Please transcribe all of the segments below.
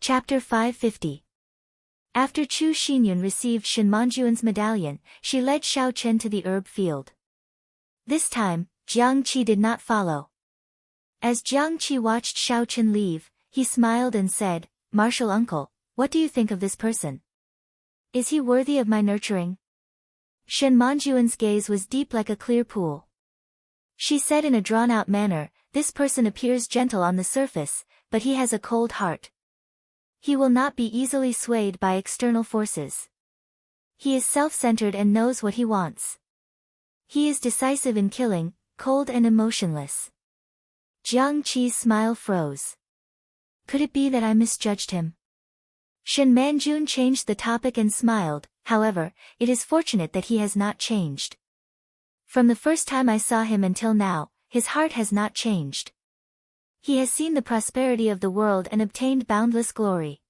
Chapter 550. After Chu Xinyun received Shen Manjuan's medallion, she led Xiao Chen to the herb field. This time, Jiang Qi did not follow. As Jiang Qi watched Xiao Chen leave, he smiled and said, "Martial uncle, what do you think of this person? Is he worthy of my nurturing?" Shen Manjuan's gaze was deep like a clear pool. She said in a drawn-out manner, "This person appears gentle on the surface, but he has a cold heart. He will not be easily swayed by external forces. He is self-centered and knows what he wants. He is decisive in killing, cold and emotionless." Jiang Qi's smile froze. Could it be that I misjudged him? Shen Manjun changed the topic and smiled. However, it is fortunate that he has not changed. From the first time I saw him until now, his heart has not changed. He has seen the prosperity of the world and obtained boundless glory.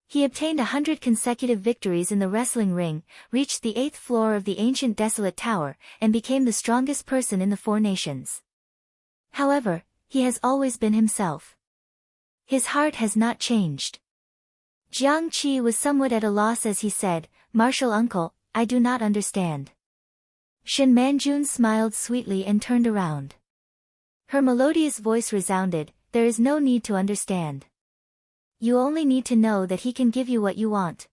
He obtained 100 consecutive victories in the wrestling ring, reached the 8th floor of the ancient desolate tower, and became the strongest person in the 4 nations. However, he has always been himself. His heart has not changed. Jiang Qi was somewhat at a loss as he said, "Martial uncle, I do not understand." Shen Manjun smiled sweetly and turned around. Her melodious voice resounded, "There is no need to understand. You only need to know that he can give you what you want."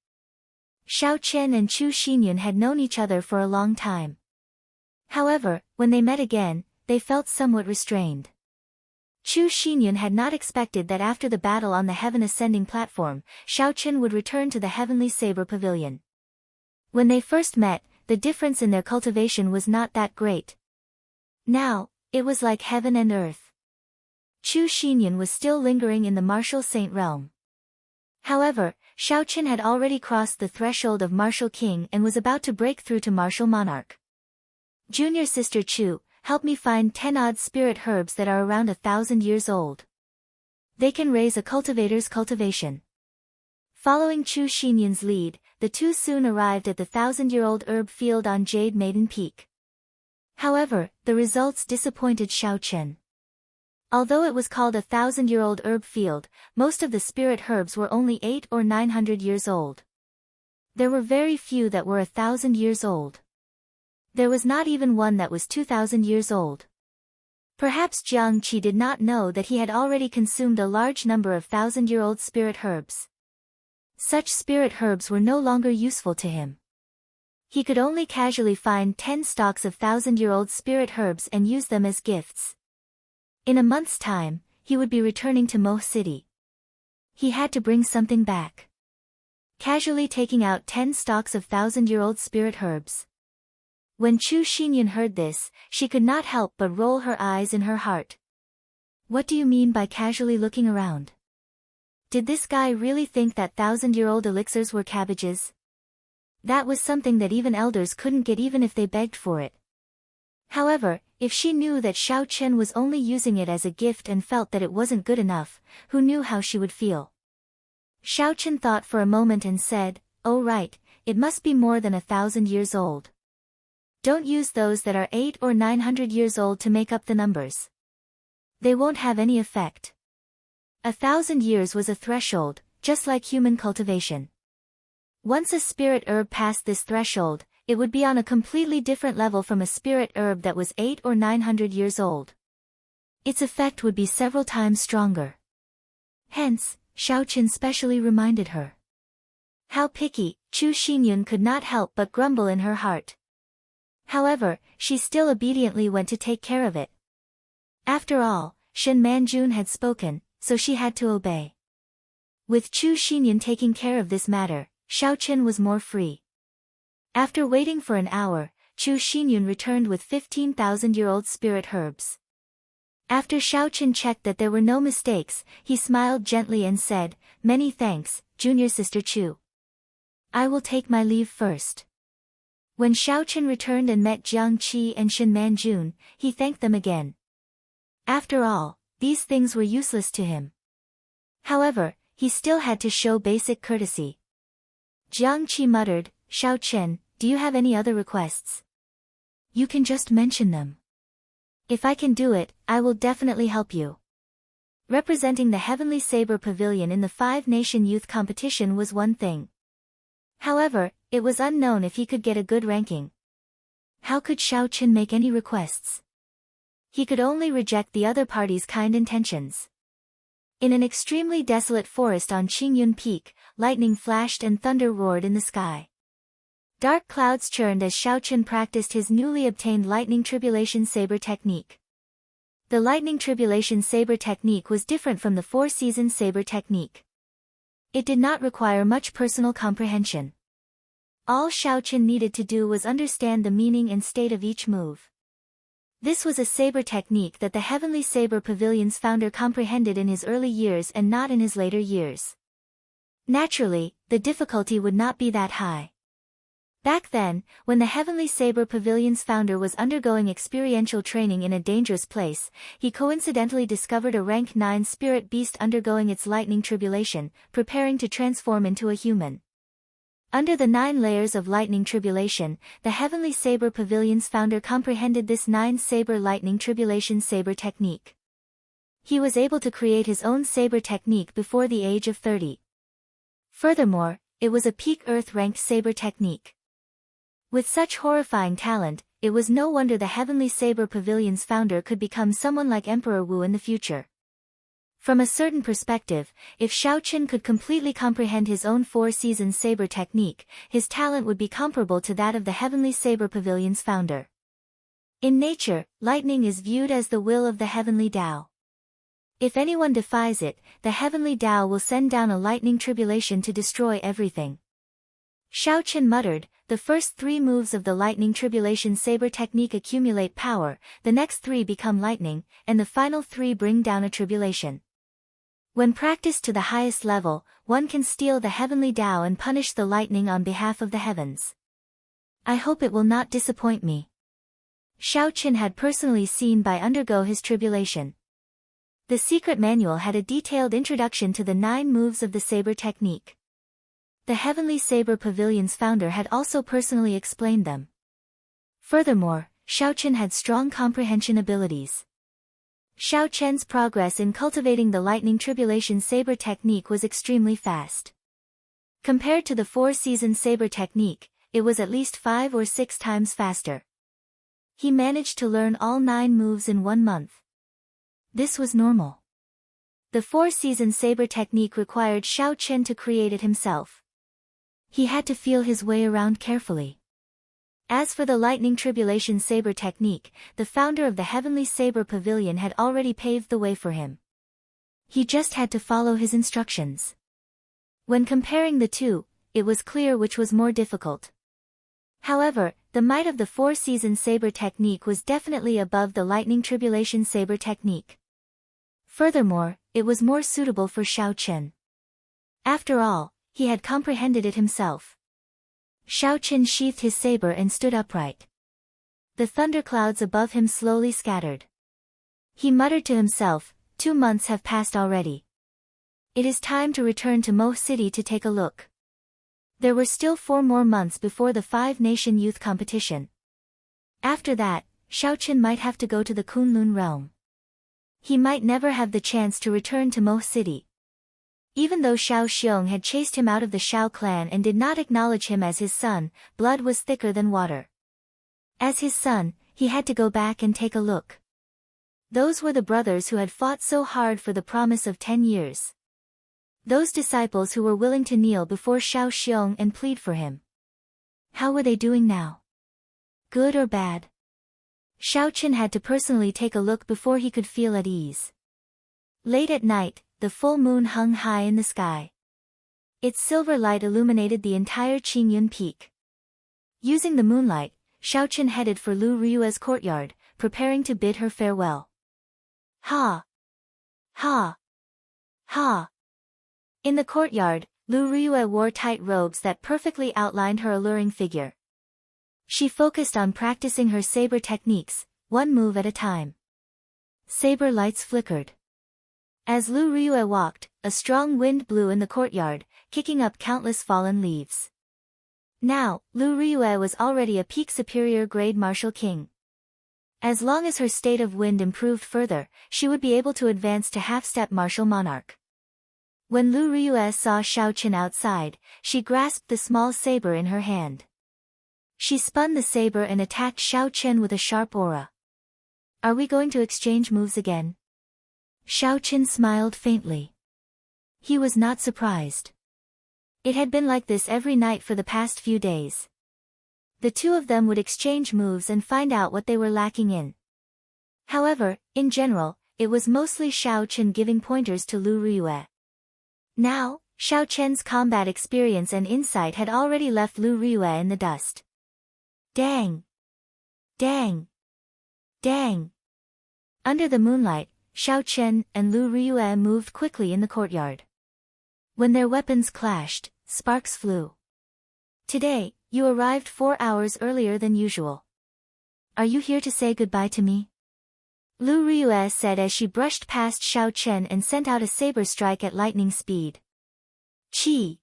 Xiao Chen and Chu Xinyun had known each other for a long time. However, when they met again, they felt somewhat restrained. Chu Xinyun had not expected that after the battle on the heaven-ascending platform, Xiao Chen would return to the heavenly saber pavilion. When they first met, the difference in their cultivation was not that great. Now, it was like heaven and earth. Chu Xinyun was still lingering in the martial saint realm. However, Xiao Chen had already crossed the threshold of martial king and was about to break through to martial monarch. "Junior sister Chu, help me find 10 odd spirit herbs that are around 1,000 years old. They can raise a cultivator's cultivation." Following Chu Xinyun's lead, the two soon arrived at the 1,000-year-old herb field on Jade Maiden Peak. However, the results disappointed Xiao Chen. Although it was called a 1,000-year-old herb field, most of the spirit herbs were only 800 or 900 years old. There were very few that were 1,000 years old. There was not even one that was 2,000 years old. Perhaps Jiang Qi did not know that he had already consumed a large number of 1,000-year-old spirit herbs. Such spirit herbs were no longer useful to him. He could only casually find 10 stalks of 1,000-year-old spirit herbs and use them as gifts. In a month's time, he would be returning to Mo City. He had to bring something back. Casually taking out 10 stalks of 1,000-year-old spirit herbs. When Chu Xinyun heard this, she could not help but roll her eyes in her heart. What do you mean by casually looking around? Did this guy really think that 1,000-year-old elixirs were cabbages? That was something that even elders couldn't get even if they begged for it. However, if she knew that Xiao Chen was only using it as a gift and felt that it wasn't good enough, who knew how she would feel? Xiao Chen thought for a moment and said, "Oh right, it must be more than 1,000 years old. Don't use those that are 800 or 900 years old to make up the numbers. They won't have any effect." 1,000 years was a threshold, just like human cultivation. Once a spirit herb passed this threshold, it would be on a completely different level from a spirit herb that was 800 or 900 years old. Its effect would be several times stronger. Hence, Xiao Chen specially reminded her. How picky, Chu Xinyun could not help but grumble in her heart. However, she still obediently went to take care of it. After all, Shen Manjun had spoken, so she had to obey. With Chu Xinyun taking care of this matter, Xiao Chen was more free. After waiting for an hour, Chu Xinyun returned with 15,000-year-old spirit herbs. After Xiao Chen checked that there were no mistakes, he smiled gently and said, "Many thanks, junior sister Chu. I will take my leave first." When Xiao Chen returned and met Jiang Qi and Shen Manjun, he thanked them again. After all, these things were useless to him. However, he still had to show basic courtesy. Jiang Qi muttered, "Xiao Chen, do you have any other requests? You can just mention them. If I can do it, I will definitely help you." Representing the Heavenly Saber Pavilion in the five-nation youth competition was one thing. However, it was unknown if he could get a good ranking. How could Xiao Chen make any requests? He could only reject the other party's kind intentions. In an extremely desolate forest on Qingyun Peak, lightning flashed and thunder roared in the sky. Dark clouds churned as Xiao Chen practiced his newly obtained Lightning Tribulation Saber technique. The Lightning Tribulation Saber technique was different from the Four-Season Saber technique. It did not require much personal comprehension. All Xiao Chen needed to do was understand the meaning and state of each move. This was a saber technique that the Heavenly Saber Pavilion's founder comprehended in his early years and not in his later years. Naturally, the difficulty would not be that high. Back then, when the Heavenly Saber Pavilion's founder was undergoing experiential training in a dangerous place, he coincidentally discovered a rank 9 spirit beast undergoing its lightning tribulation, preparing to transform into a human. Under the 9 layers of lightning tribulation, the Heavenly Saber Pavilion's founder comprehended this 9 saber lightning tribulation saber technique. He was able to create his own saber technique before the age of 30. Furthermore, it was a peak earth-ranked saber technique. With such horrifying talent, it was no wonder the Heavenly Saber Pavilion's founder could become someone like Emperor Wu in the future. From a certain perspective, if Xiao Chen could completely comprehend his own Four-Season Saber technique, his talent would be comparable to that of the Heavenly Saber Pavilion's founder. In nature, lightning is viewed as the will of the Heavenly Tao. If anyone defies it, the Heavenly Tao will send down a lightning tribulation to destroy everything. Xiao Chen muttered, the first 3 moves of the Lightning Tribulation Saber technique accumulate power, the next 3 become lightning, and the final 3 bring down a tribulation. When practiced to the highest level, one can steal the Heavenly Tao and punish the lightning on behalf of the heavens. I hope it will not disappoint me. Xiao Chen had personally seen Bai undergo his tribulation. The secret manual had a detailed introduction to the 9 moves of the saber technique. The Heavenly Saber Pavilion's founder had also personally explained them. Furthermore, Xiao Chen had strong comprehension abilities. Xiao Chen's progress in cultivating the Lightning Tribulation Saber technique was extremely fast. Compared to the Four-Season Saber technique, it was at least 5 or 6 times faster. He managed to learn all 9 moves in 1 month. This was normal. The Four-Season Saber technique required Xiao Chen to create it himself. He had to feel his way around carefully. As for the Lightning Tribulation Saber technique, the founder of the Heavenly Saber Pavilion had already paved the way for him. He just had to follow his instructions. When comparing the two, it was clear which was more difficult. However, the might of the Four-Season Saber technique was definitely above the Lightning Tribulation Saber technique. Furthermore, it was more suitable for Xiao Chen. After all, he had comprehended it himself. Xiao Chen sheathed his saber and stood upright. The thunderclouds above him slowly scattered. He muttered to himself, 2 months have passed already. It is time to return to Mo City to take a look. There were still 4 more months before the 5-nation youth competition. After that, Xiao Chen might have to go to the Kunlun realm. He might never have the chance to return to Mo City. Even though Xiao Xiong had chased him out of the Xiao clan and did not acknowledge him as his son, blood was thicker than water. As his son, he had to go back and take a look. Those were the brothers who had fought so hard for the promise of 10 years. Those disciples who were willing to kneel before Xiao Xiong and plead for him. How were they doing now? Good or bad? Xiao Chen had to personally take a look before he could feel at ease. Late at night, the full moon hung high in the sky. Its silver light illuminated the entire Qingyun Peak. Using the moonlight, Xiao Chen headed for Lu Ryue's courtyard, preparing to bid her farewell. Ha! Ha! Ha! In the courtyard, Lu Ryue wore tight robes that perfectly outlined her alluring figure. She focused on practicing her saber techniques, 1 move at a time. Saber lights flickered. As Lu Ryue walked, a strong wind blew in the courtyard, kicking up countless fallen leaves. Now, Lu Ryue was already a peak superior grade martial king. As long as her state of wind improved further, she would be able to advance to half-step martial monarch. When Lu Ryue saw Xiao Chen outside, she grasped the small saber in her hand. She spun the saber and attacked Xiao Chen with a sharp aura. Are we going to exchange moves again? Xiao Chen smiled faintly. He was not surprised. It had been like this every night for the past few days. The two of them would exchange moves and find out what they were lacking in. However, in general, it was mostly Xiao Chen giving pointers to Lu Ryue. Now, Xiao Chen's combat experience and insight had already left Lu Ryue in the dust. Dang! Dang! Dang! Under the moonlight, Xiao Chen and Lu Ryue moved quickly in the courtyard. When their weapons clashed, sparks flew. Today, you arrived 4 hours earlier than usual. Are you here to say goodbye to me? Lu Ryue said as she brushed past Xiao Chen and sent out a saber strike at lightning speed. Chi!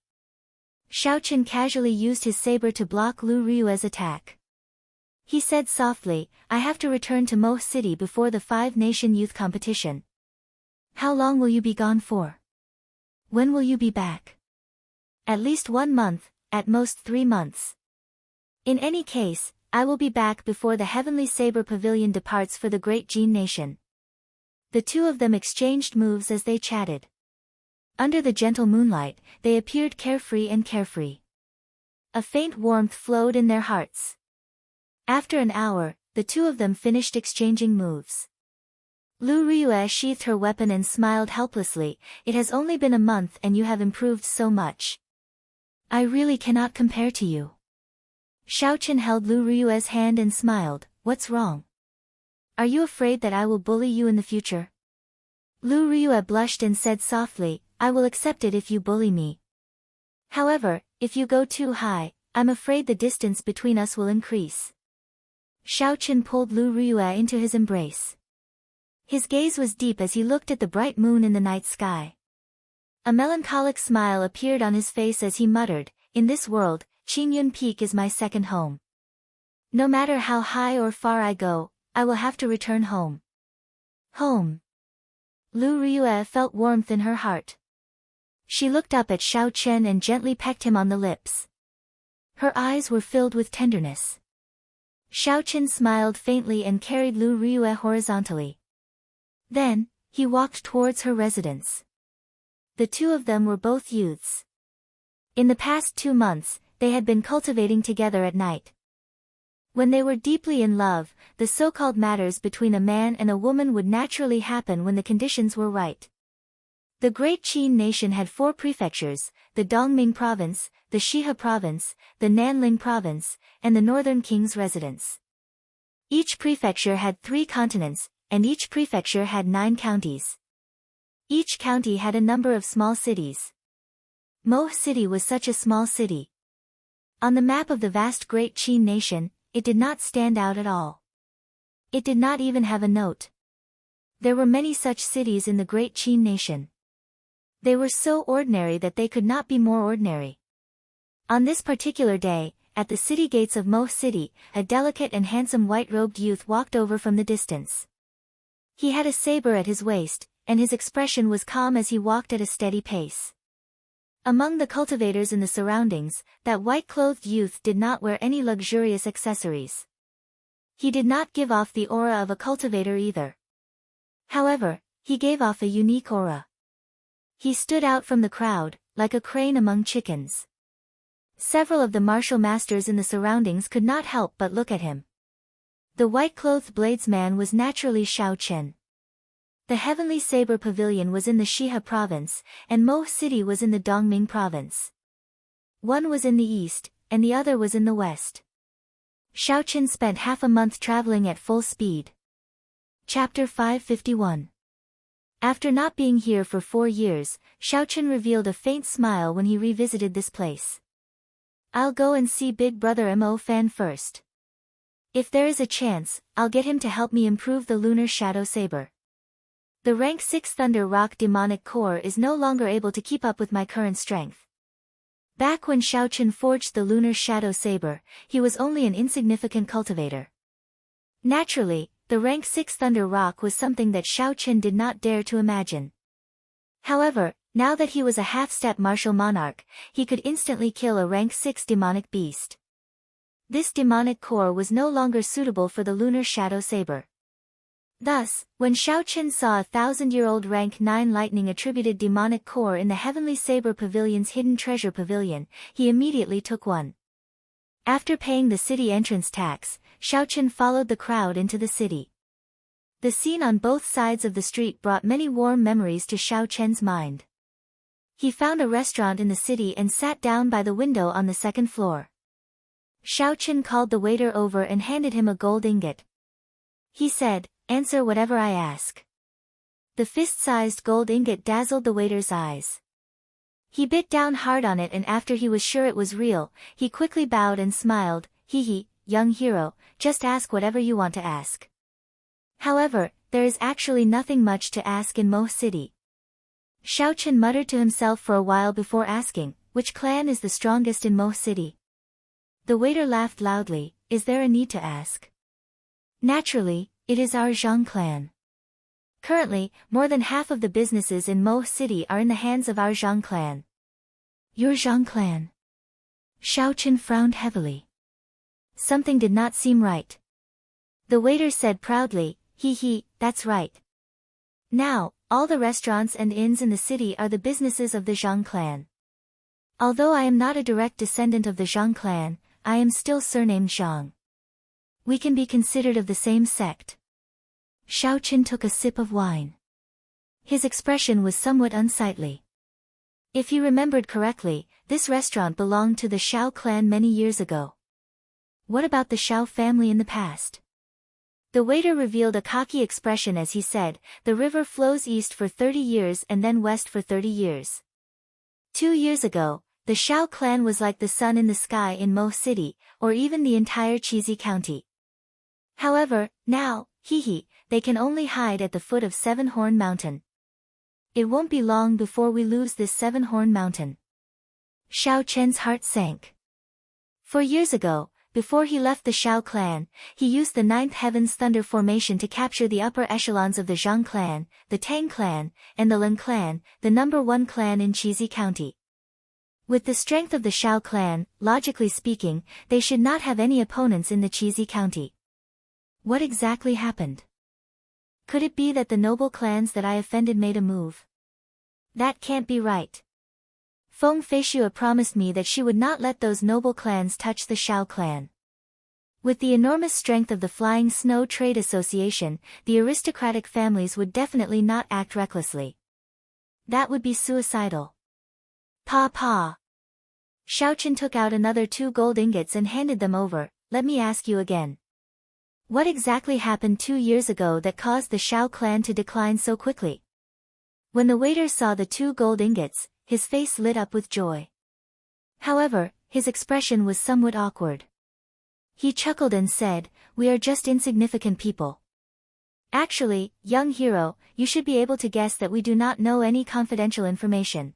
Xiao Chen casually used his saber to block Lu Ryue's attack. He said softly, I have to return to Mo City before the 5-nation youth competition. How long will you be gone for? When will you be back? At least 1 month, at most 3 months. In any case, I will be back before the Heavenly Saber Pavilion departs for the Great Jin Nation. The two of them exchanged moves as they chatted. Under the gentle moonlight, they appeared carefree and carefree. A faint warmth flowed in their hearts. After an hour, the two of them finished exchanging moves. Lu Ryue sheathed her weapon and smiled helplessly, it has only been a month and you have improved so much. I really cannot compare to you. Xiao Chen held Lu Ryue's hand and smiled, what's wrong? Are you afraid that I will bully you in the future? Lu Ryue blushed and said softly, I will accept it if you bully me. However, if you go too high, I'm afraid the distance between us will increase. Xiao Chen pulled Lu Ryue into his embrace. His gaze was deep as he looked at the bright moon in the night sky. A melancholic smile appeared on his face as he muttered, in this world, Qingyun Peak is my second home. No matter how high or far I go, I will have to return home. Home. Lu Ryue felt warmth in her heart. She looked up at Xiao Chen and gently pecked him on the lips. Her eyes were filled with tenderness. Xiao Chen smiled faintly and carried Lu Ryue horizontally. Then, he walked towards her residence. The two of them were both youths. In the past 2 months, they had been cultivating together at night. When they were deeply in love, the so-called matters between a man and a woman would naturally happen when the conditions were right. The Great Qin nation had 4 prefectures, the Dongming province, the Shihe province, the Nanling province, and the northern king's residence. Each prefecture had 3 continents, and each prefecture had 9 counties. Each county had a number of small cities. Mo City was such a small city. On the map of the vast Great Qin nation, it did not stand out at all. It did not even have a note. There were many such cities in the Great Qin nation. They were so ordinary that they could not be more ordinary. On this particular day, at the city gates of Mo City, a delicate and handsome white-robed youth walked over from the distance. He had a saber at his waist, and his expression was calm as he walked at a steady pace. Among the cultivators in the surroundings, that white-clothed youth did not wear any luxurious accessories. He did not give off the aura of a cultivator either. However, he gave off a unique aura. He stood out from the crowd, like a crane among chickens. Several of the martial masters in the surroundings could not help but look at him. The white-clothed bladesman was naturally Xiao Chen. The Heavenly Saber Pavilion was in the Shihe province, and Mo City was in the Dongming province. One was in the east, and the other was in the west. Xiao Chen spent half a month traveling at full speed. Chapter 551. After not being here for 4 years, Xiao Chen revealed a faint smile when he revisited this place. I'll go and see Big Brother Mo Fan first. If there is a chance, I'll get him to help me improve the Lunar Shadow Saber. The rank 6 Thunder Rock Demonic Core is no longer able to keep up with my current strength. Back when Xiao Chen forged the Lunar Shadow Saber, he was only an insignificant cultivator. Naturally, the rank 6 Thunder Rock was something that Xiao Chen did not dare to imagine. However, now that he was a half-step martial monarch, he could instantly kill a rank 6 demonic beast. This demonic core was no longer suitable for the lunar shadow saber. Thus, when Xiao Chen saw a 1,000-year-old rank 9 lightning-attributed demonic core in the Heavenly Saber Pavilion's hidden treasure pavilion, he immediately took one. After paying the city entrance tax, Xiao Chen followed the crowd into the city. The scene on both sides of the street brought many warm memories to Xiao Chen's mind. He found a restaurant in the city and sat down by the window on the second floor. Xiao Chen called the waiter over and handed him a gold ingot. He said, "Answer whatever I ask." The fist-sized gold ingot dazzled the waiter's eyes. He bit down hard on it, and after he was sure it was real, he quickly bowed and smiled. "Hee, young hero, just ask whatever you want to ask." However, there is actually nothing much to ask in Mo City. Xiao Chen muttered to himself for a while before asking, "Which clan is the strongest in Mo City?" The waiter laughed loudly. "Is there a need to ask?" "Naturally, it is our Zhang clan. Currently, more than half of the businesses in Mo City are in the hands of our Zhang clan." "Your Zhang clan?" Xiao Chen frowned heavily. Something did not seem right. The waiter said proudly, "Hee, that's right. Now, all the restaurants and inns in the city are the businesses of the Zhang clan. Although I am not a direct descendant of the Zhang clan, I am still surnamed Zhang. We can be considered of the same sect." Xiao Chen took a sip of wine. His expression was somewhat unsightly. If he remembered correctly, this restaurant belonged to the Xiao clan many years ago. What about the Xiao family in the past? The waiter revealed a cocky expression as he said, "The river flows east for 30 years and then west for 30 years. 2 years ago, the Xiao clan was like the sun in the sky in Mo City, or even the entire Chizi County. However, now, they can only hide at the foot of Seven Horn Mountain. It won't be long before we lose this Seven Horn Mountain." Xiao Chen's heart sank. 4 years ago, before he left the Xiao clan, he used the Ninth Heaven's Thunder Formation to capture the upper echelons of the Zhang clan, the Tang clan, and the Lin clan, the number 1 clan in Chizi County. With the strength of the Xiao clan, logically speaking, they should not have any opponents in the Chizi County. What exactly happened? Could it be that the noble clans that I offended made a move? That can't be right. Feng Feishua promised me that she would not let those noble clans touch the Xiao clan. With the enormous strength of the Flying Snow Trade Association, the aristocratic families would definitely not act recklessly. That would be suicidal. Pa. Xiao Chen took out another 2 gold ingots and handed them over. "Let me ask you again. What exactly happened 2 years ago that caused the Xiao clan to decline so quickly?" When the waiter saw the 2 gold ingots, his face lit up with joy. However, his expression was somewhat awkward. He chuckled and said, "We are just insignificant people. Actually, young hero, you should be able to guess that we do not know any confidential information.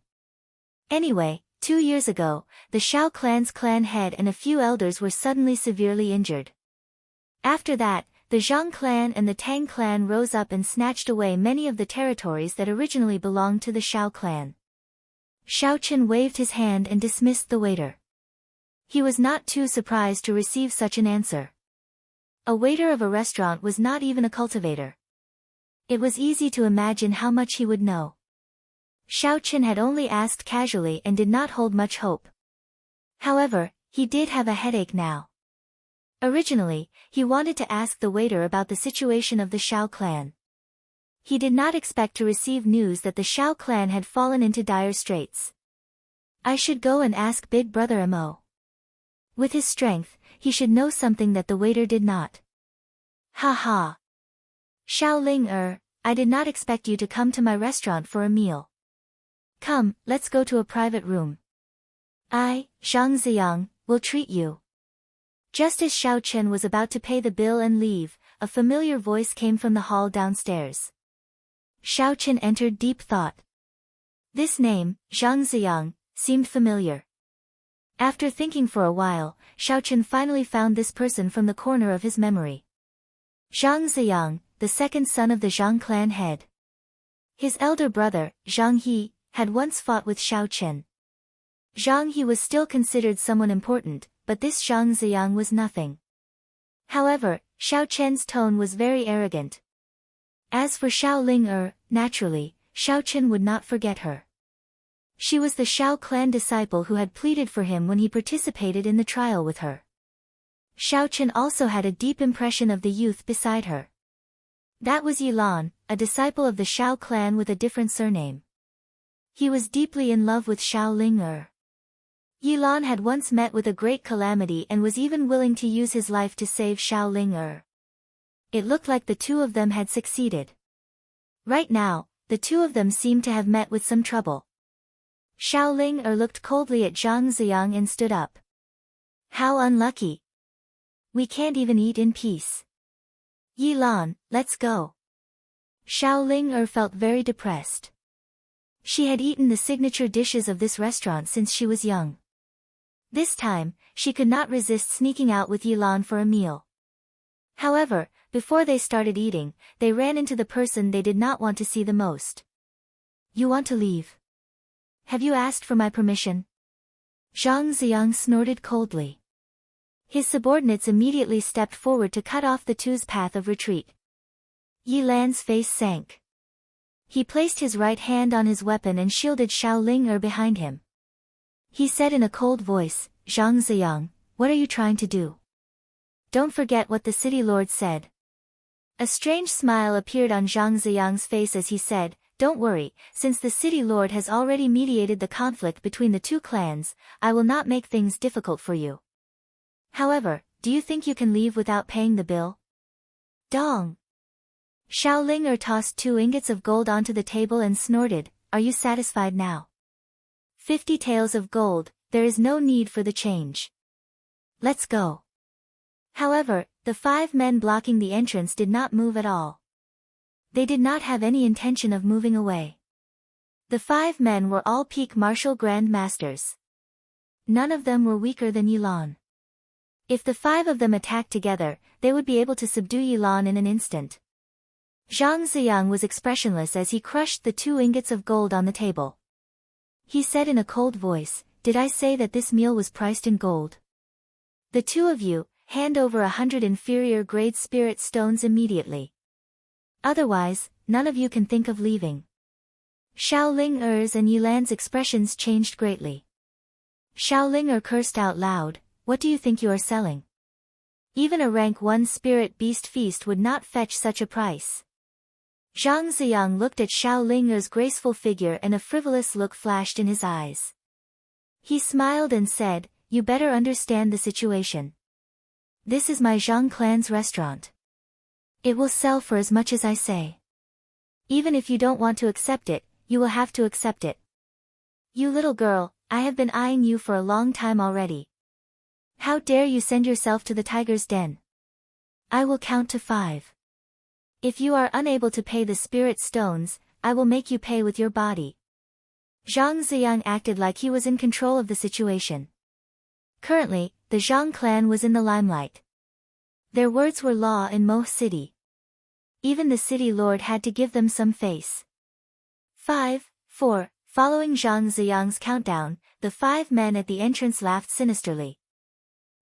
Anyway, 2 years ago, the Xiao clan's clan head and a few elders were suddenly severely injured. After that, the Zhang clan and the Tang clan rose up and snatched away many of the territories that originally belonged to the Xiao clan." Xiao Chen waved his hand and dismissed the waiter. He was not too surprised to receive such an answer. A waiter of a restaurant was not even a cultivator. It was easy to imagine how much he would know. Xiao Chen had only asked casually and did not hold much hope. However, he did have a headache now. Originally, he wanted to ask the waiter about the situation of the Xiao clan. He did not expect to receive news that the Xiao clan had fallen into dire straits. I should go and ask Big Brother Mo. With his strength, he should know something that the waiter did not. Ha. Xiao Ling I did not expect you to come to my restaurant for a meal. Come, let's go to a private room. I, Zhang Ziyang, will treat you. Just as Xiao Chen was about to pay the bill and leave, a familiar voice came from the hall downstairs. Xiao Chen entered deep thought. This name, Zhang Ziyang, seemed familiar. After thinking for a while, Xiao Chen finally found this person from the corner of his memory. Zhang Ziyang, the second son of the Zhang clan head. His elder brother, Zhang He, had once fought with Xiao Chen. Zhang He was still considered someone important, but this Zhang Ziyang was nothing. However, Xiao Chen's tone was very arrogant. As for Xiao Ling naturally, Xiao Chen would not forget her. She was the Xiao clan disciple who had pleaded for him when he participated in the trial with her. Xiao Chen also had a deep impression of the youth beside her. That was Yilan, a disciple of the Xiao clan with a different surname. He was deeply in love with Xiao Ling. Yilan had once met with a great calamity and was even willing to use his life to save Xiao Ling. It looked like the two of them had succeeded. Right now, the two of them seemed to have met with some trouble. Xiao Ling looked coldly at Zhang Ziyang and stood up. How unlucky. We can't even eat in peace. Yilan, let's go. Xiao Ling felt very depressed. She had eaten the signature dishes of this restaurant since she was young. This time, she could not resist sneaking out with Yilan for a meal. However, before they started eating, they ran into the person they did not want to see the most. You want to leave? Have you asked for my permission? Zhang Ziyang snorted coldly. His subordinates immediately stepped forward to cut off the two's path of retreat. Yilan's face sank. He placed his right hand on his weapon and shielded Xiao Ling behind him. He said in a cold voice, Zhang Ziyang, what are you trying to do? Don't forget what the city lord said. A strange smile appeared on Zhang Ziyang's face as he said, don't worry, since the city lord has already mediated the conflict between the two clans, I will not make things difficult for you. However, do you think you can leave without paying the bill? Dong! Xiao Ling tossed 2 ingots of gold onto the table and snorted, are you satisfied now? 50 taels of gold, there is no need for the change. Let's go. However, the 5 men blocking the entrance did not move at all. They did not have any intention of moving away. The 5 men were all peak martial grand masters. None of them were weaker than Yilan. If the 5 of them attacked together, they would be able to subdue Yilan in an instant. Zhang Ziyang was expressionless as he crushed the 2 ingots of gold on the table. He said in a cold voice, did I say that this meal was priced in gold? The 2 of you, hand over 100 inferior grade spirit stones immediately. Otherwise, none of you can think of leaving. Xiao Ling-er's and Yilan's expressions changed greatly. Xiao Ling-er cursed out loud, what do you think you are selling? Even a rank 1 spirit beast feast would not fetch such a price. Zhang Ziyang looked at Xiao Ling-er's graceful figure and a frivolous look flashed in his eyes. He smiled and said, you better understand the situation. This is my Zhang clan's restaurant. It will sell for as much as I say. Even if you don't want to accept it, you will have to accept it. You little girl, I have been eyeing you for a long time already. How dare you send yourself to the tiger's den? I will count to 5. If you are unable to pay the spirit stones, I will make you pay with your body. Zhang Ziyang acted like he was in control of the situation. Currently, the Zhang clan was in the limelight. Their words were law in Mo City. Even the city lord had to give them some face. 5, 4, following Zhang Ziyang's countdown, the 5 men at the entrance laughed sinisterly.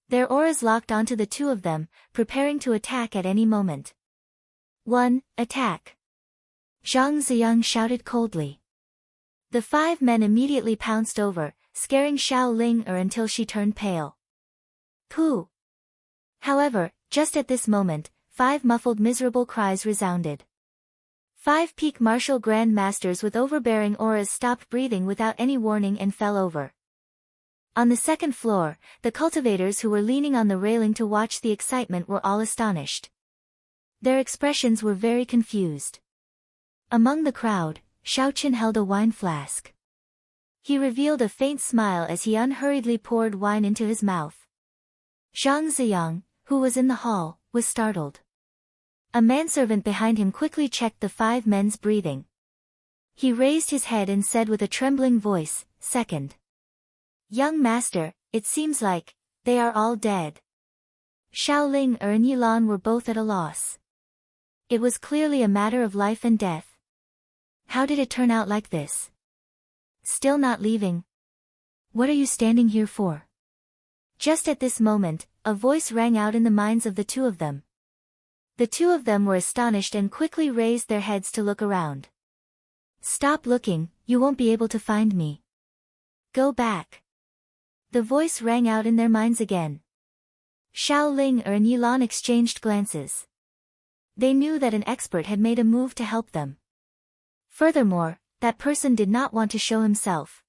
Their auras locked onto the 2 of them, preparing to attack at any moment. 1, attack! Zhang Ziyang shouted coldly. The 5 men immediately pounced over, scaring Xiao Ling until she turned pale. Pooh! However, just at this moment, 5 muffled miserable cries resounded. 5 peak martial grand masters with overbearing auras stopped breathing without any warning and fell over. On the 2nd floor, the cultivators who were leaning on the railing to watch the excitement were all astonished. Their expressions were very confused. Among the crowd, Xiao Chen held a wine flask. He revealed a faint smile as he unhurriedly poured wine into his mouth. Zhang Ziyang, who was in the hall, was startled. A manservant behind him quickly checked the 5 men's breathing. He raised his head and said with a trembling voice, "Second. Young master, it seems like, they are all dead." Xiao Ling and Yilan were both at a loss. It was clearly a matter of life and death. How did it turn out like this? Still not leaving? What are you standing here for? Just at this moment, a voice rang out in the minds of the two of them. The two of them were astonished and quickly raised their heads to look around. Stop looking, you won't be able to find me. Go back. The voice rang out in their minds again. Xiao Ling and Yilan exchanged glances. They knew that an expert had made a move to help them. Furthermore, that person did not want to show himself.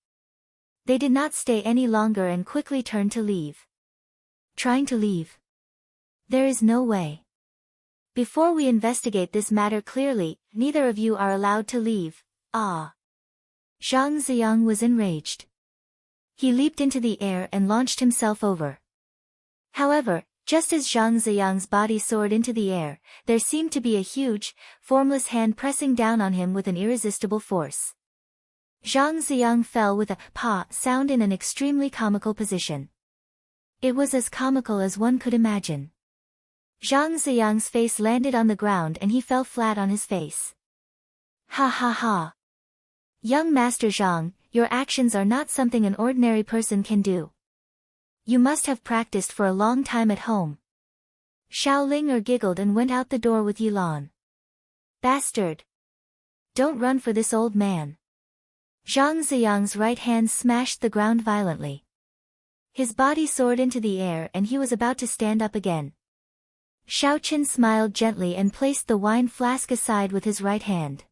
They did not stay any longer and quickly turned to leave. Trying to leave? There is no way. Before we investigate this matter clearly, neither of you are allowed to leave. Ah. Zhang Ziyang was enraged. He leaped into the air and launched himself over. However, just as Zhang Ziyang's body soared into the air, there seemed to be a huge, formless hand pressing down on him with an irresistible force. Zhang Ziyang fell with a pa sound in an extremely comical position. It was as comical as one could imagine. Zhang Ziyang's face landed on the ground and he fell flat on his face. Ha ha ha. Young Master Zhang, your actions are not something an ordinary person can do. You must have practiced for a long time at home. Xiao Ling giggled and went out the door with Yilan. Bastard! Don't run for this old man. Zhang Ziyang's right hand smashed the ground violently. His body soared into the air and he was about to stand up again. Xiao Chen smiled gently and placed the wine flask aside with his right hand.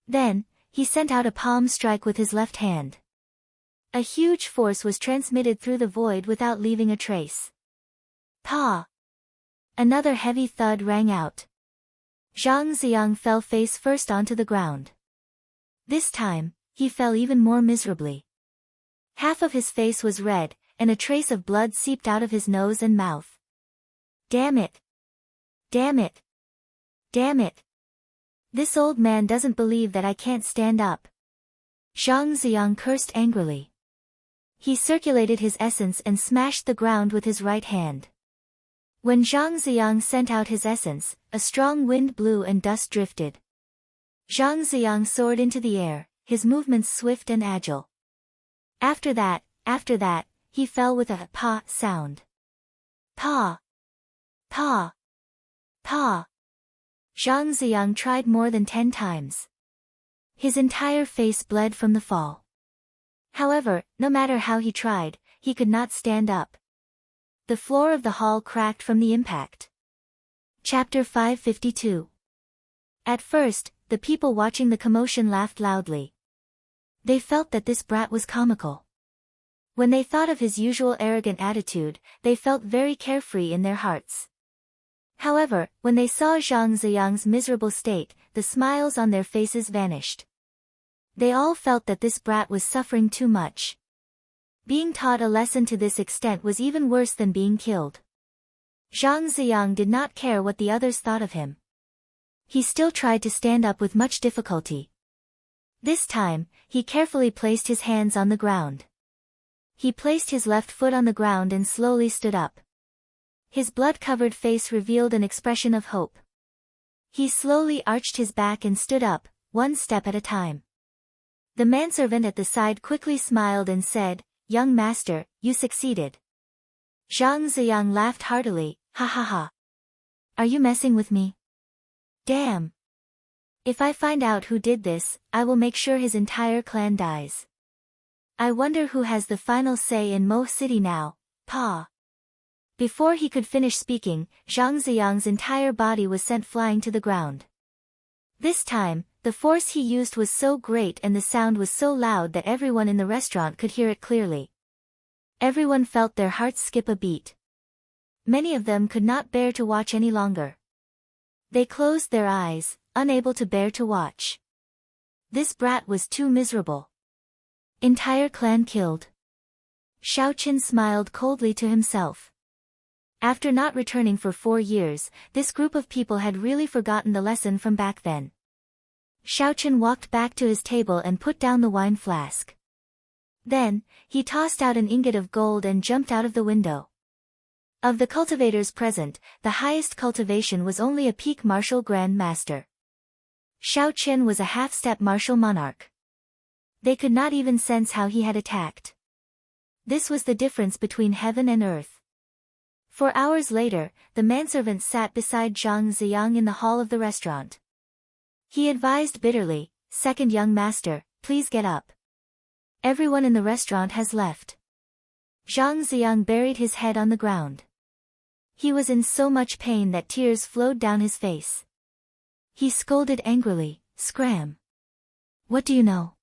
Then, he sent out a palm strike with his left hand. A huge force was transmitted through the void without leaving a trace. Pa! Another heavy thud rang out. Zhang Ziyang fell face first onto the ground. This time, he fell even more miserably. Half of his face was red, and a trace of blood seeped out of his nose and mouth. Damn it! Damn it! Damn it! This old man doesn't believe that I can't stand up. Zhang Ziyang cursed angrily. He circulated his essence and smashed the ground with his right hand. When Zhang Ziyang sent out his essence, a strong wind blew and dust drifted. Zhang Ziyang soared into the air, his movements swift and agile. After that, he fell with a pa sound. Pa! Pa! Pa! Zhang Ziyang tried more than 10 times. His entire face bled from the fall. However, no matter how he tried, he could not stand up. The floor of the hall cracked from the impact. Chapter 552. At first, the people watching the commotion laughed loudly. They felt that this brat was comical. When they thought of his usual arrogant attitude, they felt very carefree in their hearts. However, when they saw Zhang Ziyang's miserable state, the smiles on their faces vanished. They all felt that this brat was suffering too much. Being taught a lesson to this extent was even worse than being killed. Zhang Ziyang did not care what the others thought of him. He still tried to stand up with much difficulty. This time, he carefully placed his hands on the ground. He placed his left foot on the ground and slowly stood up. His blood-covered face revealed an expression of hope. He slowly arched his back and stood up, one step at a time. The manservant at the side quickly smiled and said, "Young master, you succeeded." Zhang Ziyang laughed heartily, "Ha ha ha. Are you messing with me? Damn. If I find out who did this, I will make sure his entire clan dies. I wonder who has the final say in Mo City now, Pa." Before he could finish speaking, Zhang Ziyang's entire body was sent flying to the ground. This time, the force he used was so great and the sound was so loud that everyone in the restaurant could hear it clearly. Everyone felt their hearts skip a beat. Many of them could not bear to watch any longer. They closed their eyes, unable to bear to watch. This brat was too miserable. Entire clan killed. Xiao Chen smiled coldly to himself. After not returning for 4 years, this group of people had really forgotten the lesson from back then. Xiao Chen walked back to his table and put down the wine flask. Then, he tossed out an ingot of gold and jumped out of the window. Of the cultivators present, the highest cultivation was only a peak martial grand master. Xiao Chen was a half-step martial monarch. They could not even sense how he had attacked. This was the difference between heaven and earth. 4 hours later, the manservant sat beside Zhang Ziyang in the hall of the restaurant. He advised bitterly, "Second young master, please get up. Everyone in the restaurant has left." Zhang Ziyang buried his head on the ground. He was in so much pain that tears flowed down his face. He scolded angrily, "Scram! What do you know?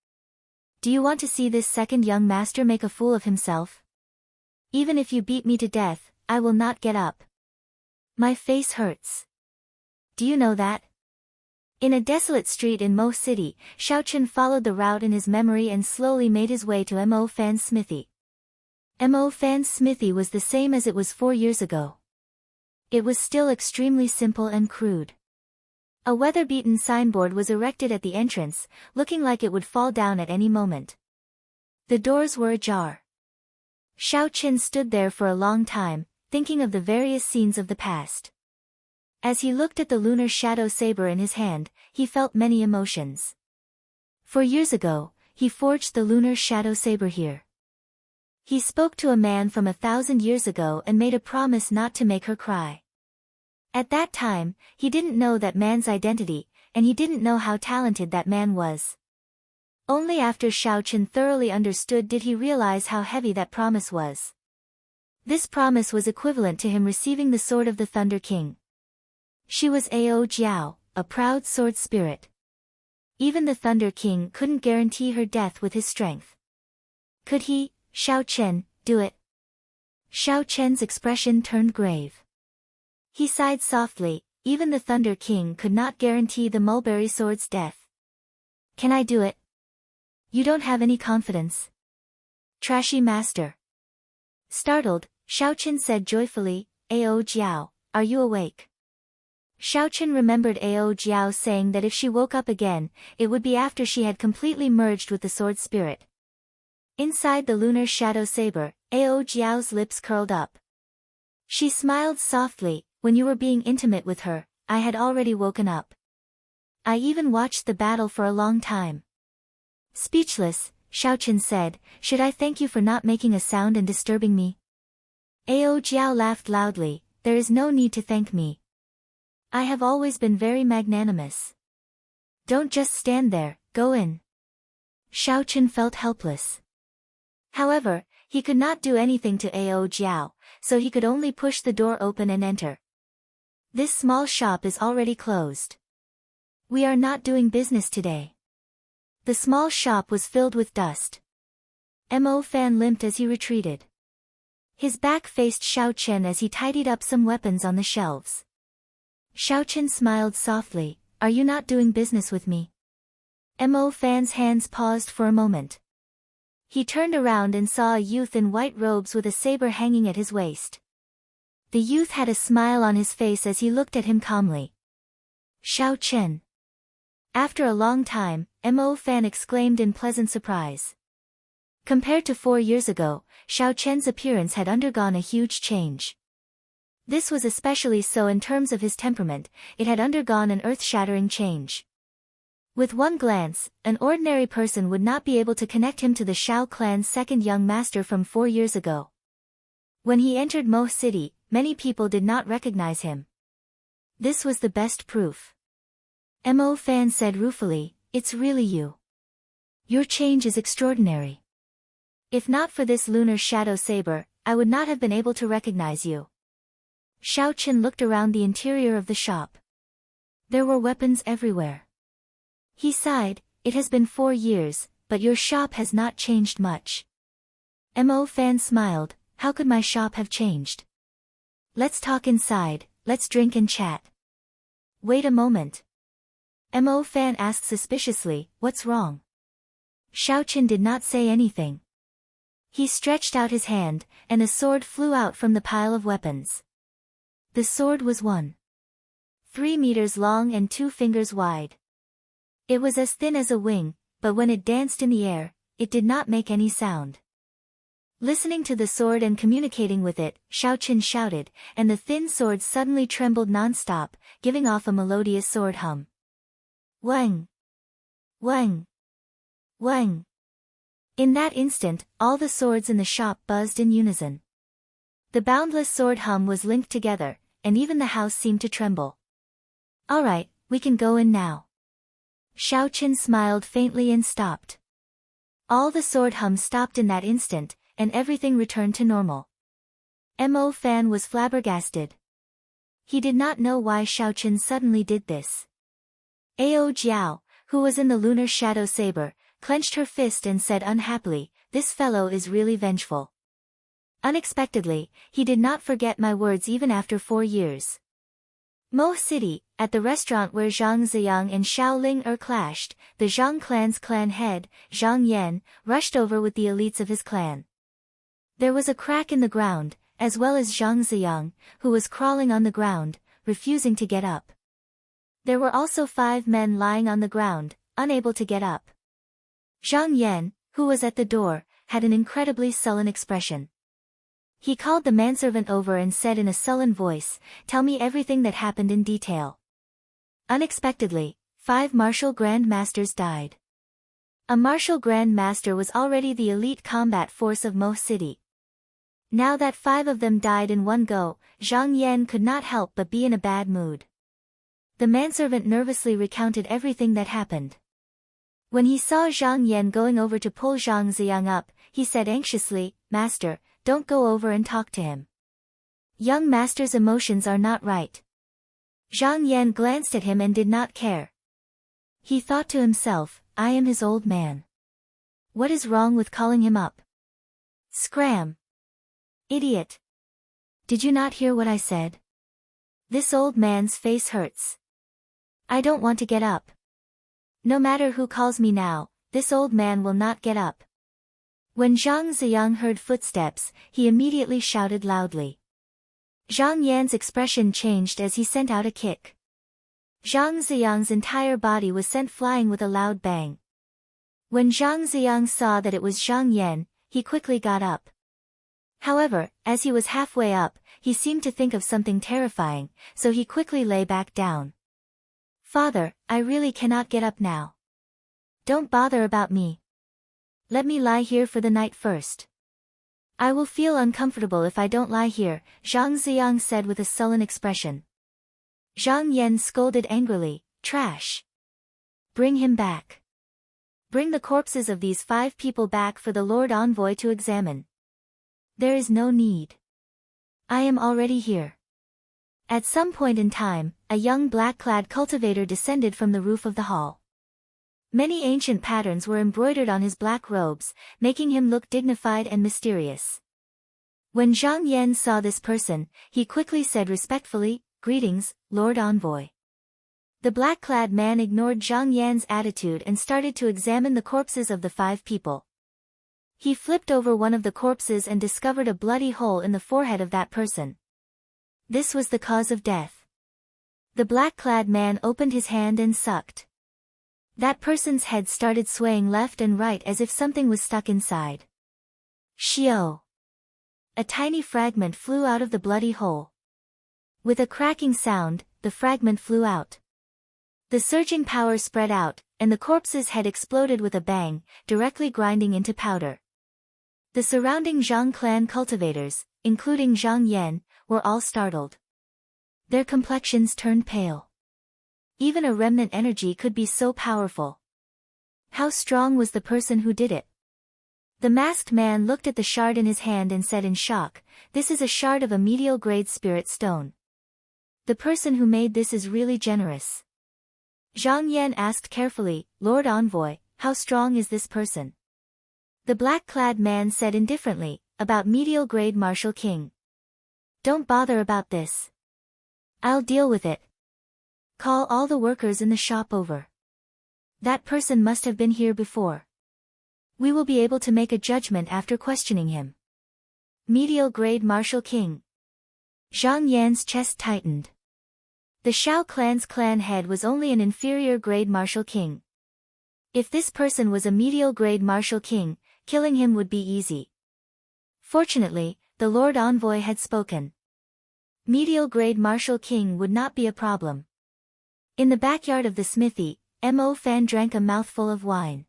Do you want to see this second young master make a fool of himself? Even if you beat me to death, I will not get up. My face hurts. Do you know that?" In a desolate street in Mo City, Xiao Chen followed the route in his memory and slowly made his way to Mo Fan's smithy. Mo Fan's smithy was the same as it was 4 years ago. It was still extremely simple and crude. A weather-beaten signboard was erected at the entrance, looking like it would fall down at any moment. The doors were ajar. Xiao Chen stood there for a long time, thinking of the various scenes of the past. As he looked at the lunar shadow saber in his hand, he felt many emotions. 4 years ago, he forged the lunar shadow saber here. He spoke to a man from 1,000 years ago and made a promise not to make her cry. At that time, he didn't know that man's identity, and he didn't know how talented that man was. Only after Xiao Chen thoroughly understood did he realize how heavy that promise was. This promise was equivalent to him receiving the sword of the Thunder King. She was Ao Jiao, a proud sword spirit. Even the Thunder King couldn't guarantee her death with his strength. Could he, Xiao Chen, do it? Xiao Chen's expression turned grave. He sighed softly. Even the Thunder King could not guarantee the mulberry sword's death. "Can I do it?" "You don't have any confidence." "Trashy master." Startled, Xiao Chen said joyfully, "Ao Jiao, are you awake?" Xiao Chen remembered Ao Jiao saying that if she woke up again, it would be after she had completely merged with the sword spirit. Inside the lunar shadow saber, Ao Jiao's lips curled up. She smiled softly. "When you were being intimate with her, I had already woken up. I even watched the battle for a long time." Speechless, Xiao Chen said, "Should I thank you for not making a sound and disturbing me?" Ao Jiao laughed loudly, "There is no need to thank me. I have always been very magnanimous. Don't just stand there, go in." Xiao Chen felt helpless. However, he could not do anything to Ao Jiao, so he could only push the door open and enter. "This small shop is already closed. We are not doing business today." The small shop was filled with dust. Mo Fan limped as he retreated. His back faced Xiao Chen as he tidied up some weapons on the shelves. Xiao Chen smiled softly, "Are you not doing business with me?" Mo Fan's hands paused for a moment. He turned around and saw a youth in white robes with a saber hanging at his waist. The youth had a smile on his face as he looked at him calmly. "Xiao Chen." After a long time, Mo Fan exclaimed in pleasant surprise. Compared to 4 years ago, Xiao Chen's appearance had undergone a huge change. This was especially so in terms of his temperament. It had undergone an earth-shattering change. With one glance, an ordinary person would not be able to connect him to the Shao clan's second young master from 4 years ago. When he entered Mo City, many people did not recognize him. This was the best proof. Mo Fan said ruefully, "It's really you. Your change is extraordinary. If not for this lunar shadow saber, I would not have been able to recognize you." Xiao Chen looked around the interior of the shop. There were weapons everywhere. He sighed, "It has been 4 years, but your shop has not changed much." Mo Fan smiled, "How could my shop have changed? Let's talk inside, let's drink and chat." "Wait a moment." Mo Fan asked suspiciously, "What's wrong?" Xiao Chen did not say anything. He stretched out his hand, and a sword flew out from the pile of weapons. The sword was 1.3 meters long and 2 fingers wide. It was as thin as a wing, but when it danced in the air, it did not make any sound. Listening to the sword and communicating with it, Shao Chen shouted, and the thin sword suddenly trembled non-stop, giving off a melodious sword hum. Wang! Wang! Wang! In that instant, all the swords in the shop buzzed in unison. The boundless sword hum was linked together, and even the house seemed to tremble. All right, we can go in now. Shao Chen smiled faintly and stopped. All the sword hum stopped in that instant, and everything returned to normal. Mo Fan was flabbergasted. He did not know why Shao Chen suddenly did this. Ao Jiao, who was in the lunar shadow saber, clenched her fist and said unhappily, "This fellow is really vengeful." Unexpectedly, he did not forget my words even after 4 years. Mo City, at the restaurant where Zhang Ziyang and Xiao Ling clashed, the Zhang clan's clan head, Zhang Yan, rushed over with the elites of his clan. There was a crack in the ground, as well as Zhang Ziyang, who was crawling on the ground, refusing to get up. There were also 5 men lying on the ground, unable to get up. Zhang Yan, who was at the door, had an incredibly sullen expression. He called the manservant over and said in a sullen voice, "Tell me everything that happened in detail." Unexpectedly, 5 martial grand masters died. A martial grand master was already the elite combat force of Mo City. Now that 5 of them died in one go, Zhang Yan could not help but be in a bad mood. The manservant nervously recounted everything that happened. When he saw Zhang Yan going over to pull Zhang Ziyang up, he said anxiously, "Master, don't go over and talk to him. Young master's emotions are not right." Zhang Yan glanced at him and did not care. He thought to himself, "I am his old man. What is wrong with calling him up? Scram! Idiot! Did you not hear what I said? This old man's face hurts. I don't want to get up. No matter who calls me now, this old man will not get up." When Zhang Ziyang heard footsteps, he immediately shouted loudly. Zhang Yan's expression changed as he sent out a kick. Zhang Ziyang's entire body was sent flying with a loud bang. When Zhang Ziyang saw that it was Zhang Yan, he quickly got up. However, as he was halfway up, he seemed to think of something terrifying, so he quickly lay back down. "Father, I really cannot get up now. Don't bother about me. Let me lie here for the night first. I will feel uncomfortable if I don't lie here," Zhang Ziyang said with a sullen expression. Zhang Yan scolded angrily, "Trash! Bring him back. Bring the corpses of these 5 people back for the Lord Envoy to examine." "There is no need. I am already here." At some point in time, a young black-clad cultivator descended from the roof of the hall. Many ancient patterns were embroidered on his black robes, making him look dignified and mysterious. When Zhang Yan saw this person, he quickly said respectfully, "Greetings, Lord Envoy." The black-clad man ignored Zhang Yan's attitude and started to examine the corpses of the 5 people. He flipped over one of the corpses and discovered a bloody hole in the forehead of that person. This was the cause of death. The black-clad man opened his hand and sucked. That person's head started swaying left and right as if something was stuck inside. Shio! A tiny fragment flew out of the bloody hole. With a cracking sound, the fragment flew out. The surging power spread out, and the corpse's head exploded with a bang, directly grinding into powder. The surrounding Zhang clan cultivators, including Zhang Yan, were all startled. Their complexions turned pale. Even a remnant energy could be so powerful. How strong was the person who did it? The masked man looked at the shard in his hand and said in shock, "This is a shard of a medial-grade spirit stone. The person who made this is really generous." Zhang Yan asked carefully, "Lord Envoy, how strong is this person?" The black-clad man said indifferently, "About medial-grade Martial King. Don't bother about this. I'll deal with it. Call all the workers in the shop over. That person must have been here before. We will be able to make a judgment after questioning him." Medial-grade Martial King. Zhang Yan's chest tightened. The Shao clan's clan head was only an inferior-grade Martial King. If this person was a medial-grade Martial King, killing him would be easy. Fortunately, the Lord Envoy had spoken. Medial-grade Martial King would not be a problem. In the backyard of the smithy, Mo Fan drank a mouthful of wine.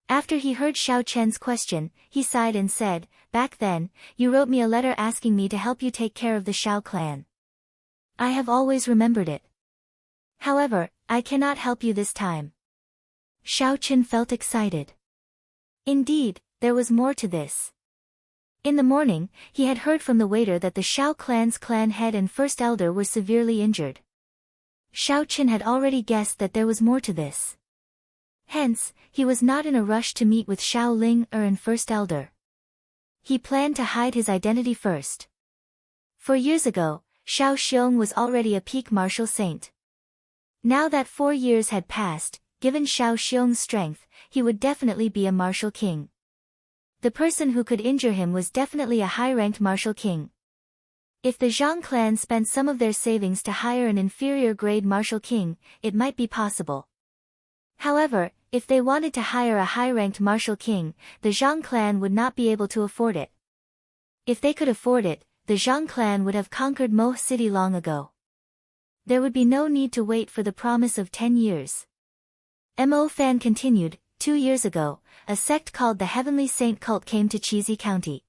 After he heard Xiao Chen's question, he sighed and said, "Back then, you wrote me a letter asking me to help you take care of the Xiao clan. I have always remembered it. However, I cannot help you this time." Xiao Chen felt excited. Indeed, there was more to this. In the morning, he had heard from the waiter that the Xiao clan's clan head and first elder were severely injured. Xiao Chen had already guessed that there was more to this. Hence, he was not in a rush to meet with Xiao Ling and first elder. He planned to hide his identity first. 4 years ago, Xiao Xiong was already a peak martial saint. Now that 4 years had passed, given Xiao Xiong's strength, he would definitely be a martial king. The person who could injure him was definitely a high-ranked martial king. If the Zhang clan spent some of their savings to hire an inferior-grade martial king, it might be possible. However, if they wanted to hire a high-ranked martial king, the Zhang clan would not be able to afford it. If they could afford it, the Zhang clan would have conquered Mo City long ago. There would be no need to wait for the promise of 10 years. Mo Fan continued, 2 years ago, a sect called the Heavenly Saint Cult came to Chizi County.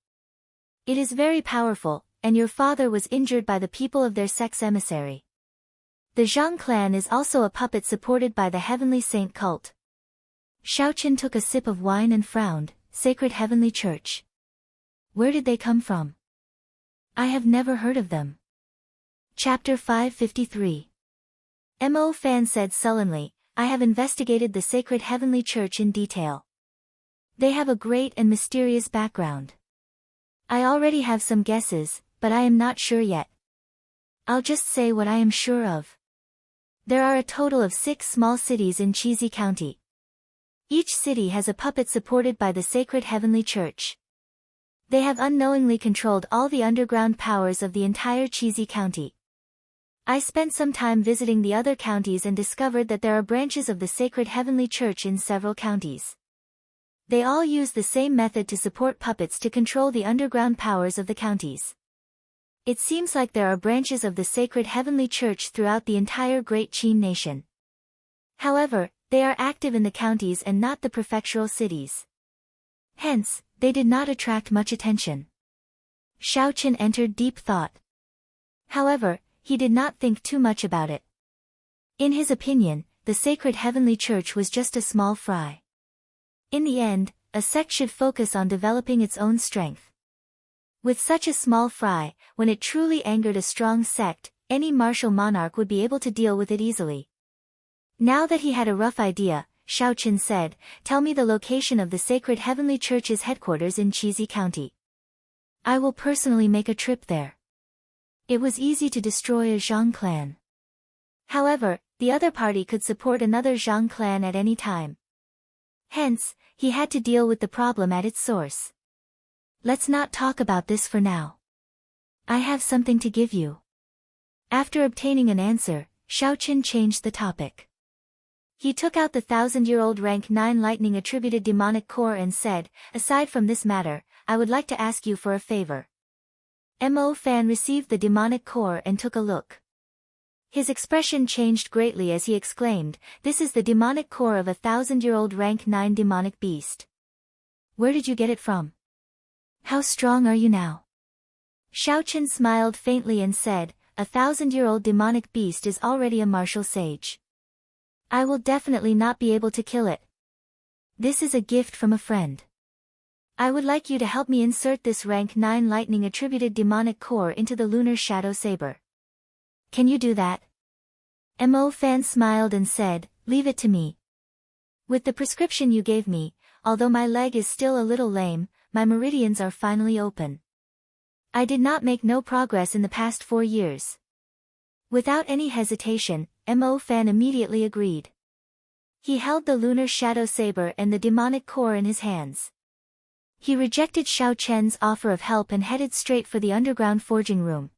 It is very powerful, and your father was injured by the people of their sect's emissary. The Zhang clan is also a puppet supported by the Heavenly Saint Cult. Xiao Chen took a sip of wine and frowned. Sacred Heavenly Church. Where did they come from? I have never heard of them. Chapter 553. Mo Fan said sullenly, I have investigated the Sacred Heavenly Church in detail. They have a great and mysterious background. I already have some guesses, but I am not sure yet. I'll just say what I am sure of. There are a total of 6 small cities in Chizi County. Each city has a puppet supported by the Sacred Heavenly Church. They have unknowingly controlled all the underground powers of the entire Chizi County. I spent some time visiting the other counties and discovered that there are branches of the Sacred Heavenly Church in several counties. They all use the same method to support puppets to control the underground powers of the counties. It seems like there are branches of the Sacred Heavenly Church throughout the entire Great Qin nation. However, they are active in the counties and not the prefectural cities. Hence, they did not attract much attention. Xiao Chen entered deep thought. However, he did not think too much about it. In his opinion, the Sacred Heavenly Church was just a small fry. In the end, a sect should focus on developing its own strength. With such a small fry, when it truly angered a strong sect, any martial monarch would be able to deal with it easily. Now that he had a rough idea, Xiao Chen said, tell me the location of the Sacred Heavenly Church's headquarters in Chizi County. I will personally make a trip there. It was easy to destroy a Zhang clan. However, the other party could support another Zhang clan at any time. Hence, he had to deal with the problem at its source. Let's not talk about this for now. I have something to give you. After obtaining an answer, Xiao Chen changed the topic. He took out the 1,000-year-old rank 9 lightning attributed demonic core and said, aside from this matter, I would like to ask you for a favor. Mo Fan received the demonic core and took a look. His expression changed greatly as he exclaimed, this is the demonic core of a 1,000-year-old rank 9 demonic beast. Where did you get it from? How strong are you now? Xiao Chen smiled faintly and said, a 1,000-year-old demonic beast is already a martial sage. I will definitely not be able to kill it. This is a gift from a friend. I would like you to help me insert this rank 9 lightning attributed demonic core into the lunar shadow saber. Can you do that? Mo Fan smiled and said, leave it to me. With the prescription you gave me, although my leg is still a little lame, my meridians are finally open. I did not make no progress in the past 4 years. Without any hesitation, Mo Fan immediately agreed. He held the lunar shadow saber and the demonic core in his hands. He rejected Xiao Chen's offer of help and headed straight for the underground forging room.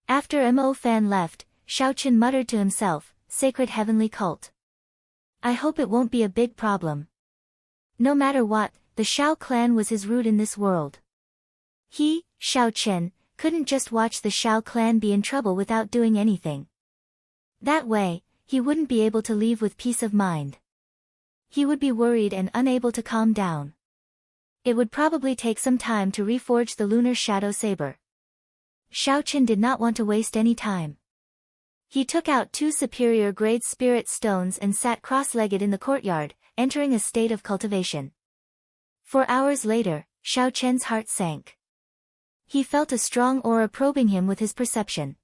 After Mo Fan left, Xiao Chen muttered to himself, Sacred Heavenly Cult. I hope it won't be a big problem. No matter what, the Xiao clan was his root in this world. He, Xiao Chen, couldn't just watch the Xiao clan be in trouble without doing anything. That way, he wouldn't be able to leave with peace of mind. He would be worried and unable to calm down. It would probably take some time to reforge the lunar shadow saber. Xiao Chen did not want to waste any time. He took out 2 superior-grade spirit stones and sat cross-legged in the courtyard, entering a state of cultivation. 4 hours later, Xiao Chen's heart sank. He felt a strong aura probing him with his perception.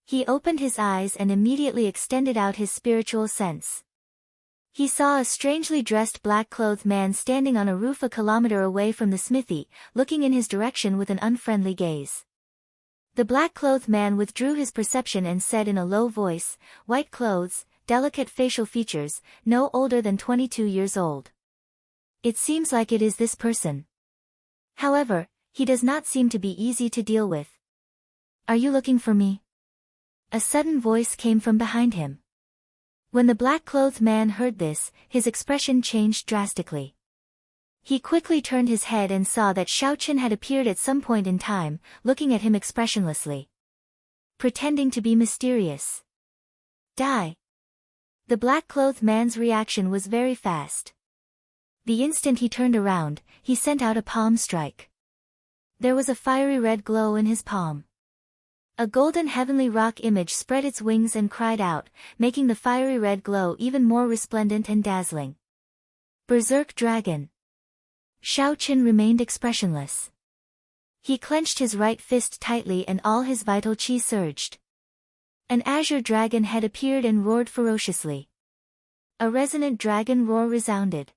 He opened his eyes and immediately extended out his spiritual sense. He saw a strangely dressed black-clothed man standing on a roof a kilometer away from the smithy, looking in his direction with an unfriendly gaze. The black-clothed man withdrew his perception and said in a low voice, "White clothes, delicate facial features, no older than 22 years old. It seems like it is this person. However, he does not seem to be easy to deal with. Are you looking for me?" A sudden voice came from behind him. When the black-clothed man heard this, his expression changed drastically. He quickly turned his head and saw that Xiao Chen had appeared at some point in time, looking at him expressionlessly. Pretending to be mysterious. Die. The black-clothed man's reaction was very fast. The instant he turned around, he sent out a palm strike. There was a fiery red glow in his palm. A golden heavenly rock image spread its wings and cried out, making the fiery red glow even more resplendent and dazzling. Berserk Dragon. Xiao Chen remained expressionless. He clenched his right fist tightly and all his vital qi surged. An azure dragon head appeared and roared ferociously. A resonant dragon roar resounded.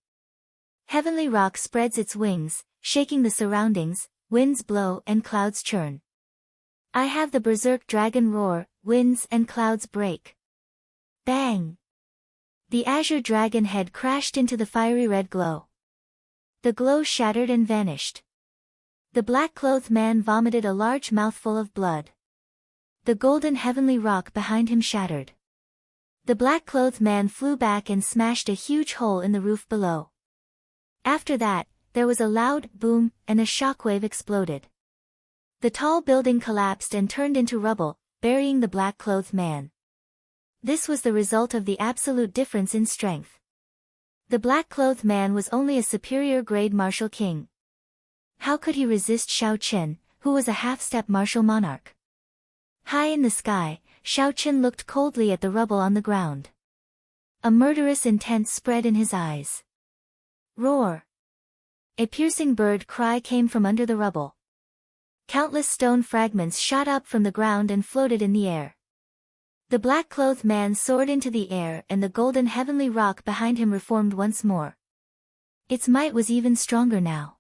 Heavenly rock spreads its wings, shaking the surroundings, winds blow and clouds churn. I have the berserk dragon roar, winds and clouds break. Bang! The azure dragon head crashed into the fiery red glow. The glow shattered and vanished. The black-clothed man vomited a large mouthful of blood. The golden heavenly rock behind him shattered. The black-clothed man flew back and smashed a huge hole in the roof below. After that, there was a loud boom, and a shockwave exploded. The tall building collapsed and turned into rubble, burying the black-clothed man. This was the result of the absolute difference in strength. The black-clothed man was only a superior-grade martial king. How could he resist Xiao Chen, who was a half-step martial monarch? High in the sky, Xiao Chen looked coldly at the rubble on the ground. A murderous intent spread in his eyes. Roar! A piercing bird cry came from under the rubble. Countless stone fragments shot up from the ground and floated in the air. The black-clothed man soared into the air and the golden heavenly rock behind him reformed once more. Its might was even stronger now.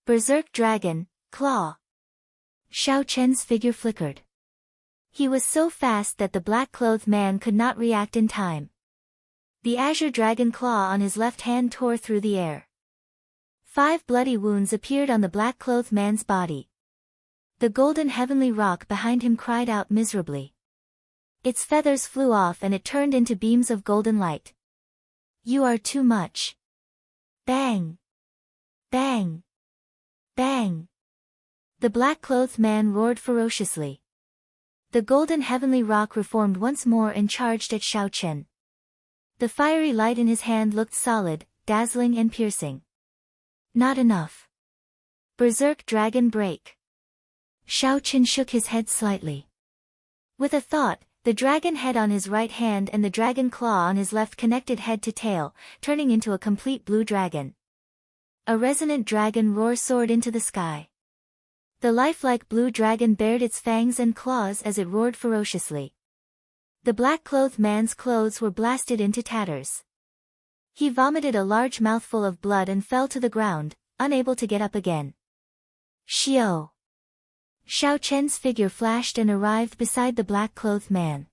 Berserk Dragon, Claw. Xiao Chen's figure flickered. He was so fast that the black-clothed man could not react in time. The azure dragon claw on his left hand tore through the air. 5 bloody wounds appeared on the black-clothed man's body. The golden heavenly rock behind him cried out miserably. Its feathers flew off and it turned into beams of golden light. You are too much. Bang! Bang! Bang! The black-clothed man roared ferociously. The golden heavenly rock reformed once more and charged at Xiao Chen. The fiery light in his hand looked solid, dazzling and piercing. Not enough. Berserk Dragon Break. Xiao Chen shook his head slightly. With a thought, the dragon head on his right hand and the dragon claw on his left connected head to tail, turning into a complete blue dragon. A resonant dragon roar soared into the sky. The lifelike blue dragon bared its fangs and claws as it roared ferociously. The black-clothed man's clothes were blasted into tatters. He vomited a large mouthful of blood and fell to the ground, unable to get up again. Xiao! Xiao Chen's figure flashed and arrived beside the black-clothed man.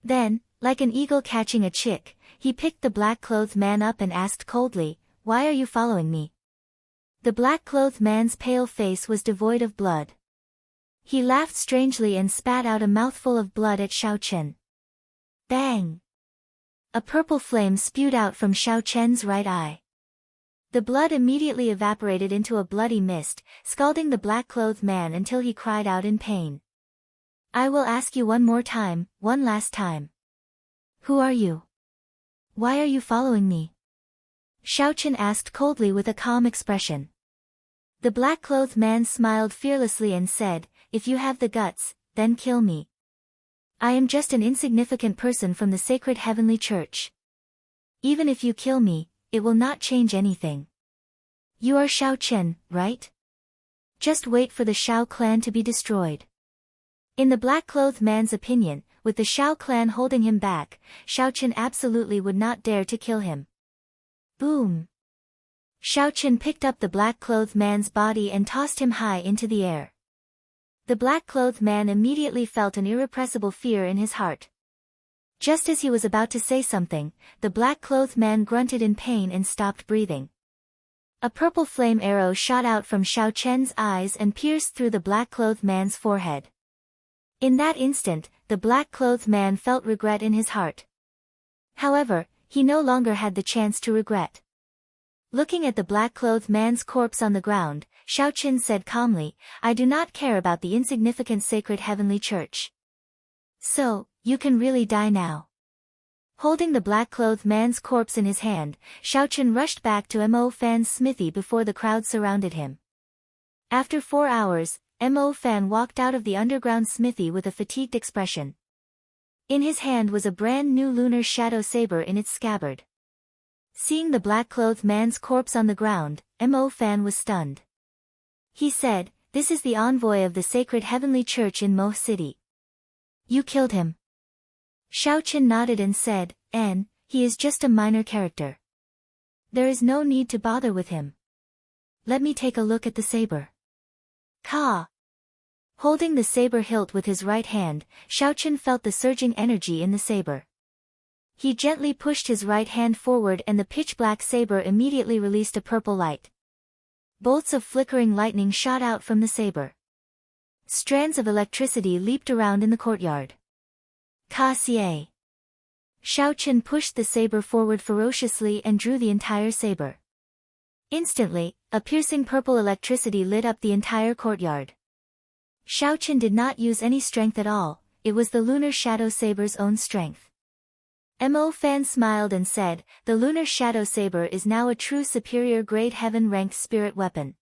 Then, like an eagle catching a chick, he picked the black-clothed man up and asked coldly, "Why are you following me?" The black-clothed man's pale face was devoid of blood. He laughed strangely and spat out a mouthful of blood at Xiao Chen. Bang! A purple flame spewed out from Xiao Chen's right eye. The blood immediately evaporated into a bloody mist, scalding the black-clothed man until he cried out in pain. I will ask you one more time, one last time. Who are you? Why are you following me? Xiaochen asked coldly with a calm expression. The black-clothed man smiled fearlessly and said, if you have the guts, then kill me. I am just an insignificant person from the sacred heavenly church. Even if you kill me, it will not change anything. You are Xiaochen, right? Just wait for the Xiao clan to be destroyed. In the black-clothed man's opinion, with the Xiao clan holding him back, Xiaochen absolutely would not dare to kill him. Boom! Xiaochen picked up the black-clothed man's body and tossed him high into the air. The black-clothed man immediately felt an irrepressible fear in his heart. Just as he was about to say something, the black-clothed man grunted in pain and stopped breathing. A purple flame arrow shot out from Xiaochen's eyes and pierced through the black-clothed man's forehead. In that instant, the black-clothed man felt regret in his heart. However, he no longer had the chance to regret. Looking at the black-clothed man's corpse on the ground, Xiaochen said calmly, I do not care about the insignificant sacred heavenly church. So, you can really die now. Holding the black-clothed man's corpse in his hand, Xiaochen rushed back to Mo Fan's smithy before the crowd surrounded him. After 4 hours, Mo Fan walked out of the underground smithy with a fatigued expression. In his hand was a brand new lunar shadow saber in its scabbard. Seeing the black-clothed man's corpse on the ground, Mo Fan was stunned. He said, this is the envoy of the sacred heavenly church in Mo City. You killed him. Xiaochen nodded and said, he is just a minor character. There is no need to bother with him. Let me take a look at the saber. Ka! Holding the saber hilt with his right hand, Xiaochen felt the surging energy in the saber. He gently pushed his right hand forward and the pitch-black saber immediately released a purple light. Bolts of flickering lightning shot out from the saber. Strands of electricity leaped around in the courtyard. Ka-xie. Xiaochen pushed the saber forward ferociously and drew the entire saber. Instantly, a piercing purple electricity lit up the entire courtyard. Xiaochen did not use any strength at all, it was the lunar shadow saber's own strength. Mo Fan smiled and said, the lunar shadow saber is now a true superior grade heaven-ranked spirit weapon.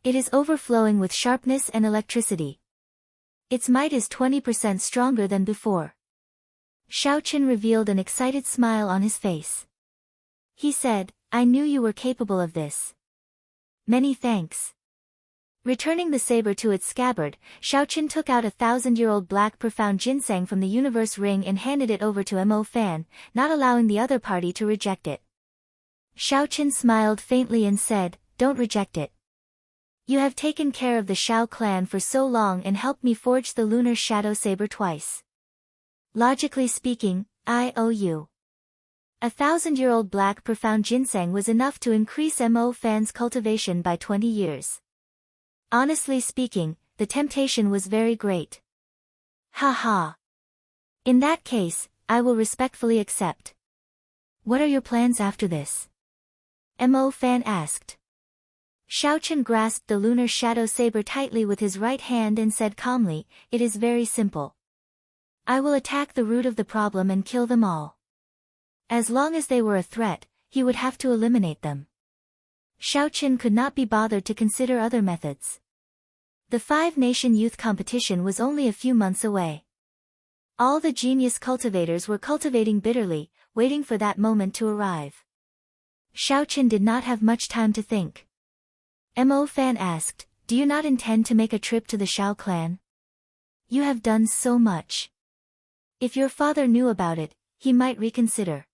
It is overflowing with sharpness and electricity. Its might is 20% stronger than before. Xiaochen revealed an excited smile on his face. He said, I knew you were capable of this. Many thanks. Returning the saber to its scabbard, Xiaochen took out a 1,000-year-old black profound ginseng from the universe ring and handed it over to Mo Fan, not allowing the other party to reject it. Xiaochen smiled faintly and said, don't reject it. You have taken care of the Xiao clan for so long and helped me forge the lunar shadow saber twice. Logically speaking, I owe you. A 1,000-year-old black profound ginseng was enough to increase Mo Fan's cultivation by 20 years. Honestly speaking, the temptation was very great. Ha ha. In that case, I will respectfully accept. What are your plans after this? Mo Fan asked. Xiaochen grasped the lunar shadow saber tightly with his right hand and said calmly, it is very simple. I will attack the root of the problem and kill them all. As long as they were a threat, he would have to eliminate them. Xiaochen could not be bothered to consider other methods. The 5-nation youth competition was only a few months away. All the genius cultivators were cultivating bitterly, waiting for that moment to arrive. Xiaochen did not have much time to think. Mo Fan asked, do you not intend to make a trip to the Xiao clan? You have done so much. If your father knew about it, he might reconsider.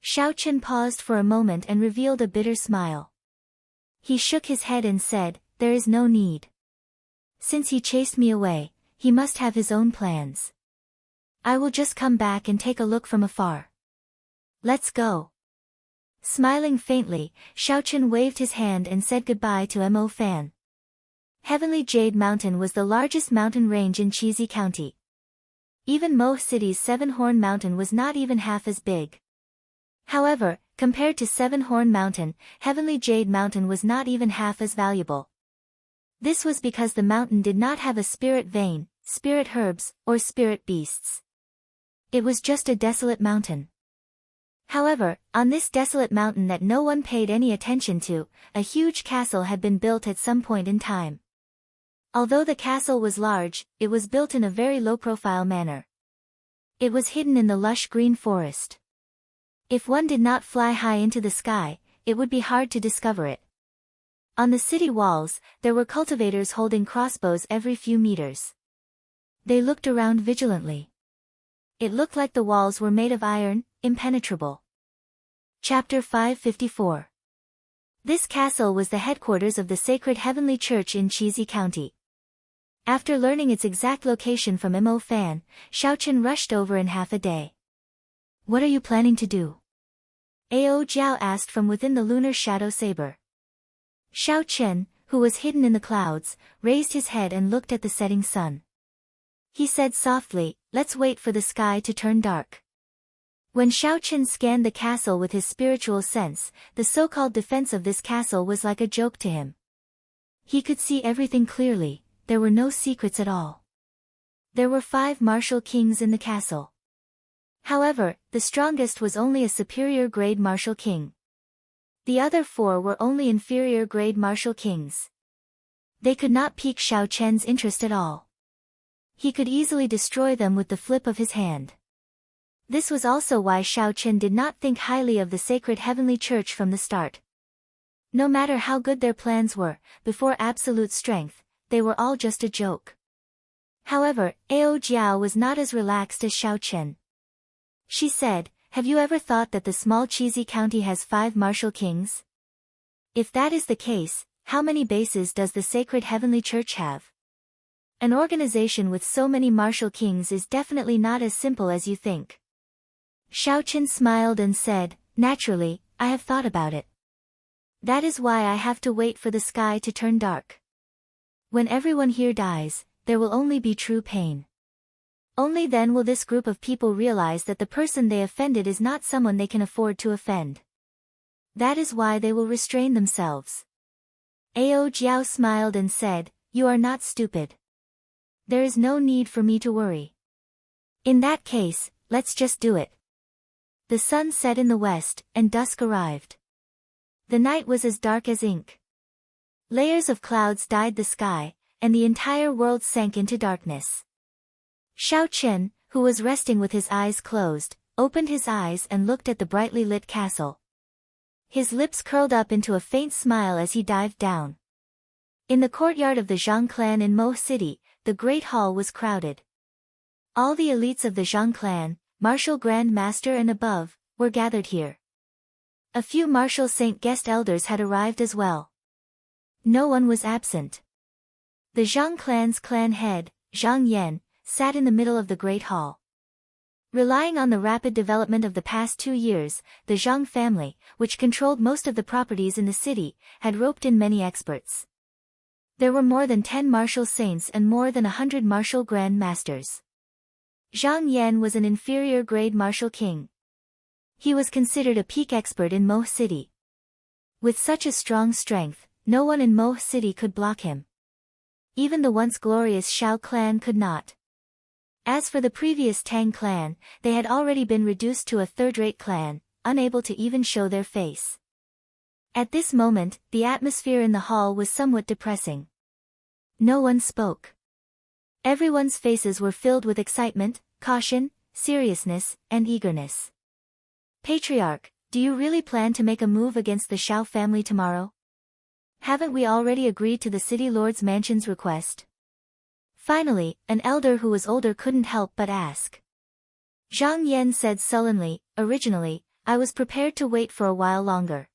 Xiaochen paused for a moment and revealed a bitter smile. He shook his head and said, there is no need. Since he chased me away, he must have his own plans. I will just come back and take a look from afar. Let's go. Smiling faintly, Xiaochen waved his hand and said goodbye to Mo Fan. Heavenly Jade Mountain was the largest mountain range in Chizi County. Even Mo City's 7-Horn Mountain was not even half as big. However, Compared to Seven-Horn Mountain, Heavenly Jade Mountain was not even half as valuable. This was because the mountain did not have a spirit vein, spirit herbs, or spirit beasts. It was just a desolate mountain. However, on this desolate mountain that no one paid any attention to, a huge castle had been built at some point in time. Although the castle was large, it was built in a very low-profile manner. It was hidden in the lush green forest. If one did not fly high into the sky, it would be hard to discover it. On the city walls, there were cultivators holding crossbows every few meters. They looked around vigilantly. It looked like the walls were made of iron, impenetrable. Chapter 554. This castle was the headquarters of the Sacred Heavenly Church in Chizi County. After learning its exact location from Mo Fan, Xiaochen rushed over in half a day. What are you planning to do? Ao Jiao asked from within the lunar shadow saber. Xiaochen, who was hidden in the clouds, raised his head and looked at the setting sun. He said softly, "Let's wait for the sky to turn dark." When Xiaochen scanned the castle with his spiritual sense, the so-called defense of this castle was like a joke to him. He could see everything clearly, there were no secrets at all. There were 5 martial kings in the castle. However, the strongest was only a superior grade martial king. The other 4 were only inferior grade martial kings. They could not pique Xiaochen's interest at all. He could easily destroy them with the flip of his hand. This was also why Xiaochen did not think highly of the Sacred Heavenly Church from the start. No matter how good their plans were, before absolute strength, they were all just a joke. However, Ao Jiao was not as relaxed as Xiaochen. She said, "Have you ever thought that the small Chizi county has 5 martial kings? If that is the case, how many bases does the Sacred Heavenly Church have? An organization with so many martial kings is definitely not as simple as you think." Xiaochen smiled and said, "Naturally, I have thought about it. That is why I have to wait for the sky to turn dark. When everyone here dies, there will only be true pain. Only then will this group of people realize that the person they offended is not someone they can afford to offend. That is why they will restrain themselves." Ao Jiao smiled and said, "You are not stupid. There is no need for me to worry. In that case, let's just do it." The sun set in the west, and dusk arrived. The night was as dark as ink. Layers of clouds dyed the sky, and the entire world sank into darkness. Xiaochen, who was resting with his eyes closed, opened his eyes and looked at the brightly lit castle. His lips curled up into a faint smile as he dived down. In the courtyard of the Zhang clan in Mo City, the Great Hall was crowded. All the elites of the Zhang clan, Martial Grand Master and above, were gathered here. A few Martial Saint guest elders had arrived as well. No one was absent. The Zhang clan's clan head, Zhang Yan, sat in the middle of the Great Hall. Relying on the rapid development of the past 2 years, the Zhang family, which controlled most of the properties in the city, had roped in many experts. There were more than 10 martial saints and more than 100 martial grand masters. Zhang Yan was an inferior grade martial king. He was considered a peak expert in Mo City. With such a strong strength, no one in Mo City could block him. Even the once glorious Xiao clan could not. As for the previous Tang clan, they had already been reduced to a third-rate clan, unable to even show their face. At this moment, the atmosphere in the hall was somewhat depressing. No one spoke. Everyone's faces were filled with excitement, caution, seriousness, and eagerness. "Patriarch, do you really plan to make a move against the Xiao family tomorrow? Haven't we already agreed to the city lord's mansion's request?" Finally, an elder who was older couldn't help but ask. Zhang Yan said sullenly, "Originally, I was prepared to wait for a while longer.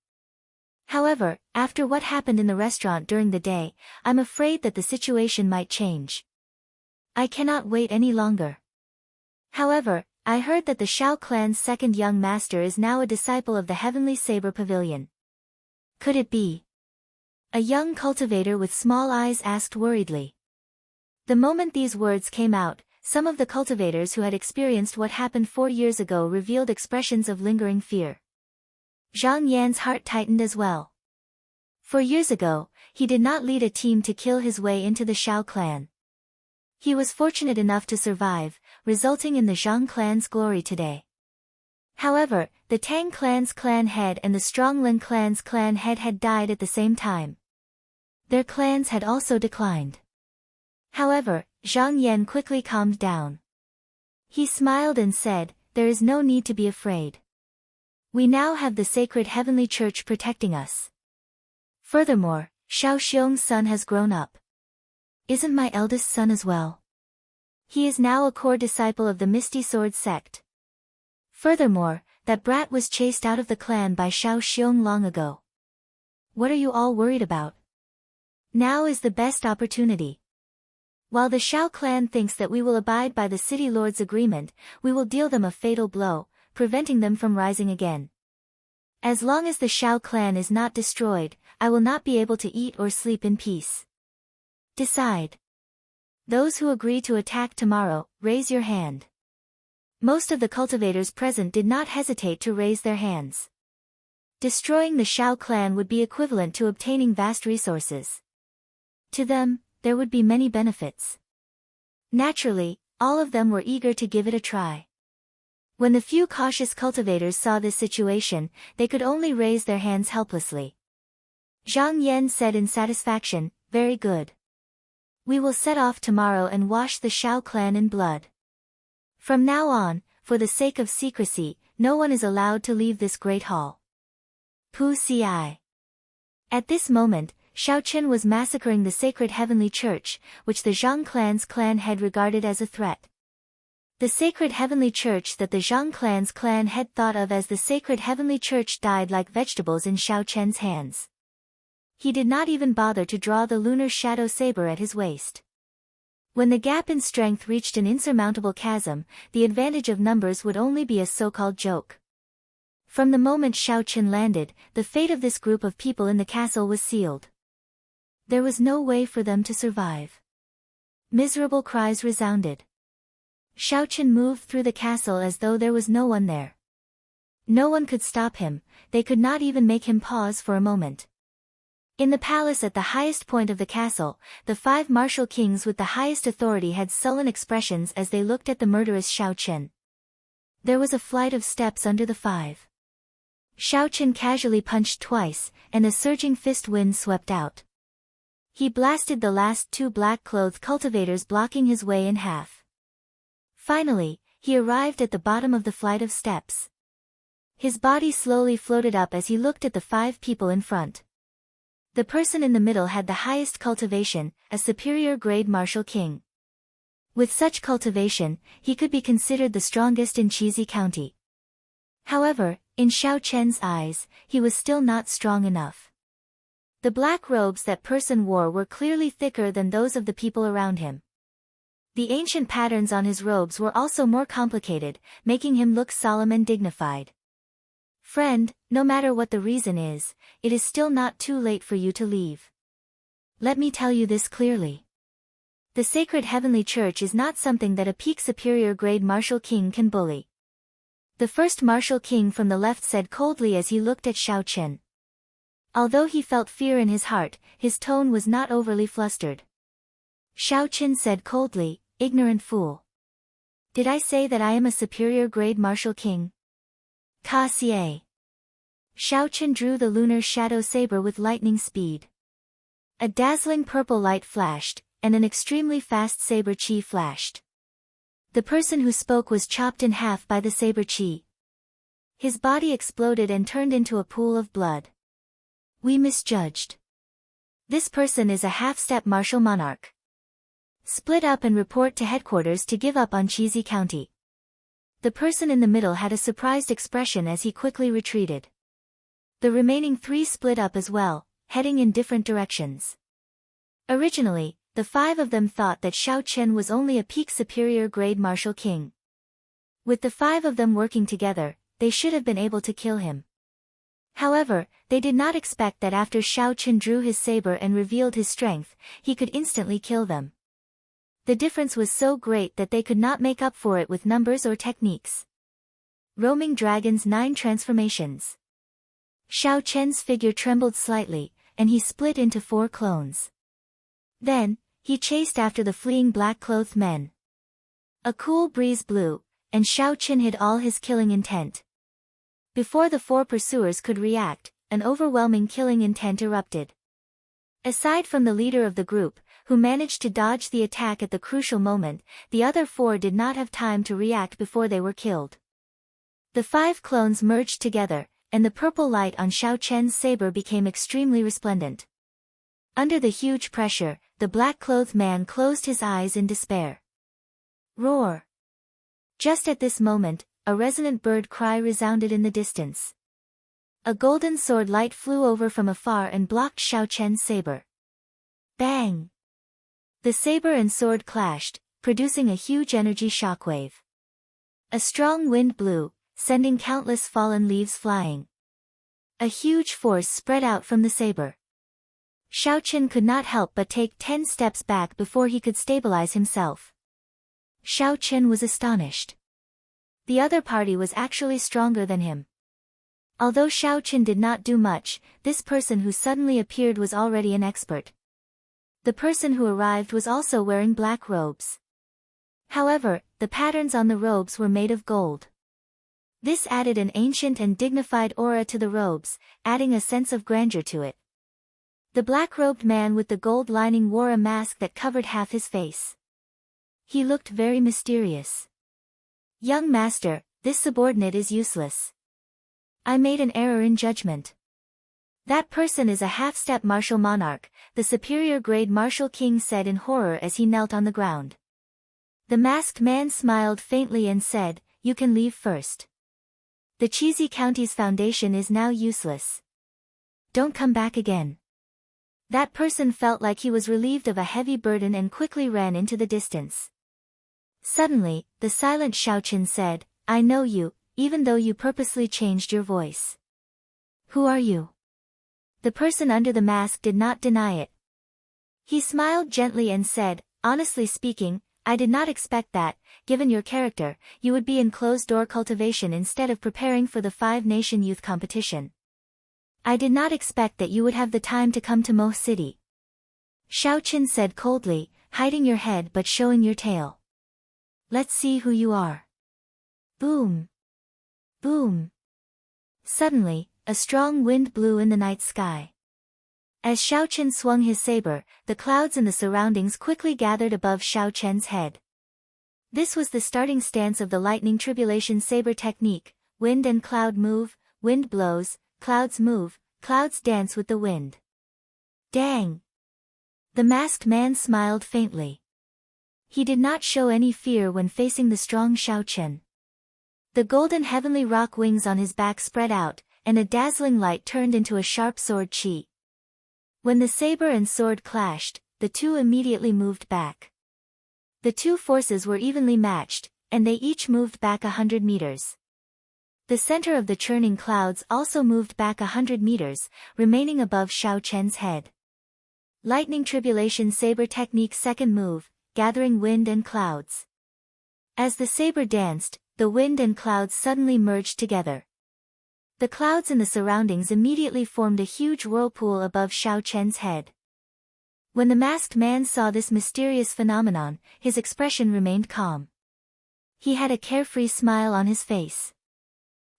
However, after what happened in the restaurant during the day, I'm afraid that the situation might change. I cannot wait any longer. However, I heard that the Xiao clan's second young master is now a disciple of the Heavenly Saber Pavilion. Could it be?" A young cultivator with small eyes asked worriedly. The moment these words came out, some of the cultivators who had experienced what happened 4 years ago revealed expressions of lingering fear. Zhang Yan's heart tightened as well. 4 years ago, he did not lead a team to kill his way into the Shao clan. He was fortunate enough to survive, resulting in the Zhang clan's glory today. However, the Tang clan's clan head and the Stronglin clan's clan head had died at the same time. Their clans had also declined. However, Zhang Yan quickly calmed down. He smiled and said, "There is no need to be afraid. We now have the sacred heavenly church protecting us. Furthermore, Shao Xiong's son has grown up. Isn't my eldest son as well? He is now a core disciple of the Misty Sword sect. Furthermore, that brat was chased out of the clan by Shao Xiong long ago. What are you all worried about? Now is the best opportunity. While the Shao clan thinks that we will abide by the city lord's agreement, we will deal them a fatal blow, preventing them from rising again. As long as the Shao clan is not destroyed, I will not be able to eat or sleep in peace. Decide. Those who agree to attack tomorrow, raise your hand." Most of the cultivators present did not hesitate to raise their hands. Destroying the Shao clan would be equivalent to obtaining vast resources. To them, there would be many benefits. Naturally, all of them were eager to give it a try. When the few cautious cultivators saw this situation, they could only raise their hands helplessly. Zhang Yan said in satisfaction, "Very good. We will set off tomorrow and wash the Shao clan in blood. From now on, for the sake of secrecy, no one is allowed to leave this great hall." Pu Ci. At this moment, Shao Chen was massacring the sacred heavenly church, which the Zhang clan's clan head regarded as a threat. The sacred heavenly church that the Zhang clan's clan head thought of as the sacred heavenly church died like vegetables in Shao Chen's hands. He did not even bother to draw the lunar shadow saber at his waist. When the gap in strength reached an insurmountable chasm, the advantage of numbers would only be a so-called joke. From the moment Shao Chen landed, the fate of this group of people in the castle was sealed. There was no way for them to survive. Miserable cries resounded. Shao Chen moved through the castle as though there was no one there. No one could stop him, they could not even make him pause for a moment. In the palace at the highest point of the castle, the 5 martial kings with the highest authority had sullen expressions as they looked at the murderous Shao Chen. There was a flight of steps under the 5. Shao Chen casually punched twice, and a surging fist wind swept out. He blasted the last 2 black-clothed cultivators, blocking his way in half. Finally, he arrived at the bottom of the flight of steps. His body slowly floated up as he looked at the 5 people in front. The person in the middle had the highest cultivation, a superior grade martial king. With such cultivation, he could be considered the strongest in Cheesy County. However, in Shao Chen's eyes, he was still not strong enough. The black robes that person wore were clearly thicker than those of the people around him. The ancient patterns on his robes were also more complicated, making him look solemn and dignified. "Friend, no matter what the reason is, it is still not too late for you to leave. Let me tell you this clearly. The sacred heavenly church is not something that a peak superior grade martial king can bully." The first martial king from the left said coldly as he looked at Shao Chen. Although he felt fear in his heart, his tone was not overly flustered. Shao Chen said coldly, "Ignorant fool. Did I say that I am a superior grade martial king?" Ka Xie. Shao Chen drew the lunar shadow saber with lightning speed. A dazzling purple light flashed, and an extremely fast saber chi flashed. The person who spoke was chopped in half by the saber chi. His body exploded and turned into a pool of blood. "We misjudged. This person is a half-step martial monarch. Split up and report to headquarters to give up on Cheesy County." The person in the middle had a surprised expression as he quickly retreated. The remaining 3 split up as well, heading in different directions. Originally, the 5 of them thought that Shao Chen was only a peak superior grade martial king. With the 5 of them working together, they should have been able to kill him. However, they did not expect that after Shao Chen drew his saber and revealed his strength, he could instantly kill them. The difference was so great that they could not make up for it with numbers or techniques. Roaming Dragon's 9 transformations. Xiao Chen's figure trembled slightly, and he split into 4 clones. Then, he chased after the fleeing black-clothed men. A cool breeze blew, and Xiao Chen hid all his killing intent. Before the 4 pursuers could react, an overwhelming killing intent erupted. Aside from the leader of the group, who managed to dodge the attack at the crucial moment, the other 4 did not have time to react before they were killed. The 5 clones merged together, and the purple light on Xiao Chen's saber became extremely resplendent. Under the huge pressure, the black-clothed man closed his eyes in despair. Roar! Just at this moment, a resonant bird cry resounded in the distance. A golden sword light flew over from afar and blocked Xiao Chen's saber. Bang! The saber and sword clashed, producing a huge energy shockwave. A strong wind blew, sending countless fallen leaves flying. A huge force spread out from the saber. Xiao Chen could not help but take 10 steps back before he could stabilize himself. Xiao Chen was astonished. The other party was actually stronger than him. Although Xiao Chen did not do much, this person who suddenly appeared was already an expert. The person who arrived was also wearing black robes. However, the patterns on the robes were made of gold. This added an ancient and dignified aura to the robes, adding a sense of grandeur to it. The black-robed man with the gold lining wore a mask that covered half his face. He looked very mysterious. Young master, this subordinate is useless. I made an error in judgment. That person is a half-step martial monarch, the superior grade martial king said in horror as he knelt on the ground. The masked man smiled faintly and said, "You can leave first. The Cheesy County's foundation is now useless. Don't come back again." That person felt like he was relieved of a heavy burden and quickly ran into the distance. Suddenly, the silent Xiao Chen said, "I know you, even though you purposely changed your voice. Who are you?" The person under the mask did not deny it. He smiled gently and said, "Honestly speaking, I did not expect that, given your character, you would be in closed-door cultivation instead of preparing for the 5-nation youth competition. I did not expect that you would have the time to come to Mo City." Xiao Chen said coldly, hiding your head but showing your tail. "Let's see who you are." Boom! Boom! Suddenly, a strong wind blew in the night sky. As Xiao Chen swung his saber, the clouds in the surroundings quickly gathered above Xiao Chen's head. This was the starting stance of the lightning tribulation saber technique: wind and cloud move, wind blows, clouds move, clouds dance with the wind. Dang! The masked man smiled faintly. He did not show any fear when facing the strong Xiao Chen. The golden heavenly rock wings on his back spread out, and a dazzling light turned into a sharp sword chi. When the saber and sword clashed, the two immediately moved back. The two forces were evenly matched, and they each moved back 100 meters. The center of the churning clouds also moved back 100 meters, remaining above Xiao Chen's head. Lightning tribulation saber technique's second move, gathering wind and clouds. As the saber danced, the wind and clouds suddenly merged together. The clouds in the surroundings immediately formed a huge whirlpool above Xiao Chen's head. When the masked man saw this mysterious phenomenon, his expression remained calm. He had a carefree smile on his face.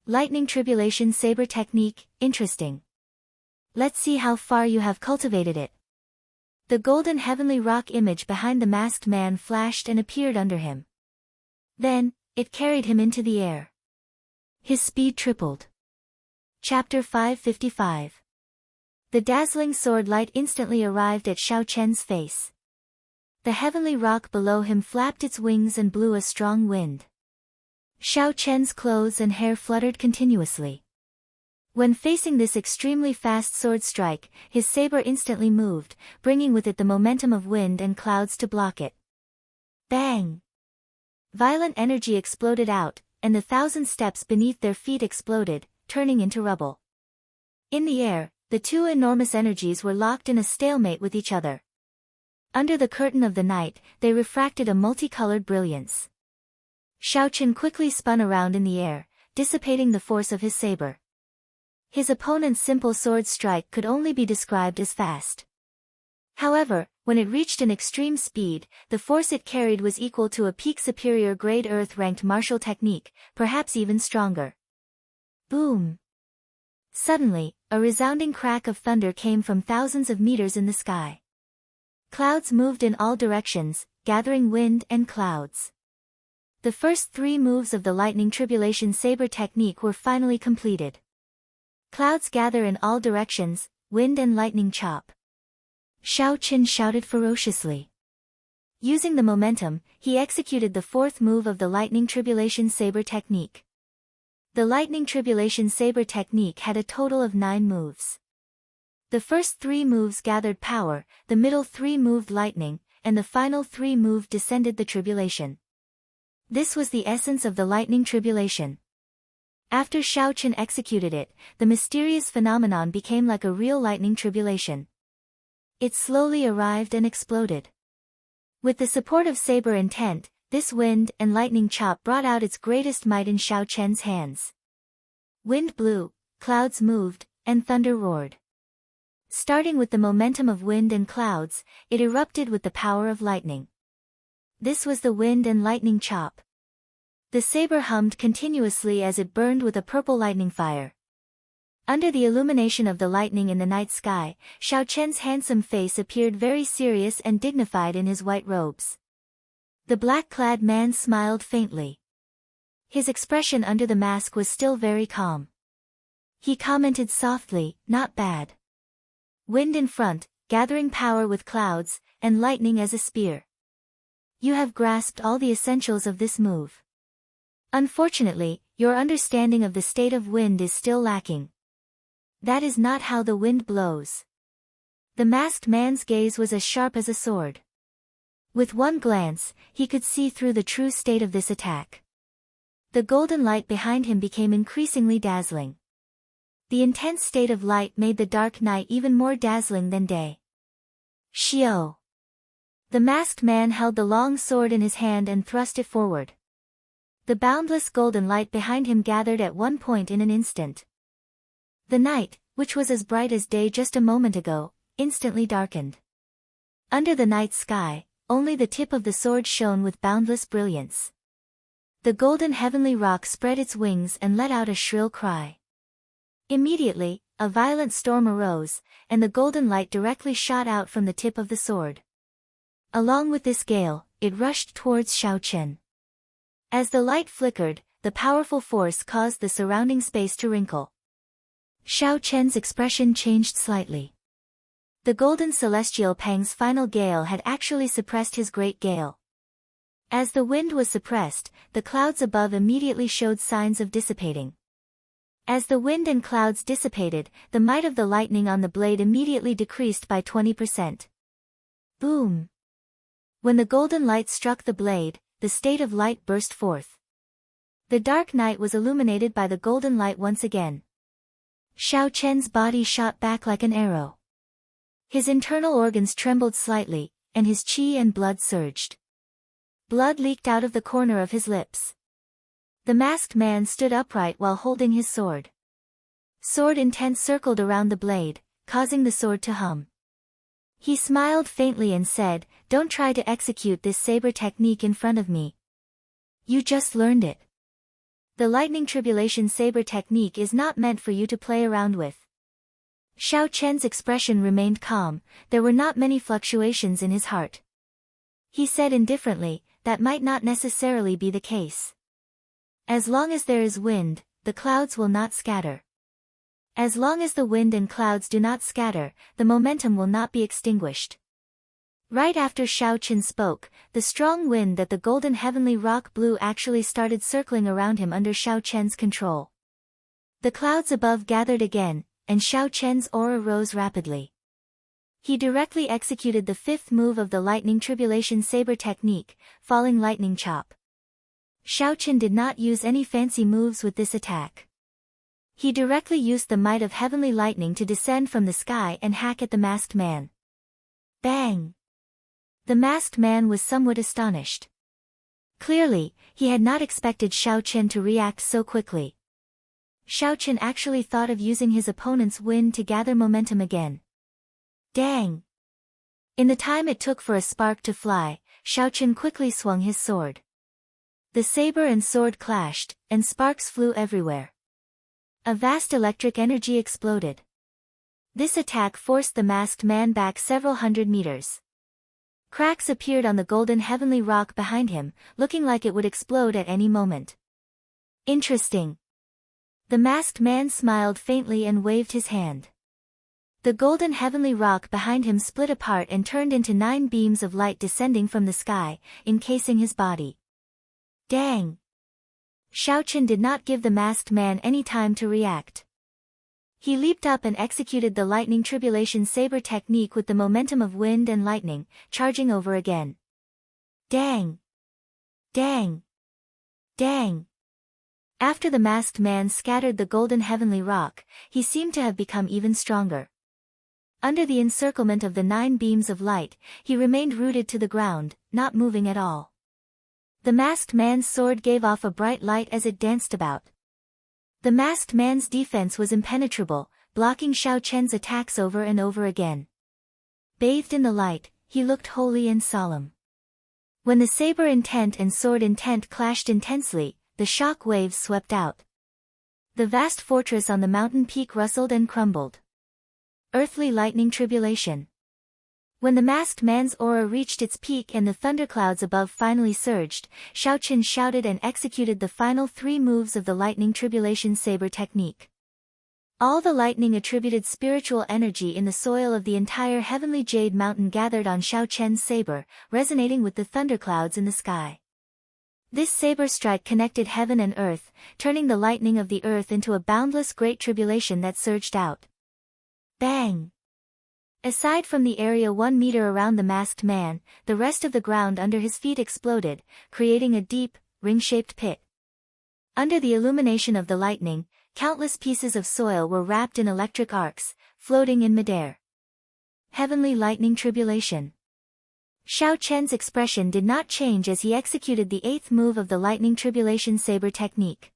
Lightning tribulation saber technique, interesting. Let's see how far you have cultivated it. The golden heavenly rock image behind the masked man flashed and appeared under him. Then, it carried him into the air. His speed tripled. Chapter 555. The dazzling sword light instantly arrived at Xiao Chen's face. The heavenly rock below him flapped its wings and blew a strong wind. Xiao Chen's clothes and hair fluttered continuously. When facing this extremely fast sword strike, his saber instantly moved, bringing with it the momentum of wind and clouds to block it. Bang! Violent energy exploded out, and the 1,000 steps beneath their feet exploded, turning into rubble. In the air, the two enormous energies were locked in a stalemate with each other. Under the curtain of the night, they refracted a multicolored brilliance. Xiao Chen quickly spun around in the air, dissipating the force of his saber. His opponent's simple sword strike could only be described as fast. However, when it reached an extreme speed, the force it carried was equal to a peak superior grade Earth-ranked martial technique, perhaps even stronger. Boom! Suddenly, a resounding crack of thunder came from thousands of meters in the sky. Clouds moved in all directions, gathering wind and clouds. The first 3 moves of the lightning tribulation saber technique were finally completed. Clouds gather in all directions, wind and lightning chop. Shao Chen shouted ferociously. Using the momentum, he executed the 4th move of the lightning tribulation saber technique. The lightning tribulation saber technique had a total of 9 moves. The first 3 moves gathered power, the middle 3 moved lightning, and the final 3 moved descended the tribulation. This was the essence of the lightning tribulation. After Shao Chen executed it, the mysterious phenomenon became like a real lightning tribulation. It slowly arrived and exploded. With the support of saber intent, this wind and lightning chop brought out its greatest might in Shao Chen's hands. Wind blew, clouds moved, and thunder roared. Starting with the momentum of wind and clouds, it erupted with the power of lightning. This was the wind and lightning chop. The saber hummed continuously as it burned with a purple lightning fire. Under the illumination of the lightning in the night sky, Shao Chen's handsome face appeared very serious and dignified in his white robes. The black-clad man smiled faintly. His expression under the mask was still very calm. He commented softly, "Not bad. Wind in front, gathering power with clouds, and lightning as a spear. You have grasped all the essentials of this move. Unfortunately, your understanding of the state of wind is still lacking. That is not how the wind blows." The masked man's gaze was as sharp as a sword. With one glance, he could see through the true state of this attack. The golden light behind him became increasingly dazzling. The intense state of light made the dark night even more dazzling than day. Xiao! The masked man held the long sword in his hand and thrust it forward. The boundless golden light behind him gathered at one point in an instant. The night, which was as bright as day just a moment ago, instantly darkened. Under the night sky, only the tip of the sword shone with boundless brilliance. The golden heavenly rock spread its wings and let out a shrill cry. Immediately, a violent storm arose, and the golden light directly shot out from the tip of the sword. Along with this gale, it rushed towards Shao Chen. As the light flickered, the powerful force caused the surrounding space to wrinkle. Shao Chen's expression changed slightly. The golden celestial Pang's final gale had actually suppressed his great gale. As the wind was suppressed, the clouds above immediately showed signs of dissipating. As the wind and clouds dissipated, the might of the lightning on the blade immediately decreased by 20%. Boom! When the golden light struck the blade, the state of light burst forth. The dark night was illuminated by the golden light once again. Shao Chen's body shot back like an arrow. His internal organs trembled slightly, and his qi and blood surged. Blood leaked out of the corner of his lips. The masked man stood upright while holding his sword. Sword intent circled around the blade, causing the sword to hum. He smiled faintly and said, "Don't try to execute this saber technique in front of me. You just learned it. The lightning tribulation saber technique is not meant for you to play around with." Shao Chen's expression remained calm, there were not many fluctuations in his heart. He said indifferently, "That might not necessarily be the case. As long as there is wind, the clouds will not scatter. As long as the wind and clouds do not scatter, the momentum will not be extinguished." Right after Shao Chen spoke, the strong wind that the golden heavenly rock blew actually started circling around him under Shao Chen's control. The clouds above gathered again, and Shao Chen's aura rose rapidly. He directly executed the 5th move of the lightning tribulation saber technique, falling lightning chop. Shao Chen did not use any fancy moves with this attack. He directly used the might of heavenly lightning to descend from the sky and hack at the masked man. Bang! The masked man was somewhat astonished. Clearly, he had not expected Shao Chen to react so quickly. Xiao Chen actually thought of using his opponent's wind to gather momentum again. Dang! In the time it took for a spark to fly, Xiao Chen quickly swung his sword. The saber and sword clashed, and sparks flew everywhere. A vast electric energy exploded. This attack forced the masked man back several hundred meters. Cracks appeared on the golden heavenly rock behind him, looking like it would explode at any moment. Interesting. The masked man smiled faintly and waved his hand. The golden heavenly rock behind him split apart and turned into 9 beams of light descending from the sky, encasing his body. Dang! Xiao Chen did not give the masked man any time to react. He leaped up and executed the lightning tribulation saber technique with the momentum of wind and lightning, charging over again. Dang! Dang! Dang! After the masked man scattered the golden heavenly rock, he seemed to have become even stronger. Under the encirclement of the 9 beams of light, he remained rooted to the ground, not moving at all. The masked man's sword gave off a bright light as it danced about. The masked man's defense was impenetrable, blocking Xiao Chen's attacks over and over again. Bathed in the light, he looked holy and solemn. When the saber intent and sword intent clashed intensely, the shock waves swept out. The vast fortress on the mountain peak rustled and crumbled. Earthly lightning tribulation. When the masked man's aura reached its peak and the thunderclouds above finally surged, Xiao Chen shouted and executed the final 3 moves of the lightning tribulation saber technique. All the lightning attributed spiritual energy in the soil of the entire heavenly jade mountain gathered on Xiao Chen's saber, resonating with the thunderclouds in the sky. This saber strike connected heaven and earth, turning the lightning of the earth into a boundless great tribulation that surged out. Bang! Aside from the area 1 meter around the masked man, the rest of the ground under his feet exploded, creating a deep, ring-shaped pit. Under the illumination of the lightning, countless pieces of soil were wrapped in electric arcs, floating in midair. Heavenly lightning tribulation. Xiao Chen's expression did not change as he executed the 8th move of the lightning tribulation saber technique.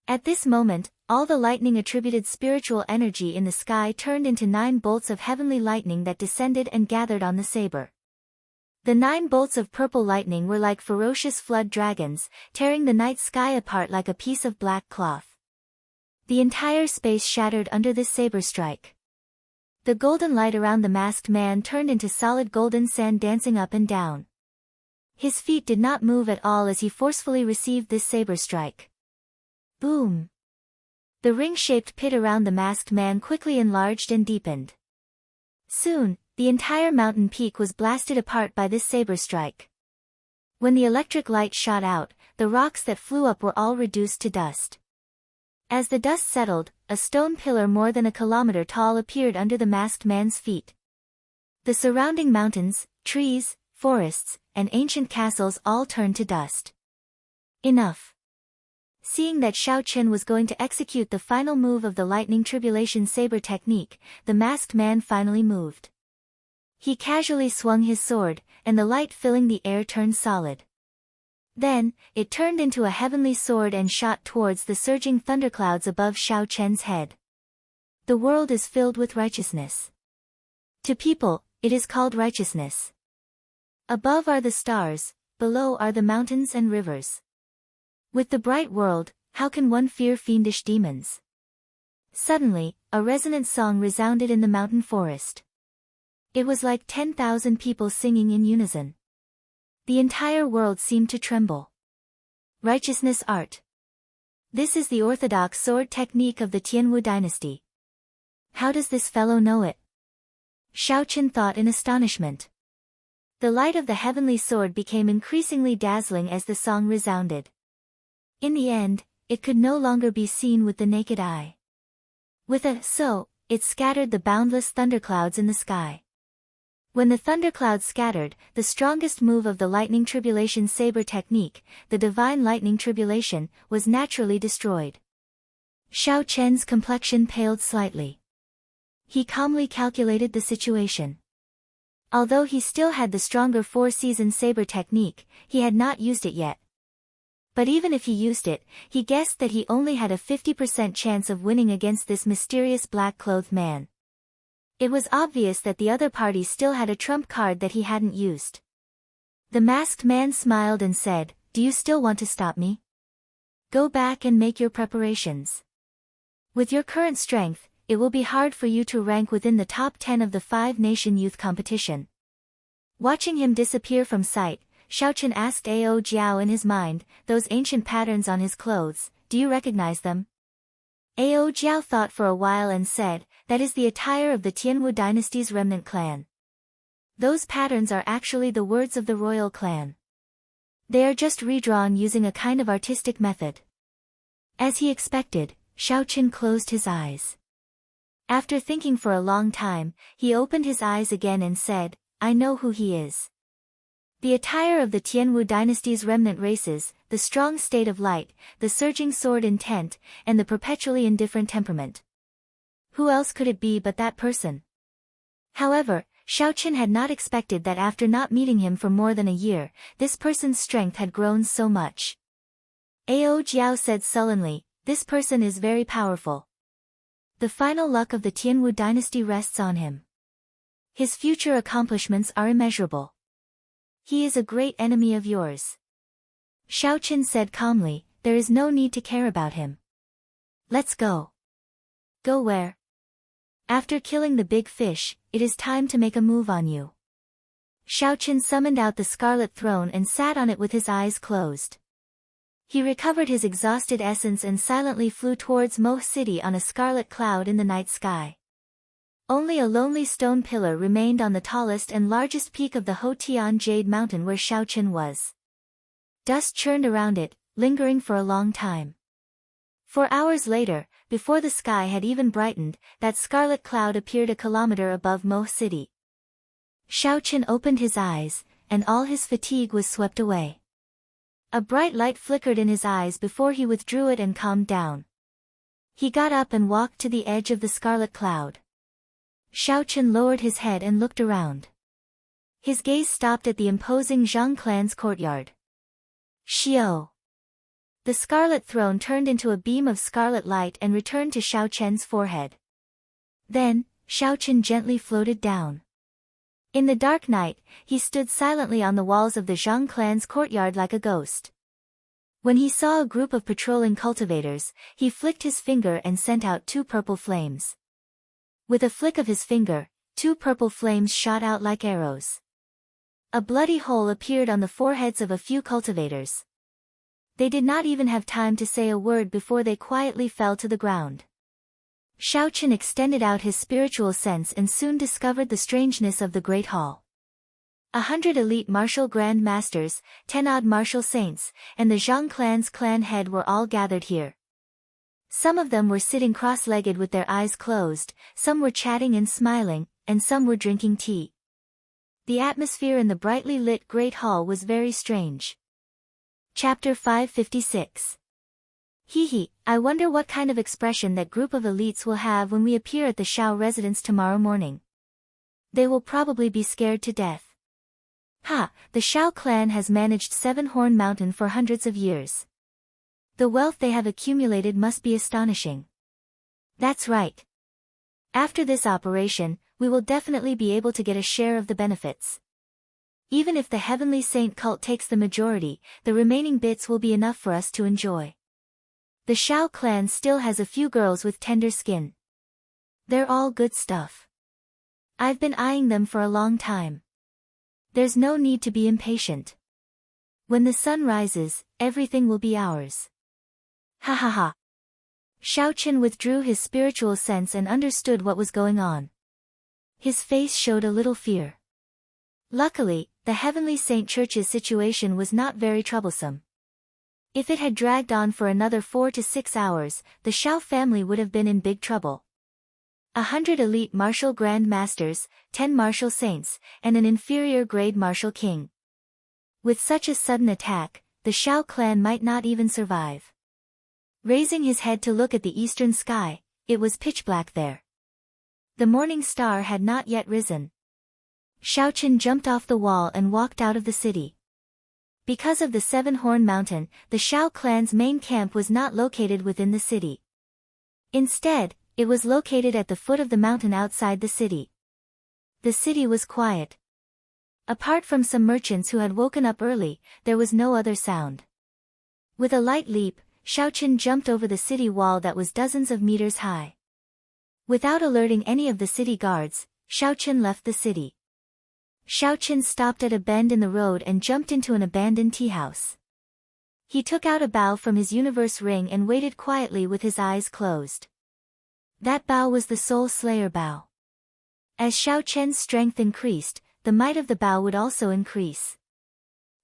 At this moment, all the lightning attributed spiritual energy in the sky turned into 9 bolts of heavenly lightning that descended and gathered on the saber. The 9 bolts of purple lightning were like ferocious flood dragons, tearing the night sky apart like a piece of black cloth. The entire space shattered under this saber strike. The golden light around the masked man turned into solid golden sand dancing up and down. His feet did not move at all as he forcefully received this saber strike. Boom! The ring-shaped pit around the masked man quickly enlarged and deepened. Soon, the entire mountain peak was blasted apart by this saber strike. When the electric light shot out, the rocks that flew up were all reduced to dust. As the dust settled, a stone pillar more than a kilometer tall appeared under the masked man's feet. The surrounding mountains, trees, forests, and ancient castles all turned to dust. Enough. Seeing that Xiao Chen was going to execute the final move of the lightning tribulation saber technique, the masked man finally moved. He casually swung his sword, and the light filling the air turned solid. Then, it turned into a heavenly sword and shot towards the surging thunderclouds above Xiao Chen's head. The world is filled with righteousness. To people, it is called righteousness. Above are the stars, below are the mountains and rivers. With the bright world, how can one fear fiendish demons? Suddenly, a resonant song resounded in the mountain forest. It was like 10,000 people singing in unison. The entire world seemed to tremble. Righteousness art. This is the orthodox sword technique of the Tianwu dynasty. How does this fellow know it? Xiao Chen thought in astonishment. The light of the heavenly sword became increasingly dazzling as the song resounded. In the end, it could no longer be seen with the naked eye. With a "so," it scattered the boundless thunderclouds in the sky. When the thunderclouds scattered, the strongest move of the lightning tribulation saber technique, the divine lightning tribulation, was naturally destroyed. Xiao Chen's complexion paled slightly. He calmly calculated the situation. Although he still had the stronger 4-season saber technique, he had not used it yet. But even if he used it, he guessed that he only had a 50% chance of winning against this mysterious black-clothed man. It was obvious that the other party still had a trump card that he hadn't used. The masked man smiled and said, "Do you still want to stop me? Go back and make your preparations. With your current strength, it will be hard for you to rank within the top 10 of the 5-nation youth competition." Watching him disappear from sight, Xiaochen asked Ao Jiao in his mind, "Those ancient patterns on his clothes, do you recognize them?" Ao Jiao thought for a while and said, "That is the attire of the Tianwu dynasty's remnant clan. Those patterns are actually the words of the royal clan. They are just redrawn using a kind of artistic method." As he expected, Xiaochen closed his eyes. After thinking for a long time, he opened his eyes again and said, "I know who he is. The attire of the Tianwu dynasty's remnant races, the strong state of light, the surging sword intent, and the perpetually indifferent temperament. Who else could it be but that person?" However, Xiaochen had not expected that after not meeting him for more than a year, this person's strength had grown so much. Ao Jiao said sullenly, "This person is very powerful. The final luck of the Tianwu dynasty rests on him. His future accomplishments are immeasurable. He is a great enemy of yours." Xiaochen said calmly, "There is no need to care about him. Let's go." "Go where?" "After killing the big fish, it is time to make a move on you." Xiaochen summoned out the scarlet throne and sat on it with his eyes closed. He recovered his exhausted essence and silently flew towards Mo City on a scarlet cloud in the night sky. Only a lonely stone pillar remained on the tallest and largest peak of the Hotian Jade Mountain where Xiaochen was. Dust churned around it, lingering for a long time. 4 hours later, before the sky had even brightened, that scarlet cloud appeared a kilometer above Mo City. Xiaochen opened his eyes, and all his fatigue was swept away. A bright light flickered in his eyes before he withdrew it and calmed down. He got up and walked to the edge of the scarlet cloud. Xiaochen lowered his head and looked around. His gaze stopped at the imposing Zhang clan's courtyard. "Xiao!" The scarlet throne turned into a beam of scarlet light and returned to Xiaochen's forehead. Then, Xiaochen gently floated down. In the dark night, he stood silently on the walls of the Zhang clan's courtyard like a ghost. When he saw a group of patrolling cultivators, he flicked his finger and sent out 2 purple flames. With a flick of his finger, 2 purple flames shot out like arrows. A bloody hole appeared on the foreheads of a few cultivators. They did not even have time to say a word before they quietly fell to the ground. Xiaochen extended out his spiritual sense and soon discovered the strangeness of the Great Hall. 100 elite martial grand masters, 10 odd martial saints, and the Zhang clan's clan head were all gathered here. Some of them were sitting cross-legged with their eyes closed, some were chatting and smiling, and some were drinking tea. The atmosphere in the brightly lit Great Hall was very strange. Chapter 556. Hee, I wonder what kind of expression that group of elites will have when we appear at the Shao residence tomorrow morning. They will probably be scared to death. Ha, the Shao clan has managed 7-Horn Mountain for hundreds of years. The wealth they have accumulated must be astonishing. That's right. After this operation, we will definitely be able to get a share of the benefits. Even if the Heavenly Saint cult takes the majority, the remaining bits will be enough for us to enjoy. The Shao clan still has a few girls with tender skin. They're all good stuff. I've been eyeing them for a long time. There's no need to be impatient. When the sun rises, everything will be ours. Ha ha ha. Xiaochen withdrew his spiritual sense and understood what was going on. His face showed a little fear. Luckily, the Heavenly Saint Church's situation was not very troublesome. If it had dragged on for another 4 to 6 hours, the Shao family would have been in big trouble. 100 elite martial grand masters, 10 martial saints, and an inferior grade martial king. With such a sudden attack, the Shao clan might not even survive. Raising his head to look at the eastern sky, it was pitch black there. The morning star had not yet risen. Xiaochen jumped off the wall and walked out of the city. Because of the Seven-Horn Mountain, the Shao clan's main camp was not located within the city. Instead, it was located at the foot of the mountain outside the city. The city was quiet. Apart from some merchants who had woken up early, there was no other sound. With a light leap, Xiaochen jumped over the city wall that was dozens of meters high. Without alerting any of the city guards, Xiaochen left the city. Xiaochen stopped at a bend in the road and jumped into an abandoned tea house. He took out a bow from his universe ring and waited quietly with his eyes closed. That bow was the Soul Slayer bow. As Xiaochen's strength increased, the might of the bow would also increase.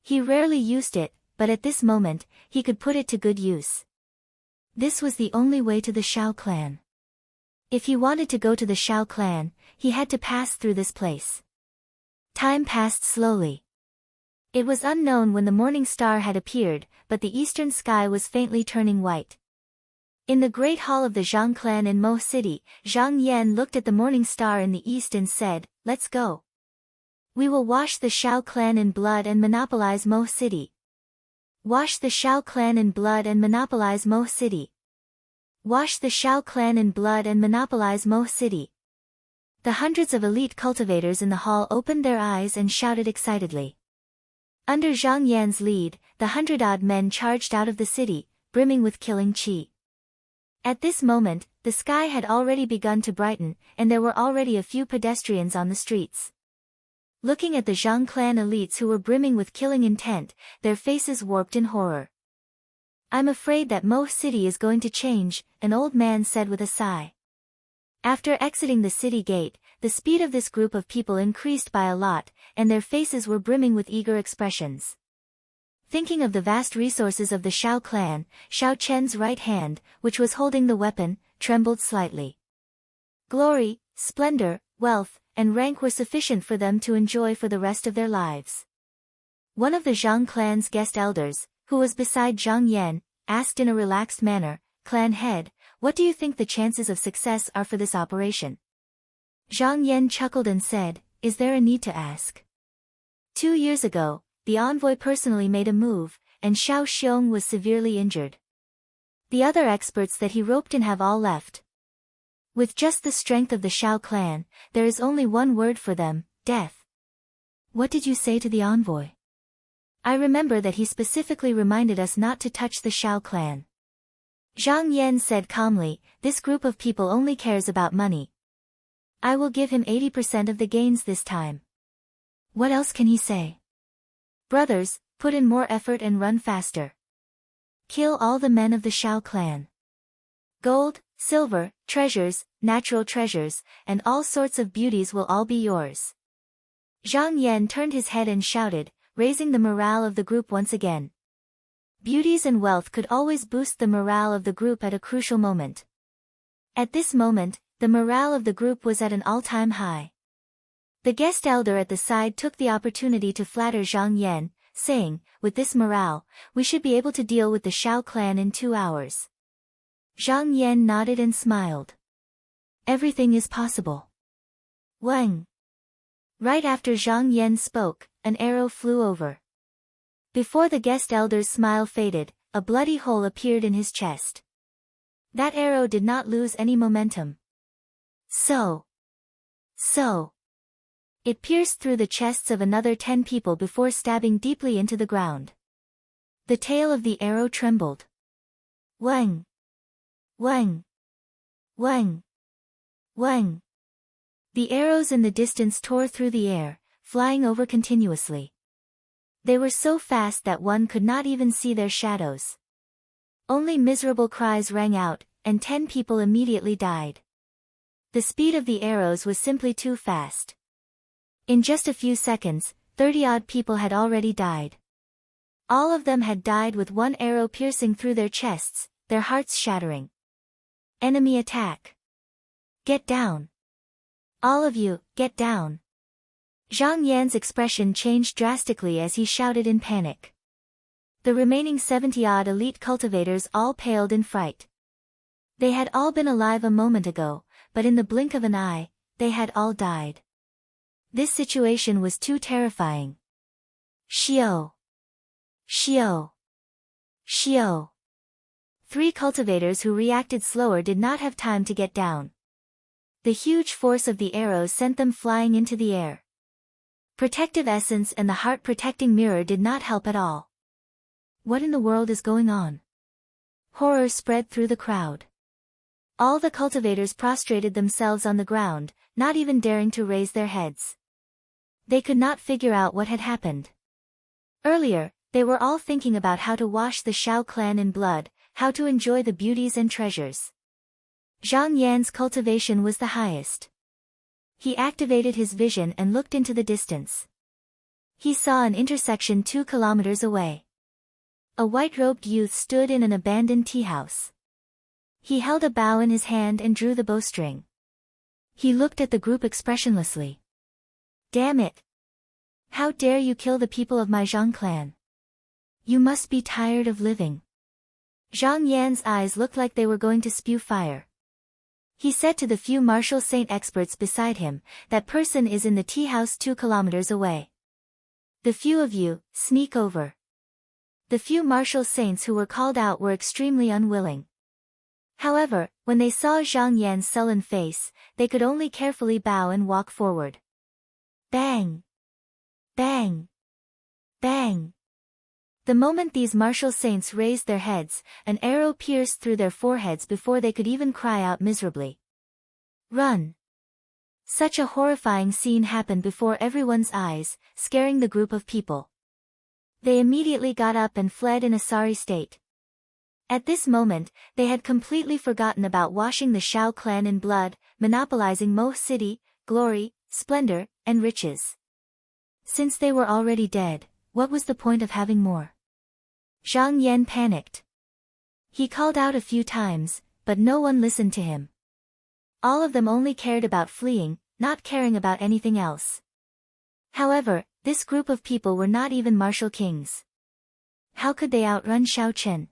He rarely used it, but at this moment, he could put it to good use. This was the only way to the Shao clan. If he wanted to go to the Shao clan, he had to pass through this place. Time passed slowly. It was unknown when the morning star had appeared, but the eastern sky was faintly turning white. In the great hall of the Zhang clan in Mo City, Zhang Yan looked at the morning star in the east and said, "Let's go. We will wash the Shao clan in blood and monopolize Mo City. Wash the Shao clan in blood and monopolize Mo City. Wash the Shao clan in blood and monopolize Mo City." The hundreds of elite cultivators in the hall opened their eyes and shouted excitedly. Under Zhang Yan's lead, the 100-odd men charged out of the city, brimming with killing qi. At this moment, the sky had already begun to brighten, and there were already a few pedestrians on the streets. Looking at the Zhang clan elites who were brimming with killing intent, their faces warped in horror. "I'm afraid that Mo City is going to change," an old man said with a sigh. After exiting the city gate, the speed of this group of people increased by a lot, and their faces were brimming with eager expressions. Thinking of the vast resources of the Shao clan, Xiao Chen's right hand, which was holding the weapon, trembled slightly. Glory, splendor, wealth, and rank were sufficient for them to enjoy for the rest of their lives. One of the Zhang clan's guest elders, who was beside Zhang Yan, asked in a relaxed manner, "Clan head, what do you think the chances of success are for this operation?" Zhang Yan chuckled and said, "Is there a need to ask? 2 years ago, the envoy personally made a move, and Xiao Xiong was severely injured. The other experts that he roped in have all left. With just the strength of the Shao clan, there is only one word for them, death." "What did you say to the envoy?" "I remember that he specifically reminded us not to touch the Shao clan." Zhang Yan said calmly, "This group of people only cares about money. I will give him 80% of the gains this time." "What else can he say?" "Brothers, put in more effort and run faster. Kill all the men of the Shao clan. Gold, silver, treasures, natural treasures, and all sorts of beauties will all be yours." Zhang Yan turned his head and shouted, raising the morale of the group once again. Beauties and wealth could always boost the morale of the group at a crucial moment. At this moment, the morale of the group was at an all-time high. The guest elder at the side took the opportunity to flatter Zhang Yan, saying, "With this morale, we should be able to deal with the Shao clan in 2 hours." Zhang Yan nodded and smiled. "Everything is possible." Wang. Right after Zhang Yan spoke, an arrow flew over. Before the guest elder's smile faded, a bloody hole appeared in his chest. That arrow did not lose any momentum. So. It pierced through the chests of another 10 people before stabbing deeply into the ground. The tail of the arrow trembled. Wang. Wang. Wang. Wang. The arrows in the distance tore through the air, flying over continuously. They were so fast that one could not even see their shadows. Only miserable cries rang out, and 10 people immediately died. The speed of the arrows was simply too fast. In just a few seconds, 30-odd people had already died. All of them had died with one arrow piercing through their chests, their hearts shattering. Enemy attack. Get down. All of you, get down. Zhang Yan's expression changed drastically as he shouted in panic. The remaining 70-odd elite cultivators all paled in fright. They had all been alive a moment ago, but in the blink of an eye, they had all died. This situation was too terrifying. Xiao. Xiao! Xiao! 3 cultivators who reacted slower did not have time to get down. The huge force of the arrows sent them flying into the air. Protective essence and the heart-protecting mirror did not help at all. What in the world is going on? Horror spread through the crowd. All the cultivators prostrated themselves on the ground, not even daring to raise their heads. They could not figure out what had happened. Earlier, they were all thinking about how to wash the Shao clan in blood, how to enjoy the beauties and treasures. Zhang Yan's cultivation was the highest. He activated his vision and looked into the distance. He saw an intersection 2 kilometers away. A white-robed youth stood in an abandoned tea house. He held a bow in his hand and drew the bowstring. He looked at the group expressionlessly. Damn it! How dare you kill the people of my Zhang clan? You must be tired of living. Zhang Yan's eyes looked like they were going to spew fire. He said to the few martial saint experts beside him, that person is in the tea house 2 kilometers away. The few of you, sneak over. The few martial saints who were called out were extremely unwilling. However, when they saw Zhang Yan's sullen face, they could only carefully bow and walk forward. Bang! Bang! Bang! The moment these martial saints raised their heads, an arrow pierced through their foreheads before they could even cry out miserably. Run! Such a horrifying scene happened before everyone's eyes, scaring the group of people. They immediately got up and fled in a sorry state. At this moment, they had completely forgotten about washing the Shao clan in blood, monopolizing Mo City, glory, splendor, and riches. Since they were already dead, what was the point of having more? Zhang Yan panicked. He called out a few times, but no one listened to him. All of them only cared about fleeing, not caring about anything else. However, this group of people were not even martial kings. How could they outrun Shao Chen?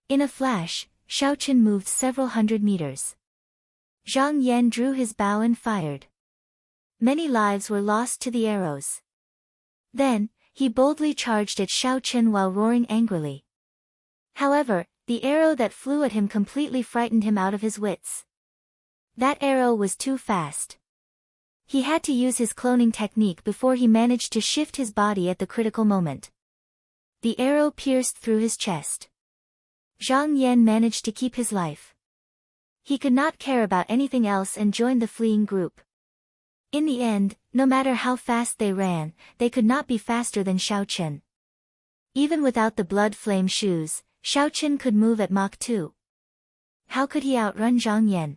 In a flash, Shao Chen moved several hundred meters. Zhang Yan drew his bow and fired. Many lives were lost to the arrows. Then, he boldly charged at Shao Chen while roaring angrily. However, the arrow that flew at him completely frightened him out of his wits. That arrow was too fast. He had to use his cloning technique before he managed to shift his body at the critical moment. The arrow pierced through his chest. Zhang Yan managed to keep his life. He could not care about anything else and joined the fleeing group. In the end, no matter how fast they ran, they could not be faster than Shao Chen. Even without the blood flame shoes, Shao Chen could move at Mach 2. How could he outrun Zhang Yan?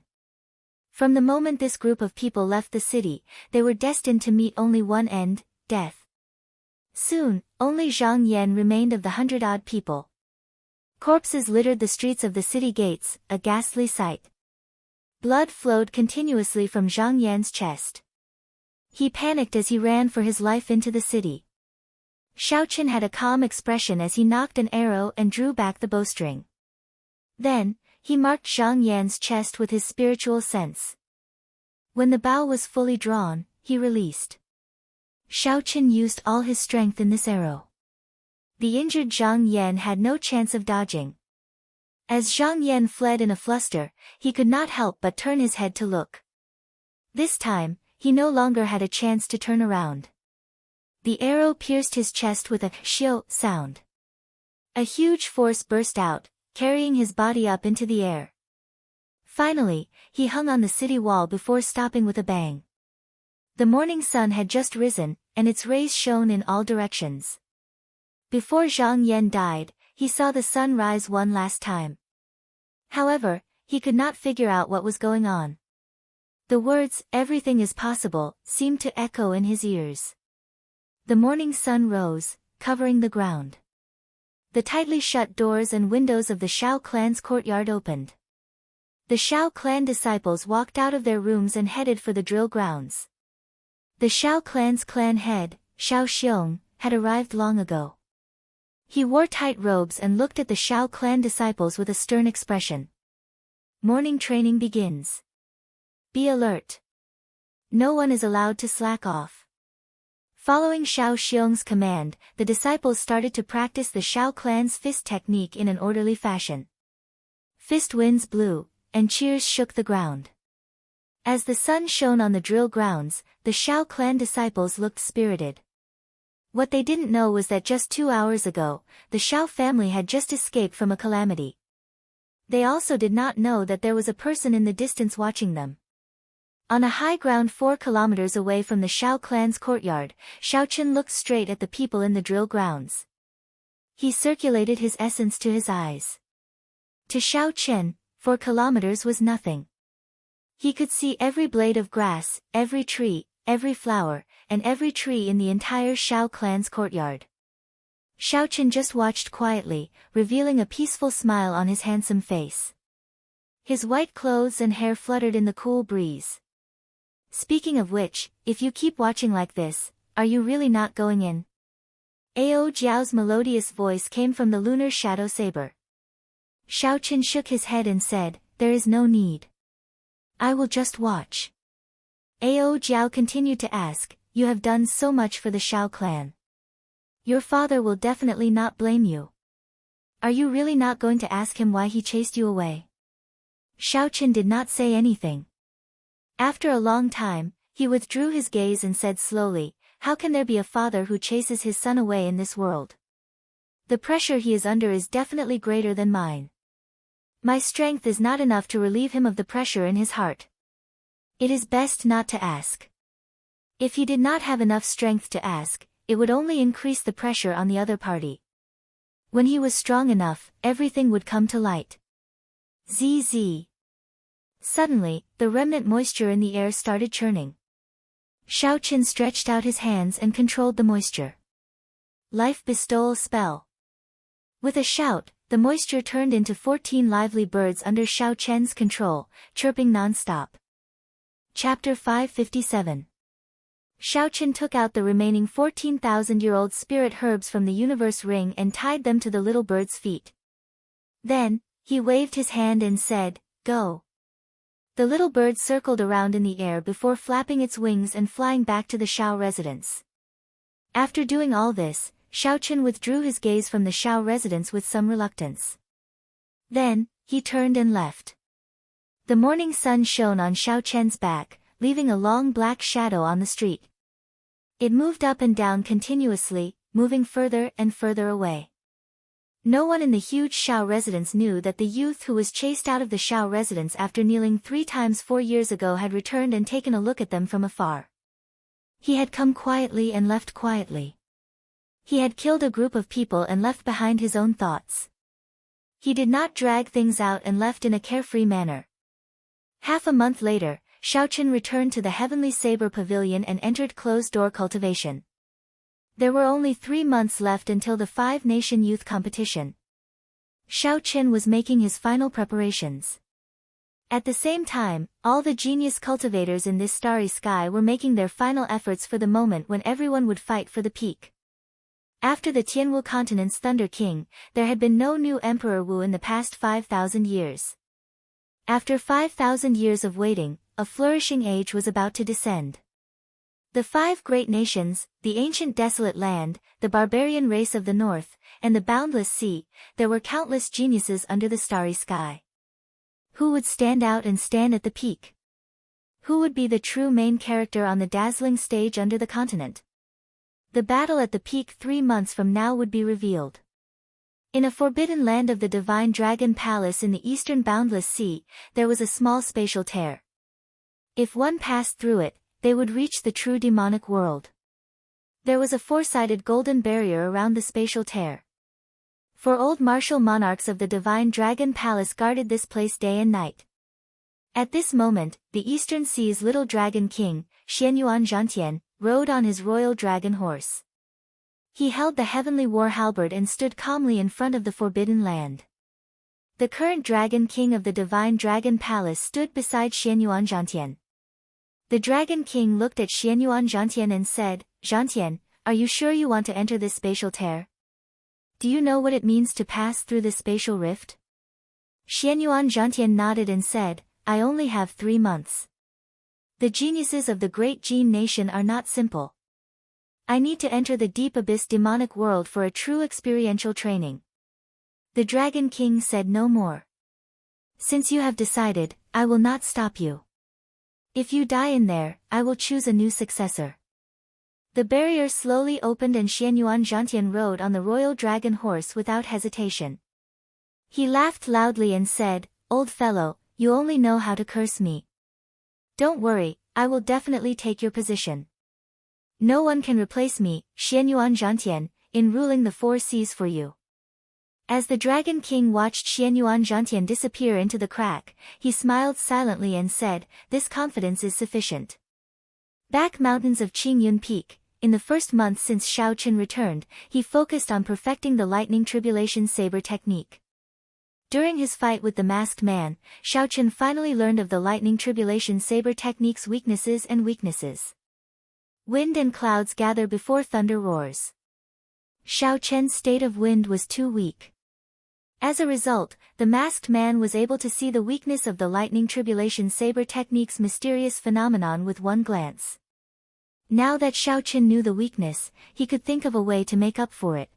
From the moment this group of people left the city, they were destined to meet only one end, death. Soon, only Zhang Yan remained of the 100-odd people. Corpses littered the streets of the city gates, a ghastly sight. Blood flowed continuously from Zhang Yan's chest. He panicked as he ran for his life into the city. Shao Chen had a calm expression as he knocked an arrow and drew back the bowstring. Then, he marked Zhang Yan's chest with his spiritual sense. When the bow was fully drawn, he released. Shao Chen used all his strength in this arrow. The injured Zhang Yan had no chance of dodging. As Zhang Yan fled in a fluster, he could not help but turn his head to look. This time, he no longer had a chance to turn around. The arrow pierced his chest with a "xiu" sound. A huge force burst out, carrying his body up into the air. Finally, he hung on the city wall before stopping with a bang. The morning sun had just risen, and its rays shone in all directions. Before Zhang Yan died, he saw the sun rise one last time. However, he could not figure out what was going on. The words, "everything is possible," seemed to echo in his ears. The morning sun rose, covering the ground. The tightly shut doors and windows of the Shao clan's courtyard opened. The Shao clan disciples walked out of their rooms and headed for the drill grounds. The Shao clan's clan head, Shao Xiong, had arrived long ago. He wore tight robes and looked at the Shao clan disciples with a stern expression. Morning training begins. Be alert. No one is allowed to slack off. Following Shao Xiong's command, the disciples started to practice the Shao clan's fist technique in an orderly fashion. Fist winds blew, and cheers shook the ground. As the sun shone on the drill grounds, the Shao clan disciples looked spirited. What they didn't know was that just 2 hours ago, the Shao family had just escaped from a calamity. They also did not know that there was a person in the distance watching them. On a high ground 4 kilometers away from the Shao clan's courtyard, Shao Chen looked straight at the people in the drill grounds. He circulated his essence to his eyes. To Shao Chen, 4 kilometers was nothing. He could see every blade of grass, every tree, every flower, and every tree in the entire Shao clan's courtyard. Shao Chen just watched quietly, revealing a peaceful smile on his handsome face. His white clothes and hair fluttered in the cool breeze. Speaking of which, if you keep watching like this, are you really not going in? Ao Jiao's melodious voice came from the lunar shadow saber. Shao Chen shook his head and said, "There is no need. I will just watch." Ao Jiao continued to ask, "You have done so much for the Shao clan. Your father will definitely not blame you. Are you really not going to ask him why he chased you away?" Shao Chen did not say anything. After a long time, he withdrew his gaze and said slowly, "How can there be a father who chases his son away in this world? The pressure he is under is definitely greater than mine. My strength is not enough to relieve him of the pressure in his heart. It is best not to ask." If he did not have enough strength to ask, it would only increase the pressure on the other party. When he was strong enough, everything would come to light. Zzz. Suddenly, the remnant moisture in the air started churning. Shao Chen stretched out his hands and controlled the moisture. Life bestowal spell. With a shout, the moisture turned into 14 lively birds under Shao Chen's control, chirping non-stop. Chapter 557. Shao Chen took out the remaining 14,000-year-old spirit herbs from the universe ring and tied them to the little bird's feet. Then, he waved his hand and said, "Go." The little bird circled around in the air before flapping its wings and flying back to the Shao residence. After doing all this, Shao Chen withdrew his gaze from the Shao residence with some reluctance. Then, he turned and left. The morning sun shone on Shao Chen's back, leaving a long black shadow on the street. It moved up and down continuously, moving further and further away. No one in the huge Shao residence knew that the youth who was chased out of the Shao residence after kneeling 3 times 4 years ago had returned and taken a look at them from afar. He had come quietly and left quietly. He had killed a group of people and left behind his own thoughts. He did not drag things out and left in a carefree manner. Half a month later, Shao Chen returned to the Heavenly Saber Pavilion and entered closed-door cultivation. There were only 3 months left until the 5-nation youth competition. Shao Chen was making his final preparations. At the same time, all the genius cultivators in this starry sky were making their final efforts for the moment when everyone would fight for the peak. After the Tianwu continent's Thunder King, there had been no new Emperor Wu in the past 5,000 years. After 5,000 years of waiting, a flourishing age was about to descend. The 5 great nations, the ancient desolate land, the barbarian race of the north, and the boundless sea, there were countless geniuses under the starry sky. Who would stand out and stand at the peak? Who would be the true main character on the dazzling stage under the continent? The battle at the peak 3 months from now would be revealed. In a forbidden land of the divine dragon palace in the eastern boundless sea, there was a small spatial tear. If one passed through it, they would reach the true demonic world. There was a 4-sided golden barrier around the spatial tear. 4 old martial monarchs of the divine dragon palace guarded this place day and night. At this moment, the eastern sea's little dragon king, Xianyuan Zhantian, rode on his royal dragon horse. He held the heavenly war halberd and stood calmly in front of the forbidden land. The current dragon king of the divine dragon palace stood beside Xianyuan Zhantian. The dragon king looked at Xianyuan Zhantian and said, "Zhantian, are you sure you want to enter this spatial tear? Do you know what it means to pass through the spatial rift?" Xianyuan Zhantian nodded and said, "I only have 3 months. The geniuses of the great Jin nation are not simple. I need to enter the deep abyss demonic world for a true experiential training. The Dragon King said no more. Since you have decided, I will not stop you. If you die in there, I will choose a new successor. The barrier slowly opened and Xianyuan Zhantian rode on the royal dragon horse without hesitation. He laughed loudly and said, "Old fellow, you only know how to curse me. Don't worry, I will definitely take your position. No one can replace me, Xianyuan Zhantian, in ruling the 4 seas for you." As the Dragon King watched Xianyuan Zhantian disappear into the crack, he smiled silently and said, "This confidence is sufficient." Back mountains of Qingyun Peak, in the first month since Shao Chen returned, he focused on perfecting the lightning tribulation saber technique. During his fight with the masked man, Shao Chen finally learned of the lightning tribulation saber technique's weaknesses and weaknesses. Wind and clouds gather before thunder roars. Shao Chen's state of wind was too weak. As a result, the masked man was able to see the weakness of the lightning tribulation saber technique's mysterious phenomenon with one glance. Now that Shao Chen knew the weakness, he could think of a way to make up for it.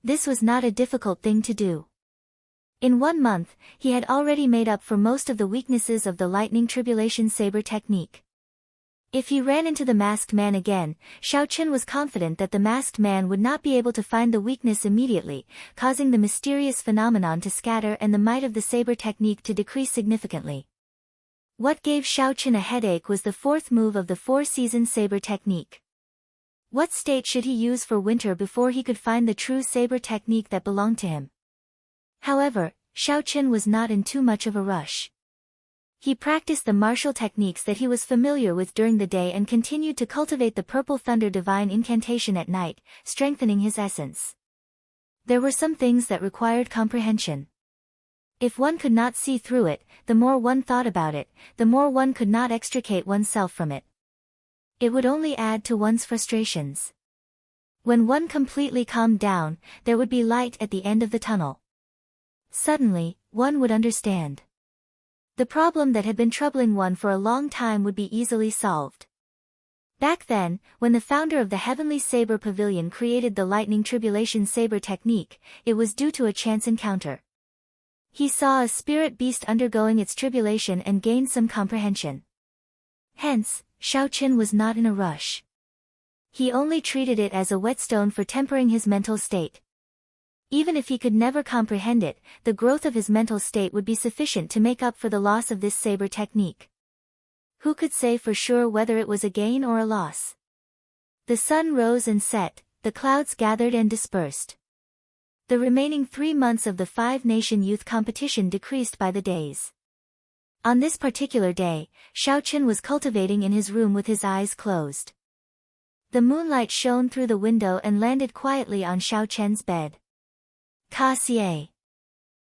This was not a difficult thing to do. In 1 month, he had already made up for most of the weaknesses of the lightning tribulation saber technique. If he ran into the masked man again, Shao Chen was confident that the masked man would not be able to find the weakness immediately, causing the mysterious phenomenon to scatter and the might of the saber technique to decrease significantly. What gave Shao Chen a headache was the 4th move of the 4-season saber technique. What state should he use for winter before he could find the true saber technique that belonged to him? However, Shao Chen was not in too much of a rush. He practiced the martial techniques that he was familiar with during the day and continued to cultivate the Purple Thunder Divine Incantation at night, strengthening his essence. There were some things that required comprehension. If one could not see through it, the more one thought about it, the more one could not extricate oneself from it. It would only add to one's frustrations. When one completely calmed down, there would be light at the end of the tunnel. Suddenly, one would understand. The problem that had been troubling one for a long time would be easily solved. Back then, when the founder of the Heavenly Saber Pavilion created the Lightning Tribulation Saber technique, it was due to a chance encounter. He saw a spirit beast undergoing its tribulation and gained some comprehension. Hence, Shao Chen was not in a rush. He only treated it as a whetstone for tempering his mental state. Even if he could never comprehend it, the growth of his mental state would be sufficient to make up for the loss of this saber technique. Who could say for sure whether it was a gain or a loss? The sun rose and set, the clouds gathered and dispersed. The remaining 3 months of the 5-nation youth competition decreased by the days. On this particular day, Shao Chen was cultivating in his room with his eyes closed. The moonlight shone through the window and landed quietly on Shao Chen's bed. Ka-sie.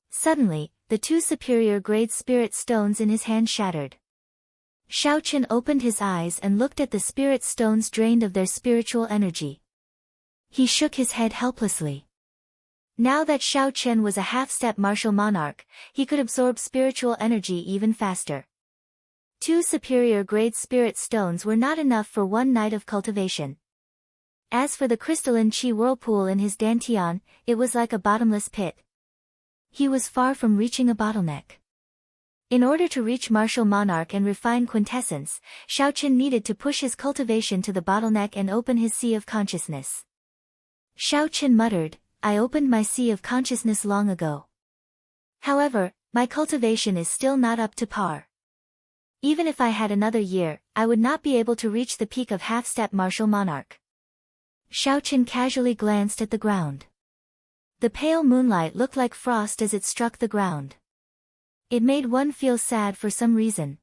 Suddenly, the 2 superior grade spirit stones in his hand shattered. Shao Chen opened his eyes and looked at the spirit stones drained of their spiritual energy. He shook his head helplessly. Now that Shao Chen was a half-step martial monarch, he could absorb spiritual energy even faster. 2 superior grade spirit stones were not enough for 1 night of cultivation. As for the crystalline chi whirlpool in his dantian, it was like a bottomless pit. He was far from reaching a bottleneck. In order to reach martial monarch and refine quintessence, Shao Chen needed to push his cultivation to the bottleneck and open his sea of consciousness. Shao Chen muttered, "I opened my sea of consciousness long ago. However, my cultivation is still not up to par. Even if I had another year, I would not be able to reach the peak of half-step martial monarch." Shao Chen casually glanced at the ground. The pale moonlight looked like frost as it struck the ground. It made one feel sad for some reason.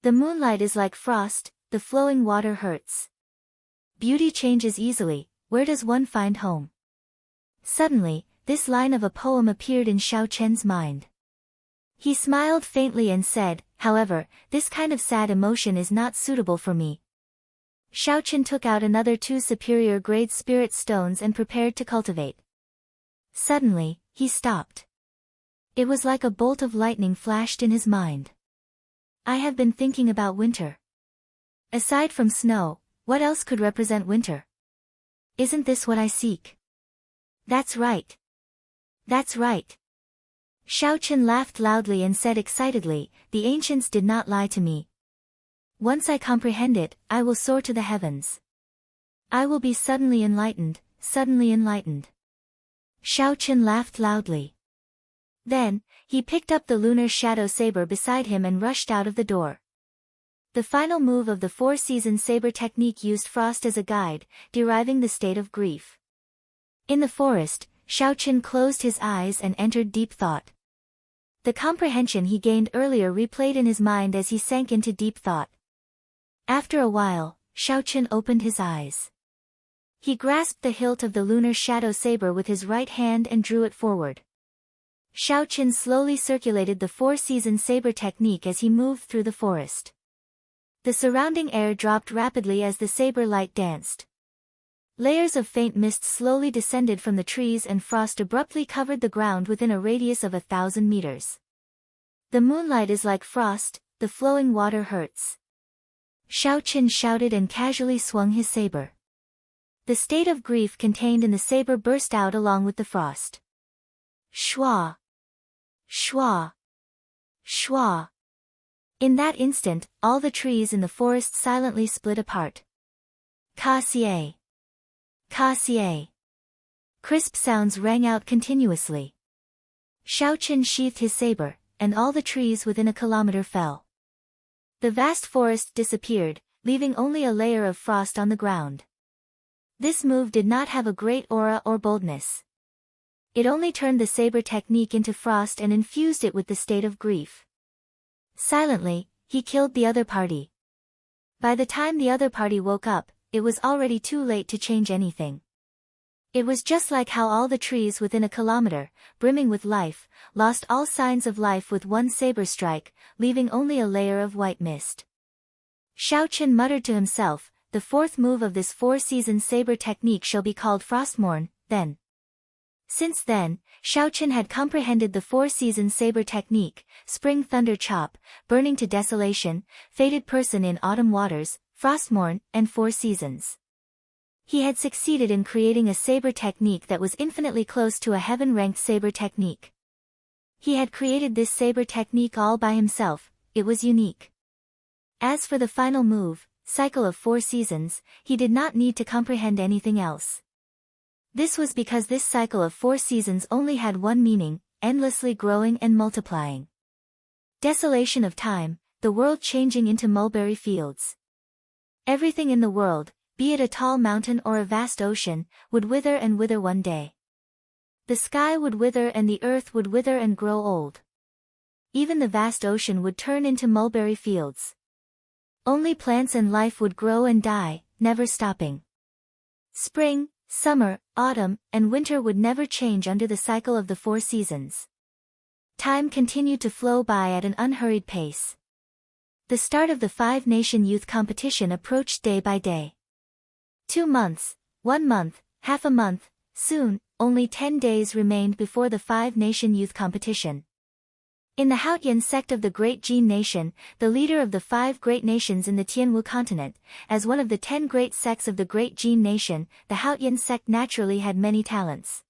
The moonlight is like frost, the flowing water hurts. Beauty changes easily, where does one find home? Suddenly, this line of a poem appeared in Shao Chen's mind. He smiled faintly and said, "However, this kind of sad emotion is not suitable for me." Shao Chen took out another 2 superior grade spirit stones and prepared to cultivate. Suddenly, he stopped. It was like a bolt of lightning flashed in his mind. "I have been thinking about winter. Aside from snow, What else could represent winter? Isn't this what I seek? That's right. That's right. Xiao Chen laughed loudly and said excitedly, the ancients did not lie to me. Once I comprehend it, I will soar to the heavens. I will be suddenly enlightened, suddenly enlightened. Xiao Chen laughed loudly. Then, he picked up the lunar shadow saber beside him and rushed out of the door. The final move of the four-season saber technique used frost as a guide, deriving the state of grief. In the forest, Xiao Chen closed his eyes and entered deep thought. The comprehension he gained earlier replayed in his mind as he sank into deep thought. After a while, Xiao Chen opened his eyes. He grasped the hilt of the lunar shadow saber with his right hand and drew it forward. Xiao Chen slowly circulated the four-season saber technique as he moved through the forest. The surrounding air dropped rapidly as the saber light danced. Layers of faint mist slowly descended from the trees and frost abruptly covered the ground within a radius of 1,000 meters. The moonlight is like frost, the flowing water hurts. Xiao Chen shouted and casually swung his saber. The state of grief contained in the saber burst out along with the frost. Shua! Shua! Shua! In that instant, all the trees in the forest silently split apart. Ka-xie! Ka-xie! Crisp sounds rang out continuously. Xiao Chen sheathed his saber, and all the trees within a kilometer fell. The vast forest disappeared, leaving only a layer of frost on the ground. This move did not have a great aura or boldness. It only turned the saber technique into frost and infused it with the state of grief. Silently, he killed the other party. By the time the other party woke up, it was already too late to change anything. It was just like how all the trees within a kilometer, brimming with life, lost all signs of life with one saber strike, leaving only a layer of white mist. Xiao Chen muttered to himself, the fourth move of this four-season saber technique shall be called Frostmourne, then. Since then, Xiao Chen had comprehended the four-season saber technique, Spring Thunder Chop, Burning to Desolation, Fated Person in Autumn Waters, Frostmourne, and Four Seasons. He had succeeded in creating a saber technique that was infinitely close to a heaven-ranked saber technique. He had created this saber technique all by himself, it was unique. As for the final move, Cycle of Four Seasons, he did not need to comprehend anything else. This was because this cycle of 4 seasons only had one meaning, endlessly growing and multiplying. Desolation of time, the world changing into mulberry fields. Everything in the world, be it a tall mountain or a vast ocean, would wither and wither one day. The sky would wither and the earth would wither and grow old. Even the vast ocean would turn into mulberry fields. Only plants and life would grow and die, never stopping. Spring, summer, autumn, and winter would never change under the cycle of the 4 seasons. Time continued to flow by at an unhurried pace. The start of the 5-nation youth competition approached day by day. 2 months, 1 month, half a month, soon, only 10 days remained before the 5-nation youth competition. In the Haotian sect of the Great Jin Nation, the leader of the 5 great nations in the Tianwu continent, as one of the 10 great sects of the Great Jin Nation, the Haotian sect naturally had many talents.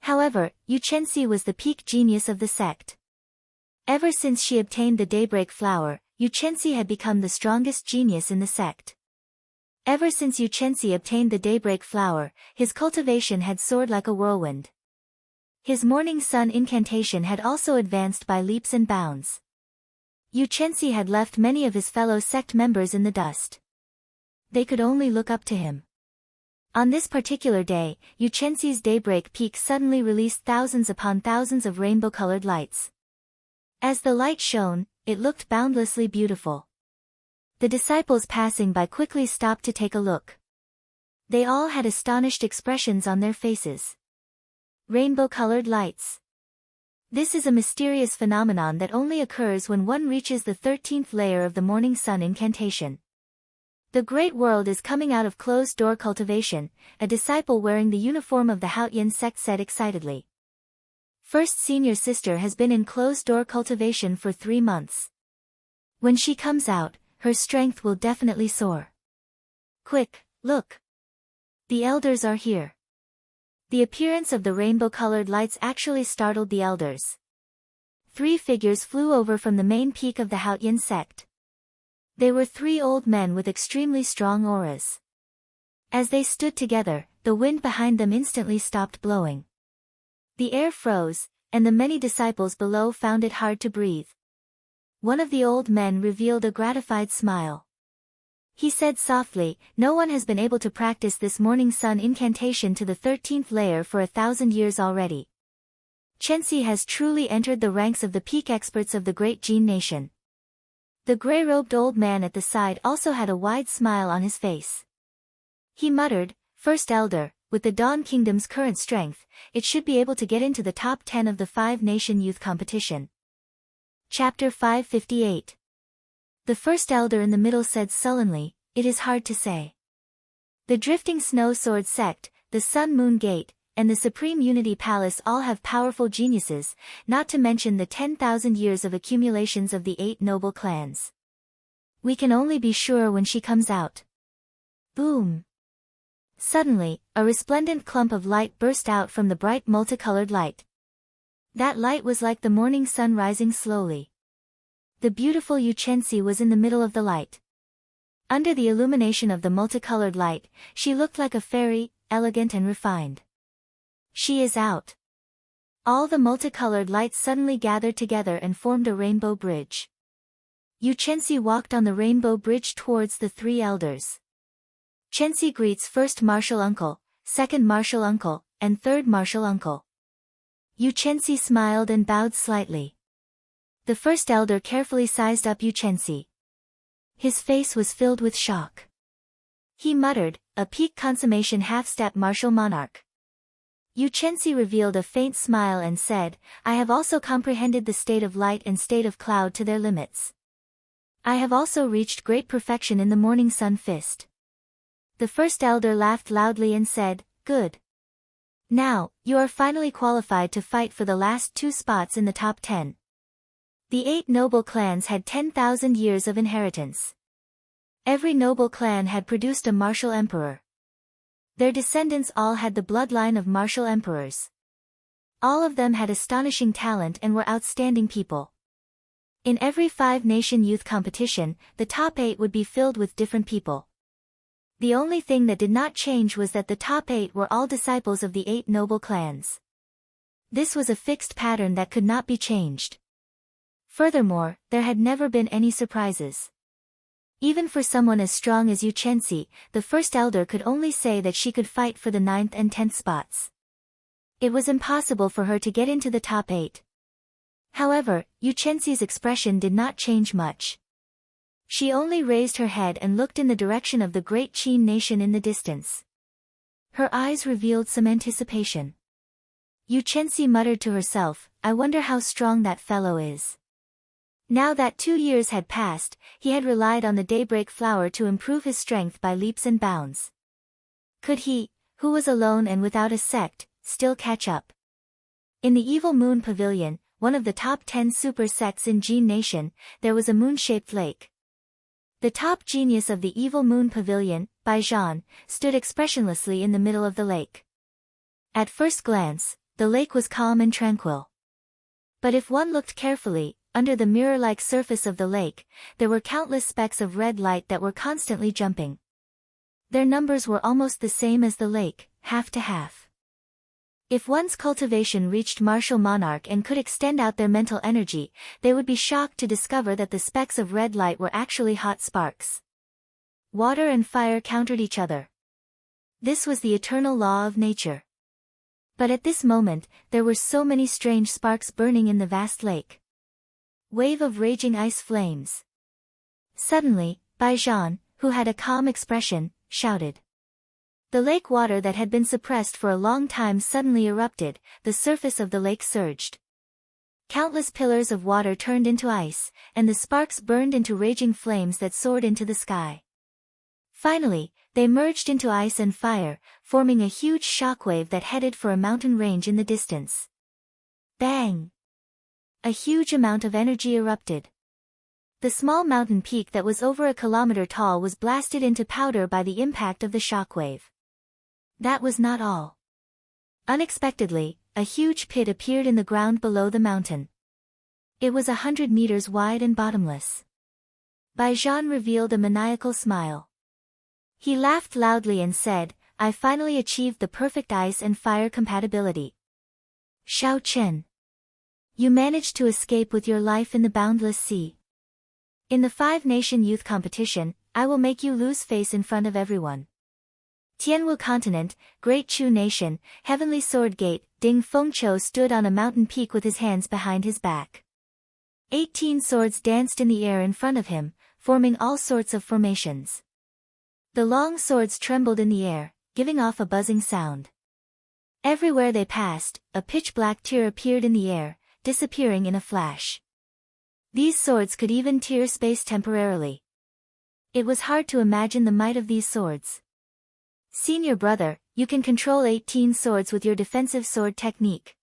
However, Yu Chenxi was the peak genius of the sect. Ever since she obtained the daybreak flower, Yu Chenxi had become the strongest genius in the sect. Ever since Yu Chenxi obtained the daybreak flower, his cultivation had soared like a whirlwind. His morning sun incantation had also advanced by leaps and bounds. Yu Chenxi had left many of his fellow sect members in the dust. They could only look up to him. On this particular day, Yu Chenxi's daybreak peak suddenly released thousands upon thousands of rainbow-colored lights. As the light shone, it looked boundlessly beautiful. The disciples passing by quickly stopped to take a look. They all had astonished expressions on their faces. Rainbow-colored lights. This is a mysterious phenomenon that only occurs when one reaches the 13th layer of the morning sun incantation. The great world is coming out of closed-door cultivation, a disciple wearing the uniform of the Haotian sect said excitedly. First senior sister has been in closed-door cultivation for 3 months. When she comes out, her strength will definitely soar. Quick, look! The elders are here. The appearance of the rainbow-colored lights actually startled the elders. 3 figures flew over from the main peak of the Haotian sect. They were 3 old men with extremely strong auras. As they stood together, the wind behind them instantly stopped blowing. The air froze, and the many disciples below found it hard to breathe. One of the old men revealed a gratified smile. He said softly, "No one has been able to practice this morning sun incantation to the 13th layer for 1,000 years already. Chenxi has truly entered the ranks of the peak experts of the great Jin nation." The gray-robed old man at the side also had a wide smile on his face. He muttered, "First Elder, with the Dawn Kingdom's current strength, it should be able to get into the top 10 of the 5-nation youth competition." Chapter 558. The first elder in the middle said sullenly, "It is hard to say. The Drifting Snow Sword Sect, the Sun Moon Gate, and the Supreme Unity Palace all have powerful geniuses, not to mention the 10,000 years of accumulations of the 8 noble clans. We can only be sure when she comes out." Boom! Suddenly, a resplendent clump of light burst out from the bright multicolored light. That light was like the morning sun rising slowly. The beautiful Yu Chenxi was in the middle of the light. Under the illumination of the multicolored light, she looked like a fairy, elegant and refined. "She is out." All the multicolored lights suddenly gathered together and formed a rainbow bridge. Yu Chenxi walked on the rainbow bridge towards the 3 elders. Chenxi greets first martial uncle, second martial uncle, and third martial uncle. Yu Chenxi smiled and bowed slightly. The first elder carefully sized up Yu Chenxi. His face was filled with shock. He muttered, "A peak consummation half-step martial monarch." Yu Chenxi revealed a faint smile and said, "I have also comprehended the state of light and state of cloud to their limits. I have also reached great perfection in the morning sun fist." The first elder laughed loudly and said, "Good. Now, you are finally qualified to fight for the last 2 spots in the top 10. The 8 noble clans had 10,000 years of inheritance. Every noble clan had produced a martial emperor. Their descendants all had the bloodline of martial emperors. All of them had astonishing talent and were outstanding people. In every 5-nation youth competition, the top 8 would be filled with different people. The only thing that did not change was that the top 8 were all disciples of the 8 noble clans. This was a fixed pattern that could not be changed. Furthermore, there had never been any surprises. Even for someone as strong as Yu Chenxi, the first elder could only say that she could fight for the 9th and 10th spots. It was impossible for her to get into the top 8. However, Yu Chenxi's expression did not change much. She only raised her head and looked in the direction of the great Qin nation in the distance. Her eyes revealed some anticipation. Yu Chenxi muttered to herself, "I wonder how strong that fellow is." Now that 2 years had passed, he had relied on the daybreak flower to improve his strength by leaps and bounds. Could he, who was alone and without a sect, still catch up? In the Evil Moon Pavilion, one of the top 10 super sects in Jin Nation, there was a moon-shaped lake. The top genius of the Evil Moon Pavilion, Baijan, stood expressionlessly in the middle of the lake. At first glance, the lake was calm and tranquil. But if one looked carefully, under the mirror-like surface of the lake, there were countless specks of red light that were constantly jumping. Their numbers were almost the same as the lake, half to half. If one's cultivation reached martial monarch and could extend out their mental energy, they would be shocked to discover that the specks of red light were actually hot sparks. Water and fire countered each other. This was the eternal law of nature. But at this moment, there were so many strange sparks burning in the vast lake. Wave of raging ice flames. Suddenly, Baijan, who had a calm expression, shouted. The lake water that had been suppressed for a long time suddenly erupted, the surface of the lake surged. Countless pillars of water turned into ice, and the sparks burned into raging flames that soared into the sky. Finally, they merged into ice and fire, forming a huge shockwave that headed for a mountain range in the distance. Bang! A huge amount of energy erupted. The small mountain peak that was over a kilometer tall was blasted into powder by the impact of the shockwave. That was not all. Unexpectedly, a huge pit appeared in the ground below the mountain. It was 100 meters wide and bottomless. Baijan revealed a maniacal smile. He laughed loudly and said, "I finally achieved the perfect ice and fire compatibility. Xiao Chen. You managed to escape with your life in the boundless sea. In the 5-nation youth competition, I will make you lose face in front of everyone." Tianwu Continent, Great Chu Nation, Heavenly Sword Gate, Ding Fengqiu stood on a mountain peak with his hands behind his back. 18 swords danced in the air in front of him, forming all sorts of formations. The long swords trembled in the air, giving off a buzzing sound. Everywhere they passed, a pitch-black tear appeared in the air, disappearing in a flash. These swords could even tear space temporarily. It was hard to imagine the might of these swords. "Senior brother, you can control 18 swords with your defensive sword technique."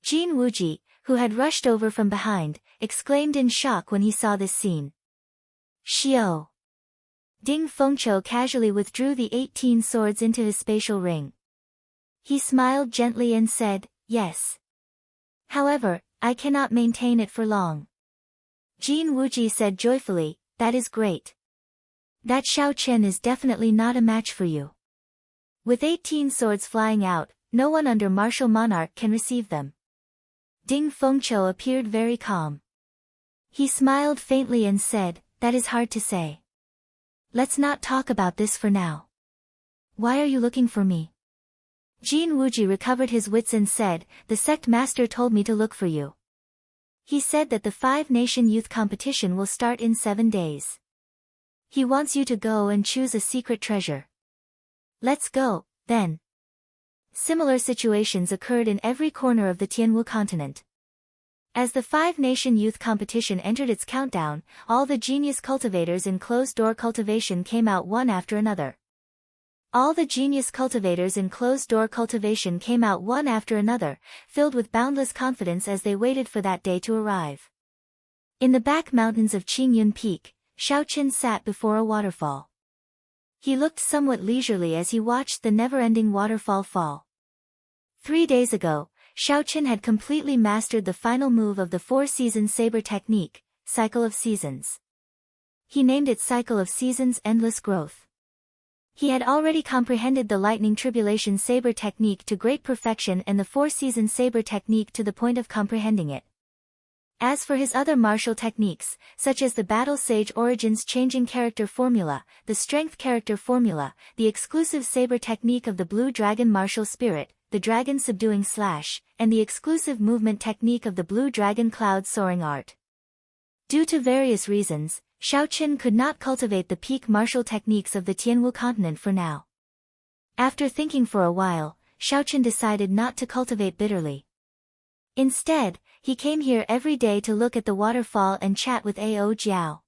Jin Wuji, who had rushed over from behind, exclaimed in shock when he saw this scene. "Xiao." Ding Fengqiu casually withdrew the 18 swords into his spatial ring. He smiled gently and said, "Yes. However, I cannot maintain it for long." Jin Wuji said joyfully, "That is great. That Xiao Chen is definitely not a match for you. With 18 swords flying out, no one under martial monarch can receive them." Ding Fengqiu appeared very calm. He smiled faintly and said, "That is hard to say. Let's not talk about this for now. Why are you looking for me?" Jin Wuji recovered his wits and said, "The sect master told me to look for you. He said that the 5-nation youth competition will start in 7 days. He wants you to go and choose a secret treasure. Let's go, then." Similar situations occurred in every corner of the Tianwu continent. As the 5-nation youth competition entered its countdown, all the genius cultivators in closed-door cultivation came out one after another. All the genius cultivators in closed-door cultivation came out one after another, filled with boundless confidence as they waited for that day to arrive. In the back mountains of Qingyun Peak, Xiao Chen sat before a waterfall. He looked somewhat leisurely as he watched the never-ending waterfall fall. 3 days ago, Xiao Chen had completely mastered the final move of the 4-season saber technique, Cycle of Seasons. He named it Cycle of Seasons Endless Growth. He had already comprehended the Lightning Tribulation saber technique to great perfection and the 4-season saber technique to the point of comprehending it. As for his other martial techniques, such as the Battle Sage Origins Changing Character Formula, the Strength Character Formula, the exclusive saber technique of the Blue Dragon Martial Spirit, the Dragon Subduing Slash, and the exclusive movement technique of the Blue Dragon Cloud Soaring Art. Due to various reasons, Xiao Chen could not cultivate the peak martial techniques of the Tianwu continent for now. After thinking for a while, Xiao Chen decided not to cultivate bitterly. Instead, he came here every day to look at the waterfall and chat with Ao Jiao.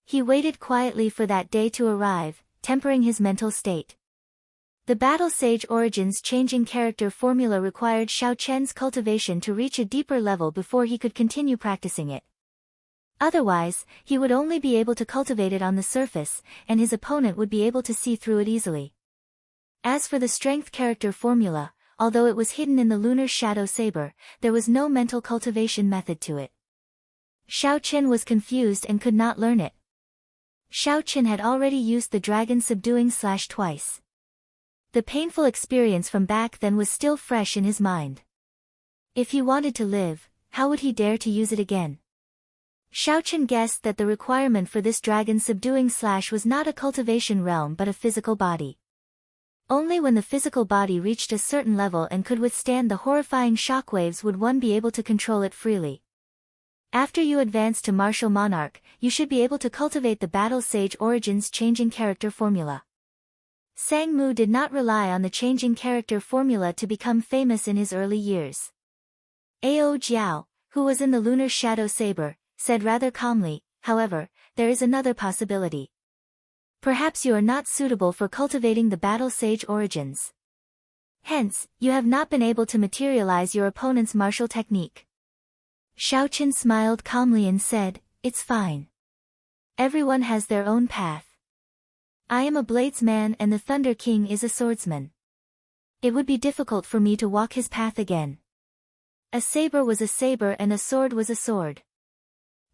He waited quietly for that day to arrive, tempering his mental state. The Battle Sage Origins Changing Character Formula required Xiao Chen's cultivation to reach a deeper level before he could continue practicing it. Otherwise, he would only be able to cultivate it on the surface, and his opponent would be able to see through it easily. As for the Strength Character Formula, although it was hidden in the Lunar Shadow Saber, there was no mental cultivation method to it. Xiao Chen was confused and could not learn it. Xiao Chen had already used the Dragon Subduing Slash twice. The painful experience from back then was still fresh in his mind. If he wanted to live, how would he dare to use it again? Xiao Chen guessed that the requirement for this Dragon Subduing Slash was not a cultivation realm but a physical body. Only when the physical body reached a certain level and could withstand the horrifying shockwaves would one be able to control it freely. After you advance to Martial Monarch, you should be able to cultivate the Battle Sage Origins Changing Character Formula. Sang Mu did not rely on the Changing Character Formula to become famous in his early years. Ao Jiao, who was in the Lunar Shadow Saber, said rather calmly, "However, there is another possibility. Perhaps you are not suitable for cultivating the Battle Sage Origins. Hence, you have not been able to materialize your opponent's martial technique." Xiao Chen smiled calmly and said, it's fine. Everyone has their own path. I am a bladesman and the Thunder King is a swordsman. It would be difficult for me to walk his path again. A saber was a saber and a sword was a sword.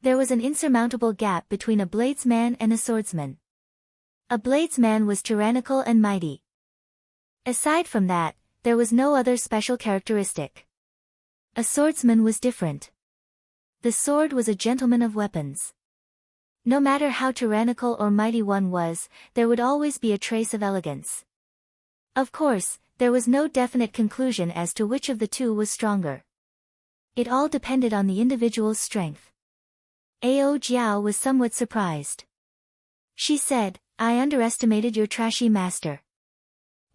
There was an insurmountable gap between a bladesman and a swordsman. A bladesman was tyrannical and mighty. Aside from that, there was no other special characteristic. A swordsman was different. The sword was a gentleman of weapons. No matter how tyrannical or mighty one was, there would always be a trace of elegance. Of course, there was no definite conclusion as to which of the two was stronger. It all depended on the individual's strength. Ao Jiao was somewhat surprised. She said, I underestimated your trashy master.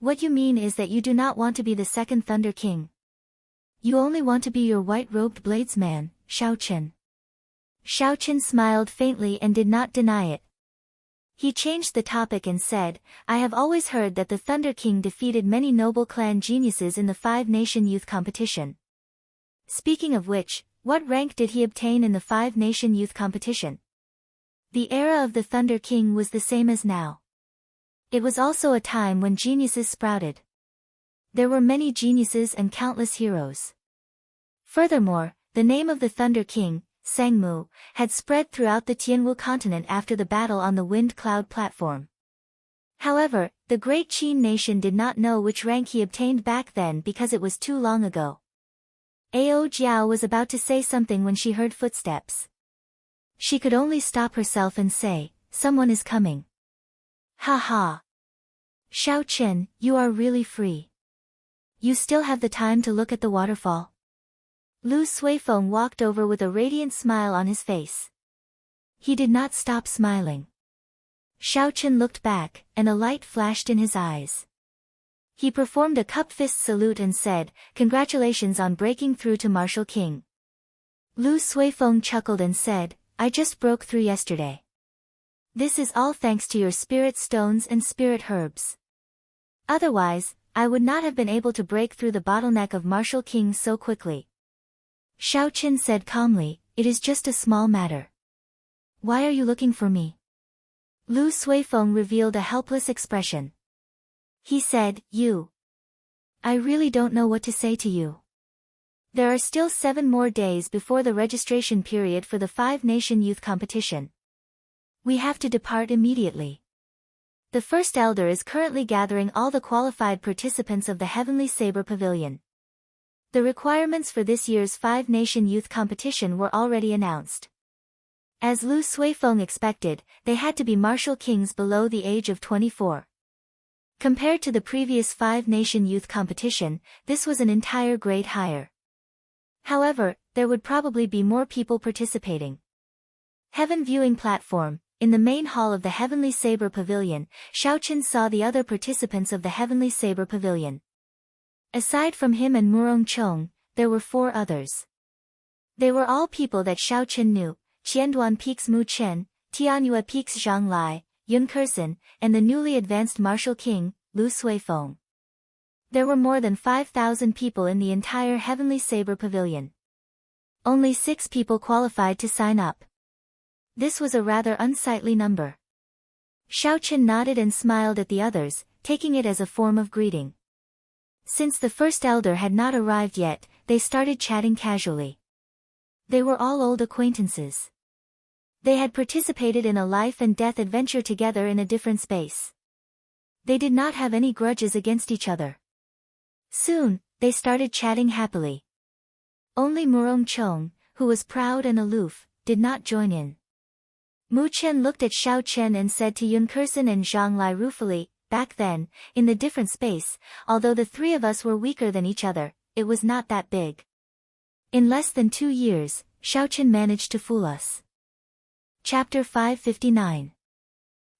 What you mean is that you do not want to be the second Thunder King. You only want to be your white-robed bladesman, Xiao Chen. Xiao Chen smiled faintly and did not deny it. He changed the topic and said, I have always heard that the Thunder King defeated many noble clan geniuses in the Five-Nation Youth Competition. Speaking of which, what rank did he obtain in the Five-Nation Youth Competition? The era of the Thunder King was the same as now. It was also a time when geniuses sprouted. There were many geniuses and countless heroes. Furthermore, the name of the Thunder King, Sangmu, had spread throughout the Tianwu continent after the battle on the Wind Cloud platform. However, the great Qin nation did not know which rank he obtained back then because it was too long ago. Ao Jiao was about to say something when she heard footsteps. She could only stop herself and say, someone is coming. Ha ha. Xiao Chen, you are really free. You still have the time to look at the waterfall. Lu Suifeng walked over with a radiant smile on his face. He did not stop smiling. Xiao Chen looked back, and a light flashed in his eyes. He performed a cup-fist salute and said, Congratulations on breaking through to Martial King. Lu Suifeng chuckled and said, I just broke through yesterday. This is all thanks to your spirit stones and spirit herbs. Otherwise, I would not have been able to break through the bottleneck of Martial King so quickly. Xiao Chen said calmly, It is just a small matter. Why are you looking for me? Lu Suifeng revealed a helpless expression. He said, You. I really don't know what to say to you. There are still 7 more days before the registration period for the Five-Nation Youth Competition. We have to depart immediately. The First Elder is currently gathering all the qualified participants of the Heavenly Saber Pavilion. The requirements for this year's Five-Nation Youth Competition were already announced. As Lu Suifeng expected, they had to be martial kings below the age of 24. Compared to the previous Five-Nation Youth Competition, this was an entire grade higher. However, there would probably be more people participating. Heaven Viewing Platform. In the main hall of the Heavenly Saber Pavilion, Xiao Chen saw the other participants of the Heavenly Saber Pavilion. Aside from him and Murong Chong, there were 4 others. They were all people that Xiao Chen knew, Qianduan Peaks Mu Chen, Tianyue Peaks Zhang Lai, Yun Kersen, and the newly advanced Martial King, Lu Suifeng. There were more than 5,000 people in the entire Heavenly Saber Pavilion. Only 6 people qualified to sign up. This was a rather unsightly number. Xiao Chen nodded and smiled at the others, taking it as a form of greeting. Since the First Elder had not arrived yet, they started chatting casually. They were all old acquaintances. They had participated in a life and death adventure together in a different space. They did not have any grudges against each other. Soon, they started chatting happily. Only Murong Chong, who was proud and aloof, did not join in. Mu Chen looked at Xiao Chen and said to Yun Kersen and Zhang Lai ruefully, Back then, in the different space, although the 3 of us were weaker than each other, it was not that big. In less than 2 years, Xiao Chen managed to fool us. Chapter 559.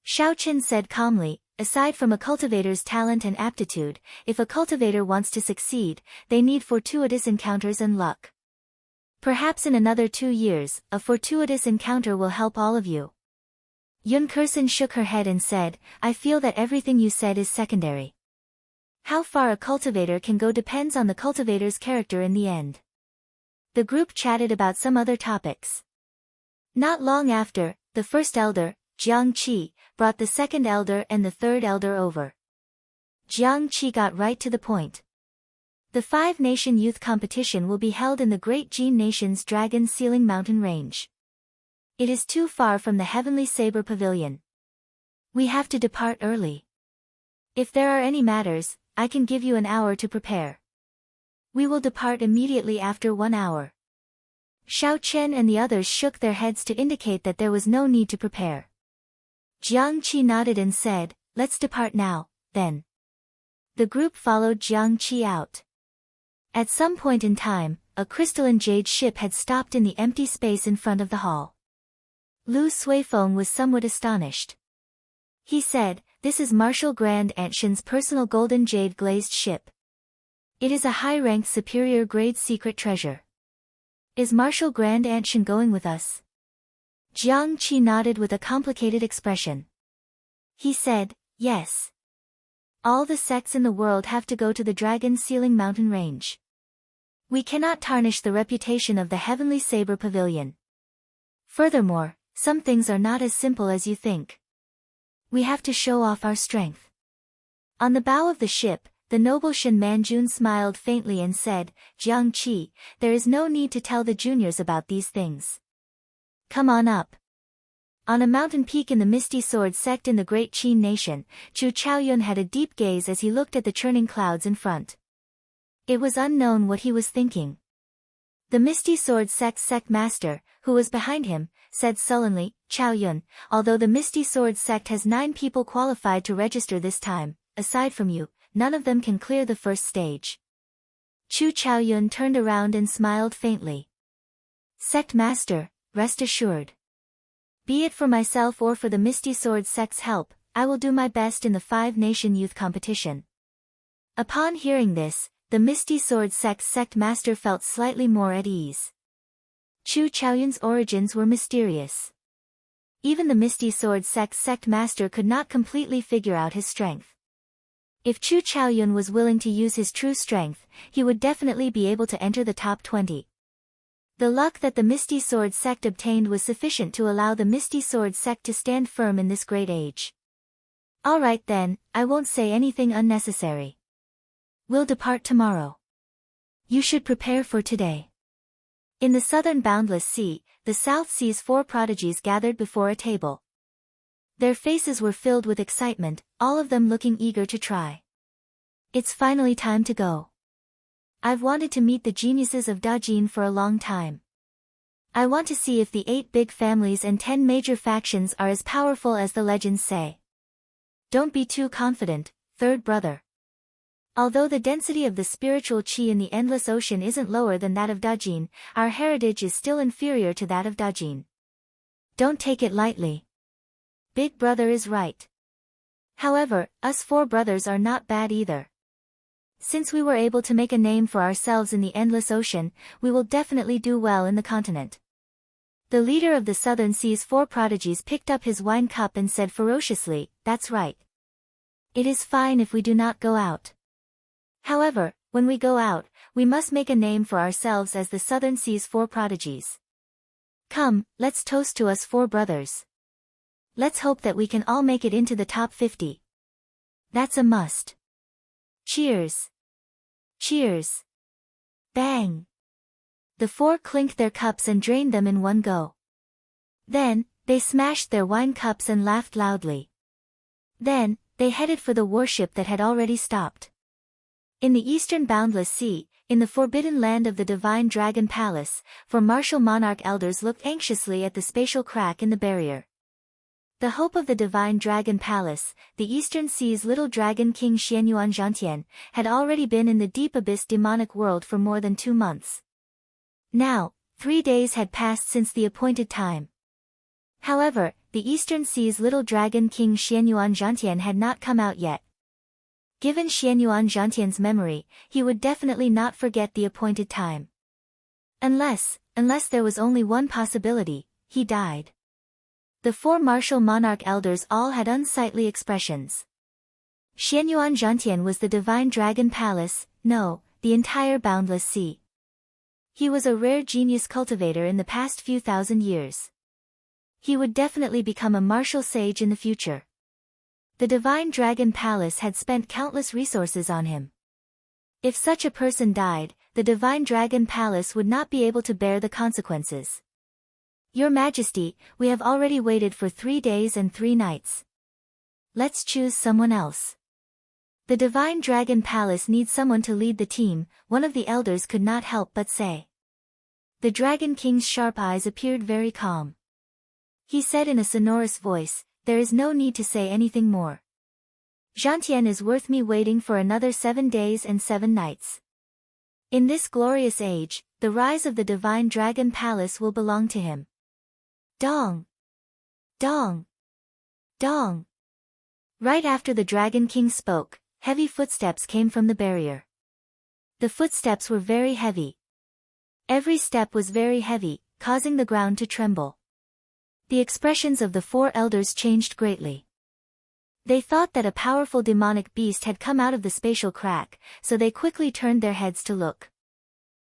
Xiao Chen said calmly, Aside from a cultivator's talent and aptitude, if a cultivator wants to succeed, they need fortuitous encounters and luck. Perhaps in another 2 years, a fortuitous encounter will help all of you. Yun Kersen shook her head and said, I feel that everything you said is secondary. How far a cultivator can go depends on the cultivator's character in the end. The group chatted about some other topics. Not long after, the first elder, Jiang Qi, brought the second elder and the third elder over. Jiang Qi got right to the point. The five-nation youth competition will be held in the Great Jin Nation's Dragon Sealing Mountain Range. It is too far from the Heavenly Saber Pavilion. We have to depart early. If there are any matters, I can give you an hour to prepare. We will depart immediately after 1 hour. Xiao Chen and the others shook their heads to indicate that there was no need to prepare. Jiang Qi nodded and said, "Let's depart now, then." The group followed Jiang Qi out. At some point in time, a crystalline jade ship had stopped in the empty space in front of the hall. Lu Suifeng was somewhat astonished. He said, "This is Marshal Grand Anshin's personal golden jade glazed ship. It is a high-ranked superior grade secret treasure. Is Marshal Grand Anshin going with us?" Jiang Qi nodded with a complicated expression. He said, "Yes. All the sects in the world have to go to the Dragon Sealing Mountain Range. We cannot tarnish the reputation of the Heavenly Saber Pavilion. Furthermore, some things are not as simple as you think. We have to show off our strength." On the bow of the ship, the noble Shen Manjun smiled faintly and said, "Jiang Qi, there is no need to tell the juniors about these things. Come on up." On a mountain peak in the Misty Sword sect in the Great Qin Nation, Chu Chaoyun had a deep gaze as he looked at the churning clouds in front. It was unknown what he was thinking. The Misty Sword sect master, who was behind him, said sullenly, "Chaoyun, although the Misty Sword sect has 9 people qualified to register this time, aside from you, none of them can clear the first stage." Chu Chaoyun turned around and smiled faintly. "Sect master, rest assured. Be it for myself or for the Misty Sword sect's help, I will do my best in the five-nation youth competition." Upon hearing this, the Misty Sword sect's sect master felt slightly more at ease. Chu Chaoyun's origins were mysterious. Even the Misty Sword sect's sect master could not completely figure out his strength. If Chu Chaoyun was willing to use his true strength, he would definitely be able to enter the top 20. The luck that the Misty Sword sect obtained was sufficient to allow the Misty Sword sect to stand firm in this great age. "All right then, I won't say anything unnecessary. We'll depart tomorrow. You should prepare for today." In the southern boundless sea, the South Sea's 4 prodigies gathered before a table. Their faces were filled with excitement, all of them looking eager to try. "It's finally time to go. I've wanted to meet the geniuses of Dajin for a long time. I want to see if the 8 big families and 10 major factions are as powerful as the legends say." "Don't be too confident, third brother. Although the density of the spiritual qi in the endless ocean isn't lower than that of Dajin, our heritage is still inferior to that of Dajin. Don't take it lightly. Big brother is right. However, us 4 brothers are not bad either. Since we were able to make a name for ourselves in the endless ocean, we will definitely do well in the continent." The leader of the Southern Sea's 4 prodigies picked up his wine cup and said ferociously, "That's right. It is fine if we do not go out. However, when we go out, we must make a name for ourselves as the Southern Sea's 4 prodigies. Come, let's toast to us 4 brothers. Let's hope that we can all make it into the top 50. That's a must. Cheers. Cheers. Bang. The 4 clinked their cups and drained them in one go. Then, they smashed their wine cups and laughed loudly. Then, they headed for the warship that had already stopped. In the eastern boundless sea, in the forbidden land of the Divine Dragon Palace, 4 martial monarch elders looked anxiously at the spatial crack in the barrier. The hope of the Divine Dragon Palace, the Eastern Sea's little dragon king Xianyuan Zhantian, had already been in the deep abyss demonic world for more than 2 months. Now, 3 days had passed since the appointed time. However, the Eastern Sea's little dragon king Xianyuan Zhantian had not come out yet. Given Xianyuan Zhantian's memory, he would definitely not forget the appointed time. Unless there was only one possibility, he died. The 4 martial monarch elders all had unsightly expressions. Xianyuan Zhantian was the Divine Dragon Palace, no, the entire boundless sea. He was a rare genius cultivator in the past few thousand years. He would definitely become a martial sage in the future. The Divine Dragon Palace had spent countless resources on him. If such a person died, the Divine Dragon Palace would not be able to bear the consequences. Your Majesty, we have already waited for 3 days and 3 nights. Let's choose someone else. The Divine Dragon Palace needs someone to lead the team, one of the elders could not help but say. The Dragon King's sharp eyes appeared very calm. He said in a sonorous voice, there is no need to say anything more. Jiantian is worth me waiting for another 7 days and 7 nights. In this glorious age, the rise of the Divine Dragon Palace will belong to him. Dong! Dong! Dong! Right after the Dragon King spoke, heavy footsteps came from the barrier. The footsteps were very heavy. Every step was very heavy, causing the ground to tremble. The expressions of the 4 elders changed greatly. They thought that a powerful demonic beast had come out of the spatial crack, so they quickly turned their heads to look.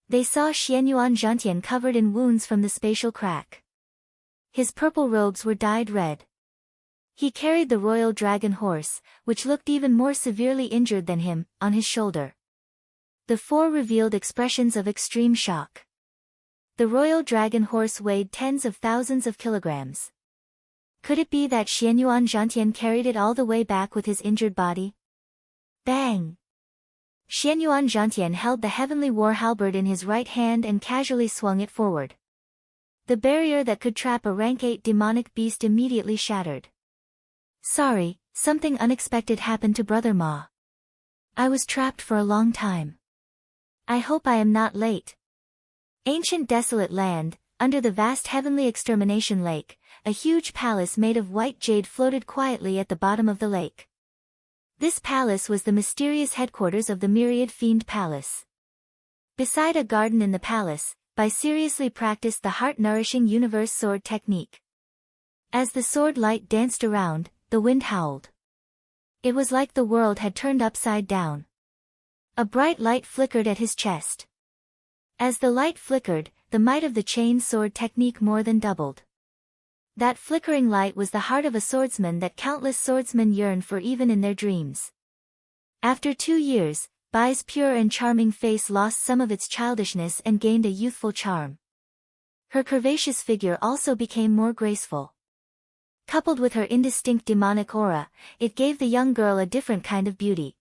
They saw Xianyuan Jiantian covered in wounds from the spatial crack. His purple robes were dyed red. He carried the royal dragon horse, which looked even more severely injured than him, on his shoulder. The 4 revealed expressions of extreme shock. The royal dragon horse weighed tens of thousands of kilograms. Could it be that Xianyuan Jiantian carried it all the way back with his injured body? Bang! Xianyuan Jiantian held the heavenly war halberd in his right hand and casually swung it forward. The barrier that could trap a rank 8 demonic beast immediately shattered. Sorry, something unexpected happened to Brother Ma. I was trapped for a long time. I hope I am not late. Ancient desolate land, under the vast heavenly extermination lake, a huge palace made of white jade floated quietly at the bottom of the lake. This palace was the mysterious headquarters of the Myriad Fiend Palace. Beside a garden in the palace, Bai seriously practiced the heart-nourishing universe sword technique. As the sword light danced around, the wind howled. It was like the world had turned upside down. A bright light flickered at his chest. As the light flickered, the might of the chain sword technique more than doubled. That flickering light was the heart of a swordsman that countless swordsmen yearn for even in their dreams. After 2 years, Bai's pure and charming face lost some of its childishness and gained a youthful charm. Her curvaceous figure also became more graceful. Coupled with her indistinct demonic aura, it gave the young girl a different kind of beauty.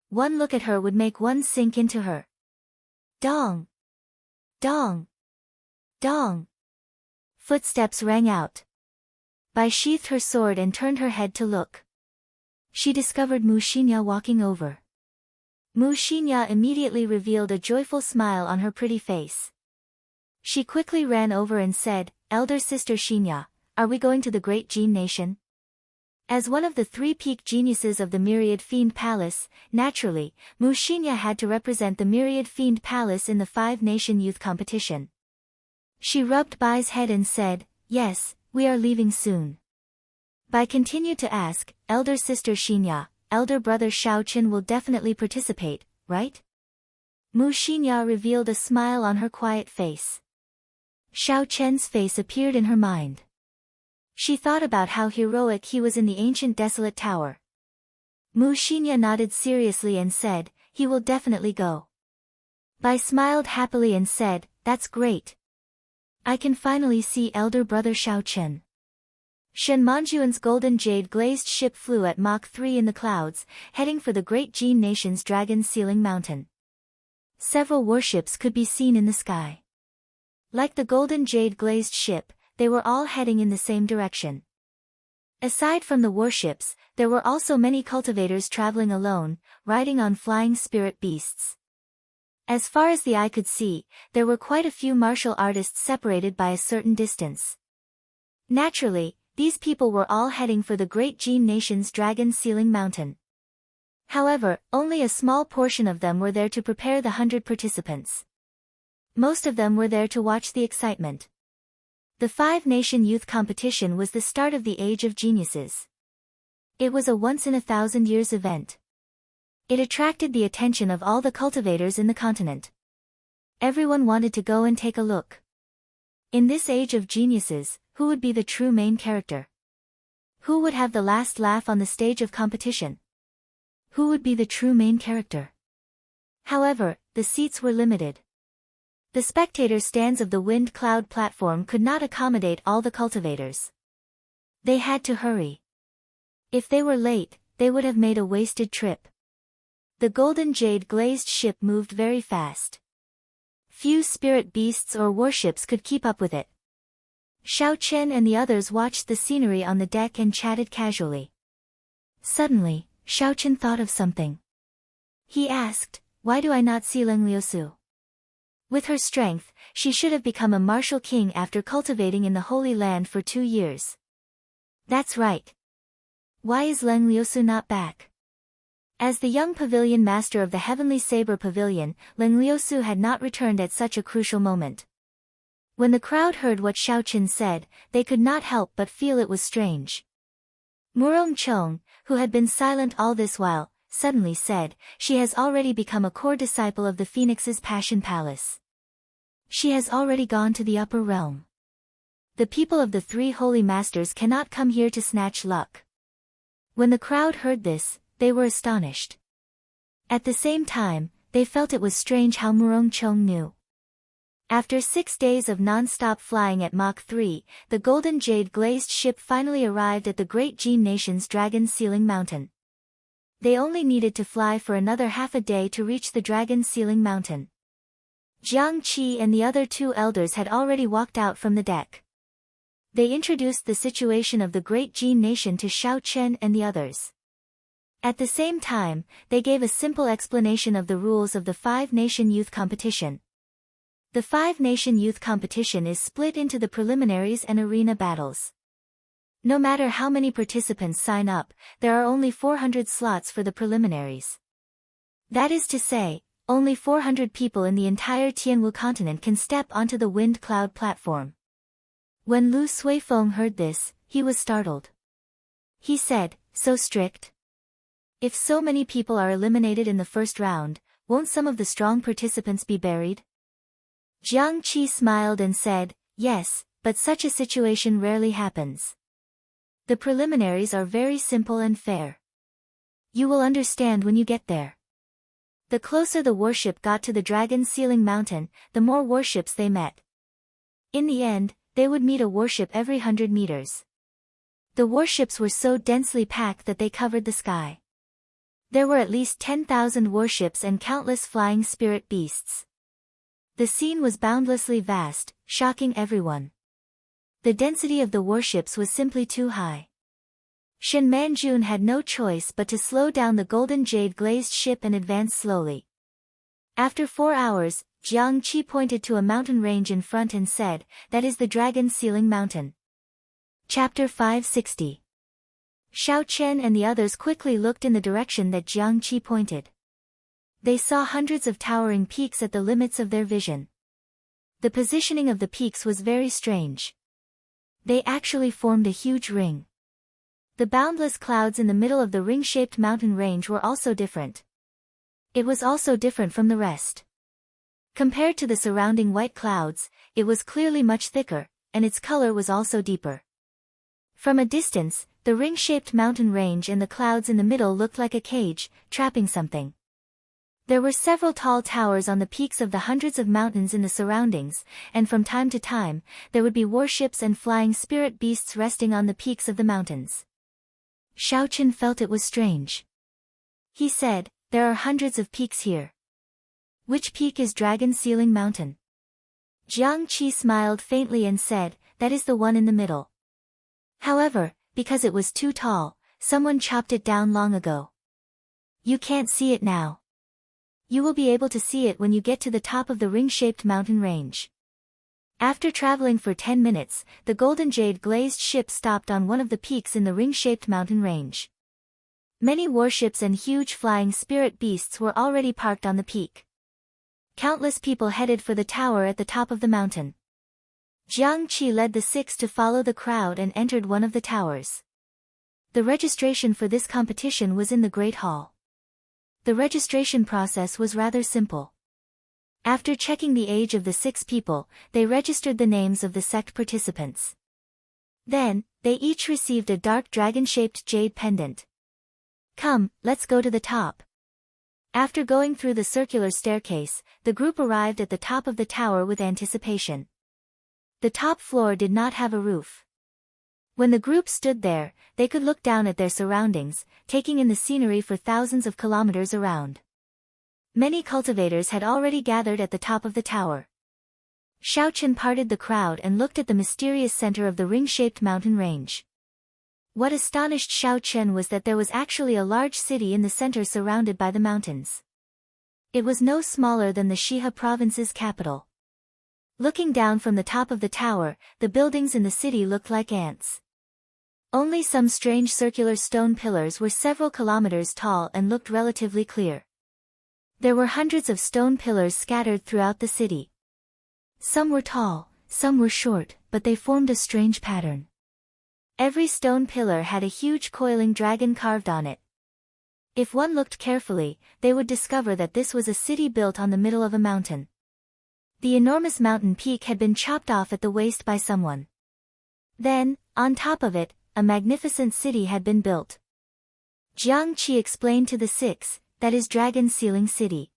One look at her would make one sink into her. Dong! Dong! Dong! Footsteps rang out. Bai sheathed her sword and turned her head to look. She discovered Mu Xinya walking over. Mu Xinya immediately revealed a joyful smile on her pretty face. She quickly ran over and said, Elder Sister Xinya, are we going to the Great Gene Nation? As one of the 3 peak geniuses of the Myriad Fiend Palace, naturally, Mu Xinya had to represent the Myriad Fiend Palace in the 5-nation youth competition. She rubbed Bai's head and said, yes, we are leaving soon. Bai continued to ask, Elder Sister Xinya, Elder Brother Shao Chen will definitely participate, right? Mu Xinya revealed a smile on her quiet face. Shao Chen's face appeared in her mind. She thought about how heroic he was in the ancient desolate tower. Mu Xinya nodded seriously and said, he will definitely go. Bai smiled happily and said, that's great. I can finally see Elder Brother Shao Chen. Shen Manjuan's golden jade glazed ship flew at Mach 3 in the clouds, heading for the Great Gene Nation's Dragon Sealing Mountain. Several warships could be seen in the sky. Like the golden jade glazed ship, they were all heading in the same direction. Aside from the warships, there were also many cultivators traveling alone, riding on flying spirit beasts. As far as the eye could see, there were quite a few martial artists separated by a certain distance. Naturally, these people were all heading for the Great Gene Nation's Dragon Sealing Mountain. However, only a small portion of them were there to prepare the 100 participants. Most of them were there to watch the excitement. The 5-nation youth competition was the start of the Age of Geniuses. It was a once-in-a-thousand-years event. It attracted the attention of all the cultivators in the continent. Everyone wanted to go and take a look. In this age of geniuses, who would be the true main character? Who would have the last laugh on the stage of competition? Who would be the true main character? However, the seats were limited. The spectator stands of the wind cloud platform could not accommodate all the cultivators. They had to hurry. If they were late, they would have made a wasted trip. The golden jade glazed ship moved very fast. Few spirit beasts or warships could keep up with it. Xiao Chen and the others watched the scenery on the deck and chatted casually. Suddenly, Xiao Chen thought of something. He asked, "Why do I not see Leng Liusu? With her strength, she should have become a martial king after cultivating in the Holy Land for 2 years. That's right. Why is Leng Liusu not back?" As the young pavilion master of the Heavenly Saber Pavilion, Leng Liusu had not returned at such a crucial moment. When the crowd heard what Xiao Chen said, they could not help but feel it was strange. Murong Chong, who had been silent all this while, suddenly said, "She has already become a core disciple of the Phoenix's Passion Palace. She has already gone to the upper realm. The people of the 3 holy masters cannot come here to snatch luck." When the crowd heard this, they were astonished. At the same time, they felt it was strange how Murong Chong knew. After 6 days of non-stop flying at Mach 3, the golden jade glazed ship finally arrived at the great Jin nation's Dragon Sealing Mountain. They only needed to fly for another half a day to reach the Dragon Sealing Mountain. Jiang Qi and the other 2 elders had already walked out from the deck. They introduced the situation of the great Jin nation to Xiao Chen and the others. At the same time, they gave a simple explanation of the rules of the 5-nation youth competition. The 5-nation youth competition is split into the preliminaries and arena battles. No matter how many participants sign up, there are only 400 slots for the preliminaries. That is to say, only 400 people in the entire Tianwu continent can step onto the wind cloud platform. When Lu Suifeng heard this, he was startled. He said, "So strict? If so many people are eliminated in the first round, won't some of the strong participants be buried?" Jiang Qi smiled and said, "Yes, but such a situation rarely happens. The preliminaries are very simple and fair. You will understand when you get there." The closer the warship got to the Dragon Sealing Mountain, the more warships they met. In the end, they would meet a warship every 100 meters. The warships were so densely packed that they covered the sky. There were at least 10,000 warships and countless flying spirit beasts. The scene was boundlessly vast, shocking everyone. The density of the warships was simply too high. Shen Manjun had no choice but to slow down the golden jade glazed ship and advance slowly. After 4 hours, Jiang Qi pointed to a mountain range in front and said, "That is the Dragon Sealing Mountain." Chapter 560. Xiao Chen and the others quickly looked in the direction that Jiang Qi pointed. They saw hundreds of towering peaks at the limits of their vision. The positioning of the peaks was very strange. They actually formed a huge ring. The boundless clouds in the middle of the ring-shaped mountain range were also different. It was also different from the rest. Compared to the surrounding white clouds, it was clearly much thicker, and its color was also deeper. From a distance, the ring-shaped mountain range and the clouds in the middle looked like a cage, trapping something. There were several tall towers on the peaks of the hundreds of mountains in the surroundings, and from time to time, there would be warships and flying spirit beasts resting on the peaks of the mountains. Xiao Chen felt it was strange. He said, "There are hundreds of peaks here. Which peak is Dragon Sealing Mountain?" Jiang Qi smiled faintly and said, "That is the one in the middle. However, because it was too tall, someone chopped it down long ago. You can't see it now. You will be able to see it when you get to the top of the ring-shaped mountain range." After traveling for 10 minutes, the golden jade glazed ship stopped on one of the peaks in the ring-shaped mountain range. Many warships and huge flying spirit beasts were already parked on the peak. Countless people headed for the tower at the top of the mountain. Jiang Qi led the 6 to follow the crowd and entered one of the towers. The registration for this competition was in the Great Hall. The registration process was rather simple. After checking the age of the 6 people, they registered the names of the sect participants. Then, they each received a dark dragon-shaped jade pendant. Come, let's go to the top. After going through the circular staircase, the group arrived at the top of the tower with anticipation. The top floor did not have a roof. When the group stood there, they could look down at their surroundings, taking in the scenery for thousands of kilometers around. Many cultivators had already gathered at the top of the tower. Xiao Chen parted the crowd and looked at the mysterious center of the ring-shaped mountain range. What astonished Xiao Chen was that there was actually a large city in the center surrounded by the mountains. It was no smaller than the Shihe province's capital. Looking down from the top of the tower, the buildings in the city looked like ants. Only some strange circular stone pillars were several kilometers tall and looked relatively clear. There were hundreds of stone pillars scattered throughout the city. Some were tall, some were short, but they formed a strange pattern. Every stone pillar had a huge coiling dragon carved on it. If one looked carefully, they would discover that this was a city built on the middle of a mountain. The enormous mountain peak had been chopped off at the waist by someone. Then, on top of it, a magnificent city had been built. Jiang Qi explained to the 6, that is Dragon Ceiling City.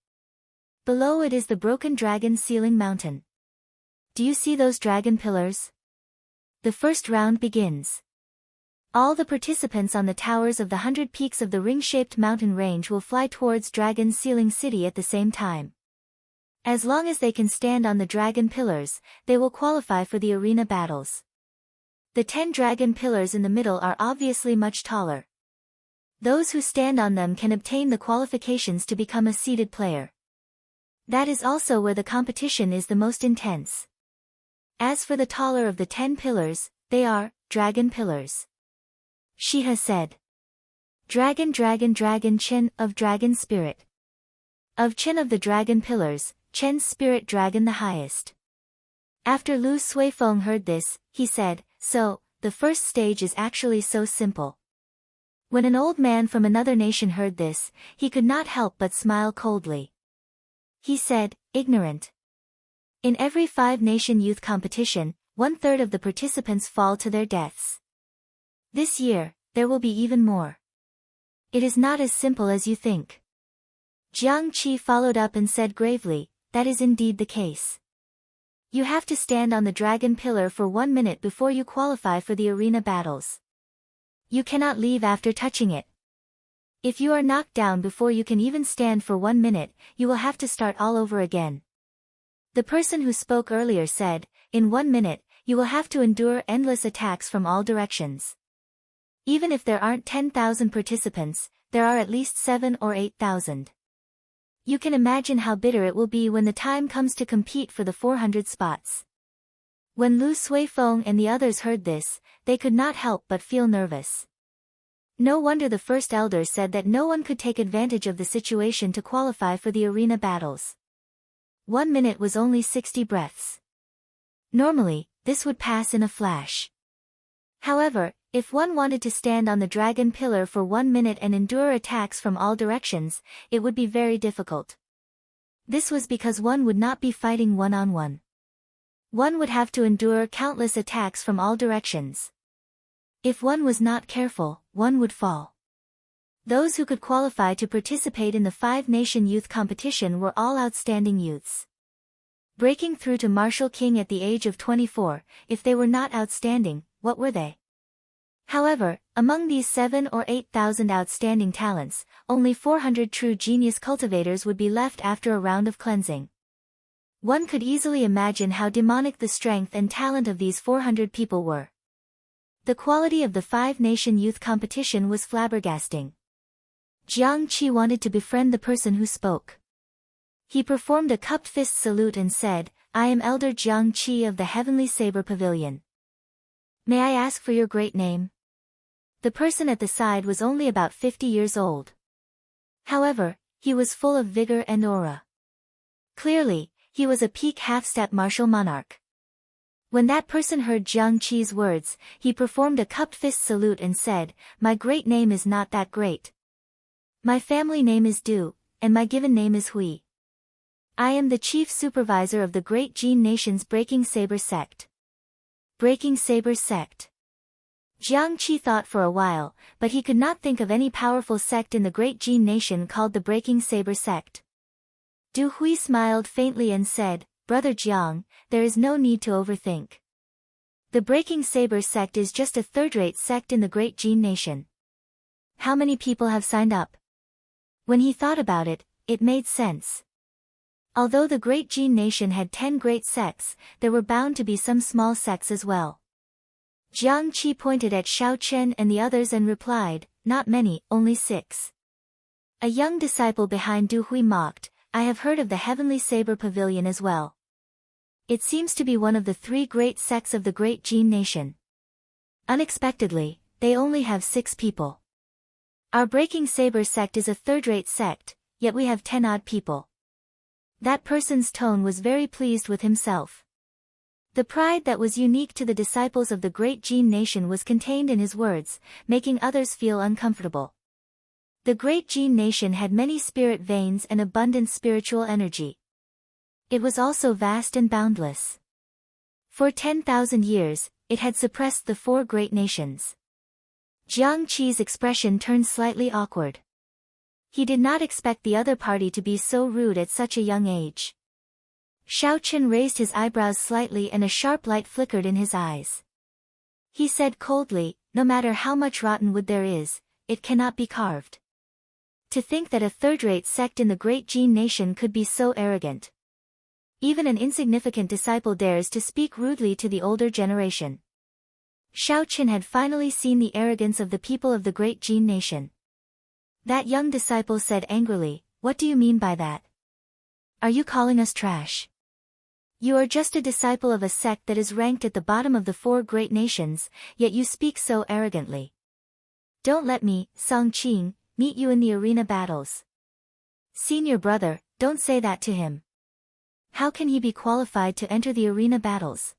Below it is the broken Dragon Ceiling Mountain. Do you see those dragon pillars? The first round begins. All the participants on the towers of the 100 peaks of the ring-shaped mountain range will fly towards Dragon Ceiling City at the same time. As long as they can stand on the dragon pillars, they will qualify for the arena battles. The 10 dragon pillars in the middle are obviously much taller. Those who stand on them can obtain the qualifications to become a seeded player. That is also where the competition is the most intense. As for the taller of the 10 pillars, they are dragon pillars. Shihe said. Dragon Dragon Dragon Chen of Dragon Spirit. Of Chen of the dragon pillars, Chen's spirit dragon the highest. After Lu Suifeng heard this, he said, so, the first stage is actually so simple. When an old man from another nation heard this, he could not help but smile coldly. He said, ignorant. In every 5-nation youth competition, 1/3 of the participants fall to their deaths. This year, there will be even more. It is not as simple as you think. Jiang Qi followed up and said gravely, that is indeed the case. You have to stand on the dragon pillar for 1 minute before you qualify for the arena battles. You cannot leave after touching it. If you are knocked down before you can even stand for 1 minute, you will have to start all over again. The person who spoke earlier said, in 1 minute, you will have to endure endless attacks from all directions. Even if there aren't 10,000 participants, there are at least 7 or 8,000. You can imagine how bitter it will be when the time comes to compete for the 400 spots. When Lu Suifeng and the others heard this, they could not help but feel nervous. No wonder the first elder said that no one could take advantage of the situation to qualify for the arena battles. 1 minute was only 60 breaths. Normally, this would pass in a flash. However, if one wanted to stand on the dragon pillar for 1 minute and endure attacks from all directions, it would be very difficult. This was because one would not be fighting one-on-one. One would have to endure countless attacks from all directions. If one was not careful, one would fall. Those who could qualify to participate in the 5-nation youth competition were all outstanding youths. Breaking through to Martial King at the age of 24, if they were not outstanding, what were they? However, among these 7 or 8,000 outstanding talents, only 400 true genius cultivators would be left after a round of cleansing. One could easily imagine how demonic the strength and talent of these 400 people were. The quality of the 5-nation youth competition was flabbergasting. Jiang Qi wanted to befriend the person who spoke. He performed a cupped fist salute and said, I am Elder Jiang Qi of the Heavenly Saber Pavilion. May I ask for your great name? The person at the side was only about 50 years old. However, he was full of vigor and aura. Clearly, he was a peak half-step martial monarch. When that person heard Jiang Qi's words, he performed a cupped fist salute and said, my great name is not that great. My family name is Du, and my given name is Hui. I am the chief supervisor of the Great Jin Nation's Breaking Saber sect. Breaking Saber sect. Jiang Qi thought for a while, but he could not think of any powerful sect in the Great Jin Nation called the Breaking Saber sect. Du Hui smiled faintly and said, Brother Jiang, there is no need to overthink. The Breaking Saber sect is just a third-rate sect in the Great Jin Nation. How many people have signed up? When he thought about it, it made sense. Although the Great Jin Nation had 10 great sects, there were bound to be some small sects as well. Jiang Qi pointed at Xiao Chen and the others and replied, not many, only 6. A young disciple behind Du Hui mocked, I have heard of the Heavenly Saber Pavilion as well. It seems to be one of the 3 great sects of the Great Jin Nation. Unexpectedly, they only have 6 people. Our Breaking Saber sect is a third-rate sect, yet we have 10-odd people. That person's tone was very pleased with himself. The pride that was unique to the disciples of the Great Jin Nation was contained in his words, making others feel uncomfortable. The Great Jin Nation had many spirit veins and abundant spiritual energy. It was also vast and boundless. For 10,000 years, it had suppressed the 4 great nations. Jiang Qi's expression turned slightly awkward. He did not expect the other party to be so rude at such a young age. Xiao Chen raised his eyebrows slightly and a sharp light flickered in his eyes. He said coldly, no matter how much rotten wood there is, it cannot be carved. To think that a third-rate sect in the Great Jin Nation could be so arrogant. Even an insignificant disciple dares to speak rudely to the older generation. Xiao Chen had finally seen the arrogance of the people of the Great Jin Nation. That young disciple said angrily, what do you mean by that? Are you calling us trash? You are just a disciple of a sect that is ranked at the bottom of the 4 great nations, yet you speak so arrogantly. Don't let me, Song Qing, meet you in the arena battles. Senior brother, don't say that to him. How can he be qualified to enter the arena battles?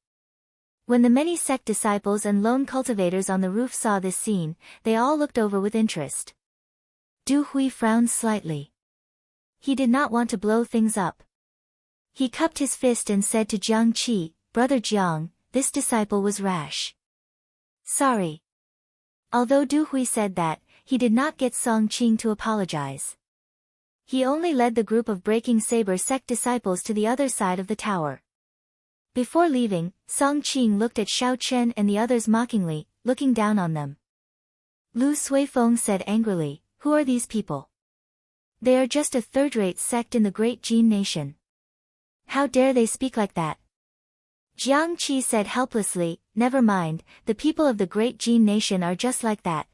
When the many sect disciples and lone cultivators on the roof saw this scene, they all looked over with interest. Du Hui frowned slightly. He did not want to blow things up. He cupped his fist and said to Jiang Qi, Brother Jiang, this disciple was rash. Sorry. Although Du Hui said that, he did not get Song Qing to apologize. He only led the group of Breaking Saber sect disciples to the other side of the tower. Before leaving, Song Qing looked at Xiao Chen and the others mockingly, looking down on them. Lu Suifeng said angrily, who are these people? They are just a third-rate sect in the Great Jin Nation. How dare they speak like that? Jiang Qi said helplessly, never mind, the people of the Great Jin Nation are just like that.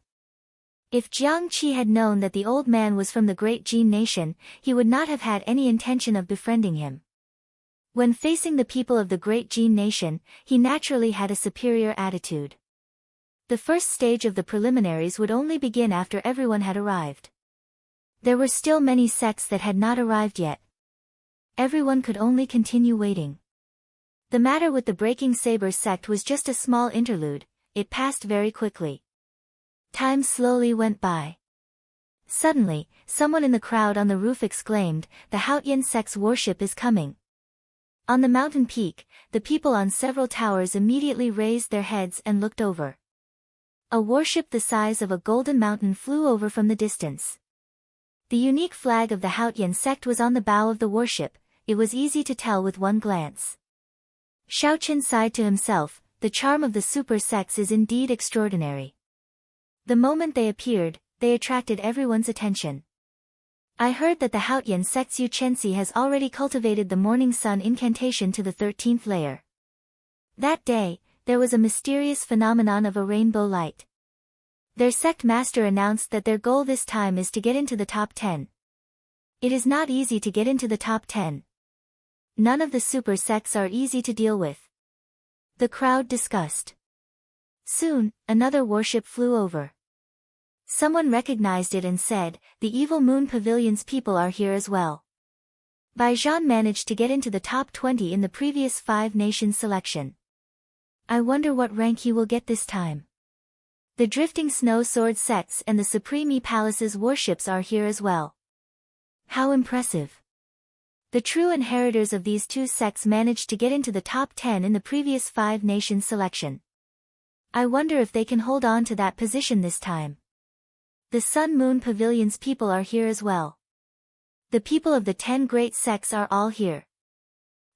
If Jiang Qi had known that the old man was from the Great Jin Nation, he would not have had any intention of befriending him. When facing the people of the Great Jin Nation, he naturally had a superior attitude. The first stage of the preliminaries would only begin after everyone had arrived. There were still many sects that had not arrived yet. Everyone could only continue waiting. The matter with the Breaking Saber sect was just a small interlude, it passed very quickly. Time slowly went by. Suddenly, someone in the crowd on the roof exclaimed, the Haotian sect's worship is coming. On the mountain peak, the people on several towers immediately raised their heads and looked over. A warship the size of a golden mountain flew over from the distance. The unique flag of the Haotian sect was on the bow of the warship, it was easy to tell with one glance. Xiao Chen sighed to himself, the charm of the super sects is indeed extraordinary. The moment they appeared, they attracted everyone's attention. I heard that the Haotian sect's Yu Chensi has already cultivated the morning sun incantation to the 13th layer. That day, there was a mysterious phenomenon of a rainbow light. Their sect master announced that their goal this time is to get into the top 10. It is not easy to get into the top 10. None of the super sects are easy to deal with. The crowd discussed. Soon, another warship flew over. Someone recognized it and said, the Evil Moon Pavilion's people are here as well. Baijian managed to get into the top 20 in the previous 5 nations selection. I wonder what rank he will get this time. The Drifting Snow Sword sects and the Supreme E Palace's warships are here as well. How impressive. The true inheritors of these two sects managed to get into the top 10 in the previous 5 nations selection. I wonder if they can hold on to that position this time. The Sun Moon Pavilion's people are here as well. The people of the 10 great sects are all here.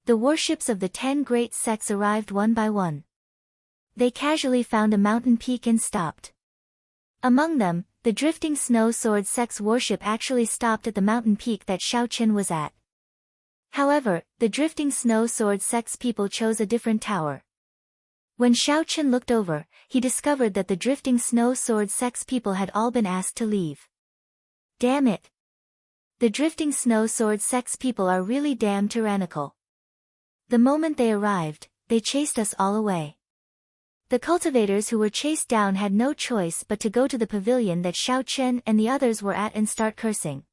The warships of the 10 great sects arrived one by one. They casually found a mountain peak and stopped. Among them, the Drifting Snow Sword sect's warship actually stopped at the mountain peak that Xiao Chen was at. However, the Drifting Snow Sword sect's people chose a different tower. When Xiao Chen looked over, he discovered that the Drifting Snow Sword sect's people had all been asked to leave. Damn it! The Drifting Snow Sword sect's people are really damn tyrannical. The moment they arrived, they chased us all away. The cultivators who were chased down had no choice but to go to the pavilion that Xiao Chen and the others were at and start cursing.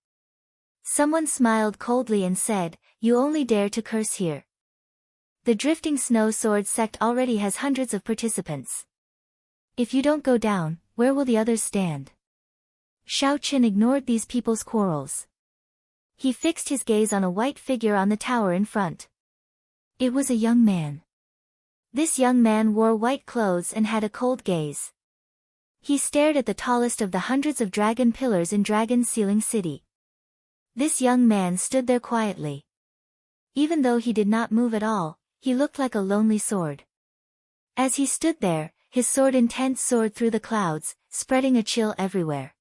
Someone smiled coldly and said, "You only dare to curse here. The Drifting Snow Sword sect already has hundreds of participants. If you don't go down, where will the others stand?" Xiao Chen ignored these people's quarrels. He fixed his gaze on a white figure on the tower in front. It was a young man. This young man wore white clothes and had a cold gaze. He stared at the tallest of the hundreds of dragon pillars in Dragon Ceiling City. This young man stood there quietly. Even though he did not move at all, he looked like a lonely sword. As he stood there, his sword intent soared through the clouds, spreading a chill everywhere.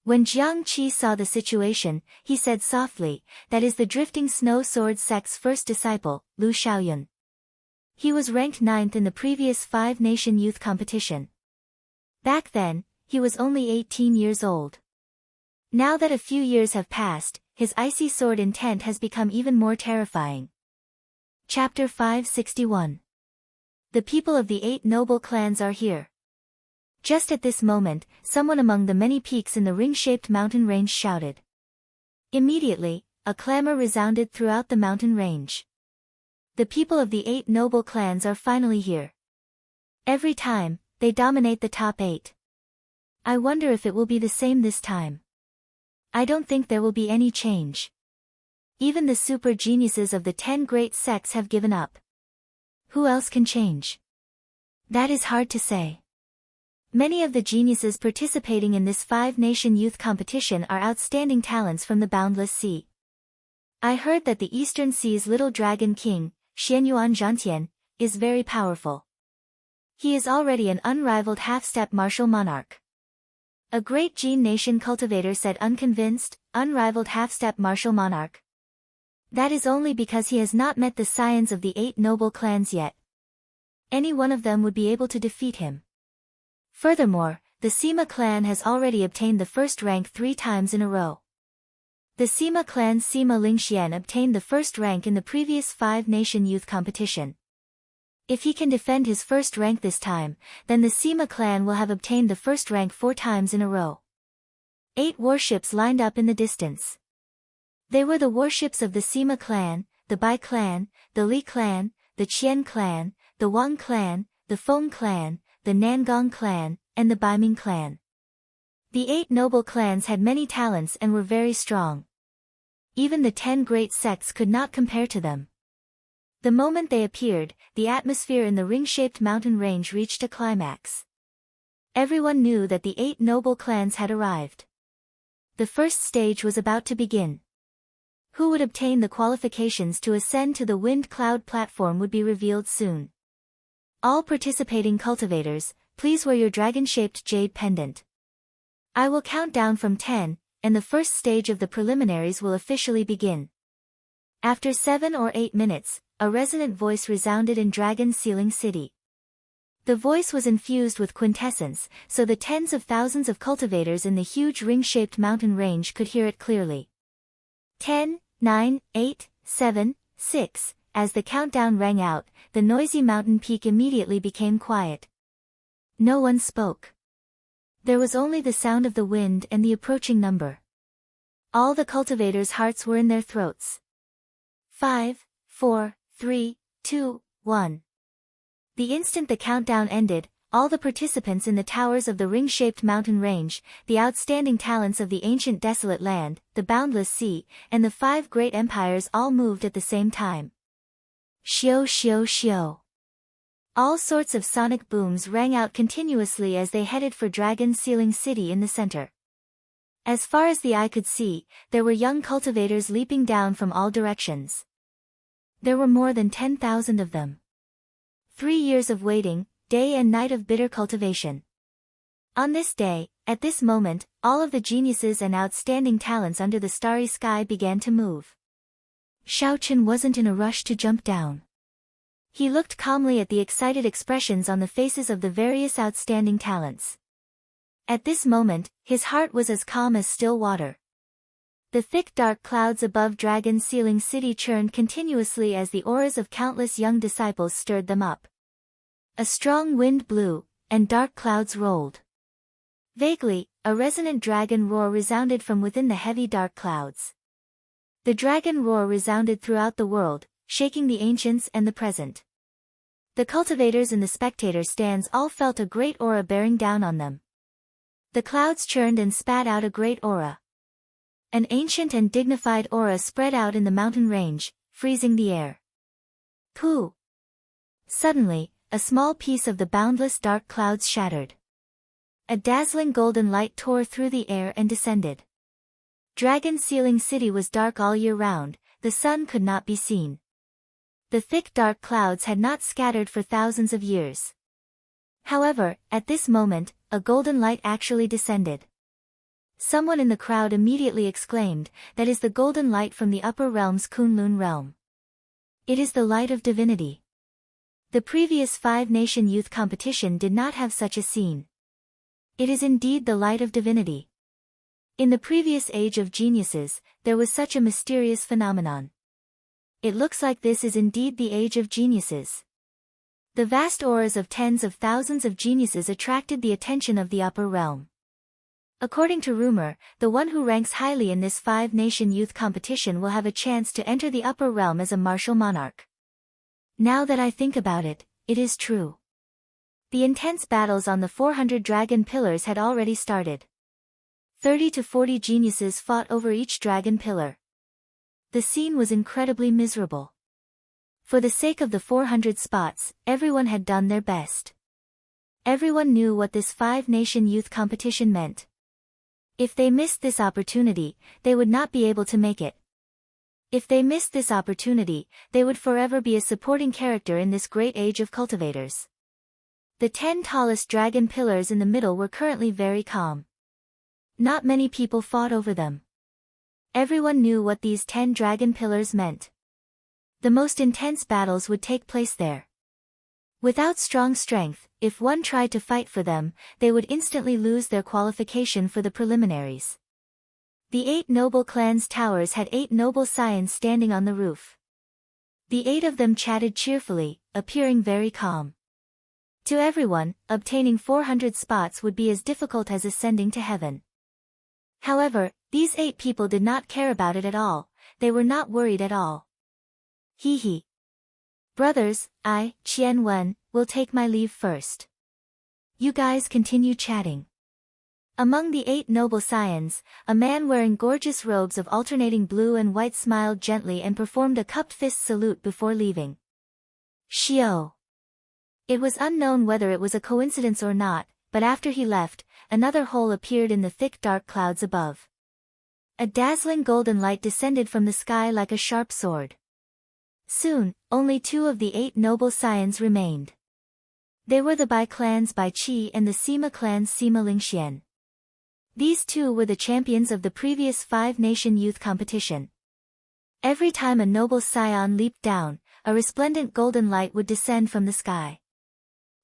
When Jiang Qi saw the situation, he said softly, "That is the Drifting Snow Sword sect's first disciple, Lu Xiaoyun. He was ranked 9th in the previous 5-nation youth competition. Back then, he was only 18 years old. Now that a few years have passed, his icy sword intent has become even more terrifying." Chapter 561. The people of the 8 noble clans are here. Just at this moment, someone among the many peaks in the ring-shaped mountain range shouted. Immediately, a clamor resounded throughout the mountain range. The people of the 8 noble clans are finally here. Every time, they dominate the top 8. I wonder if it will be the same this time. I don't think there will be any change. Even the super geniuses of the 10 great sects have given up. Who else can change? That is hard to say. Many of the geniuses participating in this 5-nation youth competition are outstanding talents from the Boundless Sea. I heard that the Eastern Sea's little dragon king, Xianyuan Zhantian, is very powerful. He is already an unrivaled half-step martial monarch. A great Jin nation cultivator said, unconvinced, unrivaled half-step martial monarch. That is only because he has not met the scions of the 8 noble clans yet. Any one of them would be able to defeat him. Furthermore, the Sima clan has already obtained the first rank 3 times in a row. The Sima clan's Sima Lingxian obtained the first rank in the previous 5-nation youth competition. If he can defend his first rank this time, then the Sima clan will have obtained the first rank 4 times in a row. 8 warships lined up in the distance. They were the warships of the Sima clan, the Bai clan, the Li clan, the Qian clan, the Wang clan, the Feng clan, the Nangong clan, and the Baiming clan. The 8 noble clans had many talents and were very strong. Even the 10 great sects could not compare to them. The moment they appeared, the atmosphere in the ring-shaped mountain range reached a climax. Everyone knew that the 8 noble clans had arrived. The first stage was about to begin. Who would obtain the qualifications to ascend to the wind cloud platform would be revealed soon. All participating cultivators, please wear your dragon-shaped jade pendant. I will count down from 10, and the first stage of the preliminaries will officially begin. After 7 or 8 minutes, a resonant voice resounded in Dragon Ceiling City. The voice was infused with quintessence, so the tens of thousands of cultivators in the huge ring-shaped mountain range could hear it clearly. 10, 9, 8, 7, 6, as the countdown rang out, the noisy mountain peak immediately became quiet. No one spoke. There was only the sound of the wind and the approaching number. All the cultivators' hearts were in their throats. 5, 4, 3, 2, 1. The instant the countdown ended, all the participants in the towers of the ring-shaped mountain range, the outstanding talents of the ancient desolate land, the boundless sea, and the 5 great empires all moved at the same time. Shio shio shio. All sorts of sonic booms rang out continuously as they headed for Dragon Sealing City in the center. As far as the eye could see, there were young cultivators leaping down from all directions. There were more than 10,000 of them. 3 years of waiting, day and night of bitter cultivation. On this day, at this moment, all of the geniuses and outstanding talents under the starry sky began to move. Shao Chen wasn't in a rush to jump down. He looked calmly at the excited expressions on the faces of the various outstanding talents. At this moment, his heart was as calm as still water. The thick dark clouds above Dragon Sealing City churned continuously as the auras of countless young disciples stirred them up. A strong wind blew, and dark clouds rolled. Vaguely, a resonant dragon roar resounded from within the heavy dark clouds. The dragon roar resounded throughout the world, shaking the ancients and the present. The cultivators in the spectator stands all felt a great aura bearing down on them. The clouds churned and spat out a great aura. An ancient and dignified aura spread out in the mountain range, freezing the air. Pooh! Suddenly, a small piece of the boundless dark clouds shattered. A dazzling golden light tore through the air and descended. Dragon Sealing City was dark all year round, the sun could not be seen. The thick dark clouds had not scattered for thousands of years. However, at this moment, a golden light actually descended. Someone in the crowd immediately exclaimed, "That is the golden light from the upper realm's Kunlun realm. It is the light of divinity." The previous 5-nation youth competition did not have such a scene. It is indeed the light of divinity. In the previous age of geniuses, there was such a mysterious phenomenon. It looks like this is indeed the age of geniuses. The vast auras of tens of thousands of geniuses attracted the attention of the upper realm. According to rumor, the one who ranks highly in this 5-nation youth competition will have a chance to enter the upper realm as a martial monarch. Now that I think about it, it is true. The intense battles on the 400 dragon pillars had already started. 30 to 40 geniuses fought over each dragon pillar. The scene was incredibly miserable. For the sake of the 400 spots, everyone had done their best. Everyone knew what this 5-nation youth competition meant. If they missed this opportunity, they would not be able to make it. If they missed this opportunity, they would forever be a supporting character in this great age of cultivators. The 10 tallest dragon pillars in the middle were currently very calm. Not many people fought over them. Everyone knew what these 10 dragon pillars meant. The most intense battles would take place there. Without strong strength, if one tried to fight for them, they would instantly lose their qualification for the preliminaries. The 8 noble clans' towers had 8 noble scions standing on the roof. The 8 of them chatted cheerfully, appearing very calm. To everyone, obtaining 400 spots would be as difficult as ascending to heaven. However, these 8 people did not care about it at all, they were not worried at all. Hee hee. Brothers, I, Qian Wen, will take my leave first. You guys continue chatting. Among the 8 noble scions, a man wearing gorgeous robes of alternating blue and white smiled gently and performed a cupped fist salute before leaving. Shio. It was unknown whether it was a coincidence or not, but after he left, another hole appeared in the thick dark clouds above. A dazzling golden light descended from the sky like a sharp sword. Soon, only 2 of the 8 noble scions remained. They were the Bai clan's Bai Qi and the Sima clan's Sima Lingxian. These 2 were the champions of the previous 5-nation youth competition. Every time a noble scion leaped down, a resplendent golden light would descend from the sky.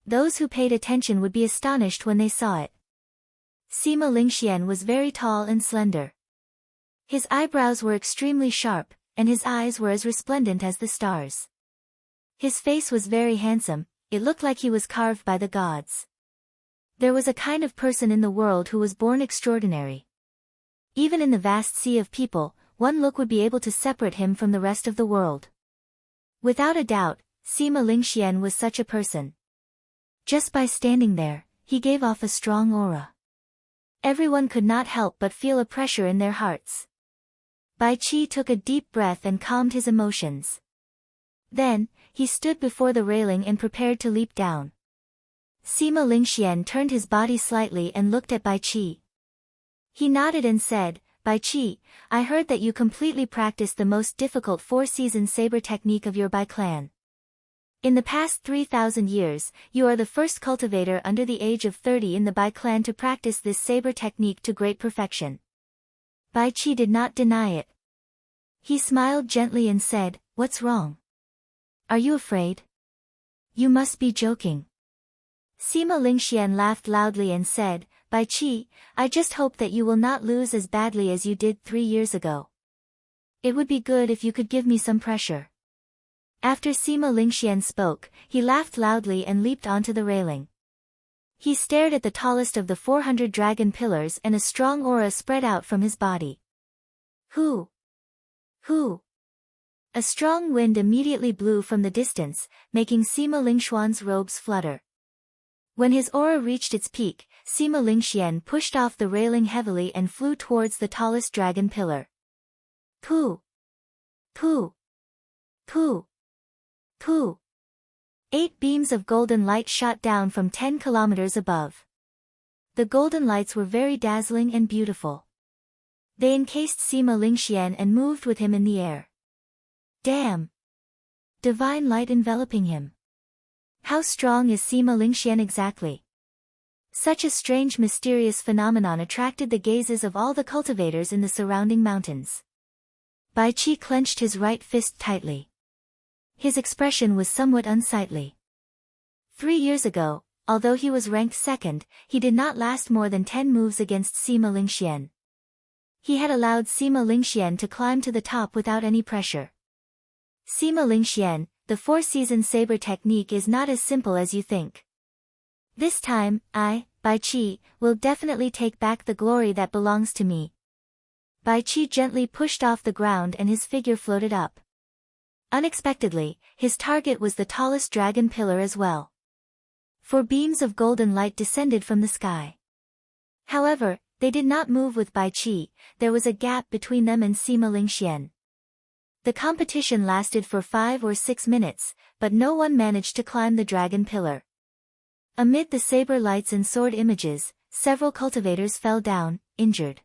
Those who paid attention would be astonished when they saw it. Sima Lingxian was very tall and slender. His eyebrows were extremely sharp, and his eyes were as resplendent as the stars. His face was very handsome, it looked like he was carved by the gods. There was a kind of person in the world who was born extraordinary. Even in the vast sea of people, one look would be able to separate him from the rest of the world. Without a doubt, Sima Lingxian was such a person. Just by standing there, he gave off a strong aura. Everyone could not help but feel a pressure in their hearts. Bai Qi took a deep breath and calmed his emotions. Then, he stood before the railing and prepared to leap down. Sima Lingxian turned his body slightly and looked at Bai Qi. He nodded and said, Bai Qi, I heard that you completely practiced the most difficult four-season saber technique of your Bai clan. In the past 3,000 years, you are the first cultivator under the age of 30 in the Bai clan to practice this saber technique to great perfection. Bai Qi did not deny it. He smiled gently and said, What's wrong? Are you afraid? You must be joking. Sima Lingxian laughed loudly and said, Bai Qi, I just hope that you will not lose as badly as you did 3 years ago. It would be good if you could give me some pressure. After Sima Lingxian spoke, he laughed loudly and leaped onto the railing. He stared at the tallest of the 400 dragon pillars and a strong aura spread out from his body. Hoo! Hoo! A strong wind immediately blew from the distance, making Sima Lingxian's robes flutter. When his aura reached its peak, Sima Lingxian pushed off the railing heavily and flew towards the tallest dragon pillar. Pooh! Pooh! Pooh! Pooh! 8 beams of golden light shot down from 10 kilometers above. The golden lights were very dazzling and beautiful. They encased Sima Lingxian and moved with him in the air. Damn! Divine light enveloping him. How strong is Sima Lingxian exactly? Such a strange mysterious phenomenon attracted the gazes of all the cultivators in the surrounding mountains. Bai Qi clenched his right fist tightly. His expression was somewhat unsightly. 3 years ago, although he was ranked second, he did not last more than 10 moves against Sima Lingxian. He had allowed Sima Lingxian to climb to the top without any pressure. Sima Lingxian, the four-season saber technique is not as simple as you think. This time, I, Bai Qi, will definitely take back the glory that belongs to me. Bai Qi gently pushed off the ground and his figure floated up. Unexpectedly, his target was the tallest dragon pillar as well. 4 beams of golden light descended from the sky. However, they did not move with Bai Qi, there was a gap between them and Sima Lingxian. The competition lasted for 5 or 6 minutes, but no one managed to climb the dragon pillar. Amid the saber lights and sword images, several cultivators fell down, injured.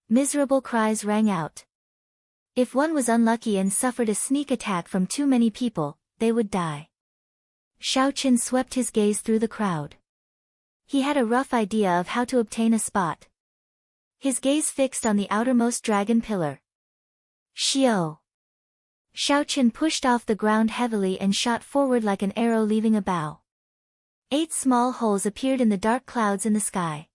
Miserable cries rang out. If one was unlucky and suffered a sneak attack from too many people, they would die. Shao Qin swept his gaze through the crowd. He had a rough idea of how to obtain a spot. His gaze fixed on the outermost dragon pillar. Xiao! Shao Qin pushed off the ground heavily and shot forward like an arrow leaving a bow. 8 small holes appeared in the dark clouds in the sky.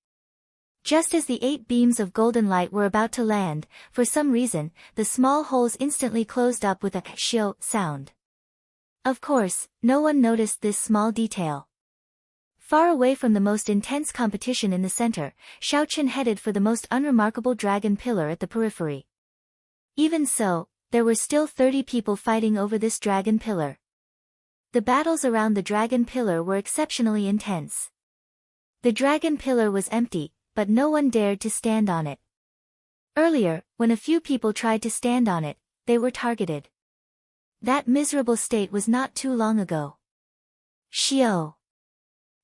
Just as the 8 beams of golden light were about to land, for some reason, the small holes instantly closed up with a xiao sound. Of course, no one noticed this small detail. Far away from the most intense competition in the center, Shao Qin headed for the most unremarkable dragon pillar at the periphery. Even so, there were still 30 people fighting over this dragon pillar. The battles around the dragon pillar were exceptionally intense. The dragon pillar was empty, but no one dared to stand on it. Earlier, when a few people tried to stand on it, they were targeted. That miserable state was not too long ago. Xiao!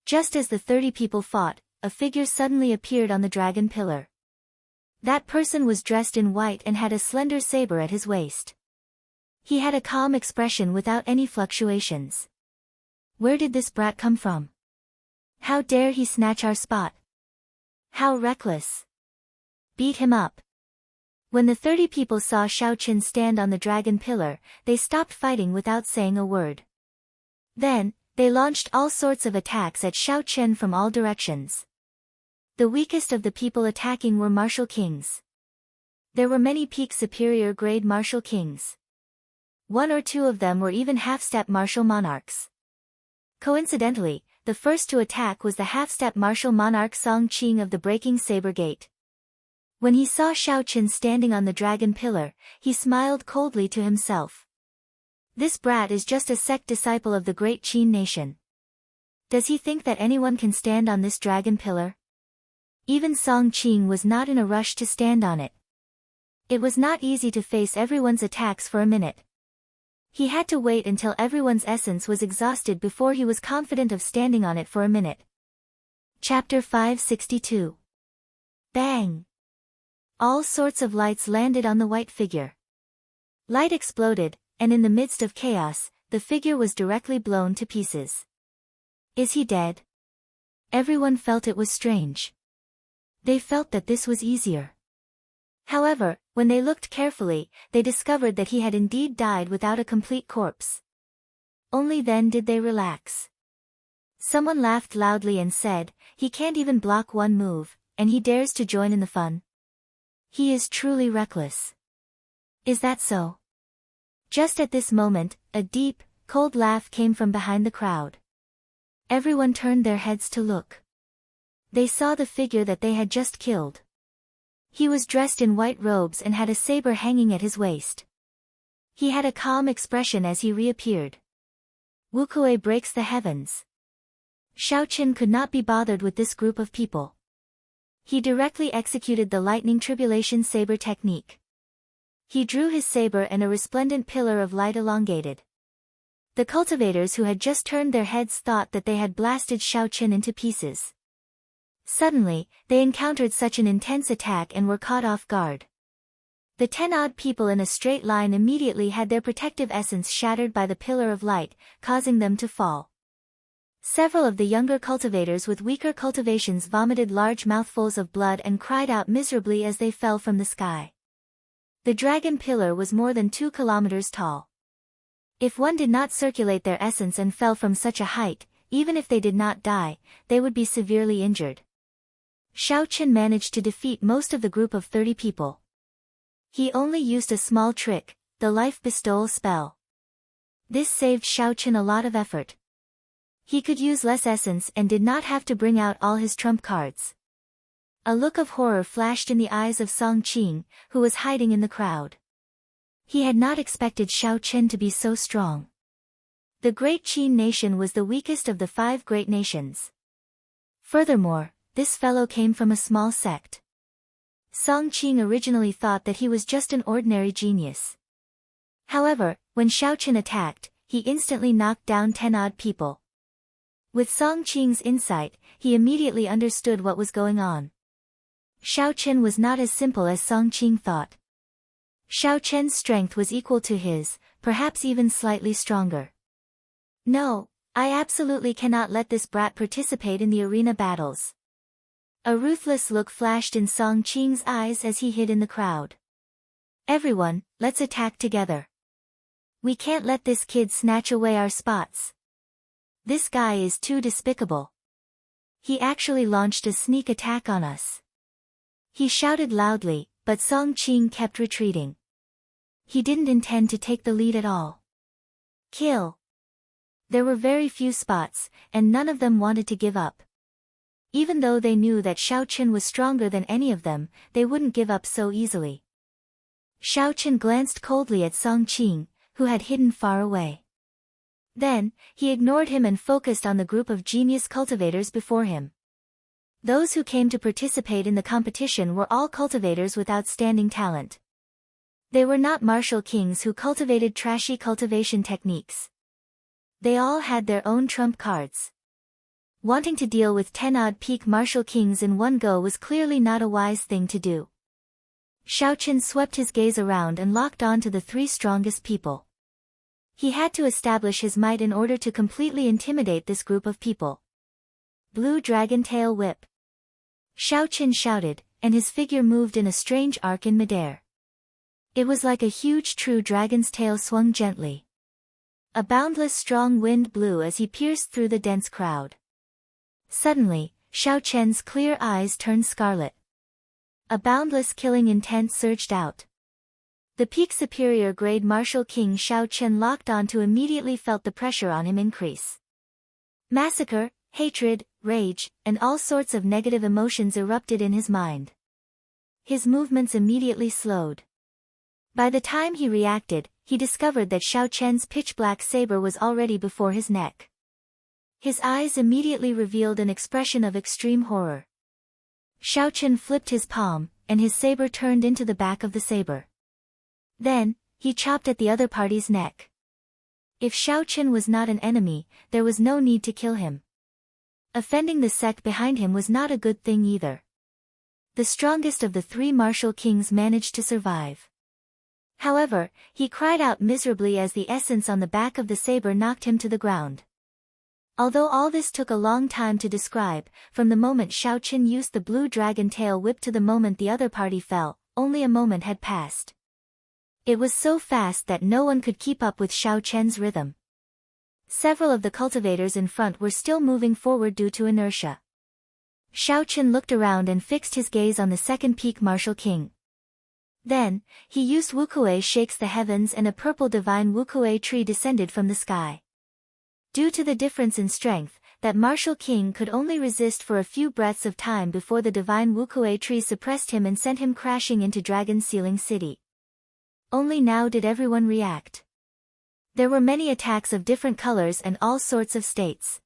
Just as the 30 people fought, a figure suddenly appeared on the dragon pillar. That person was dressed in white and had a slender saber at his waist. He had a calm expression without any fluctuations. Where did this brat come from? How dare he snatch our spot? How reckless! Beat him up. When the 30 people saw Shao Qin stand on the dragon pillar, they stopped fighting without saying a word. Then, they launched all sorts of attacks at Shao Qin from all directions. The weakest of the people attacking were martial kings. There were many peak superior grade martial kings. 1 or 2 of them were even half-step martial monarchs. Coincidentally, the first to attack was the half-step martial monarch Song Qing of the Breaking Saber Gate. When he saw Shao Qin standing on the dragon pillar, he smiled coldly to himself. This brat is just a sect disciple of the great Qin nation. Does he think that anyone can stand on this dragon pillar? Even Song Qing was not in a rush to stand on it. It was not easy to face everyone's attacks for a minute. He had to wait until everyone's essence was exhausted before he was confident of standing on it for a minute. Chapter 562. Bang! All sorts of lights landed on the white figure. Light exploded, and in the midst of chaos, the figure was directly blown to pieces. Is he dead? Everyone felt it was strange. They felt that this was easier. However, when they looked carefully, they discovered that he had indeed died without a complete corpse. Only then did they relax. Someone laughed loudly and said, "He can't even block one move, and he dares to join in the fun. He is truly reckless." Is that so? Just at this moment, a deep, cold laugh came from behind the crowd. Everyone turned their heads to look. They saw the figure that they had just killed. He was dressed in white robes and had a saber hanging at his waist. He had a calm expression as he reappeared. Wukuei breaks the heavens. Xiaoqin could not be bothered with this group of people. He directly executed the lightning tribulation saber technique. He drew his saber and a resplendent pillar of light elongated. The cultivators who had just turned their heads thought that they had blasted Xiaoqin into pieces. Suddenly, they encountered such an intense attack and were caught off guard. The 10-odd people in a straight line immediately had their protective essence shattered by the pillar of light, causing them to fall. Several of the younger cultivators with weaker cultivations vomited large mouthfuls of blood and cried out miserably as they fell from the sky. The dragon pillar was more than 2 kilometers tall. If one did not circulate their essence and fell from such a height, even if they did not die, they would be severely injured. Xiaoqin managed to defeat most of the group of 30 people. He only used a small trick, the life bestowal spell. This saved Xiaoqin a lot of effort. He could use less essence and did not have to bring out all his trump cards. A look of horror flashed in the eyes of Song Qing, who was hiding in the crowd. He had not expected Xiaoqin to be so strong. The Great Qin nation was the weakest of the 5 great nations. Furthermore, this fellow came from a small sect. Song Qing originally thought that he was just an ordinary genius. However, when Xiaoqin attacked, he instantly knocked down 10-odd people. With Song Qing's insight, he immediately understood what was going on. Xiaoqin was not as simple as Song Qing thought. Xiaoqin's strength was equal to his, perhaps even slightly stronger. No, I absolutely cannot let this brat participate in the arena battles. A ruthless look flashed in Song Qing's eyes as he hid in the crowd. Everyone, let's attack together. We can't let this kid snatch away our spots. This guy is too despicable. He actually launched a sneak attack on us. He shouted loudly, but Song Qing kept retreating. He didn't intend to take the lead at all. Kill. There were very few spots, and none of them wanted to give up. Even though they knew that Xiaoqin was stronger than any of them, they wouldn't give up so easily. Xiaoqin glanced coldly at Song Qing, who had hidden far away. Then, he ignored him and focused on the group of genius cultivators before him. Those who came to participate in the competition were all cultivators with outstanding talent. They were not martial kings who cultivated trashy cultivation techniques. They all had their own trump cards. Wanting to deal with 10-odd peak martial kings in one go was clearly not a wise thing to do. Xiaoqin swept his gaze around and locked on to the 3 strongest people. He had to establish his might in order to completely intimidate this group of people. Blue Dragon Tail Whip. Xiaoqin shouted, and his figure moved in a strange arc in midair. It was like a huge true dragon's tail swung gently. A boundless strong wind blew as he pierced through the dense crowd. Suddenly, Xiaoqin's clear eyes turned scarlet. A boundless killing intent surged out. The peak superior grade martial king Xiaoqin locked on to immediately felt the pressure on him increase. Massacre, hatred, rage, and all sorts of negative emotions erupted in his mind. His movements immediately slowed. By the time he reacted, he discovered that Xiaoqin's pitch-black saber was already before his neck. His eyes immediately revealed an expression of extreme horror. Xiao Chen flipped his palm, and his saber turned into the back of the saber. Then, he chopped at the other party's neck. If Xiao Chen was not an enemy, there was no need to kill him. Offending the sect behind him was not a good thing either. The strongest of the three martial kings managed to survive. However, he cried out miserably as the essence on the back of the saber knocked him to the ground. Although all this took a long time to describe, from the moment Xiao Chen used the blue dragon tail whip to the moment the other party fell, only a moment had passed. It was so fast that no one could keep up with Xiao Chen's rhythm. Several of the cultivators in front were still moving forward due to inertia. Xiao Chen looked around and fixed his gaze on the second peak martial king. Then, he used Wukuei shakes the heavens and a purple divine Wukuei tree descended from the sky. Due to the difference in strength, that martial king could only resist for a few breaths of time before the divine Wukuei tree suppressed him and sent him crashing into Dragon Ceiling City. Only now did everyone react. There were many attacks of different colors and all sorts of states.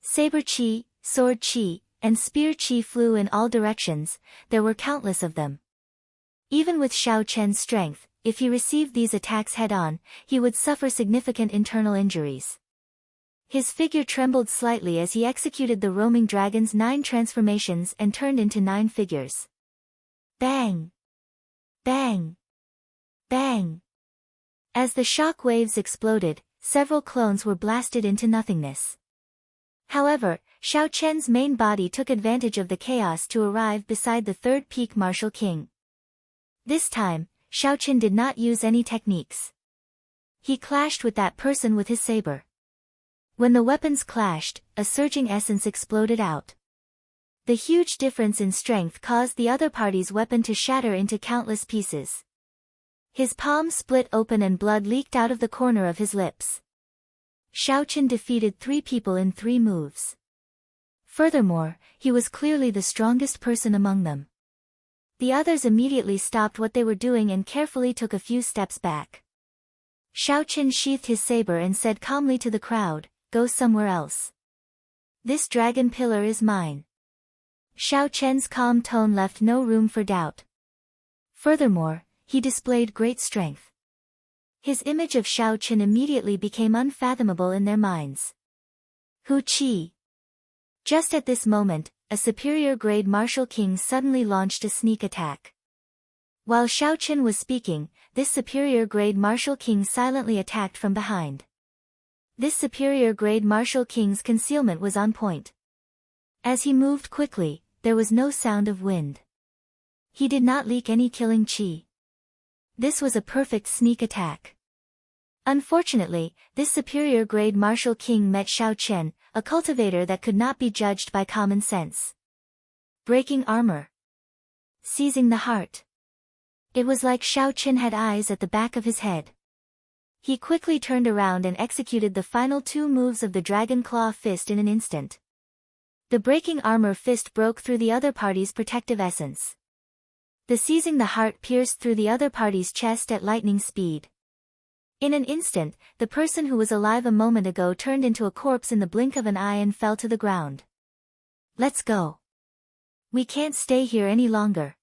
Saber chi, sword chi, and spear chi flew in all directions, there were countless of them. Even with Xiao Chen's strength, if he received these attacks head-on, he would suffer significant internal injuries. His figure trembled slightly as he executed the roaming dragon's 9 transformations and turned into 9 figures. Bang! Bang! Bang! As the shock waves exploded, several clones were blasted into nothingness. However, Xiao Chen's main body took advantage of the chaos to arrive beside the third peak martial king. This time, Xiao Chen did not use any techniques. He clashed with that person with his saber. When the weapons clashed, a surging essence exploded out. The huge difference in strength caused the other party's weapon to shatter into countless pieces. His palm split open and blood leaked out of the corner of his lips. Xiao Chen defeated 3 people in 3 moves. Furthermore, he was clearly the strongest person among them. The others immediately stopped what they were doing and carefully took a few steps back. Xiao Chen sheathed his saber and said calmly to the crowd, "Go somewhere else. This dragon pillar is mine." Xiao Chen's calm tone left no room for doubt. Furthermore, he displayed great strength. His image of Xiao Chen immediately became unfathomable in their minds. Hu Qi. Just at this moment, a superior grade martial king suddenly launched a sneak attack. While Xiao Chen was speaking, this superior grade martial king silently attacked from behind. This superior grade martial king's concealment was on point. As he moved quickly, there was no sound of wind. He did not leak any killing chi. This was a perfect sneak attack. Unfortunately, this superior grade martial king met Xiao Chen, a cultivator that could not be judged by common sense. Breaking armor. Seizing the heart. It was like Xiao Chen had eyes at the back of his head. He quickly turned around and executed the final 2 moves of the Dragon Claw Fist in an instant. The breaking armor fist broke through the other party's protective essence. The seizing the heart pierced through the other party's chest at lightning speed. In an instant, the person who was alive a moment ago turned into a corpse in the blink of an eye and fell to the ground. "Let's go. We can't stay here any longer."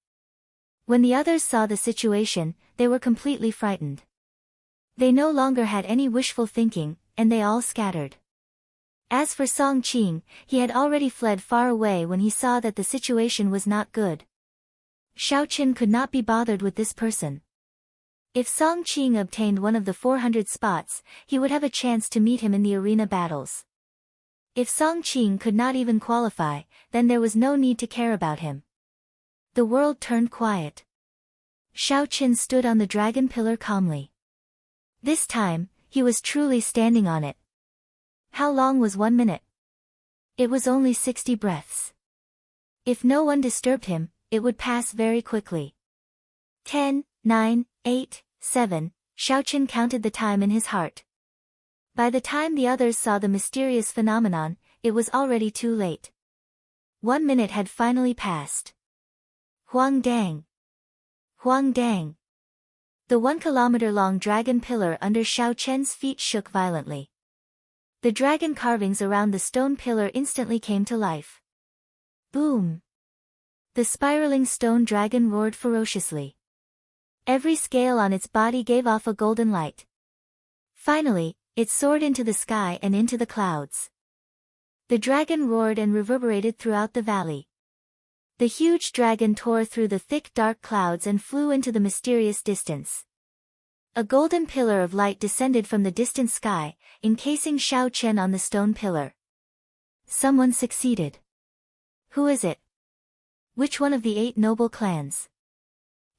When the others saw the situation, they were completely frightened. They no longer had any wishful thinking, and they all scattered. As for Song Qing, he had already fled far away when he saw that the situation was not good. Xiao Chen could not be bothered with this person. If Song Qing obtained one of the 400 spots, he would have a chance to meet him in the arena battles. If Song Qing could not even qualify, then there was no need to care about him. The world turned quiet. Xiao Chen stood on the dragon pillar calmly. This time, he was truly standing on it. How long was 1 minute? It was only 60 breaths. If no one disturbed him, it would pass very quickly. 10, 9, 8, 7, Xiao Chen counted the time in his heart. By the time the others saw the mysterious phenomenon, it was already too late. 1 minute had finally passed. Huang Dang. Huang Dang. The 1 kilometer-long dragon pillar under Xiao Chen's feet shook violently. The dragon carvings around the stone pillar instantly came to life. Boom! The spiraling stone dragon roared ferociously. Every scale on its body gave off a golden light. Finally, it soared into the sky and into the clouds. The dragon roared and reverberated throughout the valley. The huge dragon tore through the thick dark clouds and flew into the mysterious distance. A golden pillar of light descended from the distant sky, encasing Xiao Chen on the stone pillar. Someone succeeded. Who is it? Which one of the 8 noble clans?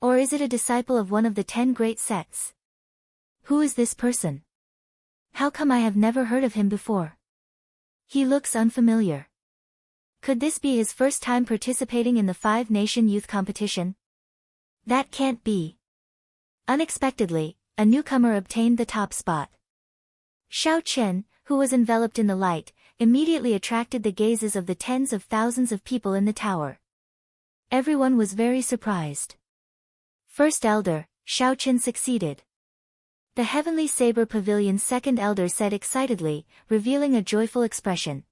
Or is it a disciple of one of the 10 great sects? Who is this person? How come I have never heard of him before? He looks unfamiliar. Could this be his first time participating in the 5-nation youth competition? That can't be. Unexpectedly, a newcomer obtained the top spot. Xiao Chen, who was enveloped in the light, immediately attracted the gazes of the tens of thousands of people in the tower. Everyone was very surprised. First elder, Xiao Chen succeeded. The Heavenly Saber Pavilion's second elder said excitedly, revealing a joyful expression.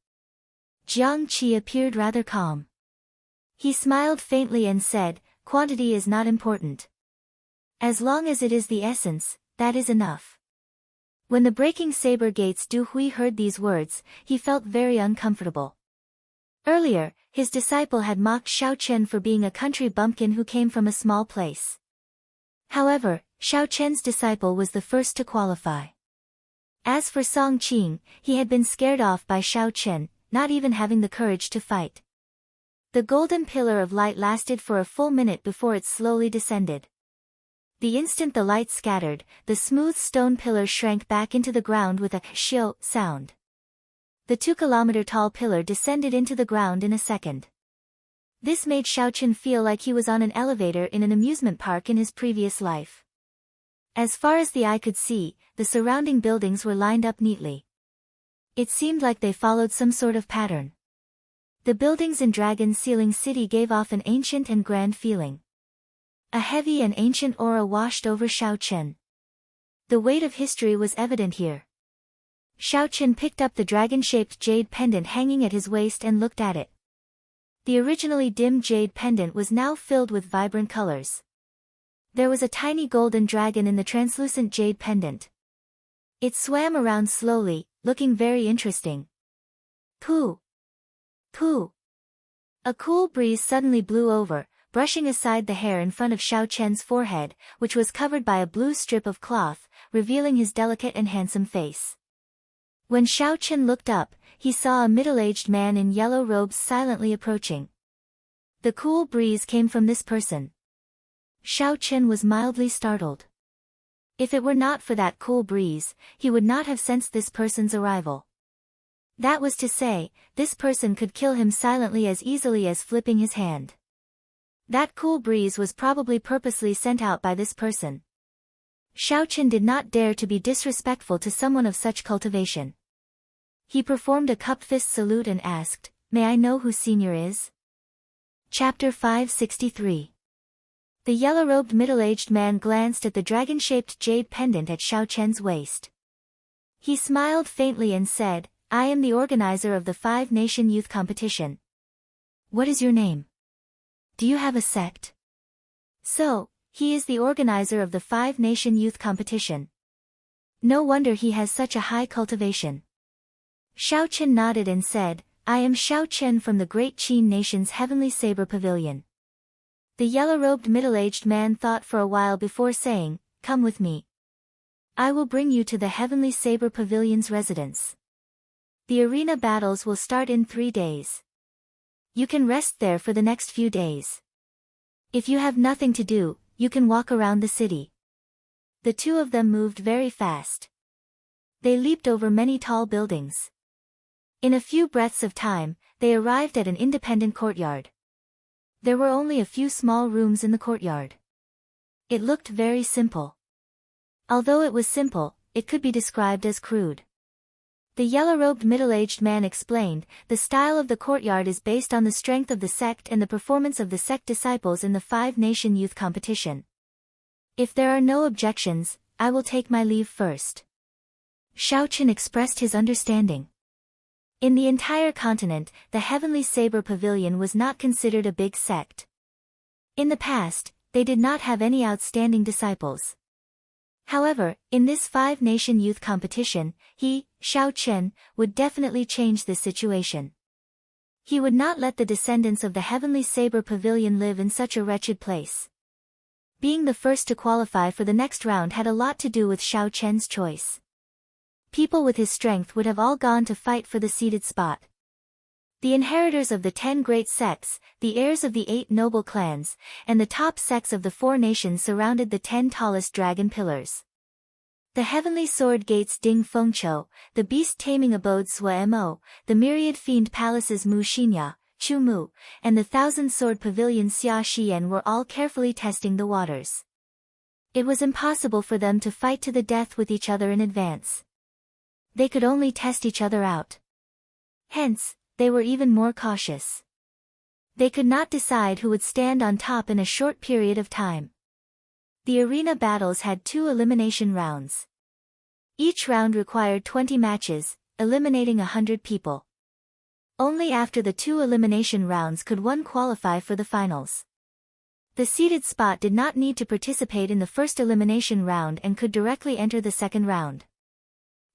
Jiang Qi appeared rather calm. He smiled faintly and said, "Quantity is not important. As long as it is the essence, that is enough." When the breaking saber gates Du Hui heard these words, he felt very uncomfortable. Earlier, his disciple had mocked Xiao Chen for being a country bumpkin who came from a small place. However, Xiao Chen's disciple was the first to qualify. As for Song Qing, he had been scared off by Xiao Chen, not even having the courage to fight. The golden pillar of light lasted for a full minute before it slowly descended. The instant the light scattered, the smooth stone pillar shrank back into the ground with a xiao sound. The 2-kilometer-tall pillar descended into the ground in a second. This made Xiao Chen feel like he was on an elevator in an amusement park in his previous life. As far as the eye could see, the surrounding buildings were lined up neatly. It seemed like they followed some sort of pattern. The buildings in Dragon Ceiling City gave off an ancient and grand feeling. A heavy and ancient aura washed over Xiao Chen. The weight of history was evident here. Xiao Chen picked up the dragon-shaped jade pendant hanging at his waist and looked at it. The originally dim jade pendant was now filled with vibrant colors. There was a tiny golden dragon in the translucent jade pendant. It swam around slowly, looking very interesting. Pooh! Pooh! A cool breeze suddenly blew over, brushing aside the hair in front of Xiao Chen's forehead, which was covered by a blue strip of cloth, revealing his delicate and handsome face. When Xiao Chen looked up, he saw a middle-aged man in yellow robes silently approaching. The cool breeze came from this person. Xiao Chen was mildly startled. If it were not for that cool breeze, he would not have sensed this person's arrival. That was to say, this person could kill him silently as easily as flipping his hand. That cool breeze was probably purposely sent out by this person. Xiao Chen did not dare to be disrespectful to someone of such cultivation. He performed a cup fist salute and asked, "May I know who senior is?" Chapter 563. The yellow-robed middle-aged man glanced at the dragon-shaped jade pendant at Xiao Chen's waist. He smiled faintly and said, "I am the organizer of the 5-nation youth competition. What is your name? Do you have a sect?" So, he is the organizer of the 5-nation youth competition. No wonder he has such a high cultivation. Xiao Chen nodded and said, "I am Xiao Chen from the Great Qin Nation's Heavenly Saber Pavilion." The yellow-robed middle-aged man thought for a while before saying, "Come with me. I will bring you to the Heavenly Saber Pavilion's residence. The arena battles will start in 3 days. You can rest there for the next few days. If you have nothing to do, you can walk around the city." The two of them moved very fast. They leaped over many tall buildings. In a few breaths of time, they arrived at an independent courtyard. There were only a few small rooms in the courtyard. It looked very simple. Although it was simple, it could be described as crude. The yellow-robed middle-aged man explained, "The style of the courtyard is based on the strength of the sect and the performance of the sect disciples in the 5-nation youth competition. If there are no objections, I will take my leave first." Xiao Chen expressed his understanding. In the entire continent, the Heavenly Saber Pavilion was not considered a big sect. In the past, they did not have any outstanding disciples. However, in this 5-nation youth competition, he, Xiao Chen, would definitely change this situation. He would not let the descendants of the Heavenly Saber Pavilion live in such a wretched place. Being the first to qualify for the next round had a lot to do with Xiao Chen's choice. People with his strength would have all gone to fight for the seated spot. The inheritors of the 10 great sects, the heirs of the 8 noble clans, and the top sects of the 4 nations surrounded the 10 tallest dragon pillars. The heavenly sword gates Ding Fengqiu, the beast-taming abodes Sua Mo, the myriad fiend palaces Mu Xinya, Chu Mu, and the 1,000-sword pavilion Xia Xian were all carefully testing the waters. It was impossible for them to fight to the death with each other in advance. They could only test each other out. Hence, they were even more cautious. They could not decide who would stand on top in a short period of time. The arena battles had 2 elimination rounds. Each round required 20 matches, eliminating 100 people. Only after the 2 elimination rounds could one qualify for the finals. The seeded spot did not need to participate in the first elimination round and could directly enter the second round.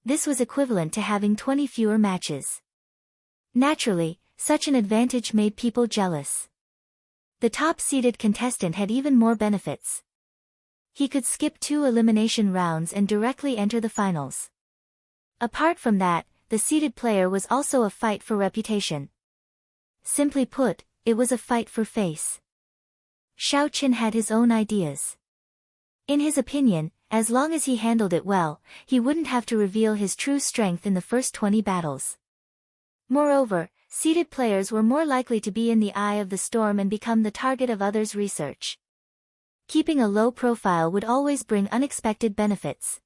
This was equivalent to having 20 fewer matches. Naturally, such an advantage made people jealous. The top-seeded contestant had even more benefits. He could skip 2 elimination rounds and directly enter the finals. Apart from that, the seeded player was also a fight for reputation. Simply put, it was a fight for face. Xiao Chen had his own ideas. In his opinion, as long as he handled it well, he wouldn't have to reveal his true strength in the first 20 battles. Moreover, seeded players were more likely to be in the eye of the storm and become the target of others' research. Keeping a low profile would always bring unexpected benefits.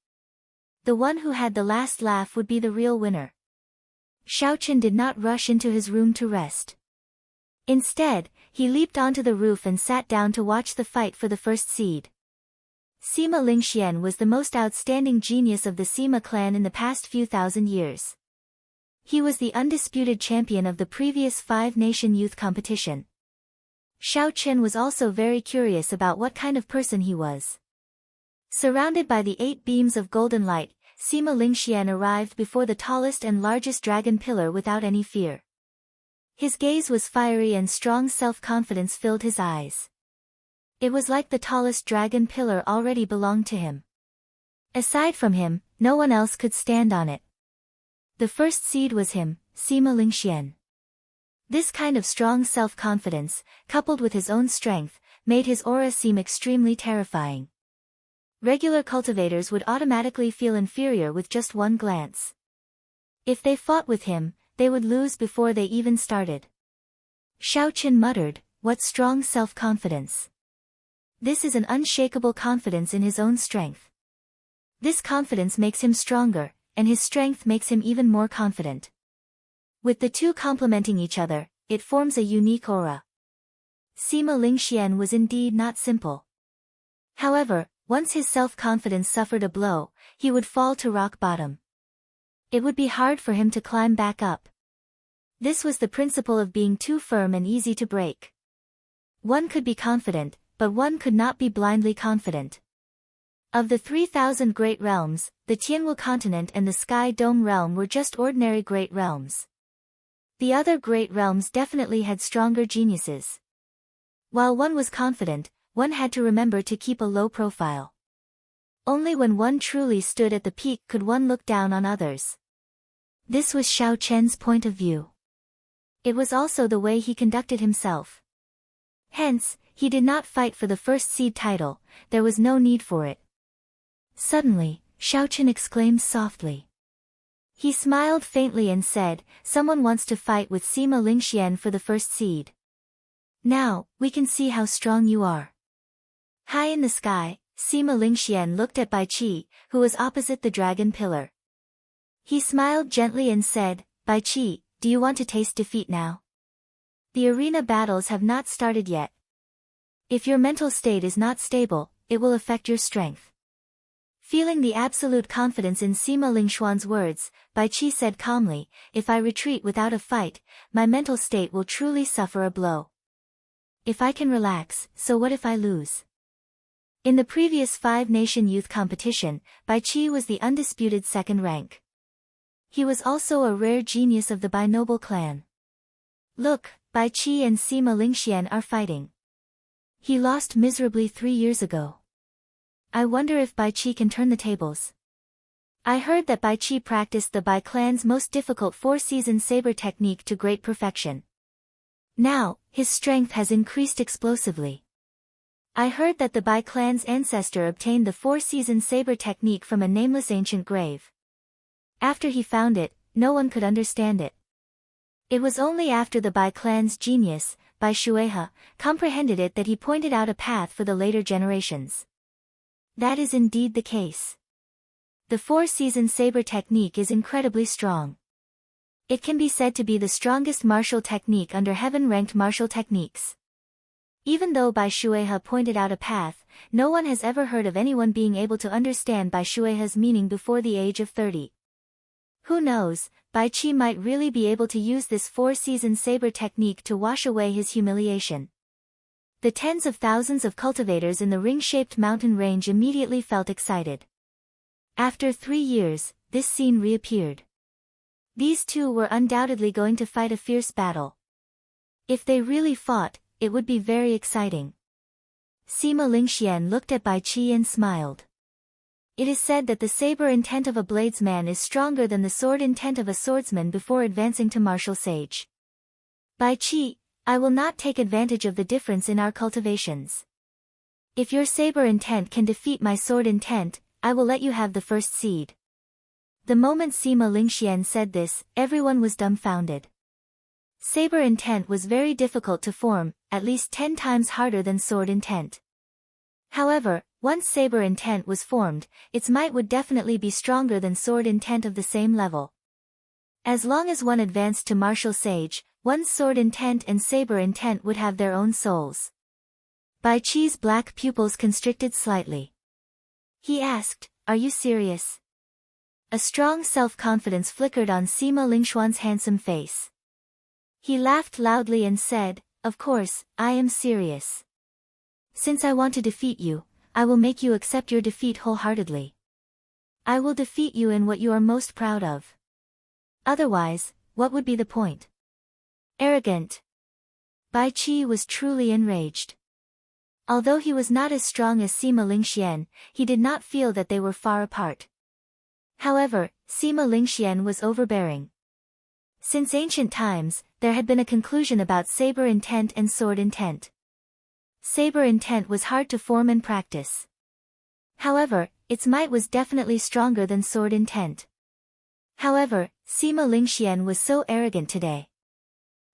The one who had the last laugh would be the real winner. Xiao Chen did not rush into his room to rest. Instead, he leaped onto the roof and sat down to watch the fight for the first seed. Sima Lingxian was the most outstanding genius of the Sima clan in the past few thousand years. He was the undisputed champion of the previous 5-nation youth competition. Xiao Chen was also very curious about what kind of person he was. Surrounded by the 8 beams of golden light, Sima Lingxian arrived before the tallest and largest dragon pillar without any fear. His gaze was fiery and strong self-confidence filled his eyes. It was like the tallest dragon pillar already belonged to him. Aside from him, no one else could stand on it. The first seed was him, Sima Lingxian. This kind of strong self-confidence, coupled with his own strength, made his aura seem extremely terrifying. Regular cultivators would automatically feel inferior with just one glance. If they fought with him, they would lose before they even started. Xiao Chen muttered, "What strong self-confidence. This is an unshakable confidence in his own strength. This confidence makes him stronger, and his strength makes him even more confident. With the two complementing each other, it forms a unique aura." Sima Lingxian was indeed not simple. However, once his self-confidence suffered a blow, he would fall to rock bottom. It would be hard for him to climb back up. This was the principle of being too firm and easy to break. One could be confident, but one could not be blindly confident. Of the 3,000 great realms, the Tianwu continent and the Sky Dome realm were just ordinary great realms. The other great realms definitely had stronger geniuses. While one was confident, one had to remember to keep a low profile. Only when one truly stood at the peak could one look down on others. This was Xiao Chen's point of view. It was also the way he conducted himself. Hence, he did not fight for the first seed title, there was no need for it. Suddenly, Xiao Chen exclaimed softly. He smiled faintly and said, "Someone wants to fight with Sima Lingxian for the first seed. Now, we can see how strong you are." High in the sky, Sima Lingxian looked at Bai Qi, who was opposite the dragon pillar. He smiled gently and said, "Bai Qi, do you want to taste defeat now? The arena battles have not started yet. If your mental state is not stable, it will affect your strength. Feeling the absolute confidence in Sima Lingxuan's words, Bai Qi said calmly, "If I retreat without a fight, my mental state will truly suffer a blow. If I can relax, so what if I lose?" In the previous 5-nation youth competition, Bai Qi was the undisputed second rank. He was also a rare genius of the Bai noble clan. "Look, Bai Qi and Sima Lingxian are fighting. He lost miserably 3 years ago. I wonder if Bai Qi can turn the tables. I heard that Bai Qi practiced the Bai clan's most difficult 4-season saber technique to great perfection. Now, his strength has increased explosively. I heard that the Bai clan's ancestor obtained the 4-season saber technique from a nameless ancient grave. After he found it, no one could understand it. It was only after the Bai clan's genius, Bai Shuehe, comprehended it that he pointed out a path for the later generations. That is indeed the case. The 4-season saber technique is incredibly strong. It can be said to be the strongest martial technique under heaven-ranked martial techniques. Even though Bai Shuehe pointed out a path, no one has ever heard of anyone being able to understand Bai Shuehe's meaning before the age of 30. Who knows, Bai Qi might really be able to use this 4-season saber technique to wash away his humiliation. The tens of thousands of cultivators in the ring-shaped mountain range immediately felt excited. After 3 years, this scene reappeared. These two were undoubtedly going to fight a fierce battle. If they really fought, it would be very exciting. Sima Lingxian looked at Bai Qi and smiled. It is said that the saber intent of a bladesman is stronger than the sword intent of a swordsman before advancing to martial sage. Bai Qi, I will not take advantage of the difference in our cultivations. If your saber intent can defeat my sword intent, I will let you have the first seed. The moment Sima Lingxian said this, everyone was dumbfounded. Saber intent was very difficult to form, at least 10 times harder than sword intent. However, once saber intent was formed, its might would definitely be stronger than sword intent of the same level. As long as one advanced to martial sage, one's sword intent and saber intent would have their own souls. Bai Qi's black pupils constricted slightly. He asked, "Are you serious?" A strong self-confidence flickered on Sima Lingxuan's handsome face. He laughed loudly and said, "Of course, I am serious. Since I want to defeat you, I will make you accept your defeat wholeheartedly. I will defeat you in what you are most proud of. Otherwise, what would be the point?" Arrogant. Bai Qi was truly enraged. Although he was not as strong as Sima Lingxian, he did not feel that they were far apart. However, Sima Lingxian was overbearing. Since ancient times, there had been a conclusion about saber intent and sword intent. Saber intent was hard to form and practice. However, its might was definitely stronger than sword intent. However, Sima Lingxian was so arrogant today.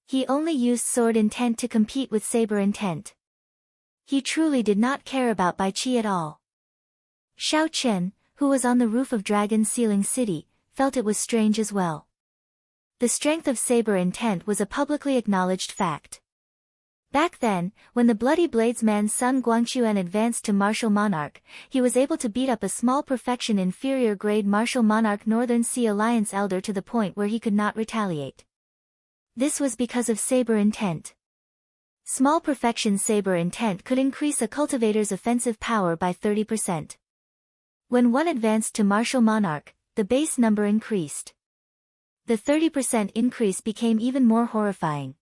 He only used sword intent to compete with saber intent. He truly did not care about Bai Qi at all. Xiao Chen, who was on the roof of Dragon Ceiling City, felt it was strange as well. The strength of saber intent was a publicly acknowledged fact. Back then, when the Bloody Bladesman's son Guangquan advanced to Martial Monarch, he was able to beat up a small perfection inferior grade Martial Monarch Northern Sea Alliance Elder to the point where he could not retaliate. This was because of saber intent. Small perfection saber intent could increase a cultivator's offensive power by 30%. When one advanced to Martial Monarch, the base number increased. The 30% increase became even more horrifying.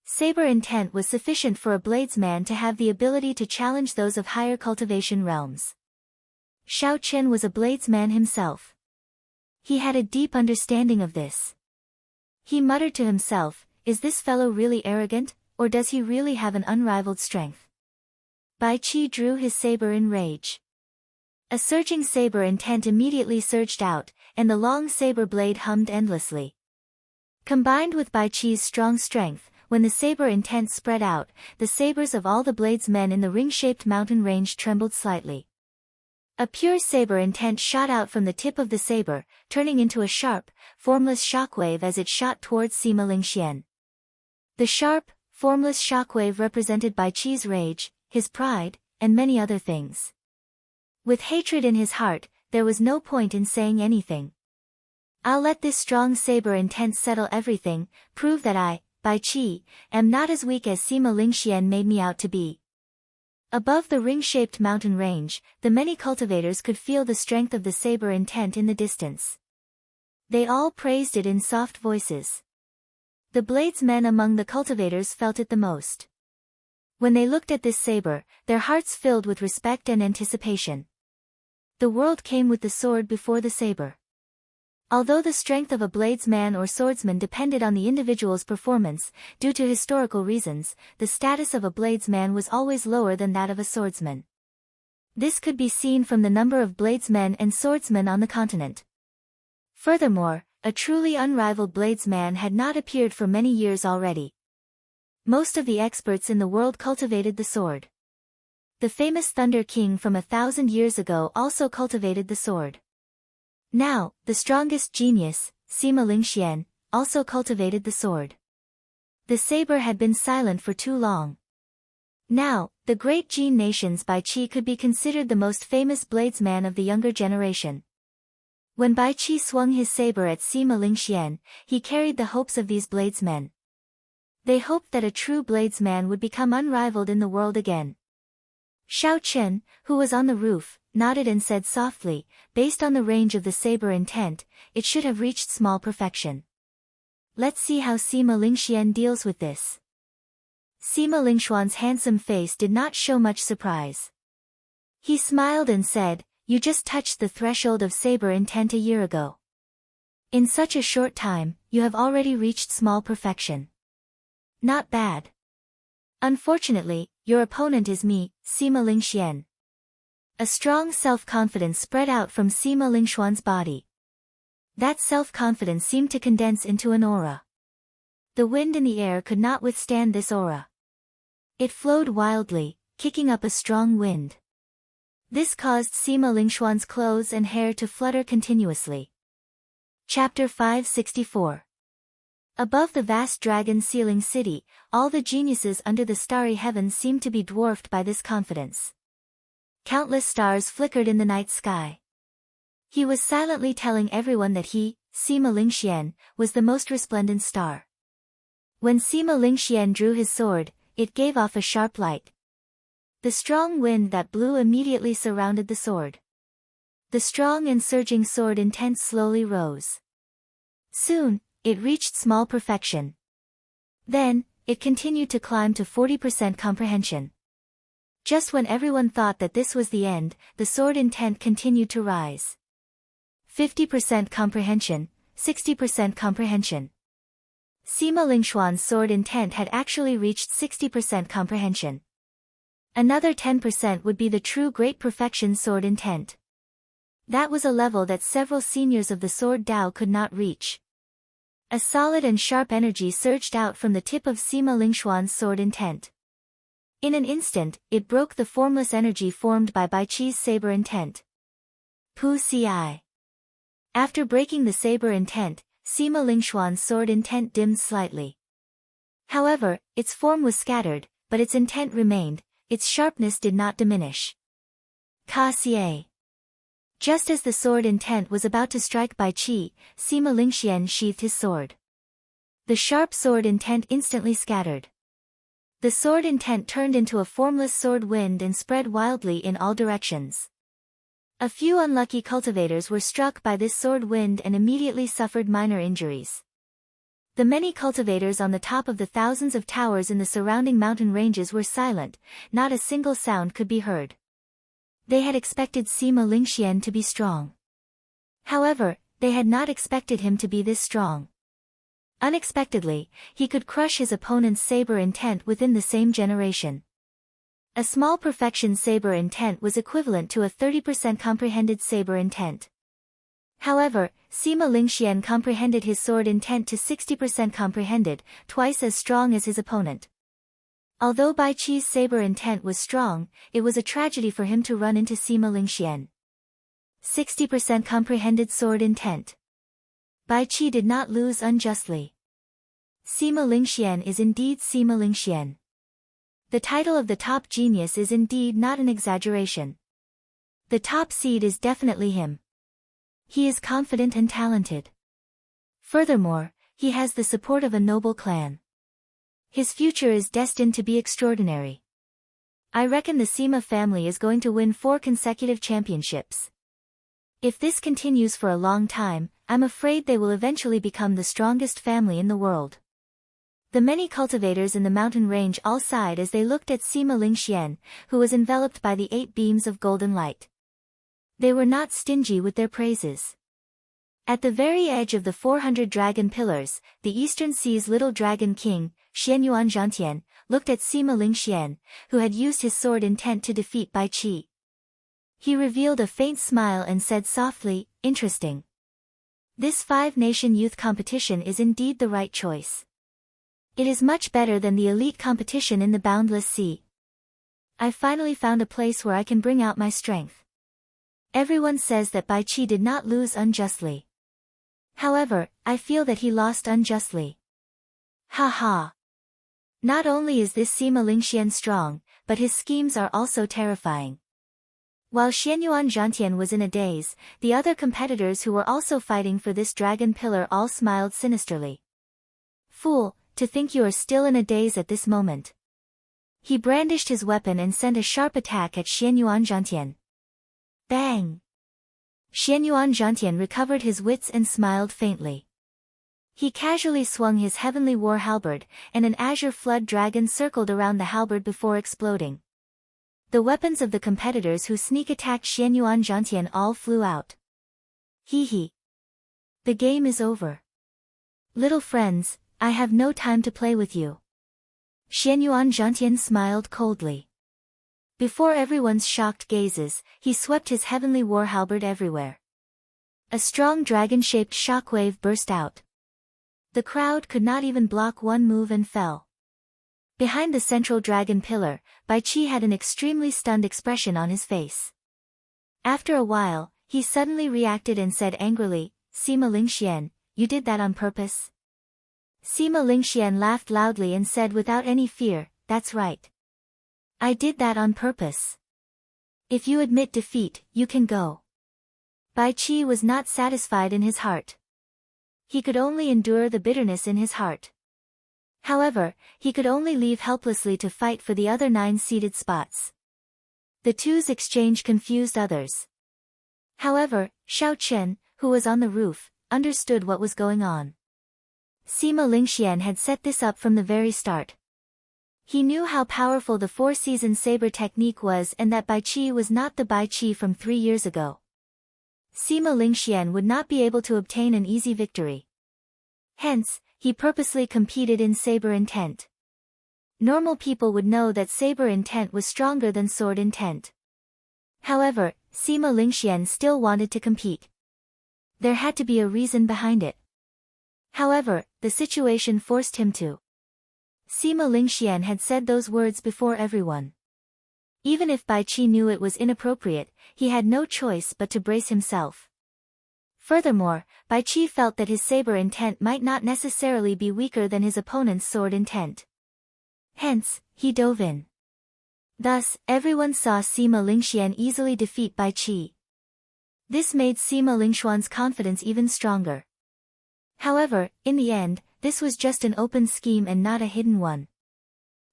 Saber intent was sufficient for a bladesman to have the ability to challenge those of higher cultivation realms. Xiao Chen was a bladesman himself. He had a deep understanding of this. He muttered to himself, "Is this fellow really arrogant, or does he really have an unrivaled strength?" Bai Qi drew his saber in rage. A surging saber intent immediately surged out, and the long saber blade hummed endlessly. Combined with Bai Qi's strong strength, when the saber intent spread out, the sabers of all the bladesmen in the ring-shaped mountain range trembled slightly. A pure saber intent shot out from the tip of the saber, turning into a sharp, formless shockwave as it shot towards Sima Lingxian. The sharp, formless shockwave represented Bai Qi's rage, his pride, and many other things. With hatred in his heart, there was no point in saying anything. I'll let this strong saber intent settle everything, prove that I, Bai Qi, am not as weak as Sima Lingxian made me out to be. Above the ring-shaped mountain range, the many cultivators could feel the strength of the saber intent in the distance. They all praised it in soft voices. The bladesmen among the cultivators felt it the most. When they looked at this saber, their hearts filled with respect and anticipation. The world came with the sword before the saber. Although the strength of a bladesman or swordsman depended on the individual's performance, due to historical reasons, the status of a bladesman was always lower than that of a swordsman. This could be seen from the number of bladesmen and swordsmen on the continent. Furthermore, a truly unrivaled bladesman had not appeared for many years already. Most of the experts in the world cultivated the sword. The famous Thunder King from 1,000 years ago also cultivated the sword. Now, the strongest genius, Sima Lingxian, also cultivated the sword. The saber had been silent for too long. Now, the great Jin nations Bai Qi could be considered the most famous bladesman of the younger generation. When Bai Qi swung his saber at Sima Lingxian, he carried the hopes of these bladesmen. They hoped that a true bladesman would become unrivaled in the world again. Xiao Chen, who was on the roof, nodded and said softly, based on the range of the saber intent, it should have reached small perfection. Let's see how Sima Lingxian deals with this. Sima Lingxuan's handsome face did not show much surprise. He smiled and said, you just touched the threshold of saber intent a year ago. In such a short time, you have already reached small perfection. Not bad. Unfortunately, your opponent is me, Sima Lingxian. A strong self-confidence spread out from Sima Lingxuan's body. That self-confidence seemed to condense into an aura. The wind in the air could not withstand this aura. It flowed wildly, kicking up a strong wind. This caused Sima Lingxuan's clothes and hair to flutter continuously. Chapter 564. Above the vast dragon-ceiling city, all the geniuses under the starry heavens seemed to be dwarfed by this confidence. Countless stars flickered in the night sky. He was silently telling everyone that he, Sima Lingxian, was the most resplendent star. When Sima Lingxian drew his sword, it gave off a sharp light. The strong wind that blew immediately surrounded the sword. The strong and surging sword intent slowly rose. Soon, it reached small perfection. Then, it continued to climb to 40% comprehension. Just when everyone thought that this was the end, the sword intent continued to rise. 50% comprehension, 60% comprehension. Sima Lingxuan's sword intent had actually reached 60% comprehension. Another 10% would be the true great perfection sword intent. That was a level that several seniors of the sword Dao could not reach. A solid and sharp energy surged out from the tip of Sima Lingxuan's sword intent. In an instant, it broke the formless energy formed by Bai Qi's saber intent. Pu Ci. After breaking the saber intent, Sima Lingxuan's sword intent dimmed slightly. However, its form was scattered, but its intent remained, its sharpness did not diminish. Ka Xie. Just as the sword intent was about to strike Bai Qi, Sima Lingxian sheathed his sword. The sharp sword intent instantly scattered. The sword intent turned into a formless sword wind and spread wildly in all directions. A few unlucky cultivators were struck by this sword wind and immediately suffered minor injuries. The many cultivators on the top of the thousands of towers in the surrounding mountain ranges were silent, not a single sound could be heard. They had expected Sima Lingxian to be strong. However, they had not expected him to be this strong. Unexpectedly, he could crush his opponent's saber intent within the same generation. A small perfection saber intent was equivalent to a 30% comprehended saber intent. However, Sima Lingxian comprehended his sword intent to 60% comprehended, twice as strong as his opponent. Although Bai Qi's saber intent was strong, it was a tragedy for him to run into Sima Lingxian. 60% comprehended sword intent. Bai Qi did not lose unjustly. Sima Lingxian is indeed Sima Lingxian. The title of the top genius is indeed not an exaggeration. The top seed is definitely him. He is confident and talented. Furthermore, he has the support of a noble clan. His future is destined to be extraordinary. I reckon the Sima family is going to win 4 consecutive championships. If this continues for a long time, I'm afraid they will eventually become the strongest family in the world. The many cultivators in the mountain range all sighed as they looked at Sima Lingxian, who was enveloped by the 8 beams of golden light. They were not stingy with their praises. At the very edge of the 400 dragon pillars, the Eastern Sea's little dragon king, Xianyuan Zhantian, looked at Sima Lingxian, who had used his sword intent to defeat Bai Qi. He revealed a faint smile and said softly, "Interesting. This 5-nation youth competition is indeed the right choice. It is much better than the elite competition in the Boundless Sea. I finally found a place where I can bring out my strength. Everyone says that Bai Qi did not lose unjustly. However, I feel that he lost unjustly. Ha ha. Not only is this Sima Lingxian strong, but his schemes are also terrifying." While Xianyuan Zhantian was in a daze, the other competitors who were also fighting for this dragon pillar all smiled sinisterly. "Fool, to think you are still in a daze at this moment." He brandished his weapon and sent a sharp attack at Xianyuan Zhantian. Bang! Xianyuan Zhantian recovered his wits and smiled faintly. He casually swung his heavenly war halberd, and an azure flood dragon circled around the halberd before exploding. The weapons of the competitors who sneak attacked Xianyuan Zhantian all flew out. Hee hee. The game is over. Little friends, I have no time to play with you. Xianyuan Zhantian smiled coldly. Before everyone's shocked gazes, he swept his heavenly war halberd everywhere. A strong dragon-shaped shockwave burst out. The crowd could not even block one move and fell. Behind the central dragon pillar, Bai Qi had an extremely stunned expression on his face. After a while, he suddenly reacted and said angrily, "Sima Lingxian, you did that on purpose?" Sima Lingxian laughed loudly and said without any fear, "That's right. I did that on purpose. If you admit defeat, you can go." Bai Qi was not satisfied in his heart. He could only endure the bitterness in his heart. However, he could only leave helplessly to fight for the other 9 seated spots. The two's exchange confused others. However, Shao Chen, who was on the roof, understood what was going on. Sima Lingxian had set this up from the very start. He knew how powerful the 4-season saber technique was and that Bai Qi was not the Bai Qi from 3 years ago. Sima Lingxian would not be able to obtain an easy victory. Hence, he purposely competed in saber intent. Normal people would know that saber intent was stronger than sword intent. However, Sima Lingxian still wanted to compete. There had to be a reason behind it. However, the situation forced him to. Sima Lingxian had said those words before everyone. Even if Bai Qi knew it was inappropriate, he had no choice but to brace himself. Furthermore, Bai Qi felt that his saber intent might not necessarily be weaker than his opponent's sword intent. Hence, he dove in. Thus, everyone saw Sima Lingxian easily defeat Bai Qi. This made Sima Lingxian's confidence even stronger. However, in the end, this was just an open scheme and not a hidden one.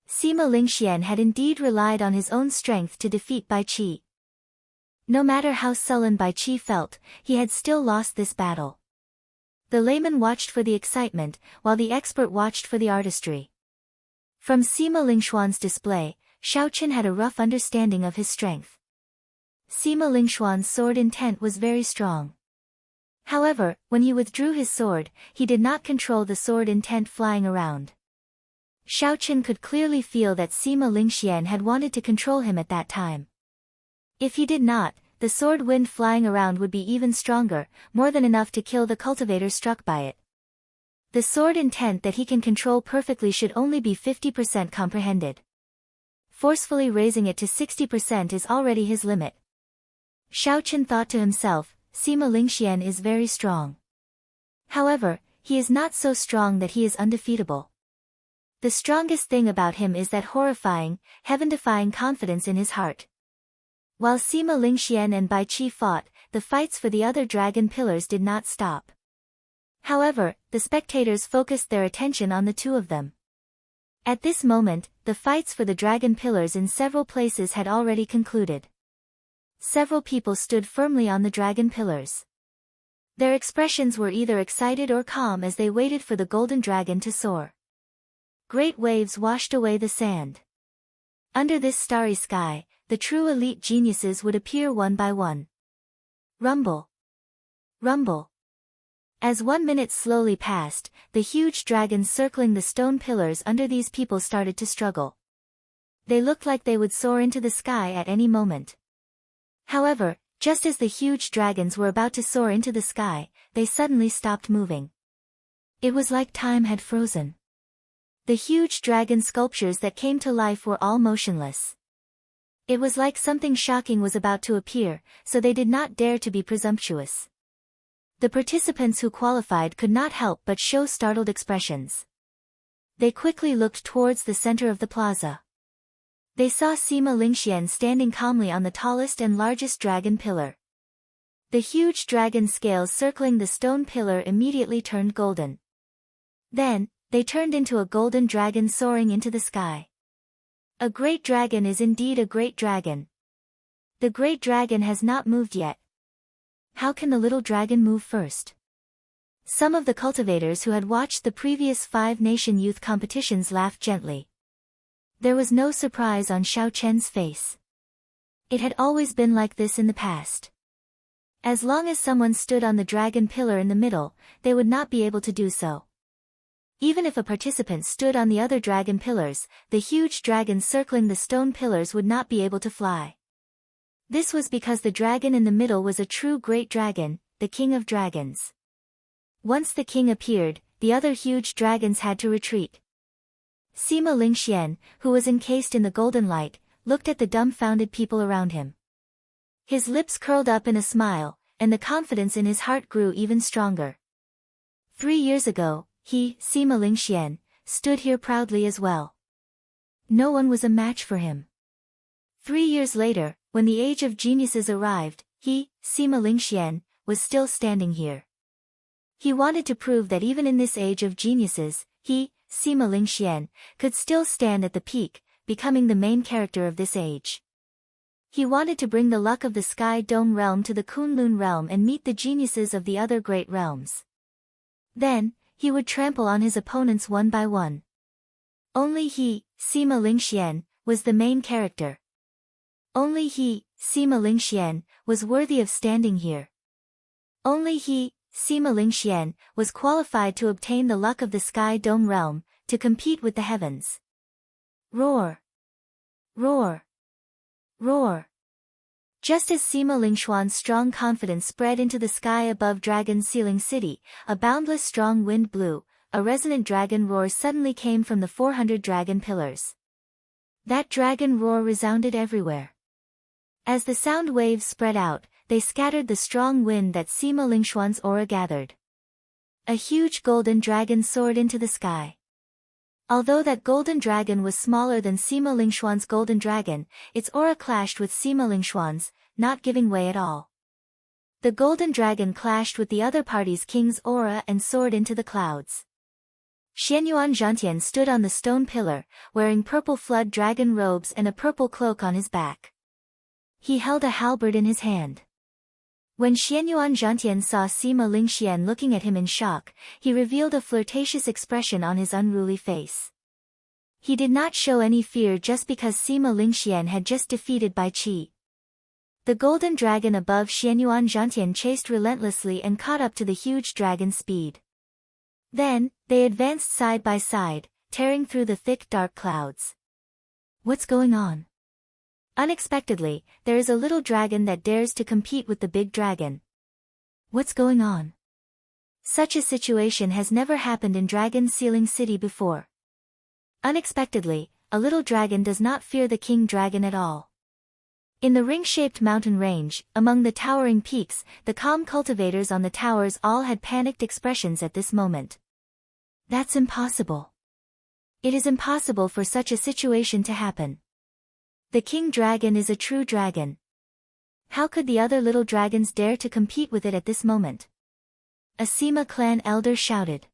Sima Lingxian had indeed relied on his own strength to defeat Bai Qi. No matter how sullen Bai Qi felt, he had still lost this battle. The layman watched for the excitement, while the expert watched for the artistry. From Sima Lingxian's display, Shao Chen had a rough understanding of his strength. Sima Lingxian's sword intent was very strong. However, when he withdrew his sword, he did not control the sword intent flying around. Shao Chen could clearly feel that Sima Lingxian had wanted to control him at that time. If he did not, the sword wind flying around would be even stronger, more than enough to kill the cultivator struck by it. The sword intent that he can control perfectly should only be 50% comprehended. Forcefully raising it to 60% is already his limit. Shao Chen thought to himself, Sima Lingxian is very strong. However, he is not so strong that he is undefeatable. The strongest thing about him is that horrifying, heaven-defying confidence in his heart. While Sima Lingxian and Bai Qi fought, the fights for the other dragon pillars did not stop. However, the spectators focused their attention on the two of them. At this moment, the fights for the dragon pillars in several places had already concluded. Several people stood firmly on the dragon pillars. Their expressions were either excited or calm as they waited for the golden dragon to soar. Great waves washed away the sand. Under this starry sky, the true elite geniuses would appear one by one. Rumble. Rumble. As 1 minute slowly passed, the huge dragons circling the stone pillars under these people started to struggle. They looked like they would soar into the sky at any moment. However, just as the huge dragons were about to soar into the sky, they suddenly stopped moving. It was like time had frozen. The huge dragon sculptures that came to life were all motionless. It was like something shocking was about to appear, so they did not dare to be presumptuous. The participants who qualified could not help but show startled expressions. They quickly looked towards the center of the plaza. They saw Sima Lingxian standing calmly on the tallest and largest dragon pillar. The huge dragon scales circling the stone pillar immediately turned golden. Then, they turned into a golden dragon soaring into the sky. A great dragon is indeed a great dragon. The great dragon has not moved yet. How can the little dragon move first? Some of the cultivators who had watched the previous 5-nation youth competitions laughed gently. There was no surprise on Xiao Chen's face. It had always been like this in the past. As long as someone stood on the dragon pillar in the middle, they would not be able to do so. Even if a participant stood on the other dragon pillars, the huge dragons circling the stone pillars would not be able to fly. This was because the dragon in the middle was a true great dragon, the king of dragons. Once the king appeared, the other huge dragons had to retreat. Sima Lingxian, who was encased in the golden light, looked at the dumbfounded people around him. His lips curled up in a smile, and the confidence in his heart grew even stronger. 3 years ago, he, Sima Lingxian, stood here proudly as well. No one was a match for him. 3 years later, when the age of geniuses arrived, he, Sima Lingxian, was still standing here. He wanted to prove that even in this age of geniuses, he, Sima Lingxian, could still stand at the peak, becoming the main character of this age. He wanted to bring the luck of the Sky Dome realm to the Kunlun realm and meet the geniuses of the other great realms. Then, he would trample on his opponents one by one. Only he, Sima Lingxian, was the main character. Only he, Sima Lingxian, was worthy of standing here. Only he, Sima Lingxian, was qualified to obtain the luck of the Sky Dome realm, to compete with the heavens. Roar! Roar! Roar! Just as Sima Lingxuan's strong confidence spread into the sky above Dragon's Sealing City, a boundless strong wind blew, a resonant dragon roar suddenly came from the 400 dragon pillars. That dragon roar resounded everywhere. As the sound waves spread out, they scattered the strong wind that Sima Lingxuan's aura gathered. A huge golden dragon soared into the sky. Although that golden dragon was smaller than Sima Lingxuan's golden dragon, its aura clashed with Sima Lingxuan's, not giving way at all. The golden dragon clashed with the other party's king's aura and soared into the clouds. Xianyuan Zhantian stood on the stone pillar, wearing purple flood dragon robes and a purple cloak on his back. He held a halberd in his hand. When Xianyuan Zhantian saw Sima Lingxian looking at him in shock, he revealed a flirtatious expression on his unruly face. He did not show any fear just because Sima Lingxian had just defeated Bai Qi. The golden dragon above Xianyuan Zhantian chased relentlessly and caught up to the huge dragon's speed. Then, they advanced side by side, tearing through the thick dark clouds. What's going on? Unexpectedly, there is a little dragon that dares to compete with the big dragon. What's going on? Such a situation has never happened in Dragon's Sealing City before. Unexpectedly, a little dragon does not fear the king dragon at all. In the ring-shaped mountain range, among the towering peaks, the calm cultivators on the towers all had panicked expressions at this moment. That's impossible. It is impossible for such a situation to happen. The king dragon is a true dragon. How could the other little dragons dare to compete with it at this moment? A Sima clan elder shouted.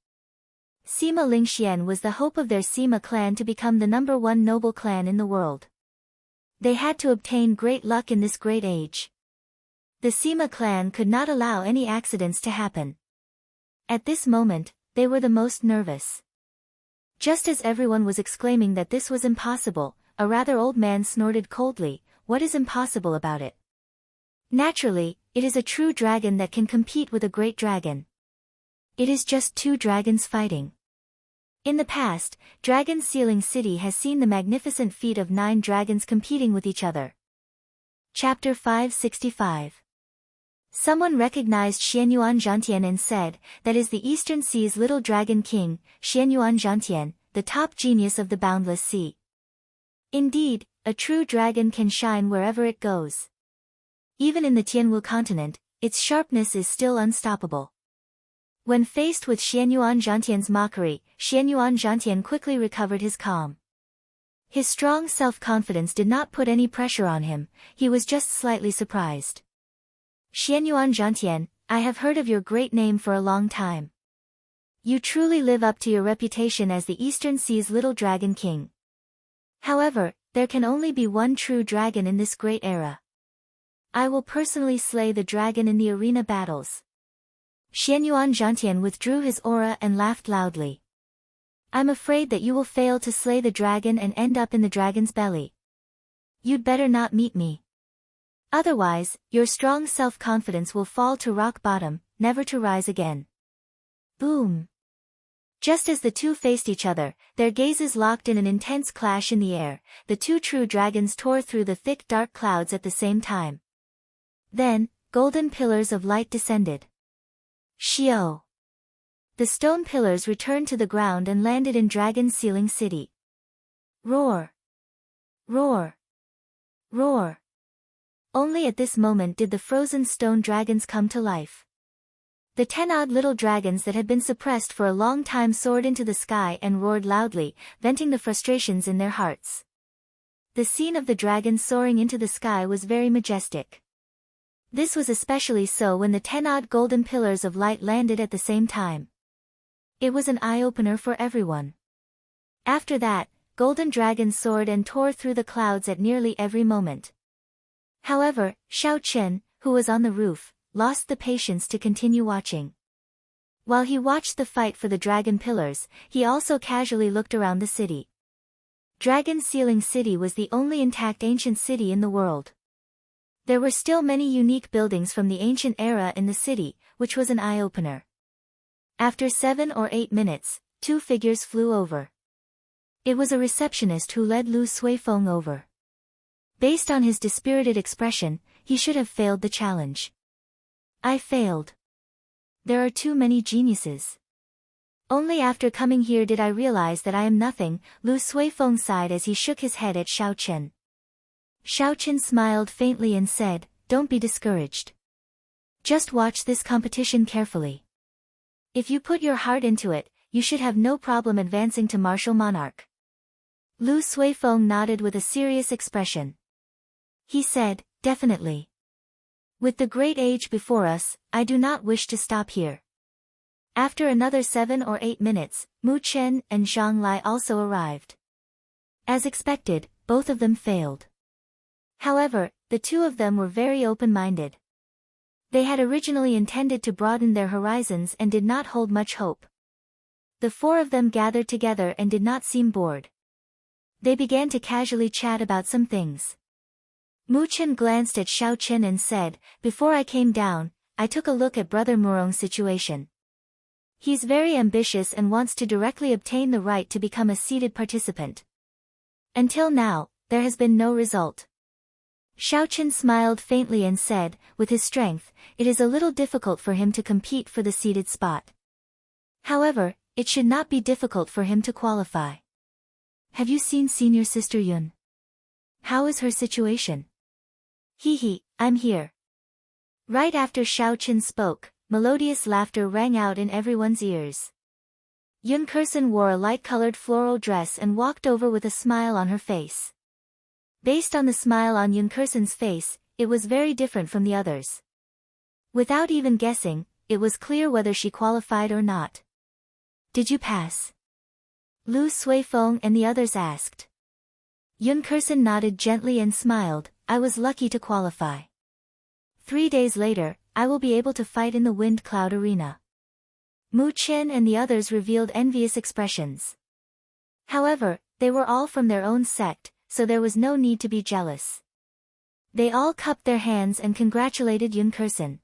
Sima Lingxian was the hope of their Sima clan to become the #1 noble clan in the world. They had to obtain great luck in this great age. The Sima clan could not allow any accidents to happen. At this moment, they were the most nervous. Just as everyone was exclaiming that this was impossible, a rather old man snorted coldly, "What is impossible about it? Naturally, it is a true dragon that can compete with a great dragon. It is just 2 dragons fighting." In the past, Dragon Sealing City has seen the magnificent feat of 9 dragons competing with each other. Chapter 565. Someone recognized Xianyuan Zhantian and said, "That is the Eastern Sea's little dragon king, Xianyuan Zhantian, the top genius of the boundless sea." Indeed, a true dragon can shine wherever it goes. Even in the Tianwu continent, its sharpness is still unstoppable. When faced with Xianyuan Zhantian's mockery, Xianyuan Zhantian quickly recovered his calm. His strong self-confidence did not put any pressure on him, he was just slightly surprised. "Xianyuan Zhantian, I have heard of your great name for a long time. You truly live up to your reputation as the Eastern Sea's little dragon king. However, there can only be one true dragon in this great era. I will personally slay the dragon in the arena battles." Xianyuan Zhantian withdrew his aura and laughed loudly. "I'm afraid that you will fail to slay the dragon and end up in the dragon's belly. You'd better not meet me. Otherwise, your strong self-confidence will fall to rock bottom, never to rise again." Boom! Just as the two faced each other, their gazes locked in an intense clash in the air, the 2 true dragons tore through the thick dark clouds at the same time. Then, golden pillars of light descended. Shio! The stone pillars returned to the ground and landed in Dragon Sealing City. Roar! Roar! Roar! Only at this moment did the frozen stone dragons come to life. The 10-odd little dragons that had been suppressed for a long time soared into the sky and roared loudly, venting the frustrations in their hearts. The scene of the dragons soaring into the sky was very majestic. This was especially so when the 10-odd golden pillars of light landed at the same time. It was an eye-opener for everyone. After that, golden dragons soared and tore through the clouds at nearly every moment. However, Xiao Chen, who was on the roof, lost the patience to continue watching. While he watched the fight for the dragon pillars, he also casually looked around the city. Dragon Sealing City was the only intact ancient city in the world. There were still many unique buildings from the ancient era in the city, which was an eye-opener. After 7 or 8 minutes, 2 figures flew over. It was a receptionist who led Lu Suifeng over. Based on his dispirited expression, he should have failed the challenge. "I failed. There are too many geniuses. Only after coming here did I realize that I am nothing," Lu Suifeng sighed as he shook his head at Xiao Chen. Xiao Chen smiled faintly and said, "Don't be discouraged. Just watch this competition carefully. If you put your heart into it, you should have no problem advancing to martial monarch." Lu Suifeng nodded with a serious expression. He said, "Definitely. With the great age before us, I do not wish to stop here." After another 7 or 8 minutes, Mu Chen and Zhang Lai also arrived. As expected, both of them failed. However, the 2 of them were very open-minded. They had originally intended to broaden their horizons and did not hold much hope. The 4 of them gathered together and did not seem bored. They began to casually chat about some things. Mu Chen glanced at Xiao Chen and said, "Before I came down, I took a look at Brother Murong's situation. He's very ambitious and wants to directly obtain the right to become a seated participant. Until now, there has been no result." Xiao Chen smiled faintly and said, "With his strength, it is a little difficult for him to compete for the seated spot. However, it should not be difficult for him to qualify. Have you seen senior sister Yun? How is her situation?" "Hee, I'm here." Right after Xiao Chen spoke, melodious laughter rang out in everyone's ears. Yun Kersen wore a light-colored floral dress and walked over with a smile on her face. Based on the smile on Yun Kersen's face, it was very different from the others. Without even guessing, it was clear whether she qualified or not. Did you pass? Lu Suifeng and the others asked. Yun Kursen nodded gently and smiled, I was lucky to qualify. 3 days later, I will be able to fight in the Wind Cloud Arena. Mu Chen and the others revealed envious expressions. However, they were all from their own sect, so there was no need to be jealous. They all cupped their hands and congratulated Yun Kursen.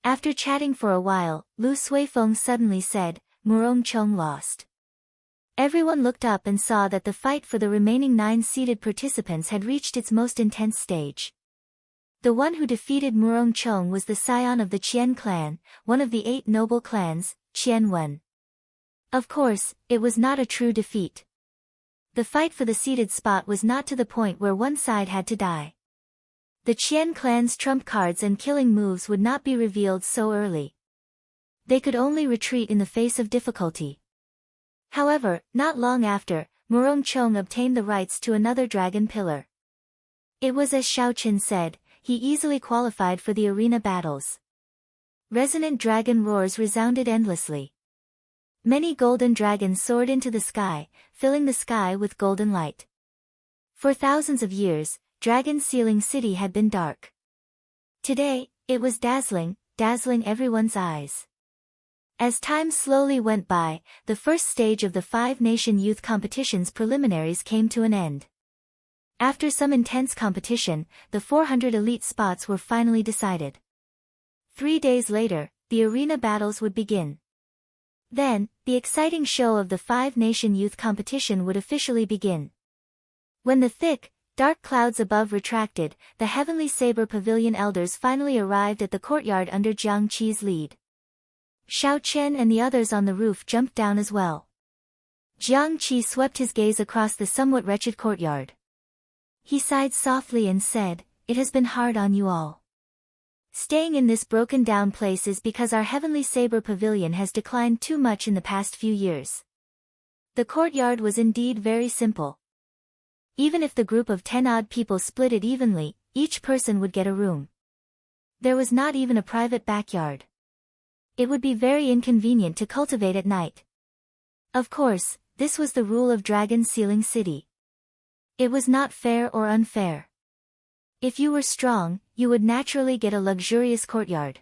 After chatting for a while, Lu Suifeng suddenly said, Murong Chong lost. Everyone looked up and saw that the fight for the remaining 9 seeded participants had reached its most intense stage. The one who defeated Murong Chong was the scion of the Qian clan, one of the 8 noble clans, Qian Wen. Of course, it was not a true defeat. The fight for the seeded spot was not to the point where one side had to die. The Qian clan's trump cards and killing moves would not be revealed so early. They could only retreat in the face of difficulty. However, not long after, Murong Chong obtained the rights to another dragon pillar. It was as Xiao Chen said, he easily qualified for the arena battles. Resonant dragon roars resounded endlessly. Many golden dragons soared into the sky, filling the sky with golden light. For thousands of years, Dragon Sealing City had been dark. Today, it was dazzling, dazzling everyone's eyes. As time slowly went by, the first stage of the 5-nation youth competition's preliminaries came to an end. After some intense competition, the 400 elite spots were finally decided. 3 days later, the arena battles would begin. Then, the exciting show of the 5-nation youth competition would officially begin. When the thick, dark clouds above retracted, the Heavenly Saber Pavilion elders finally arrived at the courtyard under Jiang Qi's lead. Xiao Chen and the others on the roof jumped down as well. Jiang Qi swept his gaze across the somewhat wretched courtyard. He sighed softly and said, "It has been hard on you all. Staying in this broken-down place is because our Heavenly Saber Pavilion has declined too much in the past few years." The courtyard was indeed very simple. Even if the group of 10-odd people split it evenly, each person would get a room. There was not even a private backyard. It would be very inconvenient to cultivate at night. Of course, this was the rule of Dragon Sealing City. It was not fair or unfair. If you were strong, you would naturally get a luxurious courtyard.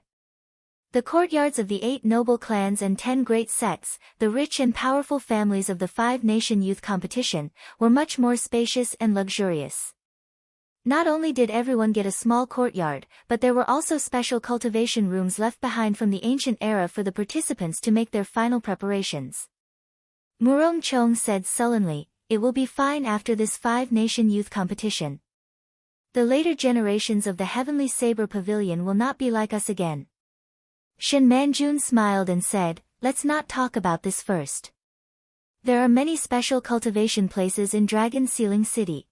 The courtyards of the 8 noble clans and 10 great sects, the rich and powerful families of the 5-nation youth competition, were much more spacious and luxurious. Not only did everyone get a small courtyard, but there were also special cultivation rooms left behind from the ancient era for the participants to make their final preparations. Murong Chong said sullenly, "It will be fine after this 5-nation youth competition. The later generations of the Heavenly Saber Pavilion will not be like us again." Shen Manjun smiled and said, "Let's not talk about this first. There are many special cultivation places in Dragon Sealing City.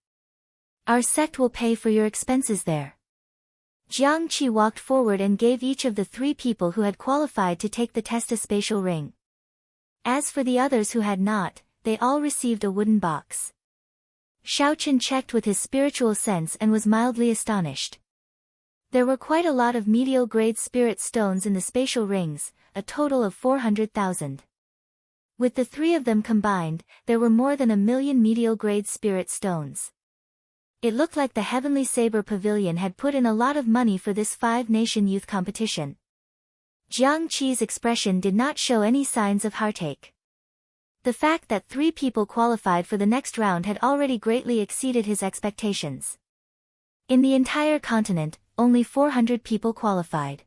Our sect will pay for your expenses there." Jiang Qi walked forward and gave each of the 3 people who had qualified to take the test a spatial ring. As for the others who had not, they all received a wooden box. Xiao Chen checked with his spiritual sense and was mildly astonished. There were quite a lot of medial-grade spirit stones in the spatial rings, a total of 400,000. With the 3 of them combined, there were more than 1 million medial-grade spirit stones. It looked like the Heavenly Saber Pavilion had put in a lot of money for this 5-nation youth competition. Jiang Qi's expression did not show any signs of heartache. The fact that 3 people qualified for the next round had already greatly exceeded his expectations. In the entire continent, only 400 people qualified.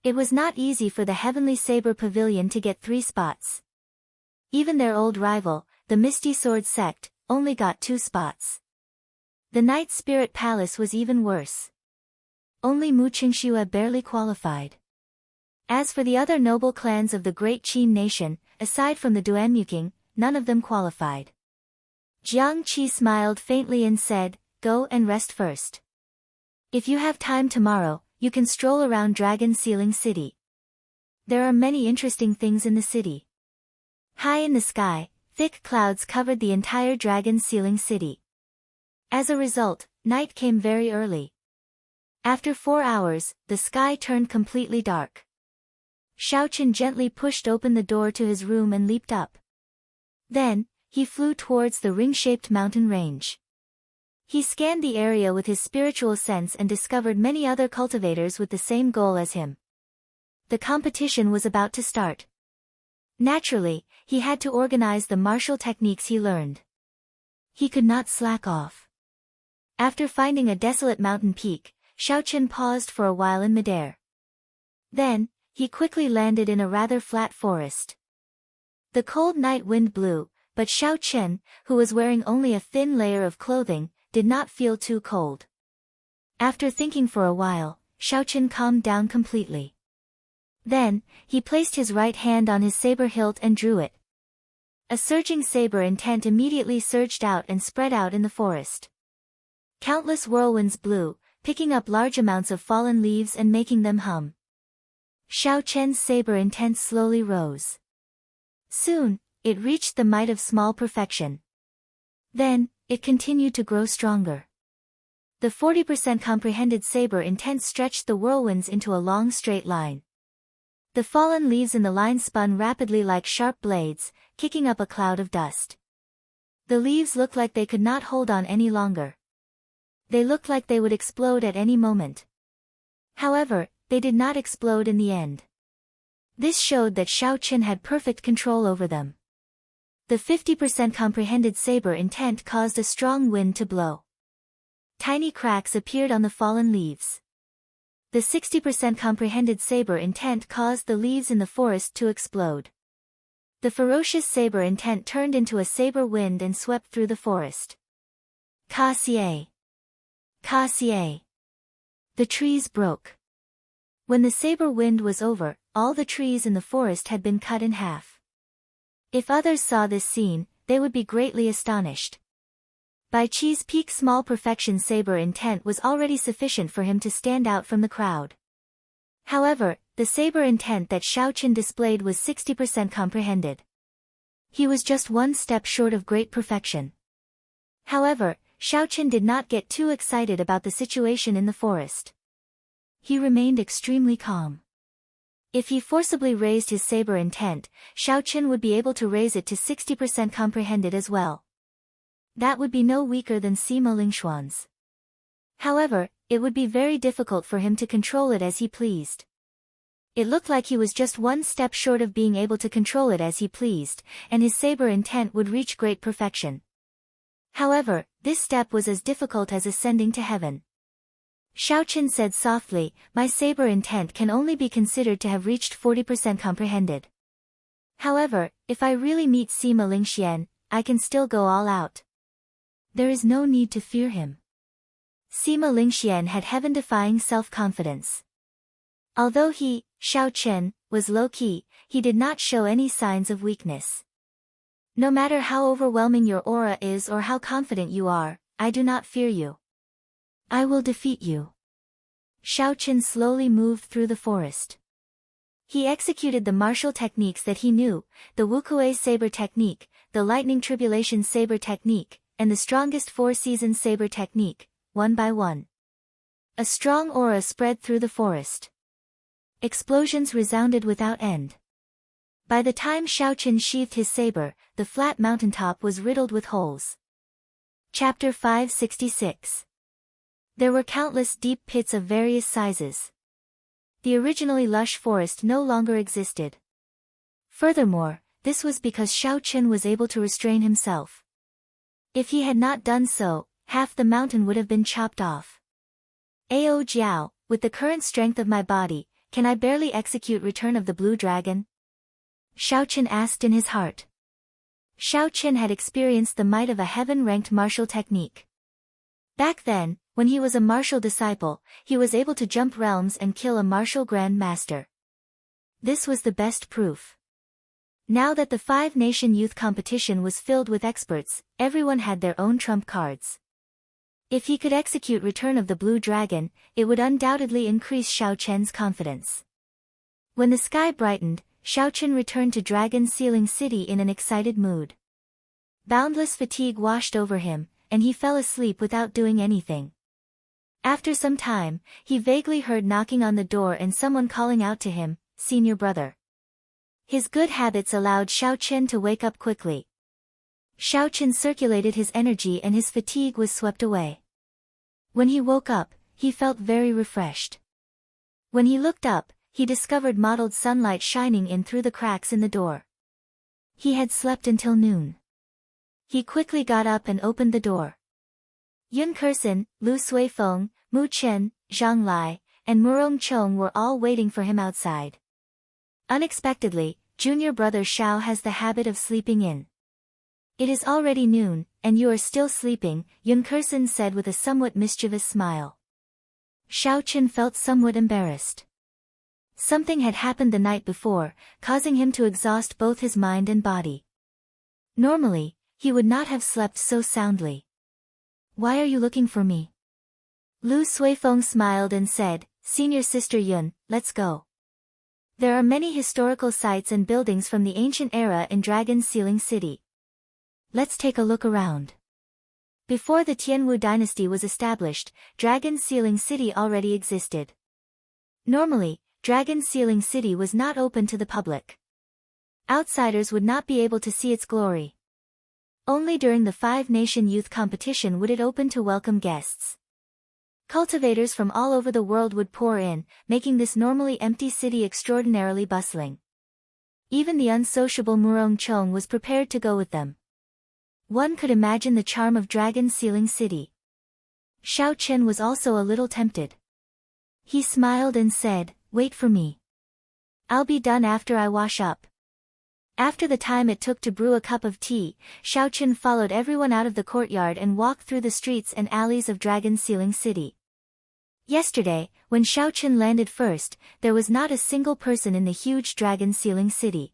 It was not easy for the Heavenly Saber Pavilion to get 3 spots. Even their old rival, the Misty Sword sect, only got 2 spots. The Night Spirit Palace was even worse. Only Mu Qingxue barely qualified. As for the other noble clans of the Great Qin Nation, aside from the Duanmuking, none of them qualified. Jiang Qi smiled faintly and said, "Go and rest first. If you have time tomorrow, you can stroll around Dragon Sealing City. There are many interesting things in the city." High in the sky, thick clouds covered the entire Dragon Sealing City. As a result, night came very early. After 4 hours, the sky turned completely dark. Xiao Chen gently pushed open the door to his room and leaped up. Then, he flew towards the ring-shaped mountain range. He scanned the area with his spiritual sense and discovered many other cultivators with the same goal as him. The competition was about to start. Naturally, he had to organize the martial techniques he learned. He could not slack off. After finding a desolate mountain peak, Xiao Chen paused for a while in midair. Then, he quickly landed in a rather flat forest. The cold night wind blew, but Xiao Chen, who was wearing only a thin layer of clothing, did not feel too cold. After thinking for a while, Xiao Chen calmed down completely. Then, he placed his right hand on his saber hilt and drew it. A surging saber intent immediately surged out and spread out in the forest. Countless whirlwinds blew, picking up large amounts of fallen leaves and making them hum. Xiao Chen's saber intent slowly rose. Soon, it reached the might of small perfection. Then, it continued to grow stronger. The 40% comprehended saber intent stretched the whirlwinds into a long straight line. The fallen leaves in the line spun rapidly like sharp blades, kicking up a cloud of dust. The leaves looked like they could not hold on any longer. They looked like they would explode at any moment. However, they did not explode in the end. This showed that Xiao Chen had perfect control over them. The 50% comprehended saber intent caused a strong wind to blow. Tiny cracks appeared on the fallen leaves. The 60% comprehended saber intent caused the leaves in the forest to explode. The ferocious saber intent turned into a saber wind and swept through the forest. Ka-xie. Ka-xie. The trees broke. When the saber wind was over, all the trees in the forest had been cut in half. If others saw this scene, they would be greatly astonished. Bai Qi's peak small perfection saber intent was already sufficient for him to stand out from the crowd. However, the saber intent that Xiao Chen displayed was 60% comprehended. He was just one step short of great perfection. However, Xiao Chen did not get too excited about the situation in the forest. He remained extremely calm. If he forcibly raised his saber intent, Xiao Chen would be able to raise it to 60% comprehended as well. That would be no weaker than Sima Lingxuan's. However, it would be very difficult for him to control it as he pleased. It looked like he was just one step short of being able to control it as he pleased, and his saber intent would reach great perfection. However, this step was as difficult as ascending to heaven. Xiao Chen said softly, "My saber intent can only be considered to have reached 40% comprehended. However, if I really meet Sima Lingxian, I can still go all out. There is no need to fear him." Sima Lingxian had heaven-defying self-confidence. Although he, Xiao Chen, was low-key, he did not show any signs of weakness. "No matter how overwhelming your aura is or how confident you are, I do not fear you. I will defeat you." Xiao Chen slowly moved through the forest. He executed the martial techniques that he knew, the Wukuei saber technique, the lightning tribulation saber technique, and the strongest four-season saber technique, one by one. A strong aura spread through the forest. Explosions resounded without end. By the time Xiao Chen sheathed his saber, the flat mountaintop was riddled with holes. Chapter 566. There were countless deep pits of various sizes. The originally lush forest no longer existed. Furthermore, this was because Xiao Chen was able to restrain himself. If he had not done so, half the mountain would have been chopped off. "Ao Jiao, with the current strength of my body, can I barely execute Return of the Blue Dragon?" Xiao Chen asked in his heart. Xiao Chen had experienced the might of a heaven-ranked martial technique. Back then, when he was a martial disciple, he was able to jump realms and kill a martial grand master. This was the best proof. Now that the five-nation youth competition was filled with experts, everyone had their own trump cards. If he could execute Return of the Blue Dragon, it would undoubtedly increase Xiao Chen's confidence. When the sky brightened, Xiao Chen returned to Dragon Sealing City in an excited mood. Boundless fatigue washed over him, and he fell asleep without doing anything. After some time, he vaguely heard knocking on the door and someone calling out to him, "Senior brother." His good habits allowed Xiao Chen to wake up quickly. Xiao Chen circulated his energy and his fatigue was swept away. When he woke up, he felt very refreshed. When he looked up, he discovered mottled sunlight shining in through the cracks in the door. He had slept until noon. He quickly got up and opened the door. Yun Kersen, Lu Suifeng, Mu Chen, Zhang Lai, and Murong Chong were all waiting for him outside. Unexpectedly, junior brother Xiao has the habit of sleeping in. "It is already noon, and you are still sleeping," Yun Kersen said with a somewhat mischievous smile. Xiao Chen felt somewhat embarrassed. Something had happened the night before, causing him to exhaust both his mind and body. Normally, he would not have slept so soundly. "Why are you looking for me?" Lu Suifeng smiled and said, "Senior sister Yun, let's go. There are many historical sites and buildings from the ancient era in Dragon Sealing City. Let's take a look around." Before the Tianwu dynasty was established, Dragon Sealing City already existed. Normally, Dragon Sealing City was not open to the public. Outsiders would not be able to see its glory. Only during the Five-Nation Youth Competition would it open to welcome guests. Cultivators from all over the world would pour in, making this normally empty city extraordinarily bustling. Even the unsociable Murong Chong was prepared to go with them. One could imagine the charm of Dragon Sealing City. Xiao Chen was also a little tempted. He smiled and said, "Wait for me. I'll be done after I wash up." After the time it took to brew a cup of tea, Xiao Chen followed everyone out of the courtyard and walked through the streets and alleys of Dragon Sealing City. Yesterday, when Xiao Chen landed first, there was not a single person in the huge Dragon Sealing City.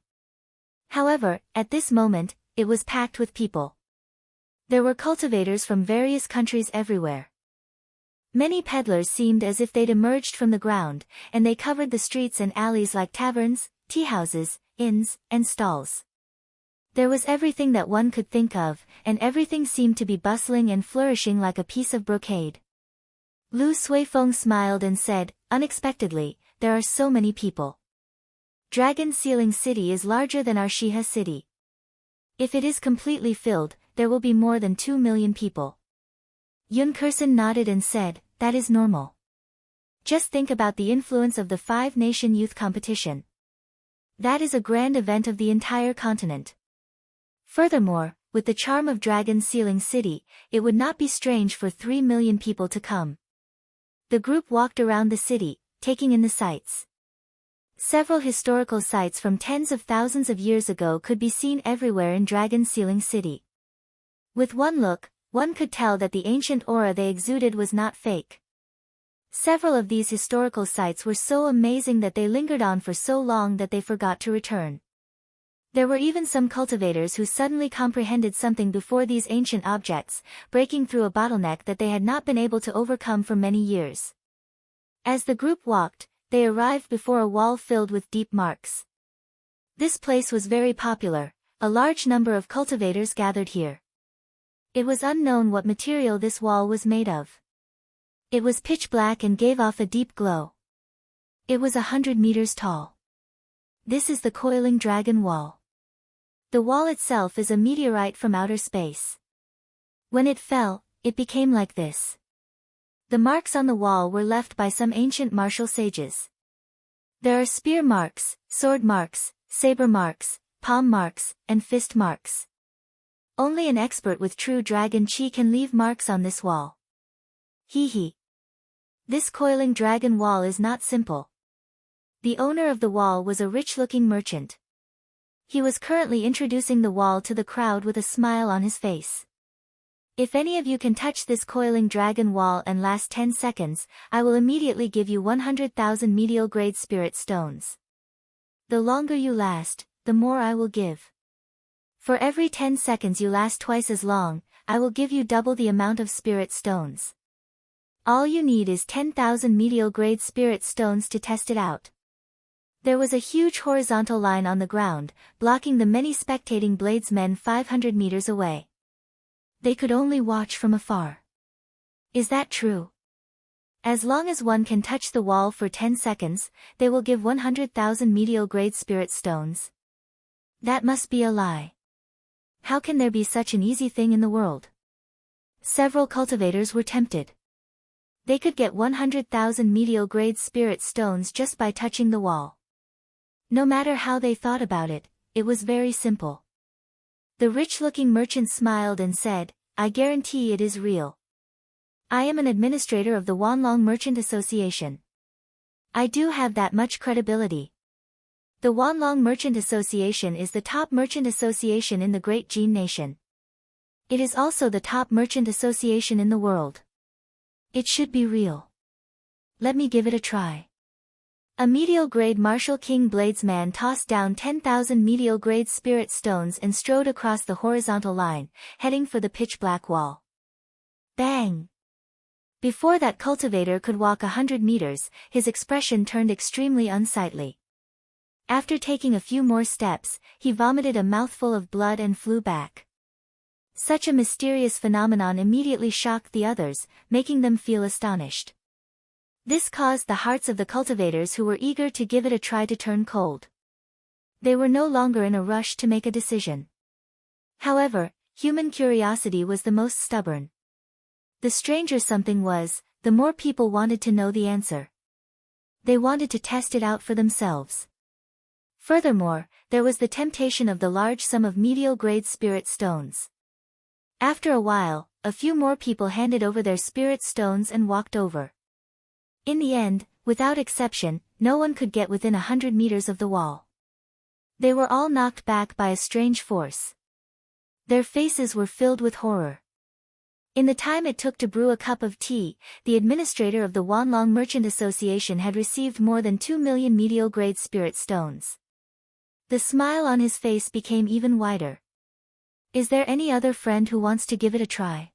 However, at this moment, it was packed with people. There were cultivators from various countries everywhere. Many peddlers seemed as if they'd emerged from the ground, and they covered the streets and alleys like taverns, teahouses, inns, and stalls. There was everything that one could think of, and everything seemed to be bustling and flourishing like a piece of brocade. Lu Suifeng smiled and said, "Unexpectedly, there are so many people. Dragon Sealing City is larger than our Shiha city. If it is completely filled, there will be more than 2 million people." Yun Kersen nodded and said, "That is normal. Just think about the influence of the Five-Nation Youth Competition. That is a grand event of the entire continent. Furthermore, with the charm of Dragon Sealing City, it would not be strange for 3 million people to come." The group walked around the city, taking in the sights. Several historical sites from tens of thousands of years ago could be seen everywhere in Dragon Sealing City. With one look, one could tell that the ancient aura they exuded was not fake. Several of these historical sites were so amazing that they lingered on for so long that they forgot to return. There were even some cultivators who suddenly comprehended something before these ancient objects, breaking through a bottleneck that they had not been able to overcome for many years. As the group walked, they arrived before a wall filled with deep marks. This place was very popular, a large number of cultivators gathered here. It was unknown what material this wall was made of. It was pitch black and gave off a deep glow. It was 100 meters tall. This is the Coiling Dragon Wall. The wall itself is a meteorite from outer space. When it fell, it became like this. The marks on the wall were left by some ancient martial sages. There are spear marks, sword marks, saber marks, palm marks, and fist marks. Only an expert with true dragon chi can leave marks on this wall. Hee. This Coiling Dragon Wall is not simple. The owner of the wall was a rich-looking merchant. He was currently introducing the wall to the crowd with a smile on his face. "If any of you can touch this Coiling Dragon Wall and last 10 seconds, I will immediately give you 100,000 medial-grade spirit stones. The longer you last, the more I will give. For every 10 seconds you last twice as long, I will give you double the amount of spirit stones. All you need is 10,000 medial-grade spirit stones to test it out." There was a huge horizontal line on the ground, blocking the many spectating bladesmen 500 meters away. They could only watch from afar. "Is that true?" As long as one can touch the wall for 10 seconds, they will give 100,000 medial-grade spirit stones. That must be a lie. How can there be such an easy thing in the world? Several cultivators were tempted. They could get 100,000 medial-grade spirit stones just by touching the wall. No matter how they thought about it, it was very simple. The rich-looking merchant smiled and said, "I guarantee it is real. I am an administrator of the Wanlong Merchant Association. I do have that much credibility. The Wanlong Merchant Association is the top merchant association in the Great Jin Nation. It is also the top merchant association in the world. It should be real. Let me give it a try." A medial-grade Martial King Bladesman tossed down 10,000 medial-grade spirit stones and strode across the horizontal line, heading for the pitch-black wall. Bang! Before that cultivator could walk 100 meters, his expression turned extremely unsightly. After taking a few more steps, he vomited a mouthful of blood and flew back. Such a mysterious phenomenon immediately shocked the others, making them feel astonished. This caused the hearts of the cultivators who were eager to give it a try to turn cold. They were no longer in a rush to make a decision. However, human curiosity was the most stubborn. The stranger something was, the more people wanted to know the answer. They wanted to test it out for themselves. Furthermore, there was the temptation of the large sum of medial-grade spirit stones. After a while, a few more people handed over their spirit stones and walked over. In the end, without exception, no one could get within 100 meters of the wall. They were all knocked back by a strange force. Their faces were filled with horror. In the time it took to brew a cup of tea, the administrator of the Wanlong Merchant Association had received more than 2 million medial-grade spirit stones. The smile on his face became even wider. "Is there any other friend who wants to give it a try?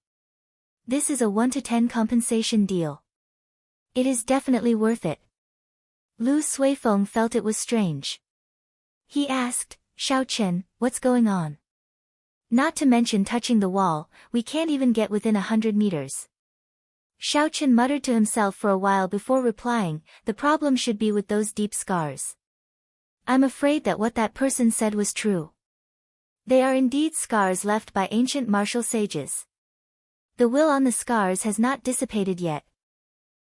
This is a 1 to 10 compensation deal. It is definitely worth it." Lu Suifeng felt it was strange. He asked, "Xiao Chen, what's going on? Not to mention touching the wall, we can't even get within 100 meters. Xiao Chen muttered to himself for a while before replying, "The problem should be with those deep scars. I'm afraid that what that person said was true. They are indeed scars left by ancient martial sages. The will on the scars has not dissipated yet.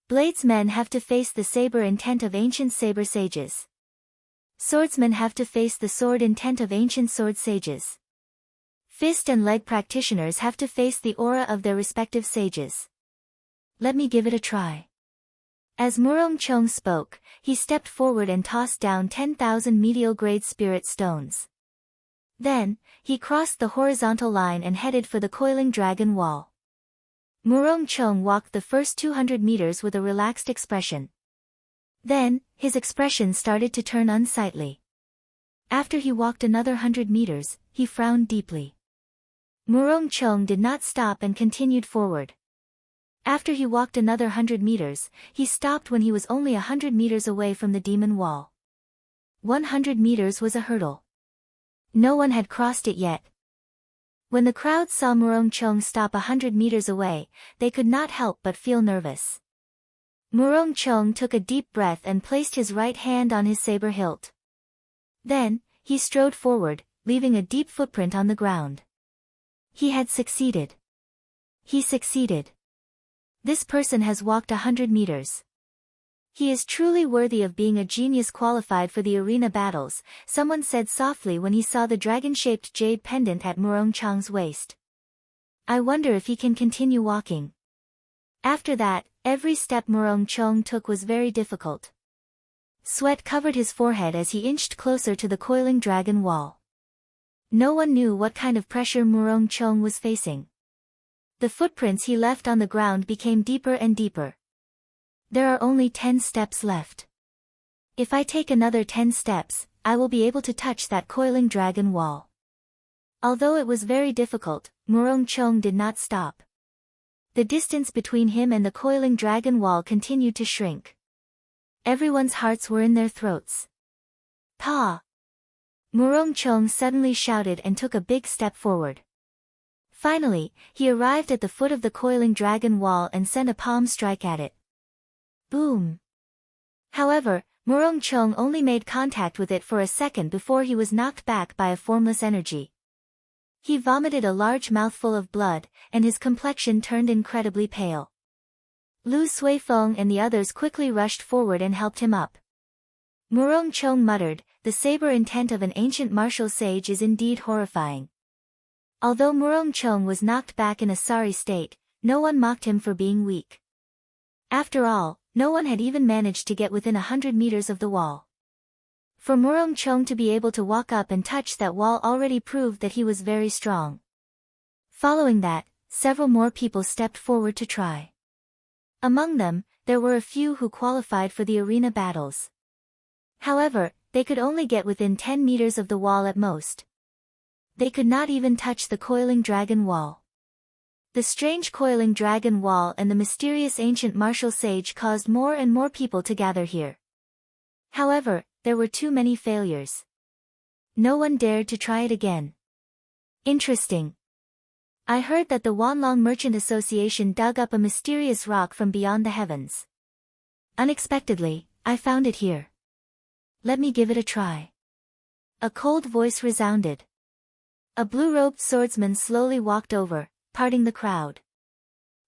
Bladesmen have to face the saber intent of ancient saber sages. Swordsmen have to face the sword intent of ancient sword sages. Fist and leg practitioners have to face the aura of their respective sages. Let me give it a try." As Murong Chong spoke, he stepped forward and tossed down 10,000 medial-grade spirit stones. Then, he crossed the horizontal line and headed for the coiling dragon wall. Murong Chong walked the first 200 meters with a relaxed expression. Then, his expression started to turn unsightly. After he walked another 100 meters, he frowned deeply. Murong Chong did not stop and continued forward. After he walked another 100 meters, he stopped when he was only 100 meters away from the demon wall. 100 meters was a hurdle. No one had crossed it yet. When the crowd saw Murong Chong stop 100 meters away, they could not help but feel nervous. Murong Chong took a deep breath and placed his right hand on his saber hilt. Then, he strode forward, leaving a deep footprint on the ground. He had succeeded. He succeeded. This person has walked 100 meters. He is truly worthy of being a genius qualified for the arena battles, someone said softly when he saw the dragon-shaped jade pendant at Murong Chong's waist. I wonder if he can continue walking. After that, every step Murong Chong took was very difficult. Sweat covered his forehead as he inched closer to the coiling dragon wall. No one knew what kind of pressure Murong Chong was facing. The footprints he left on the ground became deeper and deeper. There are only 10 steps left. If I take another 10 steps, I will be able to touch that coiling dragon wall. Although it was very difficult, Murong Chong did not stop. The distance between him and the coiling dragon wall continued to shrink. Everyone's hearts were in their throats. Pa! Murong Chong suddenly shouted and took a big step forward. Finally, he arrived at the foot of the coiling dragon wall and sent a palm strike at it. Boom. However, Murong Chong only made contact with it for a second before he was knocked back by a formless energy. He vomited a large mouthful of blood, and his complexion turned incredibly pale. Lu Suifeng and the others quickly rushed forward and helped him up. Murong Chong muttered, "The saber intent of an ancient martial sage is indeed horrifying." Although Murong Chong was knocked back in a sorry state, no one mocked him for being weak. After all, no one had even managed to get within 100 meters of the wall. For Murong Chong to be able to walk up and touch that wall already proved that he was very strong. Following that, several more people stepped forward to try. Among them, there were a few who qualified for the arena battles. However, they could only get within 10 meters of the wall at most. They could not even touch the coiling dragon wall. The strange coiling dragon wall and the mysterious ancient martial sage caused more and more people to gather here. However, there were too many failures. No one dared to try it again. Interesting. I heard that the Wanlong Merchant Association dug up a mysterious rock from beyond the heavens. Unexpectedly, I found it here. Let me give it a try. A cold voice resounded. A blue-robed swordsman slowly walked over, parting the crowd.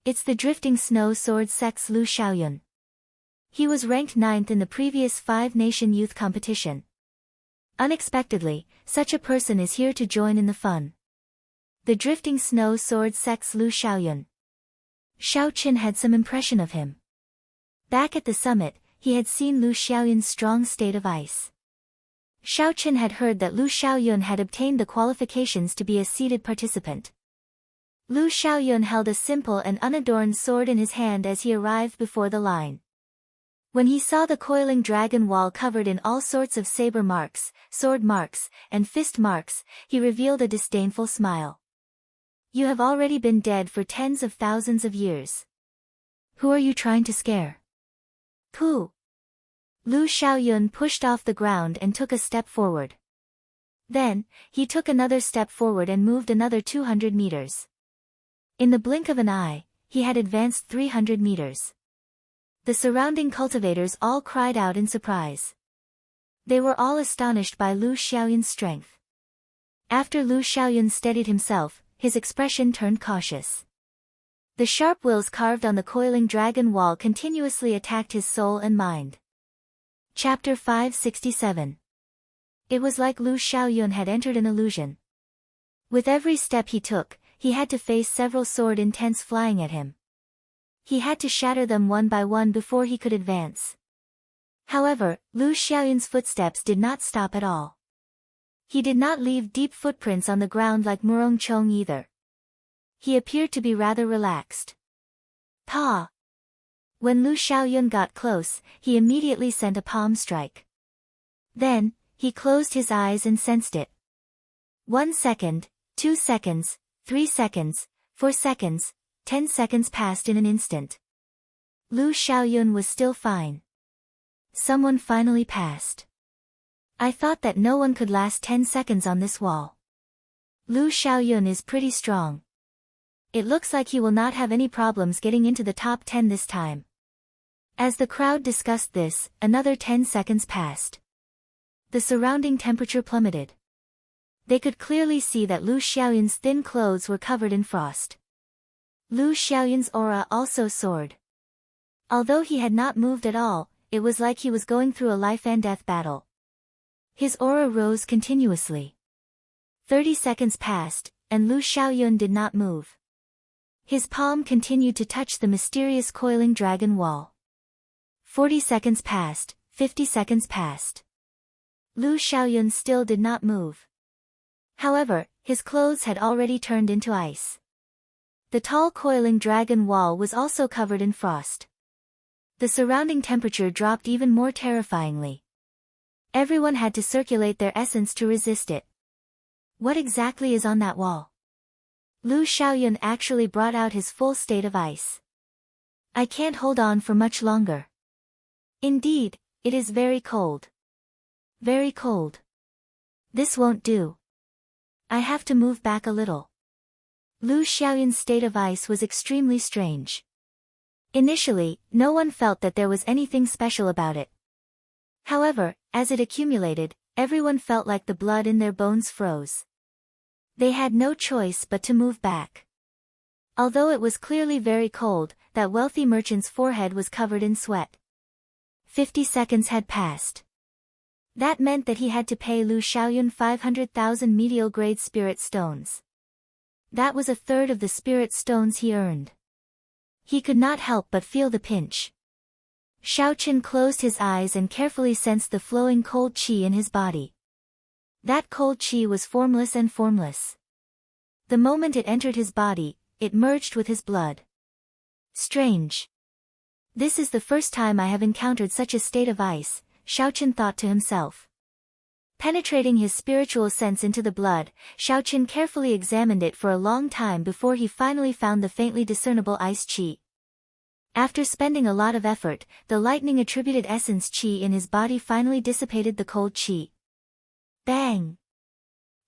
It's the Drifting Snow Sword Sex Lu Xiaoyun. He was ranked 9th in the previous 5-nation youth competition. Unexpectedly, such a person is here to join in the fun. The Drifting Snow Sword Sex Lu Xiaoyun. Xiao Qin had some impression of him. Back at the summit, he had seen Lu Xiaoyun's strong state of ice. Xiao Qin had heard that Lu Xiaoyun had obtained the qualifications to be a seeded participant. Lu Xiaoyun held a simple and unadorned sword in his hand as he arrived before the line. When he saw the coiling dragon wall covered in all sorts of saber marks, sword marks, and fist marks, he revealed a disdainful smile. You have already been dead for tens of thousands of years. Who are you trying to scare? Pooh! Lu Xiaoyun pushed off the ground and took a step forward. Then, he took another step forward and moved another 200 meters. In the blink of an eye, he had advanced 300 meters. The surrounding cultivators all cried out in surprise. They were all astonished by Lu Xiaoyun's strength. After Lu Xiaoyun steadied himself, his expression turned cautious. The sharp wills carved on the coiling dragon wall continuously attacked his soul and mind. Chapter 567. It was like Lu Xiaoyun had entered an illusion. With every step he took, he had to face several sword intents flying at him. He had to shatter them one by one before he could advance. However, Lu Xiaoyun's footsteps did not stop at all. He did not leave deep footprints on the ground like Murong Chong either. He appeared to be rather relaxed. Pa! When Lu Xiaoyun got close, he immediately sent a palm strike. Then, he closed his eyes and sensed it. 1 second, 2 seconds, 3 seconds, 4 seconds, 10 seconds passed in an instant. Lu Xiaoyun was still fine. Someone finally passed. I thought that no one could last 10 seconds on this wall. Lu Xiaoyun is pretty strong. It looks like he will not have any problems getting into the top 10 this time. As the crowd discussed this, another 10 seconds passed. The surrounding temperature plummeted. They could clearly see that Lu Xiaoyun's thin clothes were covered in frost. Lu Xiaoyun's aura also soared. Although he had not moved at all, it was like he was going through a life-and-death battle. His aura rose continuously. 30 seconds passed, and Lu Xiaoyun did not move. His palm continued to touch the mysterious coiling dragon wall. 40 seconds passed, 50 seconds passed. Lu Xiaoyun still did not move. However, his clothes had already turned into ice. The tall coiling dragon wall was also covered in frost. The surrounding temperature dropped even more terrifyingly. Everyone had to circulate their essence to resist it. What exactly is on that wall? Lu Xiaoyun actually brought out his full state of ice. I can't hold on for much longer. Indeed, it is very cold. Very cold. This won't do. I have to move back a little. Lu Xiaoyun's state of ice was extremely strange. Initially, no one felt that there was anything special about it. However, as it accumulated, everyone felt like the blood in their bones froze. They had no choice but to move back. Although it was clearly very cold, that wealthy merchant's forehead was covered in sweat. 50 seconds had passed. That meant that he had to pay Lu Xiaoyun 500,000 medial-grade spirit stones. That was a third of the spirit stones he earned. He could not help but feel the pinch. Xiaochen closed his eyes and carefully sensed the flowing cold qi in his body. That cold qi was formless and formless. The moment it entered his body, it merged with his blood. Strange. This is the first time I have encountered such a state of ice, Xiaochen thought to himself. Penetrating his spiritual sense into the blood, Xiaochen carefully examined it for a long time before he finally found the faintly discernible ice qi. After spending a lot of effort, the lightning-attributed essence qi in his body finally dissipated the cold qi. Bang!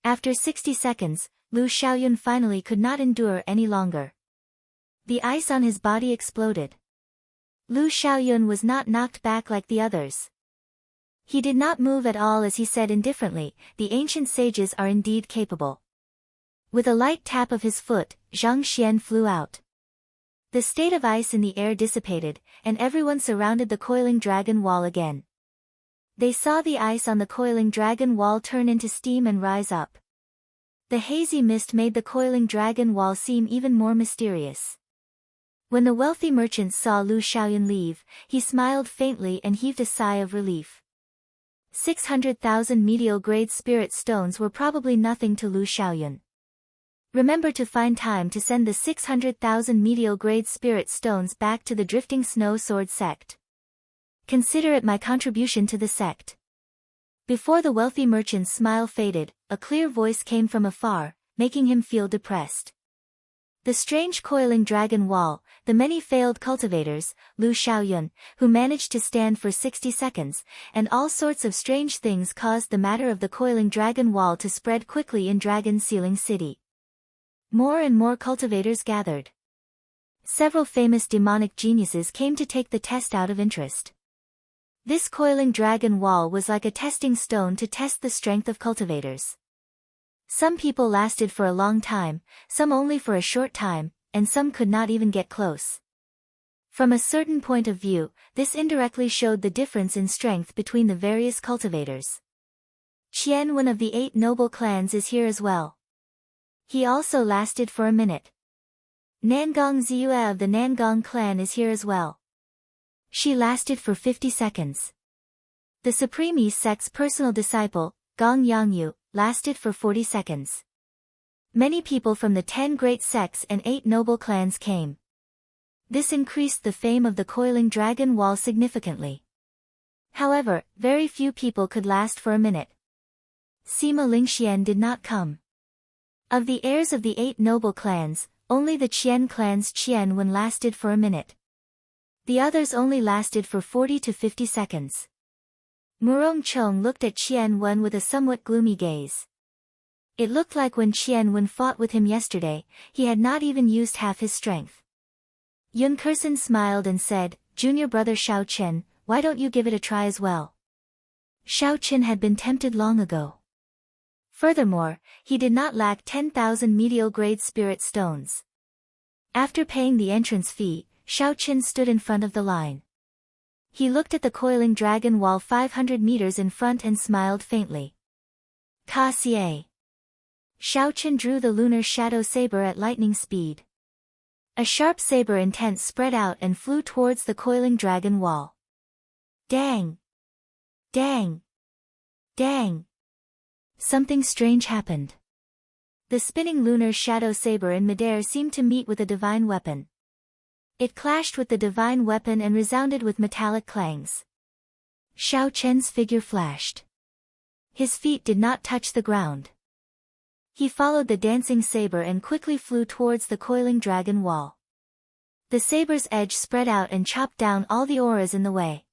After 60 seconds, Lu Xiaoyun finally could not endure any longer. The ice on his body exploded. Lu Xiaoyun was not knocked back like the others. He did not move at all as he said indifferently, "The ancient sages are indeed capable." With a light tap of his foot, Zhang Xian flew out. The state of ice in the air dissipated, and everyone surrounded the coiling dragon wall again. They saw the ice on the coiling dragon wall turn into steam and rise up. The hazy mist made the coiling dragon wall seem even more mysterious. When the wealthy merchant saw Lu Xiaoyun leave, he smiled faintly and heaved a sigh of relief. 600,000 medial-grade spirit stones were probably nothing to Lu Xiaoyun. Remember to find time to send the 600,000 medial-grade spirit stones back to the Drifting Snow Sword sect. Consider it my contribution to the sect. Before the wealthy merchant's smile faded, a clear voice came from afar, making him feel depressed. The strange coiling dragon wall, the many failed cultivators, Lu Xiaoyun, who managed to stand for 60 seconds, and all sorts of strange things caused the matter of the coiling dragon wall to spread quickly in Dragon Sealing City. More and more cultivators gathered. Several famous demonic geniuses came to take the test out of interest. This coiling dragon wall was like a testing stone to test the strength of cultivators. Some people lasted for a long time, some only for a short time, and some could not even get close. From a certain point of view, this indirectly showed the difference in strength between the various cultivators. Qian, one of the 8 noble clans, is here as well. He also lasted for a minute. Nangong Ziyue of the Nangong clan is here as well. She lasted for 50 seconds. The Supreme East sect's personal disciple, Gong Yangyu, lasted for 40 seconds. Many people from the 10 great sects and 8 noble clans came. This increased the fame of the coiling dragon wall significantly. However, very few people could last for a minute. Sima Lingxian did not come. Of the heirs of the 8 noble clans, only the Qian clan's Qian Wen lasted for a minute. The others only lasted for 40 to 50 seconds. Murong Chong looked at Qian Wen with a somewhat gloomy gaze. It looked like when Qian Wen fought with him yesterday, he had not even used half his strength. Yun Kersen smiled and said, "Junior brother Xiao Chen, why don't you give it a try as well?" Xiao Chen had been tempted long ago. Furthermore, he did not lack 10,000 medial-grade spirit stones. After paying the entrance fee, Xiao Chen stood in front of the line. He looked at the coiling dragon wall 500 meters in front and smiled faintly. Ka Xie. Xiao Chen drew the lunar shadow saber at lightning speed. A sharp saber intent spread out and flew towards the coiling dragon wall. Dang! Dang! Dang! Something strange happened. The spinning lunar shadow saber in midair seemed to meet with a divine weapon. It clashed with the divine weapon and resounded with metallic clangs. Xiao Chen's figure flashed. His feet did not touch the ground. He followed the dancing saber and quickly flew towards the coiling dragon wall. The saber's edge spread out and chopped down all the auras in the way.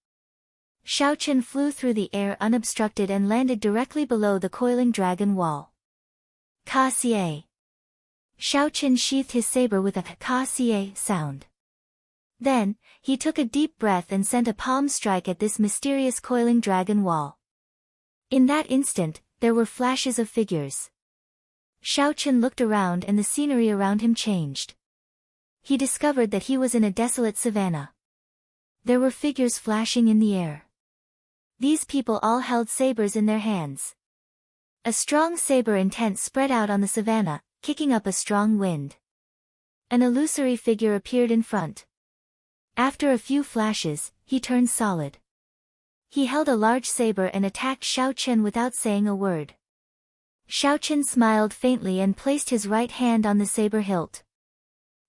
Xiao Chen flew through the air unobstructed and landed directly below the coiling dragon wall. Ka Xie. Xiao Chen sheathed his saber with a Ka Xie sound. Then, he took a deep breath and sent a palm strike at this mysterious coiling dragon wall. In that instant, there were flashes of figures. Xiao Chen looked around and the scenery around him changed. He discovered that he was in a desolate savanna. There were figures flashing in the air. These people all held sabers in their hands. A strong saber intent spread out on the savanna, kicking up a strong wind. An illusory figure appeared in front. After a few flashes, he turned solid. He held a large saber and attacked Xiao Chen without saying a word. Xiao Chen smiled faintly and placed his right hand on the saber hilt.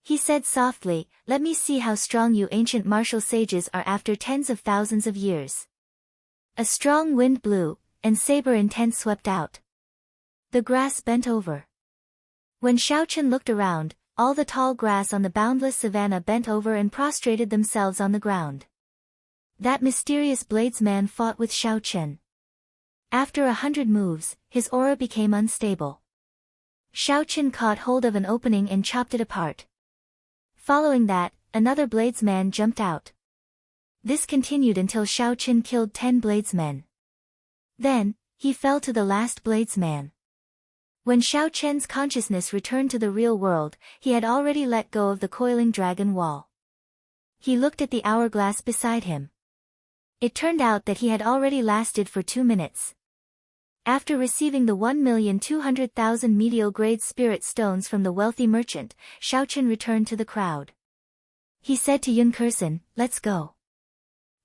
He said softly, "Let me see how strong you ancient martial sages are after tens of thousands of years." A strong wind blew, and saber intent swept out. The grass bent over. When Xiao Chen looked around, all the tall grass on the boundless savanna bent over and prostrated themselves on the ground. That mysterious bladesman fought with Xiao Chen. After 100 moves, his aura became unstable. Xiao Chen caught hold of an opening and chopped it apart. Following that, another bladesman jumped out. This continued until Xiao Chen killed 10 bladesmen. Then, he fell to the last bladesman. When Xiao Chen's consciousness returned to the real world, he had already let go of the coiling dragon wall. He looked at the hourglass beside him. It turned out that he had already lasted for 2 minutes. After receiving the 1,200,000 medial-grade spirit stones from the wealthy merchant, Xiao Chen returned to the crowd. He said to Yun Kursen, "Let's go.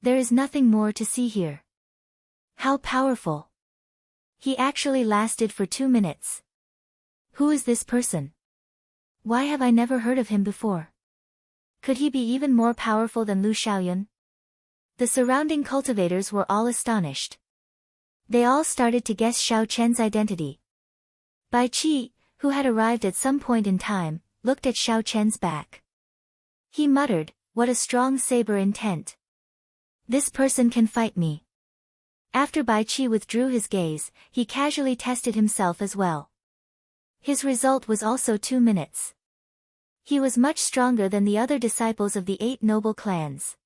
There is nothing more to see here." How powerful! He actually lasted for 2 minutes. Who is this person? Why have I never heard of him before? Could he be even more powerful than Lu Xiaoyun? The surrounding cultivators were all astonished. They all started to guess Xiao Chen's identity. Bai Qi, who had arrived at some point in time, looked at Xiao Chen's back. He muttered, "What a strong saber intent. This person can fight me." After Bai Qi withdrew his gaze, he casually tested himself as well. His result was also 2 minutes. He was much stronger than the other disciples of the 8 noble clans.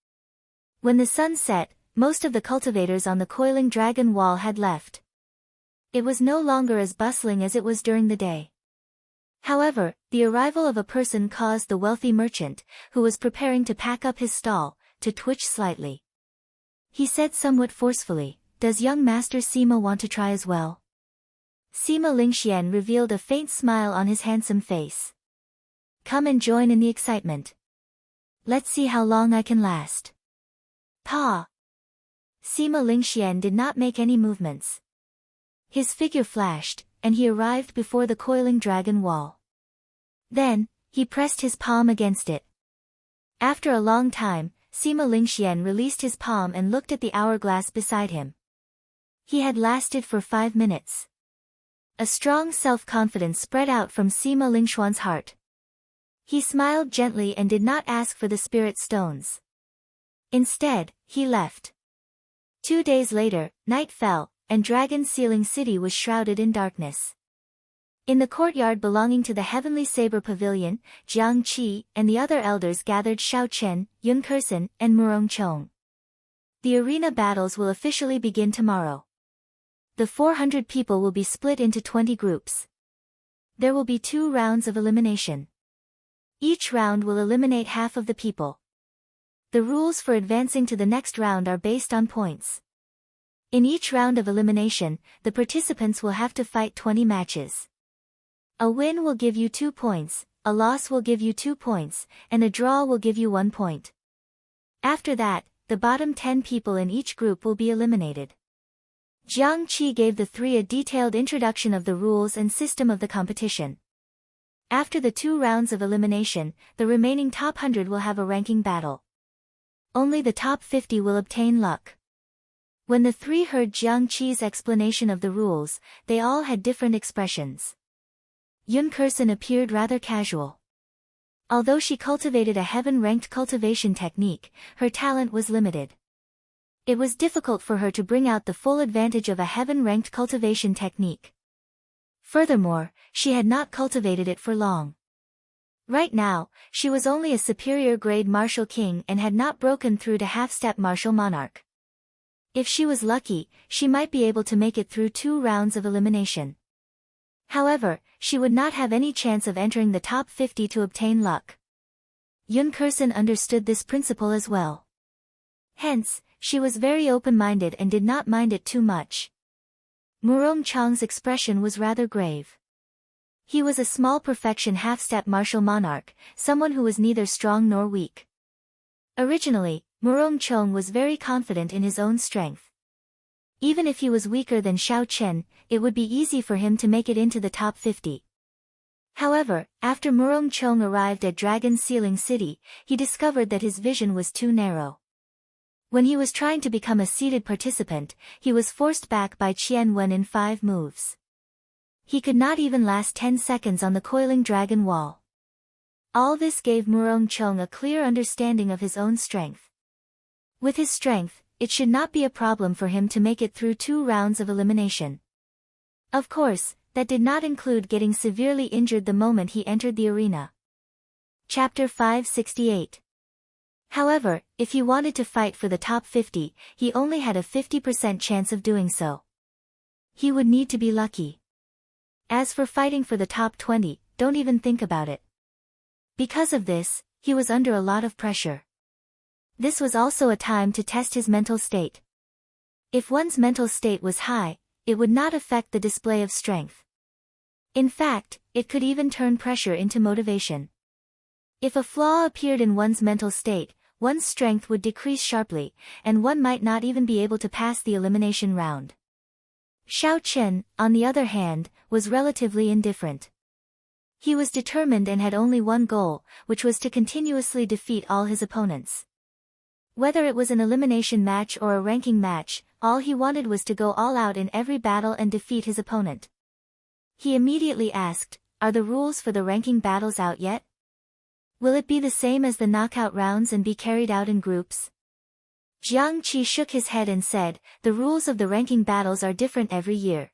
When the sun set, most of the cultivators on the coiling dragon wall had left. It was no longer as bustling as it was during the day. However, the arrival of a person caused the wealthy merchant, who was preparing to pack up his stall, to twitch slightly. He said somewhat forcefully, "Does young Master Sima want to try as well?" Sima Lingxian revealed a faint smile on his handsome face. "Come and join in the excitement. Let's see how long I can last." Pa! Sima Lingxian did not make any movements. His figure flashed, and he arrived before the coiling dragon wall. Then, he pressed his palm against it. After a long time, Sima Lingxian released his palm and looked at the hourglass beside him. He had lasted for 5 minutes. A strong self-confidence spread out from Sima Lingxuan's heart. He smiled gently and did not ask for the spirit stones. Instead, he left. 2 days later, night fell, and Dragon Sealing City was shrouded in darkness. In the courtyard belonging to the Heavenly Saber Pavilion, Jiang Qi and the other elders gathered Xiao Chen, Yun Kursen, and Murong Chong. The arena battles will officially begin tomorrow. The 400 people will be split into 20 groups. There will be 2 rounds of elimination. Each round will eliminate half of the people. The rules for advancing to the next round are based on points. In each round of elimination, the participants will have to fight 20 matches. A win will give you 2 points, a loss will give you 2 points, and a draw will give you 1 point. After that, the bottom 10 people in each group will be eliminated. Jiang Qi gave the 3 a detailed introduction of the rules and system of the competition. After the 2 rounds of elimination, the remaining top 100 will have a ranking battle. Only the top 50 will obtain luck. When the 3 heard Jiang Qi's explanation of the rules, they all had different expressions. Yun Kursen appeared rather casual. Although she cultivated a heaven-ranked cultivation technique, her talent was limited. It was difficult for her to bring out the full advantage of a heaven-ranked cultivation technique. Furthermore, she had not cultivated it for long. Right now, she was only a superior grade martial king and had not broken through to half-step martial monarch. If she was lucky, she might be able to make it through 2 rounds of elimination. However, she would not have any chance of entering the top 50 to obtain luck. Yun Kursen understood this principle as well. Hence, she was very open-minded and did not mind it too much. Murong Chang's expression was rather grave. He was a small perfection half-step martial monarch, someone who was neither strong nor weak. Originally, Murong Chang was very confident in his own strength. Even if he was weaker than Xiao Chen, it would be easy for him to make it into the top 50. However, after Murong Chang arrived at Dragon Sealing City, he discovered that his vision was too narrow. When he was trying to become a seated participant, he was forced back by Qian Wen in 5 moves. He could not even last 10 seconds on the coiling dragon wall. All this gave Murong Chang a clear understanding of his own strength. With his strength, it should not be a problem for him to make it through 2 rounds of elimination. Of course, that did not include getting severely injured the moment he entered the arena. Chapter 568. However, if he wanted to fight for the top 50, he only had a 50% chance of doing so. He would need to be lucky. As for fighting for the top 20, don't even think about it. Because of this, he was under a lot of pressure. This was also a time to test his mental state. If one's mental state was high, it would not affect the display of strength. In fact, it could even turn pressure into motivation. If a flaw appeared in one's mental state, one's strength would decrease sharply, and one might not even be able to pass the elimination round. Xiao Chen, on the other hand, was relatively indifferent. He was determined and had only one goal, which was to continuously defeat all his opponents. Whether it was an elimination match or a ranking match, all he wanted was to go all out in every battle and defeat his opponent. He immediately asked, "Are the rules for the ranking battles out yet? Will it be the same as the knockout rounds and be carried out in groups?" Jiang Qi shook his head and said, "The rules of the ranking battles are different every year.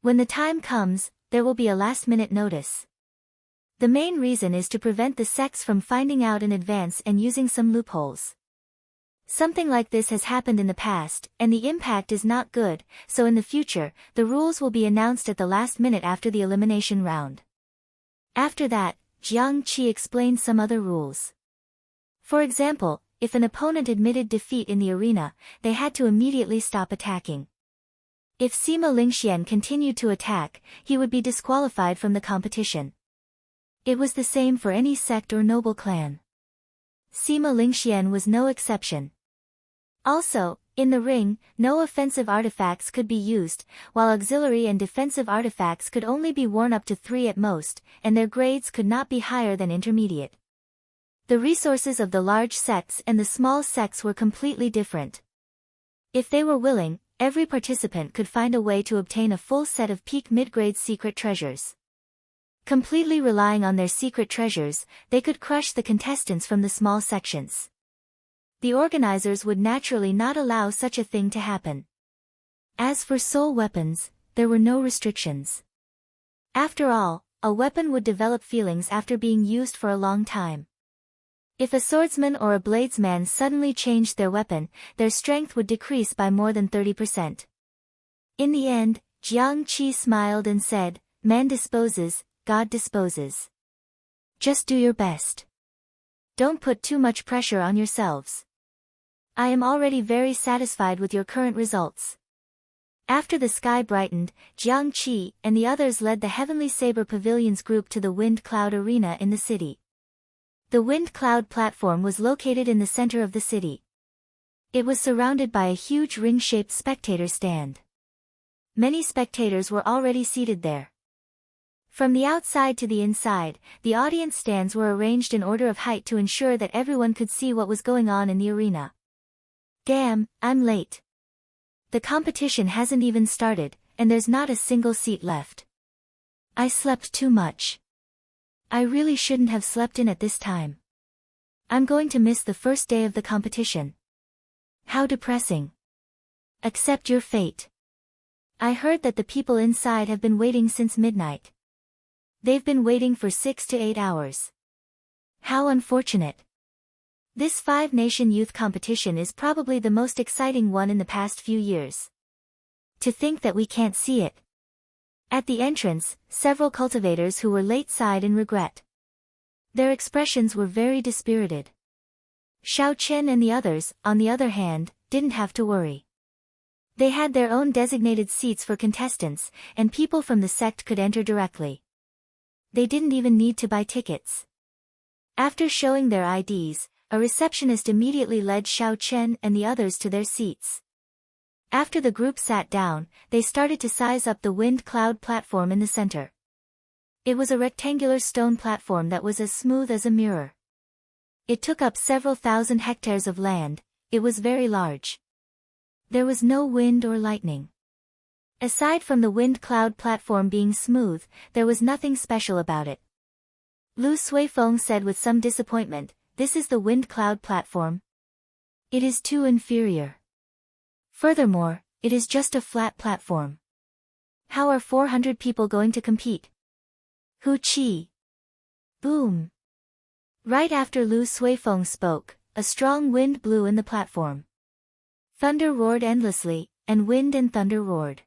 When the time comes, there will be a last-minute notice. The main reason is to prevent the sects from finding out in advance and using some loopholes. Something like this has happened in the past, and the impact is not good, so in the future, the rules will be announced at the last minute after the elimination round." After that, Jiang Qi explained some other rules. For example, if an opponent admitted defeat in the arena, they had to immediately stop attacking. If Sima Lingxian continued to attack, he would be disqualified from the competition. It was the same for any sect or noble clan. Sima Lingxian was no exception. Also, in the ring, no offensive artifacts could be used, while auxiliary and defensive artifacts could only be worn up to 3 at most, and their grades could not be higher than intermediate. The resources of the large sects and the small sects were completely different. If they were willing, every participant could find a way to obtain a full set of peak mid-grade secret treasures. Completely relying on their secret treasures, they could crush the contestants from the small sections. The organizers would naturally not allow such a thing to happen. As for soul weapons, there were no restrictions. After all, a weapon would develop feelings after being used for a long time. If a swordsman or a bladesman suddenly changed their weapon, their strength would decrease by more than 30%. In the end, Jiang Qi smiled and said, "Man disposes, God disposes. Just do your best. Don't put too much pressure on yourselves. I am already very satisfied with your current results." After the sky brightened, Jiang Qi and the others led the Heavenly Saber Pavilions group to the Wind Cloud Arena in the city. The Wind Cloud platform was located in the center of the city. It was surrounded by a huge ring-shaped spectator stand. Many spectators were already seated there. From the outside to the inside, the audience stands were arranged in order of height to ensure that everyone could see what was going on in the arena. Damn, I'm late. The competition hasn't even started, and there's not a single seat left. I slept too much. I really shouldn't have slept in at this time. I'm going to miss the first day of the competition. How depressing. Accept your fate. I heard that the people inside have been waiting since midnight. They've been waiting for 6 to 8 hours. How unfortunate. This five-nation youth competition is probably the most exciting one in the past few years. To think that we can't see it. At the entrance, several cultivators who were late sighed in regret. Their expressions were very dispirited. Xiao Chen and the others, on the other hand, didn't have to worry. They had their own designated seats for contestants, and people from the sect could enter directly. They didn't even need to buy tickets. After showing their IDs, a receptionist immediately led Xiao Chen and the others to their seats. After the group sat down, they started to size up the wind cloud platform in the center. It was a rectangular stone platform that was as smooth as a mirror. It took up several thousand hectares of land. It was very large. There was no wind or lightning. Aside from the wind cloud platform being smooth, there was nothing special about it. Lu Suifeng said with some disappointment, "This is the wind cloud platform. It is too inferior. Furthermore, it is just a flat platform. How are 400 people going to compete?" Hu Qi. Boom. Right after Lu Suifeng spoke, a strong wind blew in the platform. Thunder roared endlessly, and wind and thunder roared.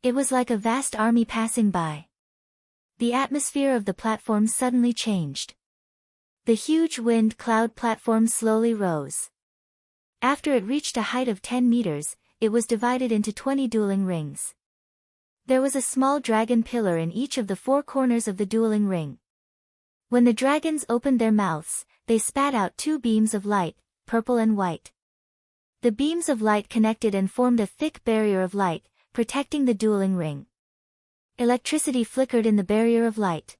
It was like a vast army passing by. The atmosphere of the platform suddenly changed. The huge wind cloud platform slowly rose. After it reached a height of 10 meters, it was divided into 20 dueling rings. There was a small dragon pillar in each of the 4 corners of the dueling ring. When the dragons opened their mouths, they spat out 2 beams of light, purple and white. The beams of light connected and formed a thick barrier of light, protecting the dueling ring. Electricity flickered in the barrier of light.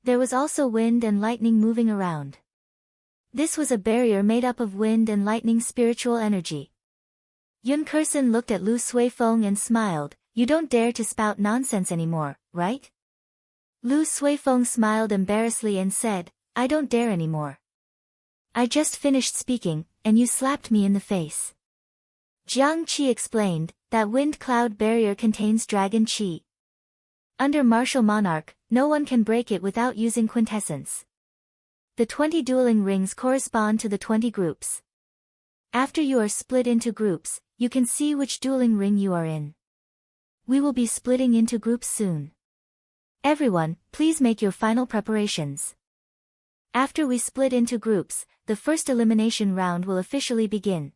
There was also wind and lightning moving around. This was a barrier made up of wind and lightning spiritual energy. Yun Kursen looked at Lu Suifeng and smiled. "You don't dare to spout nonsense anymore, right?" Lu Suifeng smiled embarrassedly and said, "I don't dare anymore. I just finished speaking, and you slapped me in the face." Jiang Qi explained, "That wind cloud barrier contains dragon qi. Under martial monarch, no one can break it without using quintessence. The 20 dueling rings correspond to the 20 groups. After you are split into groups, you can see which dueling ring you are in. We will be splitting into groups soon. Everyone, please make your final preparations. After we split into groups, the first elimination round will officially begin."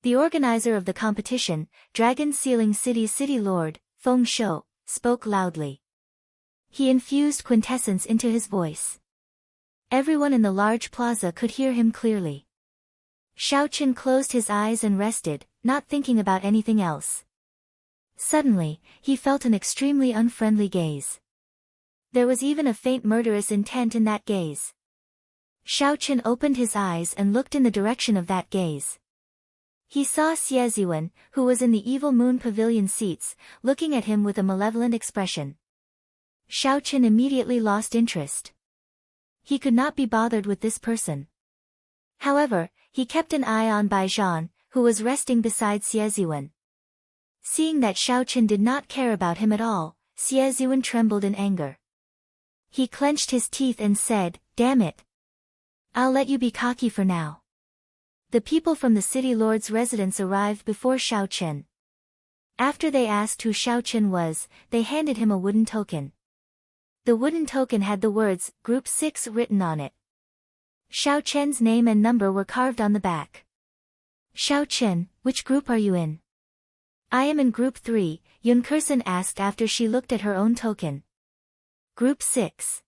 The organizer of the competition, Dragon Sealing City's City Lord, Feng Shou, spoke loudly. He infused quintessence into his voice. Everyone in the large plaza could hear him clearly. Xiao Chen closed his eyes and rested, not thinking about anything else. Suddenly, he felt an extremely unfriendly gaze. There was even a faint murderous intent in that gaze. Xiao Chen opened his eyes and looked in the direction of that gaze. He saw Xie Ziwen, who was in the Evil Moon Pavilion seats, looking at him with a malevolent expression. Xiao Chen immediately lost interest. He could not be bothered with this person. However, he kept an eye on Bai Zhan, who was resting beside Xie Ziwen. Seeing that Xiao Chen did not care about him at all, Xie Ziwen trembled in anger. He clenched his teeth and said, "Damn it. I'll let you be cocky for now." The people from the city lord's residence arrived before Xiao Chen. After they asked who Xiao Chen was, they handed him a wooden token. The wooden token had the words, Group 6 written on it. Xiao Chen's name and number were carved on the back. "Xiao Chen, which group are you in?" "I am in Group 3, Yun Kursen asked after she looked at her own token. "Group 6.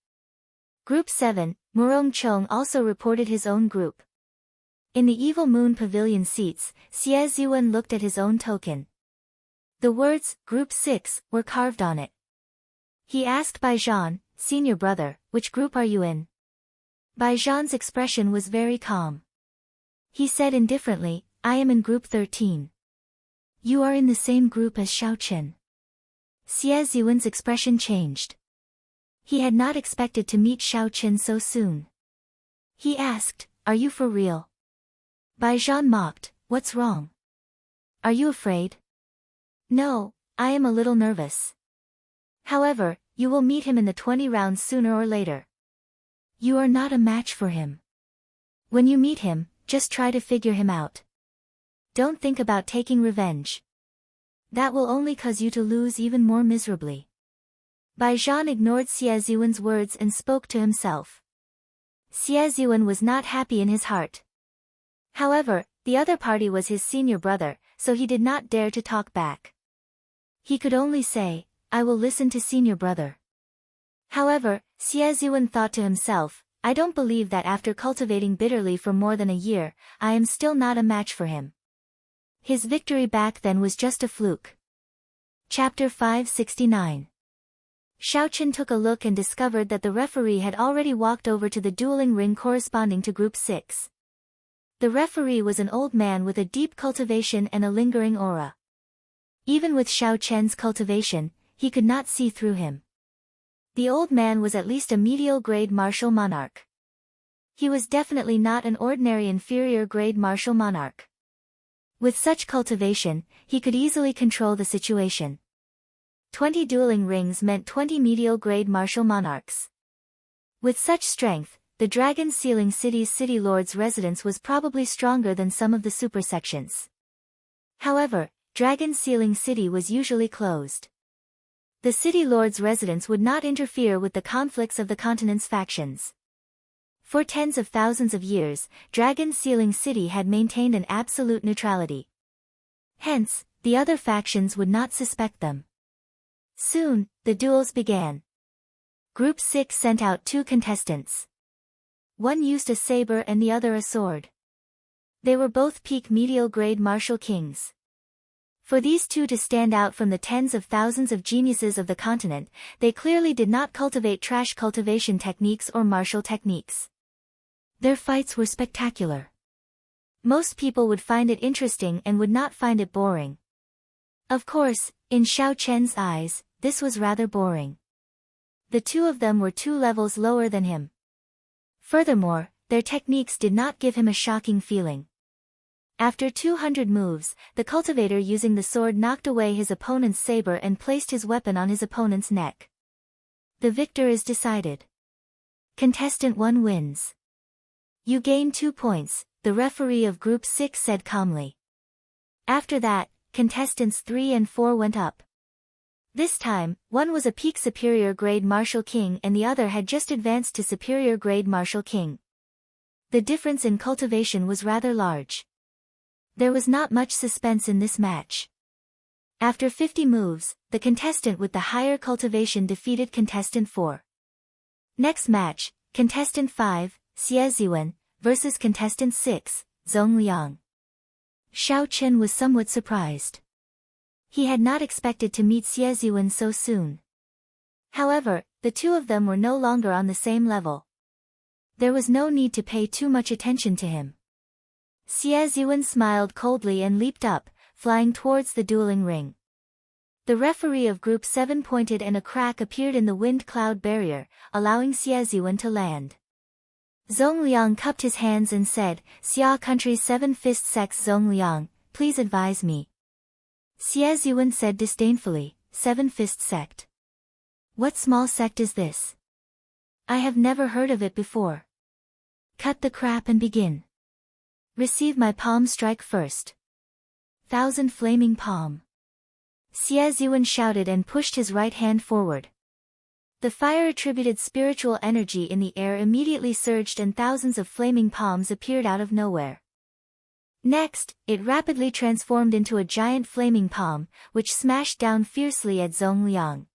Group 7, Murong Chong also reported his own group. In the Evil Moon Pavilion seats, Xie Ziwen looked at his own token. The words, Group 6, were carved on it. He asked Bai Zhan, "Senior brother, which group are you in?" Bai Zhan's expression was very calm. He said indifferently, "I am in Group 13. "You are in the same group as Xiao Chen." Xie Ziwen's expression changed. He had not expected to meet Xiao Chen so soon. He asked, "Are you for real?" Bai Zhan mocked, "What's wrong? Are you afraid?" "No, I am a little nervous." However, you will meet him in the 20 rounds sooner or later. You are not a match for him. When you meet him, just try to figure him out. Don't think about taking revenge. That will only cause you to lose even more miserably. Bai Zhan ignored Xie Ziwen's words and spoke to himself. Xie Ziwen was not happy in his heart. However, the other party was his senior brother, so he did not dare to talk back. He could only say, I will listen to senior brother. However, Xie Ziwen thought to himself, I don't believe that after cultivating bitterly for more than a year, I am still not a match for him. His victory back then was just a fluke. Chapter 569. Xiao Chen took a look and discovered that the referee had already walked over to the dueling ring corresponding to Group 6. The referee was an old man with a deep cultivation and a lingering aura. Even with Xiao Chen's cultivation, he could not see through him. The old man was at least a medial grade martial monarch. He was definitely not an ordinary inferior grade martial monarch. With such cultivation, he could easily control the situation. 20 dueling rings meant 20 medial grade martial monarchs. With such strength, the Dragon Sealing City's city lord's residence was probably stronger than some of the super sections. However, Dragon Sealing City was usually closed. The city lord's residence would not interfere with the conflicts of the continent's factions. For tens of thousands of years, Dragon Sealing City had maintained an absolute neutrality. Hence, the other factions would not suspect them. Soon, the duels began. Group 6 sent out 2 contestants. One used a saber and the other a sword. They were both peak medial grade martial kings. For these two to stand out from the tens of thousands of geniuses of the continent, they clearly did not cultivate trash cultivation techniques or martial techniques. Their fights were spectacular. Most people would find it interesting and would not find it boring. Of course, in Xiao Chen's eyes, this was rather boring. The two of them were 2 levels lower than him. Furthermore, their techniques did not give him a shocking feeling. After 200 moves, the cultivator using the sword knocked away his opponent's saber and placed his weapon on his opponent's neck. The victor is decided. Contestant 1 wins. You gain 2 points, the referee of Group 6 said calmly. After that, contestants 3 and 4 went up. This time, one was a peak superior grade martial king and the other had just advanced to superior grade martial king. The difference in cultivation was rather large. There was not much suspense in this match. After 50 moves, the contestant with the higher cultivation defeated contestant 4. Next match, contestant 5, Xie Ziwen, versus contestant 6, Zhong Liang. Xiao Chen was somewhat surprised. He had not expected to meet Xie Ziwen so soon. However, the two of them were no longer on the same level. There was no need to pay too much attention to him. Xie Ziwen smiled coldly and leaped up, flying towards the dueling ring. The referee of Group 7 pointed and a crack appeared in the wind cloud barrier, allowing Xie Ziwen to land. Zhong Liang cupped his hands and said, Xia Country's 7-fist sect Zhong Liang, please advise me. Xie Ziwen said disdainfully, 7-fist sect. What small sect is this? I have never heard of it before. Cut the crap and begin. Receive my palm strike first. 1,000 flaming palm. Xie Ziwen shouted and pushed his right hand forward. The fire-attributed spiritual energy in the air immediately surged and thousands of flaming palms appeared out of nowhere. Next, it rapidly transformed into a giant flaming palm, which smashed down fiercely at Zhong Liang.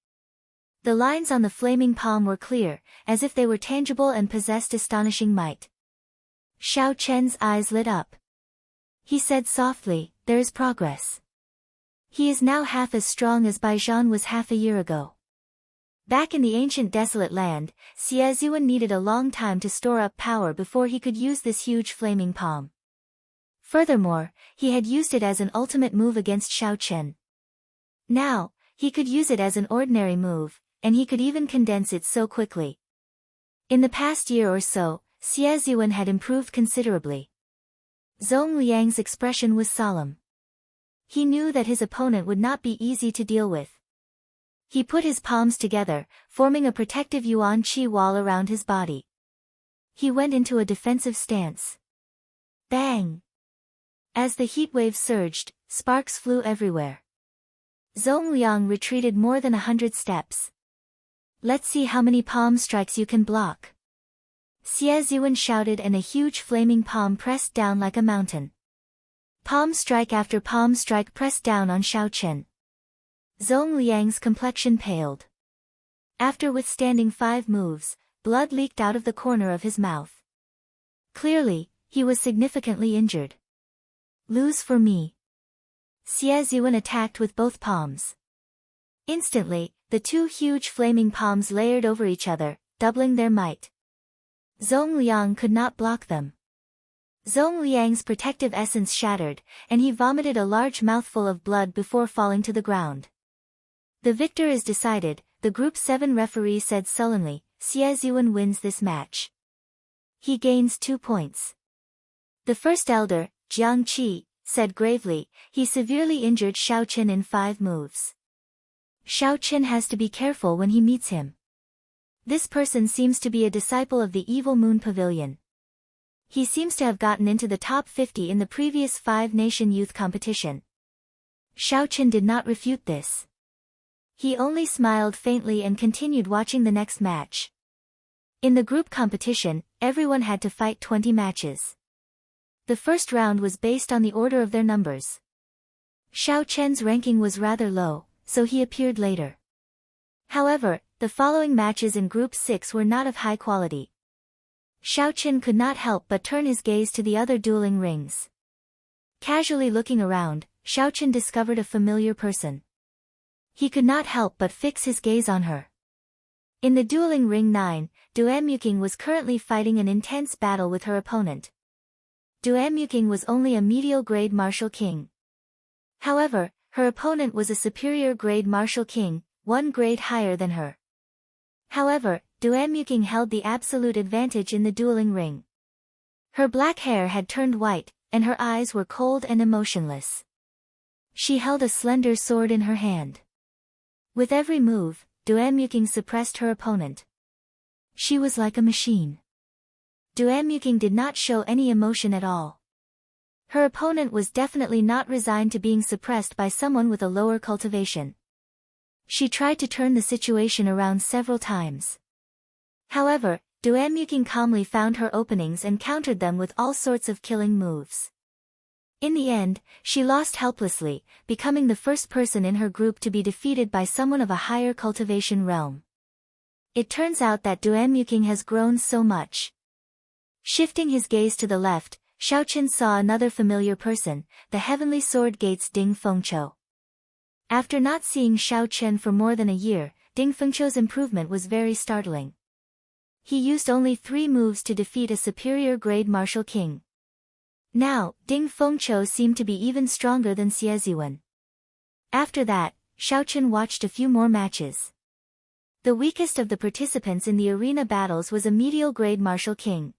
The lines on the flaming palm were clear, as if they were tangible and possessed astonishing might. Xiao Chen's eyes lit up. He said softly, there is progress. He is now half as strong as Bai Zhan was half a year ago. Back in the ancient desolate land, Xie Ziwen needed a long time to store up power before he could use this huge flaming palm. Furthermore, he had used it as an ultimate move against Xiao Chen. Now, he could use it as an ordinary move, and he could even condense it so quickly. In the past year or so, Xie Ziwen had improved considerably. Zhong Liang's expression was solemn. He knew that his opponent would not be easy to deal with. He put his palms together, forming a protective yuan qi wall around his body. He went into a defensive stance. Bang! As the heat wave surged, sparks flew everywhere. Zongliang retreated more than 100 steps. Let's see how many palm strikes you can block. Xie Zhiwen shouted, and a huge flaming palm pressed down like a mountain. Palm strike after palm strike pressed down on Xiao Chen. Zongliang's complexion paled. After withstanding 5 moves, blood leaked out of the corner of his mouth. Clearly, he was significantly injured. Lose for me. Xie Zhiwen attacked with both palms. Instantly, the 2 huge flaming palms layered over each other, doubling their might. Zongliang could not block them. Zongliang's protective essence shattered, and he vomited a large mouthful of blood before falling to the ground. The victor is decided, the Group 7 referee said sullenly. Xie Zhiwen wins this match. He gains 2 points. The first elder, Jiang Qi, said gravely, he severely injured Xiao Chen in 5 moves. Xiao Chen has to be careful when he meets him. This person seems to be a disciple of the Evil Moon Pavilion. He seems to have gotten into the top 50 in the previous 5-nation youth competition. Xiao Chen did not refute this. He only smiled faintly and continued watching the next match. In the group competition, everyone had to fight 20 matches. The first round was based on the order of their numbers. Xiao Chen's ranking was rather low, so he appeared later. However, the following matches in Group 6 were not of high quality. Xiao Chen could not help but turn his gaze to the other dueling rings. Casually looking around, Xiao Chen discovered a familiar person. He could not help but fix his gaze on her. In the dueling ring 9, Duan was currently fighting an intense battle with her opponent. Duan was only a medial grade martial king. However, her opponent was a superior grade martial king, 1 grade higher than her. However, Duan held the absolute advantage in the dueling ring. Her black hair had turned white, and her eyes were cold and emotionless. She held a slender sword in her hand. With every move, Duan suppressed her opponent. She was like a machine. Duan did not show any emotion at all. Her opponent was definitely not resigned to being suppressed by someone with a lower cultivation. She tried to turn the situation around several times. However, Duan calmly found her openings and countered them with all sorts of killing moves. In the end, she lost helplessly, becoming the first person in her group to be defeated by someone of a higher cultivation realm. It turns out that Duan has grown so much. Shifting his gaze to the left, Xiao Chen saw another familiar person, the Heavenly Sword Gate's Ding Fengqiu. After not seeing Xiao Chen for more than a year, Ding Fengqiu's improvement was very startling. He used only 3 moves to defeat a superior grade martial king. Now, Ding Fengqiu seemed to be even stronger than Xie Zhiwen. After that, Xiao Chen watched a few more matches. The weakest of the participants in the arena battles was a medial grade martial king.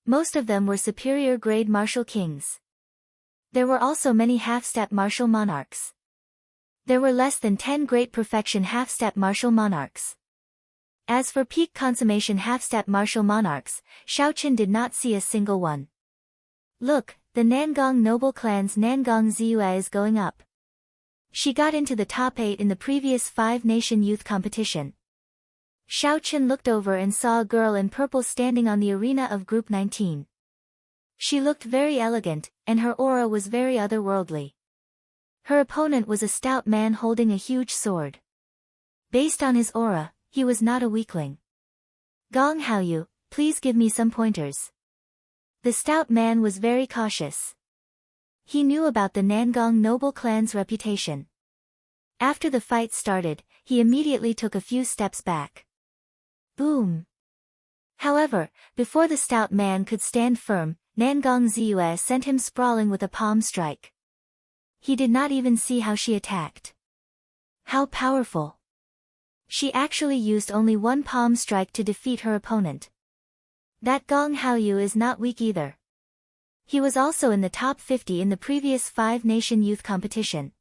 Most of them were superior grade martial kings. There were also many half-step martial monarchs. There were less than 10 great perfection half-step martial monarchs. As for peak consummation half-step martial monarchs, Xiao Chen did not see a single one. Look, the Nangong noble clan's Nangong Ziyue is going up. She got into the top 8 in the previous 5-nation youth competition. Xiao Chen looked over and saw a girl in purple standing on the arena of Group 19. She looked very elegant, and her aura was very otherworldly. Her opponent was a stout man holding a huge sword. Based on his aura, he was not a weakling. Gong Haoyu, please give me some pointers. The stout man was very cautious. He knew about the Nangong noble clan's reputation. After the fight started, he immediately took a few steps back. Boom! However, before the stout man could stand firm, Nangong Ziyue sent him sprawling with a palm strike. He did not even see how she attacked. How powerful! She actually used only 1 palm strike to defeat her opponent. That Gong Haoyu is not weak either. He was also in the top 50 in the previous 5-nation youth competition.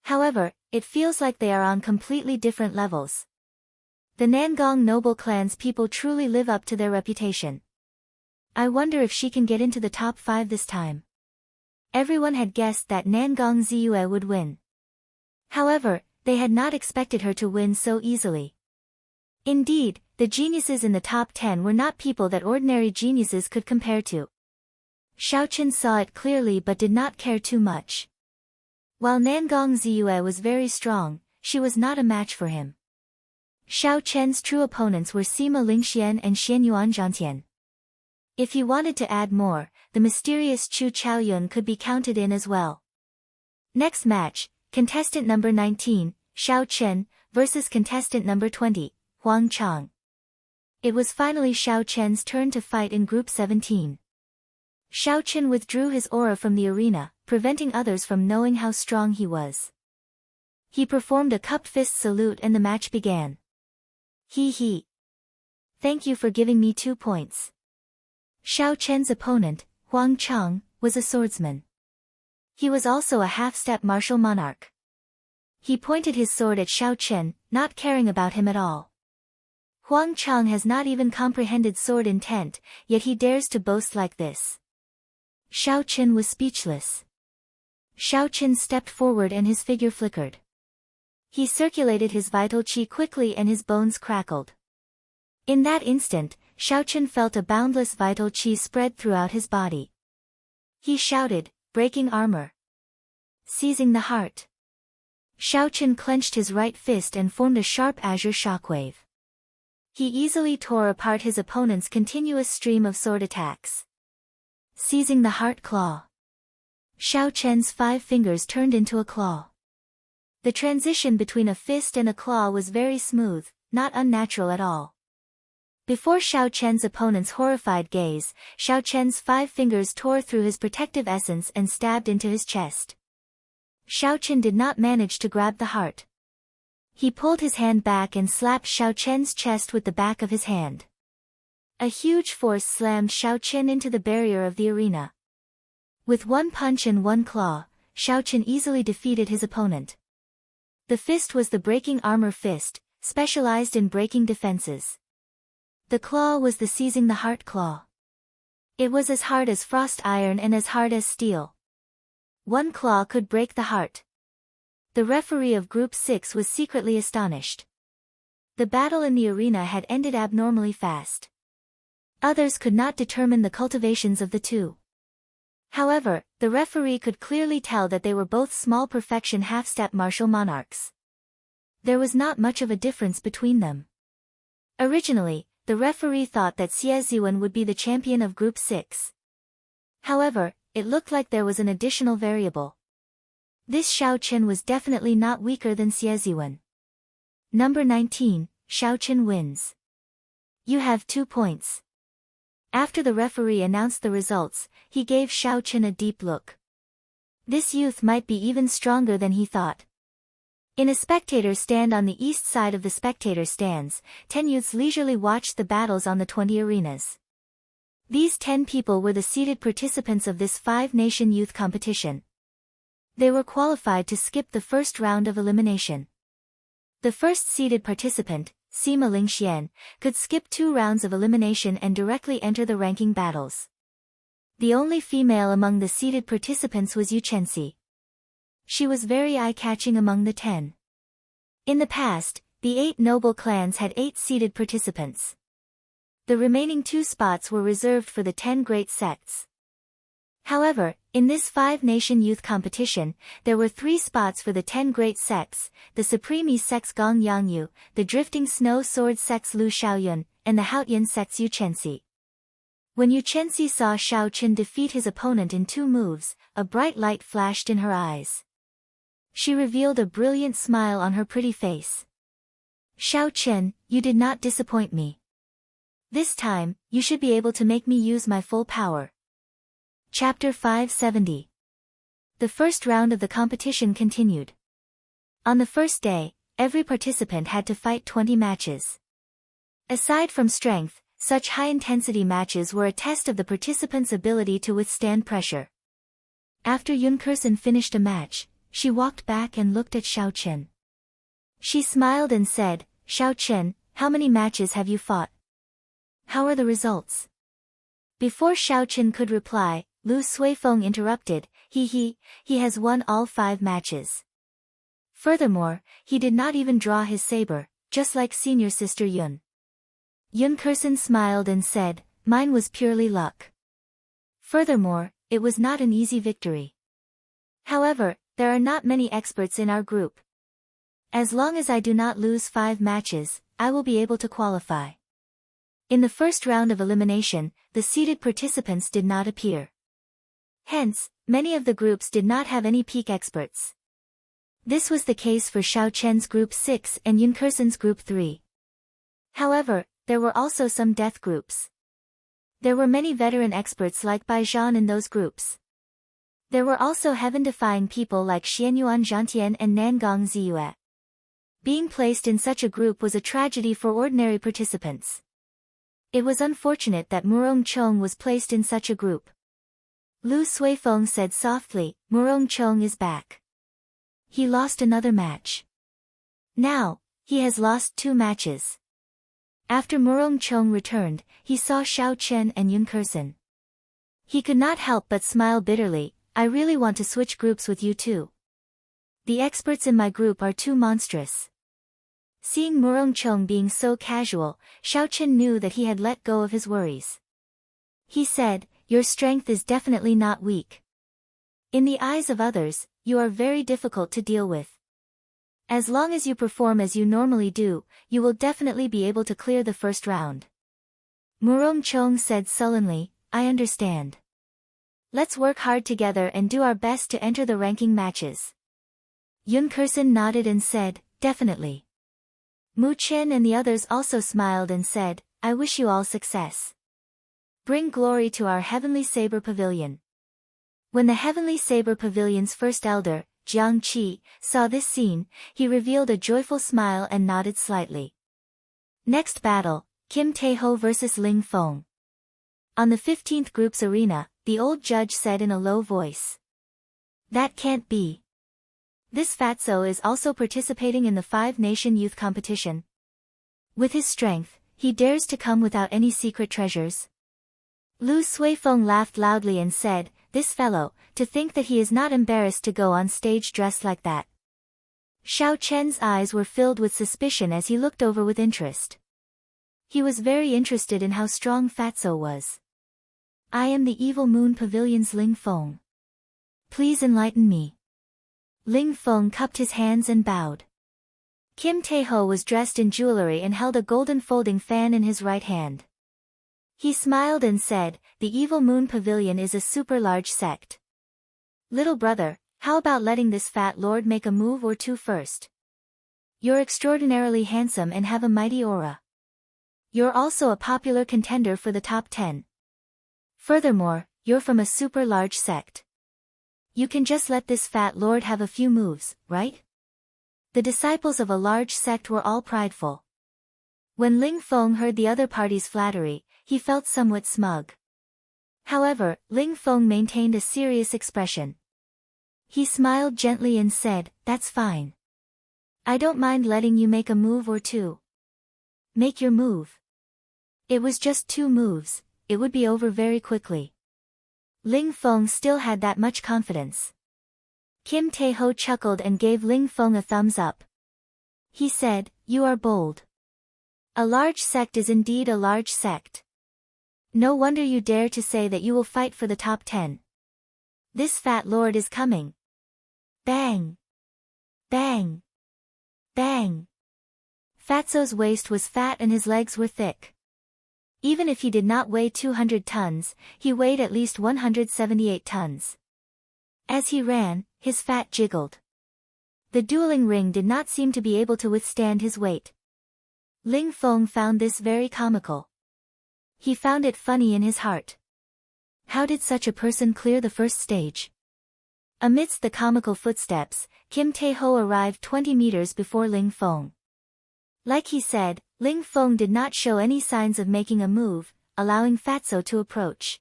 However, it feels like they are on completely different levels. The Nangong noble clan's people truly live up to their reputation. I wonder if she can get into the top 5 this time. Everyone had guessed that Nangong Ziyue would win. However, they had not expected her to win so easily. Indeed, the geniuses in the top 10 were not people that ordinary geniuses could compare to. Xiao Chen saw it clearly but did not care too much. While Nangong Ziyue was very strong, she was not a match for him. Xiao Chen's true opponents were Sima Lingxian and Xianyuan Zhantian. If he wanted to add more, the mysterious Chu Chaoyun could be counted in as well. Next match, contestant number 19, Xiao Chen, versus contestant number 20, Huang Chang. It was finally Xiao Chen's turn to fight in Group 17. Xiao Chen withdrew his aura from the arena, preventing others from knowing how strong he was. He performed a cupped fist salute and the match began. He. Thank you for giving me 2 points. Xiao Chen's opponent, Huang Chang, was a swordsman. He was also a half-step martial monarch. He pointed his sword at Xiao Chen, not caring about him at all. Huang Chang has not even comprehended sword intent, yet he dares to boast like this. Xiao Chen was speechless. Xiao Chen stepped forward and his figure flickered. He circulated his vital qi quickly and his bones crackled. In that instant, Xiao Chen felt a boundless vital qi spread throughout his body. He shouted, breaking armor. Seizing the heart. Xiao Chen clenched his right fist and formed a sharp azure shockwave. He easily tore apart his opponent's continuous stream of sword attacks. Seizing the heart claw. Xiao Chen's 5 fingers turned into a claw. The transition between a fist and a claw was very smooth, not unnatural at all. Before Xiao Chen's opponent's horrified gaze, Xiao Chen's 5 fingers tore through his protective essence and stabbed into his chest. Xiao Chen did not manage to grab the heart. He pulled his hand back and slapped Xiao Chen's chest with the back of his hand. A huge force slammed Xiao Chen into the barrier of the arena. With 1 punch and 1 claw, Xiao Chen easily defeated his opponent. The fist was the breaking armor fist, specialized in breaking defenses. The claw was the seizing the heart claw. It was as hard as frost iron and as hard as steel. 1 claw could break the heart. The referee of Group 6 was secretly astonished. The battle in the arena had ended abnormally fast. Others could not determine the cultivations of the two. However, the referee could clearly tell that they were both small perfection half-step martial monarchs. There was not much of a difference between them. Originally, the referee thought that Xie Ziwen would be the champion of Group 6. However, it looked like there was an additional variable. This Xiao Chen was definitely not weaker than Xie Ziwen. Number 19, Xiao Chen wins. You have 2 points. After the referee announced the results, he gave Xiao Chen a deep look. This youth might be even stronger than he thought. In a spectator stand on the east side of the spectator stands, 10 youths leisurely watched the battles on the 20 arenas. These 10 people were the seeded participants of this 5-nation youth competition. They were qualified to skip the first round of elimination. The first seeded participant, Sima Lingxian, could skip 2 rounds of elimination and directly enter the ranking battles. The only female among the seeded participants was Yu Chenxi. She was very eye-catching among the 10. In the past, the 8 noble clans had 8 seeded participants. The remaining 2 spots were reserved for the 10 great sects. However, in this 5-nation youth competition, there were 3 spots for the 10 great sects, the Supreme sects Gong Yangyu, the Drifting Snow Sword sects Lu Xiaoyun, and the Haotian sects Yu Chenxi. When Yu Chenxi saw Xiao Chen defeat his opponent in 2 moves, a bright light flashed in her eyes. She revealed a brilliant smile on her pretty face. Xiao Chen, you did not disappoint me. This time, you should be able to make me use my full power. Chapter 570. The first round of the competition continued. On the first day, every participant had to fight 20 matches. Aside from strength, such high-intensity matches were a test of the participants' ability to withstand pressure. After Yun Kursen finished a match, she walked back and looked at Xiao Chen. She smiled and said, Xiao Chen, how many matches have you fought? How are the results? Before Xiao Chen could reply, Lu Suifeng interrupted, he has won all 5 matches. Furthermore, he did not even draw his saber, just like senior sister Yun. Yun Kersen smiled and said, mine was purely luck. Furthermore, it was not an easy victory. However, there are not many experts in our group. As long as I do not lose 5 matches, I will be able to qualify. In the first round of elimination, the seeded participants did not appear. Hence, many of the groups did not have any peak experts. This was the case for Xiao Chen's Group 6 and Yun Kersen's Group 3. However, there were also some death groups. There were many veteran experts like Bai Zhan in those groups. There were also heaven-defying people like Xianyuan Zhantian and Nangong Ziyue. Being placed in such a group was a tragedy for ordinary participants. It was unfortunate that Murong Chong was placed in such a group. Lu Suifeng said softly, Murong Chong is back. He lost another match. Now, he has lost 2 matches. After Murong Chong returned, he saw Xiao Chen and Yun Kersen. He could not help but smile bitterly, I really want to switch groups with you too. The experts in my group are too monstrous. Seeing Murong Chong being so casual, Xiao Chen knew that he had let go of his worries. He said, your strength is definitely not weak. In the eyes of others, you are very difficult to deal with. As long as you perform as you normally do, you will definitely be able to clear the first round. Murong Chong said sullenly, I understand. Let's work hard together and do our best to enter the ranking matches. Yun Kersen nodded and said, definitely. Mu Chen and the others also smiled and said, I wish you all success. Bring glory to our Heavenly Saber Pavilion. When the Heavenly Saber Pavilion's first elder, Jiang Qi, saw this scene, he revealed a joyful smile and nodded slightly. Next battle, Kim Tae-ho vs Ling Feng. On the 15th group's arena, the old judge said in a low voice. That can't be. This fatso is also participating in the 5-nation youth competition. With his strength, he dares to come without any secret treasures. Lu Suifeng laughed loudly and said, this fellow, to think that he is not embarrassed to go on stage dressed like that. Xiao Chen's eyes were filled with suspicion as he looked over with interest. He was very interested in how strong Fatso was. I am the Evil Moon Pavilion's Ling Feng. Please enlighten me. Ling Feng cupped his hands and bowed. Kim Tae-ho was dressed in jewelry and held a golden folding fan in his right hand. He smiled and said, the Evil Moon Pavilion is a super large sect. Little brother, how about letting this fat lord make a move or two first? You're extraordinarily handsome and have a mighty aura. You're also a popular contender for the top 10. Furthermore, you're from a super large sect. You can just let this fat lord have a few moves, right? The disciples of a large sect were all prideful. When Ling Feng heard the other party's flattery, he felt somewhat smug. However, Ling Feng maintained a serious expression. He smiled gently and said, that's fine. I don't mind letting you make a move or two. Make your move. It was just 2 moves, it would be over very quickly. Ling Feng still had that much confidence. Kim Tae-ho chuckled and gave Ling Feng a thumbs up. He said, you are bold. A large sect is indeed a large sect. No wonder you dare to say that you will fight for the top 10. This fat lord is coming. Bang! Bang! Bang! Fatso's waist was fat and his legs were thick. Even if he did not weigh 200 tons, he weighed at least 178 tons. As he ran, his fat jiggled. The dueling ring did not seem to be able to withstand his weight. Ling Feng found this very comical. He found it funny in his heart. How did such a person clear the first stage? Amidst the comical footsteps, Kim Tae-ho arrived 20 meters before Ling Feng. Like he said, Ling Feng did not show any signs of making a move, allowing Fatso to approach.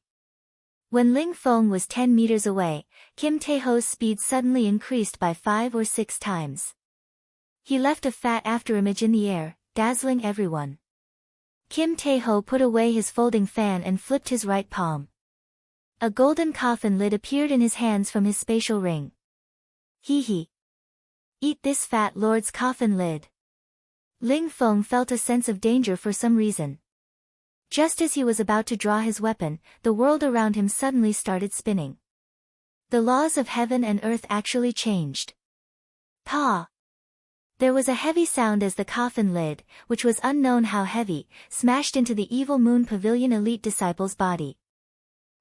When Ling Feng was 10 meters away, Kim Tae-ho's speed suddenly increased by 5 or 6 times. He left a fat afterimage in the air, dazzling everyone. Kim Tae-ho put away his folding fan and flipped his right palm. A golden coffin lid appeared in his hands from his spatial ring. Hee hee. Eat this fat lord's coffin lid. Ling Feng felt a sense of danger for some reason. Just as he was about to draw his weapon, the world around him suddenly started spinning. The laws of heaven and earth actually changed. Pa! There was a heavy sound as the coffin lid, which was unknown how heavy, smashed into the Evil Moon Pavilion elite disciple's body.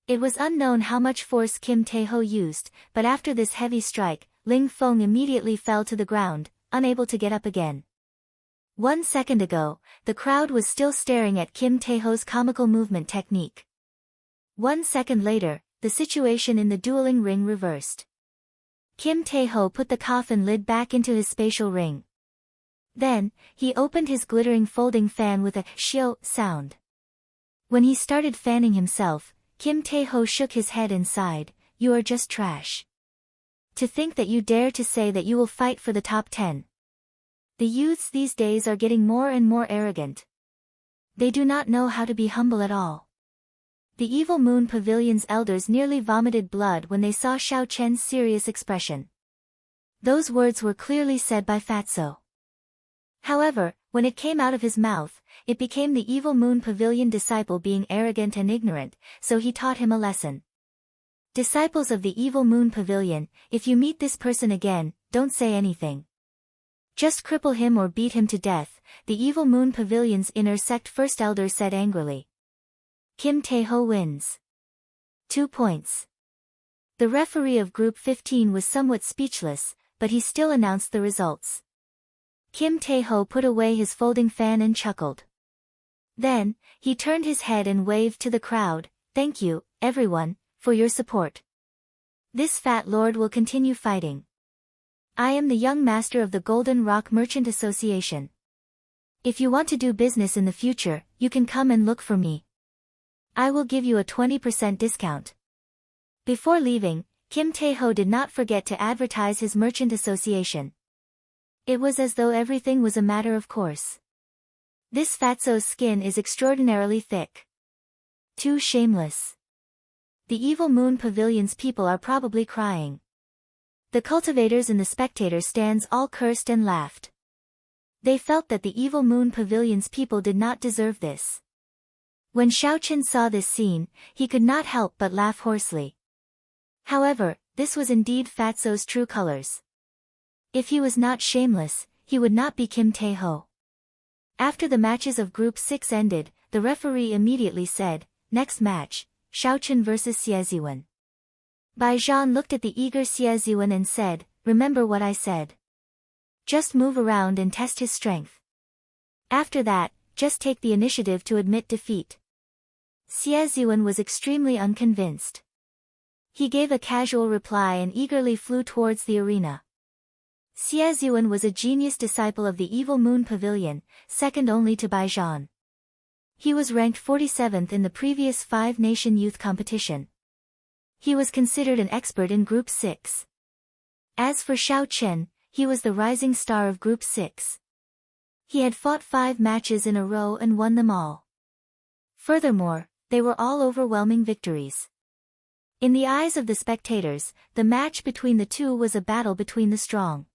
It was unknown how much force Kim Tae-ho used, but after this heavy strike, Ling Feng immediately fell to the ground, unable to get up again. 1 second ago, the crowd was still staring at Kim Tae-ho's comical movement technique. 1 second later, the situation in the dueling ring reversed. Kim Tae-ho put the coffin lid back into his spatial ring. Then, he opened his glittering folding fan with a shio sound. When he started fanning himself, Kim Tae-ho shook his head and sighed, "You are just trash. To think that you dare to say that you will fight for the top 10. The youths these days are getting more and more arrogant. They do not know how to be humble at all." The Evil Moon Pavilion's elders nearly vomited blood when they saw Xiao Chen's serious expression. Those words were clearly said by Fatso. However, when it came out of his mouth, it became the Evil Moon Pavilion disciple being arrogant and ignorant, so he taught him a lesson. "Disciples of the Evil Moon Pavilion, if you meet this person again, don't say anything. Just cripple him or beat him to death," the Evil Moon Pavilion's inner sect first elder said angrily. Kim Tae-ho wins. 2 points. The referee of Group 15 was somewhat speechless, but he still announced the results. Kim Tae-ho put away his folding fan and chuckled. Then, he turned his head and waved to the crowd, "Thank you, everyone, for your support. This fat lord will continue fighting. I am the young master of the Golden Rock Merchant Association. If you want to do business in the future, you can come and look for me. I will give you a 20% discount." Before leaving, Kim Tae-ho did not forget to advertise his merchant association. It was as though everything was a matter of course. This fatso's skin is extraordinarily thick. Too shameless. The Evil Moon Pavilion's people are probably crying. The cultivators in the spectator stands all cursed and laughed. They felt that the Evil Moon Pavilion's people did not deserve this. When Xiao Chen saw this scene, he could not help but laugh hoarsely. However, this was indeed Fatso's true colors. If he was not shameless, he would not be Kim Tae-ho. After the matches of Group 6 ended, the referee immediately said, "Next match, Xiao Chen vs. Xie Ziwen." Bai Zhan looked at the eager Xie Ziwen and said, "Remember what I said. Just move around and test his strength. After that, just take the initiative to admit defeat." Xie Ziwen was extremely unconvinced. He gave a casual reply and eagerly flew towards the arena. Xie Ziwen was a genius disciple of the Evil Moon Pavilion, second only to Bai Zhan. He was ranked 47th in the previous 5-nation youth competition. He was considered an expert in Group 6. As for Xiao Chen, he was the rising star of Group 6. He had fought 5 matches in a row and won them all. Furthermore, they were all overwhelming victories. In the eyes of the spectators, the match between the two was a battle between the strong.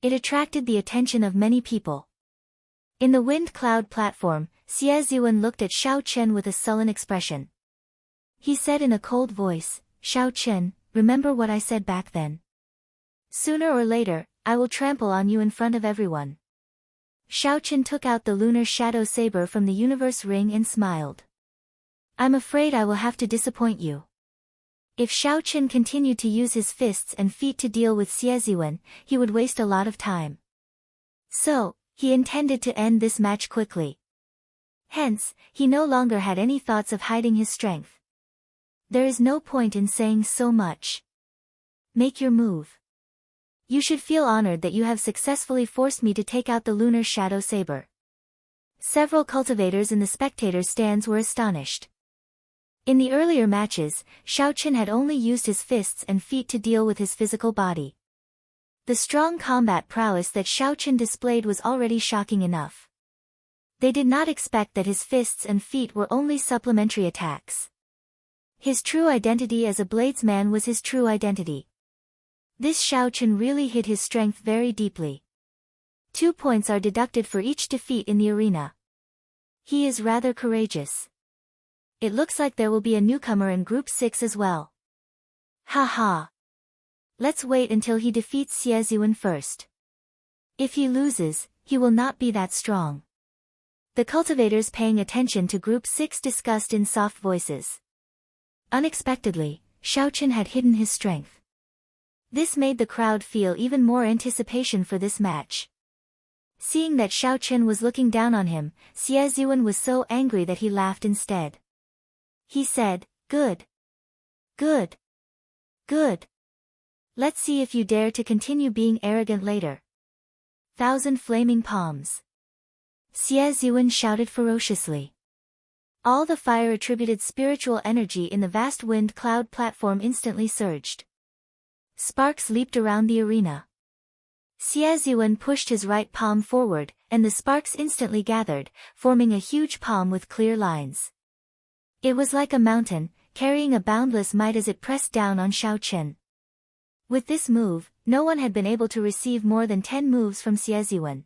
It attracted the attention of many people. In the wind cloud platform, Xie Ziwen looked at Xiao Chen with a sullen expression. He said in a cold voice, "Xiao Chen, remember what I said back then. Sooner or later, I will trample on you in front of everyone." Xiao Chen took out the lunar shadow saber from the universe ring and smiled. "I'm afraid I will have to disappoint you." If Xiao Chen continued to use his fists and feet to deal with Xie Ziwen, he would waste a lot of time. So, he intended to end this match quickly. Hence, he no longer had any thoughts of hiding his strength. There is no point in saying so much. Make your move. You should feel honored that you have successfully forced me to take out the lunar shadow saber. Several cultivators in the spectators' stands were astonished. In the earlier matches, Xiao Chen had only used his fists and feet to deal with his physical body. The strong combat prowess that Xiao Chen displayed was already shocking enough. They did not expect that his fists and feet were only supplementary attacks. His true identity as a bladesman was his true identity. This Xiao Chen really hid his strength very deeply. 2 points are deducted for each defeat in the arena. He is rather courageous. It looks like there will be a newcomer in Group 6 as well. Haha. Let's wait until he defeats Xie Ziwen first. If he loses, he will not be that strong. The cultivators paying attention to Group 6 discussed in soft voices. Unexpectedly, Xiao Chen had hidden his strength. This made the crowd feel even more anticipation for this match. Seeing that Xiao Chen was looking down on him, Xie Ziwen was so angry that he laughed instead. He said, "Good. Good. Good. Let's see if you dare to continue being arrogant later." 1,000 flaming palms. Xie Ziwen shouted ferociously. All the fire-attributed spiritual energy in the vast wind cloud platform instantly surged. Sparks leaped around the arena. Xie Ziwen pushed his right palm forward, and the sparks instantly gathered, forming a huge palm with clear lines. It was like a mountain, carrying a boundless might as it pressed down on Xiao Chen. With this move, no one had been able to receive more than 10 moves from Xie Ziwen.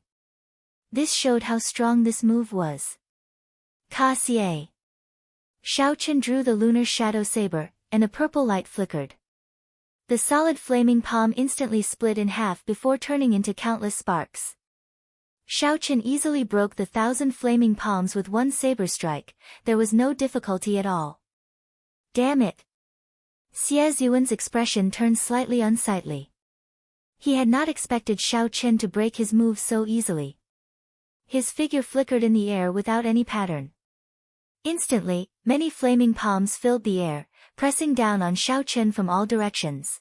This showed how strong this move was. Ka Xie. Xiao Chen drew the lunar shadow saber, and a purple light flickered. The solid flaming palm instantly split in half before turning into countless sparks. Xiao Chen easily broke the 1,000 flaming palms with one saber strike. There was no difficulty at all. Damn it! Xie Ziwen's expression turned slightly unsightly. He had not expected Xiao Chen to break his move so easily. His figure flickered in the air without any pattern. Instantly, many flaming palms filled the air, pressing down on Xiao Chen from all directions.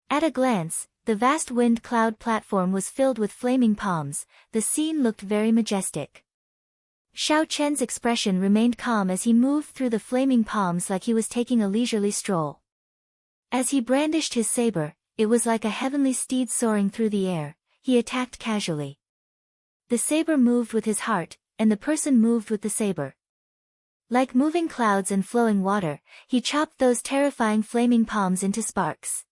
At a glance, the vast wind cloud platform was filled with flaming palms. The scene looked very majestic. Xiao Chen's expression remained calm as he moved through the flaming palms like he was taking a leisurely stroll. As he brandished his saber, it was like a heavenly steed soaring through the air. He attacked casually. The saber moved with his heart, and the person moved with the saber. Like moving clouds and flowing water, he chopped those terrifying flaming palms into sparks.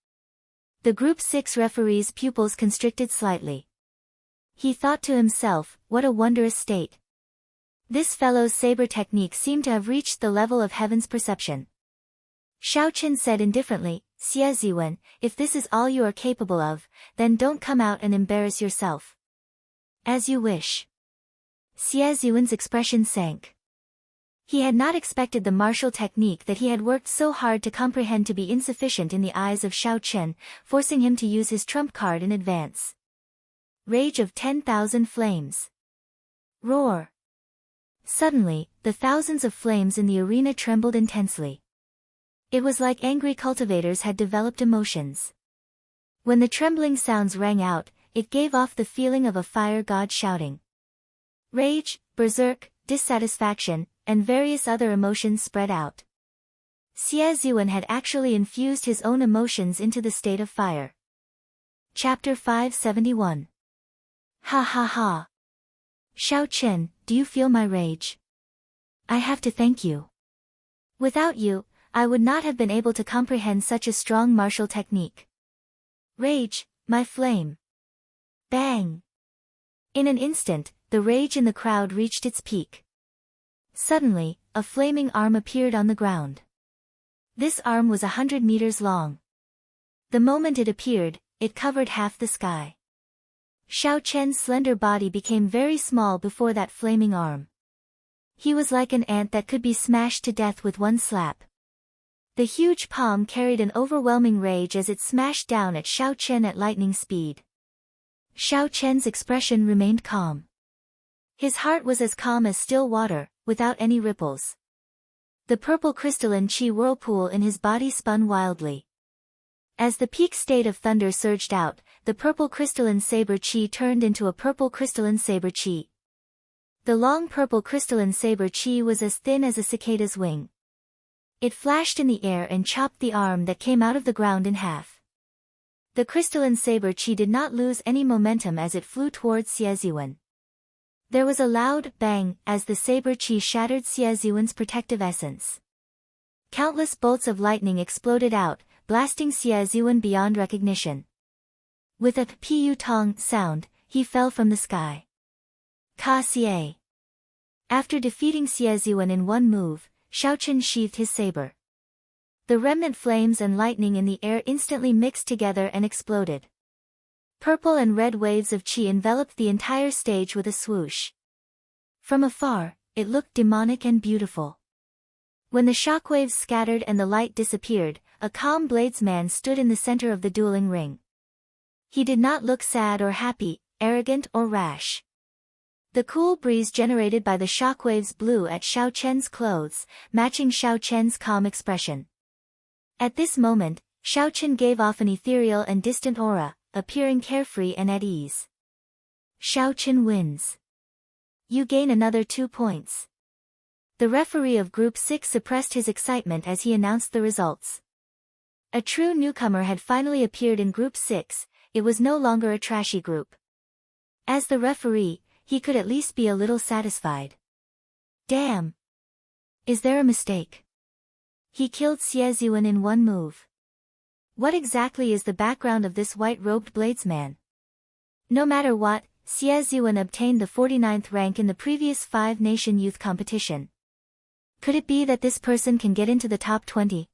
The Group 6 referee's pupils constricted slightly. He thought to himself, what a wondrous state. This fellow's saber technique seemed to have reached the level of heaven's perception. Xiao Chen said indifferently, "Xie Ziwen, if this is all you are capable of, then don't come out and embarrass yourself." "As you wish." Xie Ziwen's expression sank. He had not expected the martial technique that he had worked so hard to comprehend to be insufficient in the eyes of Xiao Chen, forcing him to use his trump card in advance. Rage of 10,000 flames. Roar. Suddenly, the thousands of flames in the arena trembled intensely. It was like angry cultivators had developed emotions. When the trembling sounds rang out, it gave off the feeling of a fire god shouting. Rage, berserk, dissatisfaction, and various other emotions spread out. Xie Ziwen had actually infused his own emotions into the state of fire. Chapter 571. Ha ha ha. Xiao Chen, do you feel my rage? I have to thank you. Without you, I would not have been able to comprehend such a strong martial technique. Rage, my flame. Bang! In an instant, the rage in the crowd reached its peak. Suddenly, a flaming arm appeared on the ground. This arm was 100 meters long. The moment it appeared, it covered half the sky. Xiao Chen's slender body became very small before that flaming arm. He was like an ant that could be smashed to death with one slap. The huge palm carried an overwhelming rage as it smashed down at Xiao Chen at lightning speed. Xiao Chen's expression remained calm. His heart was as calm as still water, without any ripples. The purple crystalline chi whirlpool in his body spun wildly. As the peak state of thunder surged out, the purple crystalline saber chi turned into a purple crystalline saber chi. The long purple crystalline saber chi was as thin as a cicada's wing. It flashed in the air and chopped the arm that came out of the ground in half. The crystalline saber chi did not lose any momentum as it flew towards Xie. There was a loud bang as the saber chi shattered Xie protective essence. Countless bolts of lightning exploded out, blasting Xie beyond recognition. With a pu tong sound, he fell from the sky. Ka Xie. After defeating Xie in one move, Xiaochen sheathed his saber. The remnant flames and lightning in the air instantly mixed together and exploded. Purple and red waves of qi enveloped the entire stage with a swoosh. From afar, it looked demonic and beautiful. When the shockwaves scattered and the light disappeared, a calm bladesman stood in the center of the dueling ring. He did not look sad or happy, arrogant or rash. The cool breeze generated by the shockwaves blew at Xiao Chen's clothes, matching Xiao Chen's calm expression. At this moment, Xiao Chen gave off an ethereal and distant aura, appearing carefree and at ease. Xiao Chen wins. You gain another 2 points. The referee of Group 6 suppressed his excitement as he announced the results. A true newcomer had finally appeared in Group 6, it was no longer a trashy group. As the referee, he could at least be a little satisfied. Damn! Is there a mistake? He killed Xie in one move. What exactly is the background of this white-robed bladesman? No matter what, Xie obtained the 49th rank in the previous 5-nation youth competition. Could it be that this person can get into the top 20?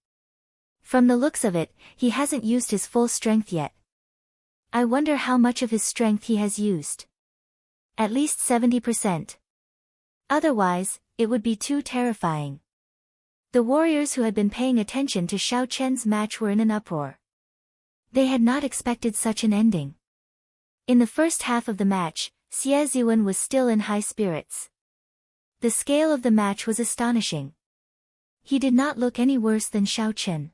From the looks of it, he hasn't used his full strength yet. I wonder how much of his strength he has used. At least 70%. Otherwise, it would be too terrifying. The warriors who had been paying attention to Xiao Chen's match were in an uproar. They had not expected such an ending. In the first half of the match, Xie was still in high spirits. The scale of the match was astonishing. He did not look any worse than Xiao Chen.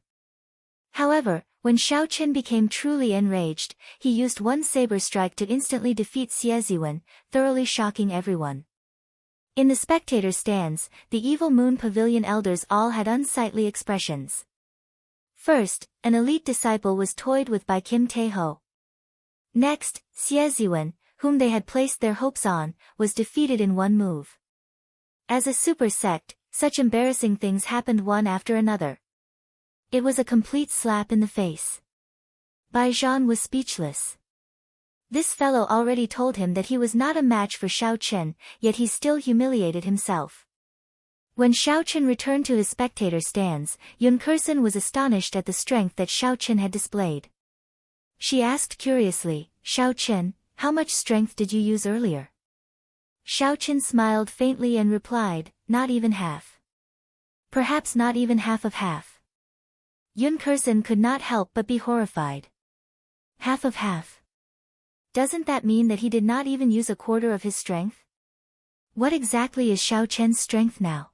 However, when Xiao Chen became truly enraged, he used one saber strike to instantly defeat Xie, thoroughly shocking everyone. In the spectator stands, the Evil Moon Pavilion elders all had unsightly expressions. First, an elite disciple was toyed with by Kim Tae-ho. Next, Xie, whom they had placed their hopes on, was defeated in one move. As a super sect, such embarrassing things happened one after another. It was a complete slap in the face. Bai Zhan was speechless. This fellow already told him that he was not a match for Xiao Chen, yet he still humiliated himself. When Xiao Chen returned to his spectator stands, Yun Kursen was astonished at the strength that Xiao Chen had displayed. She asked curiously, Xiao Chen, how much strength did you use earlier? Xiao Chen smiled faintly and replied, not even half. Perhaps not even half of half. Yun Kursen could not help but be horrified. Half of half. Doesn't that mean that he did not even use a quarter of his strength? What exactly is Xiao Chen's strength now?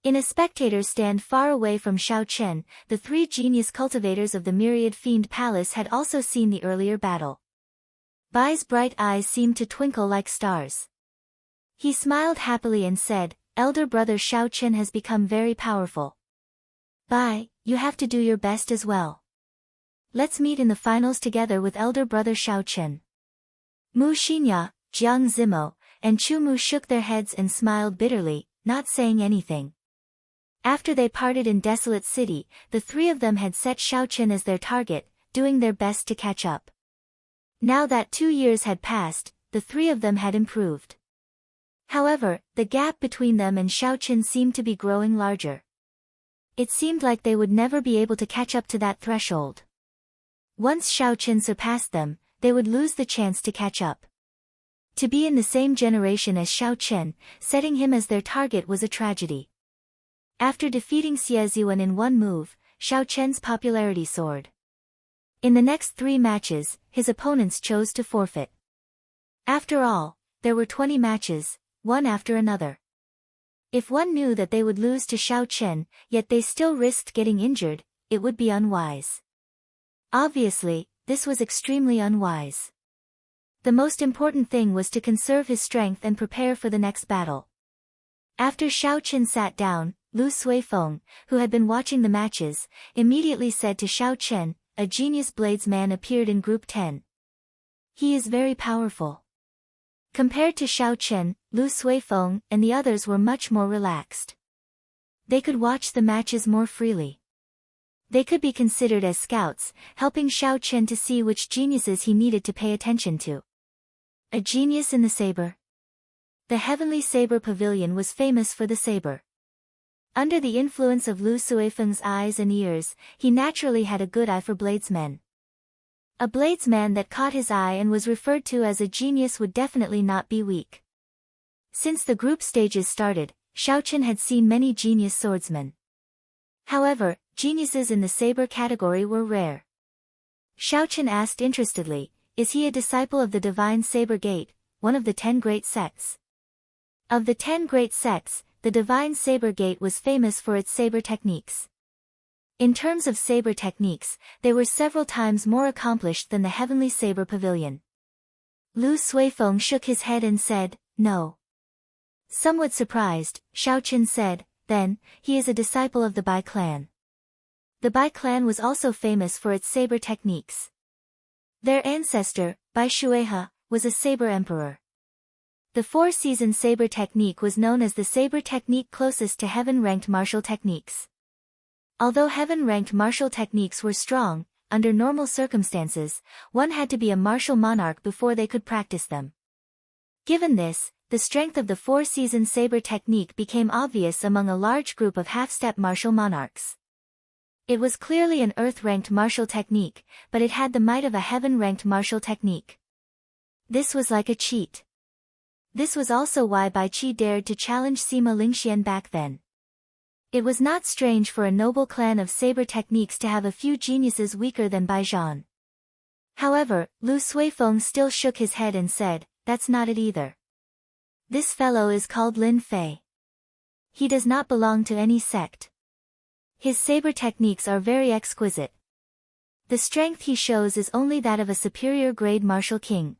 In a spectator's stand far away from Xiao Chen, the 3 genius cultivators of the Myriad Fiend Palace had also seen the earlier battle. Bai's bright eyes seemed to twinkle like stars. He smiled happily and said, Elder brother Xiao Chen has become very powerful. Bai, you have to do your best as well. Let's meet in the finals together with elder brother Xiao Chen. Mu Xinya, Jiang Zimo, and Chu Mu shook their heads and smiled bitterly, not saying anything. After they parted in Desolate City, the 3 of them had set Xiao Chen as their target, doing their best to catch up. Now that 2 years had passed, the 3 of them had improved. However, the gap between them and Xiao Chen seemed to be growing larger. It seemed like they would never be able to catch up to that threshold. Once Xiao Chen surpassed them, they would lose the chance to catch up. To be in the same generation as Xiao Chen, setting him as their target was a tragedy. After defeating Xie in one move, Xiao Chen's popularity soared. In the next 3 matches, his opponents chose to forfeit. After all, there were 20 matches, one after another. If one knew that they would lose to Xiao Chen, yet they still risked getting injured, it would be unwise. Obviously, this was extremely unwise. The most important thing was to conserve his strength and prepare for the next battle. After Xiao Chen sat down, Lu Suifeng, who had been watching the matches, immediately said to Xiao Chen, a genius bladesman appeared in Group 10. He is very powerful. Compared to Xiao Chen, Lu Suifeng and the others were much more relaxed. They could watch the matches more freely. They could be considered as scouts, helping Xiao Chen to see which geniuses he needed to pay attention to. A genius in the saber. The Heavenly Saber Pavilion was famous for the saber. Under the influence of Lu Suifeng's eyes and ears, he naturally had a good eye for bladesmen. A bladesman that caught his eye and was referred to as a genius would definitely not be weak. Since the group stages started, Xiao Chen had seen many genius swordsmen. However, geniuses in the saber category were rare. Xiao Chen asked interestedly, is he a disciple of the Divine Saber Gate, one of the 10 great sects? Of the 10 great sects, the Divine Saber Gate was famous for its saber techniques. In terms of saber techniques, they were several times more accomplished than the Heavenly Saber Pavilion. Lu Suifeng shook his head and said, no. Somewhat surprised, Xiao Chen said, then, he is a disciple of the Bai clan. The Bai clan was also famous for its saber techniques. Their ancestor, Bai Shuehe, was a saber emperor. The four-season saber technique was known as the saber technique closest to heaven-ranked martial techniques. Although heaven-ranked martial techniques were strong, under normal circumstances, one had to be a martial monarch before they could practice them. Given this, the strength of the four-season saber technique became obvious among a large group of half-step martial monarchs. It was clearly an earth-ranked martial technique, but it had the might of a heaven-ranked martial technique. This was like a cheat. This was also why Bai Qi dared to challenge Sima Lingxian back then. It was not strange for a noble clan of saber techniques to have a few geniuses weaker than Bai Zhan. However, Lu Suifeng still shook his head and said, that's not it either. This fellow is called Lin Fei. He does not belong to any sect. His saber techniques are very exquisite. The strength he shows is only that of a superior grade martial king.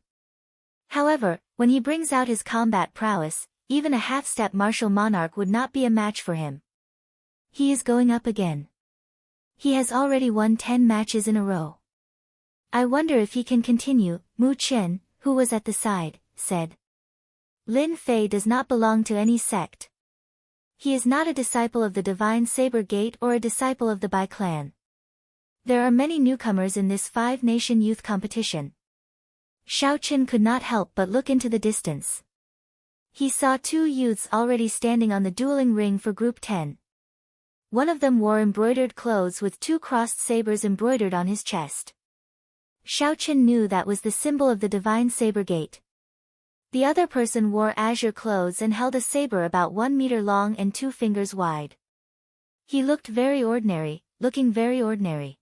However, when he brings out his combat prowess, even a half-step martial monarch would not be a match for him. He is going up again. He has already won 10 matches in a row. I wonder if he can continue, Mu Qian, who was at the side, said. Lin Fei does not belong to any sect. He is not a disciple of the Divine Saber Gate or a disciple of the Bai clan. There are many newcomers in this 5-nation youth competition. Xiao Chen could not help but look into the distance. He saw 2 youths already standing on the dueling ring for Group 10. One of them wore embroidered clothes with 2 crossed sabers embroidered on his chest. Xiao Chen knew that was the symbol of the Divine Saber Gate. The other person wore azure clothes and held a saber about 1 meter long and 2 fingers wide. He looked very ordinary, looking very ordinary.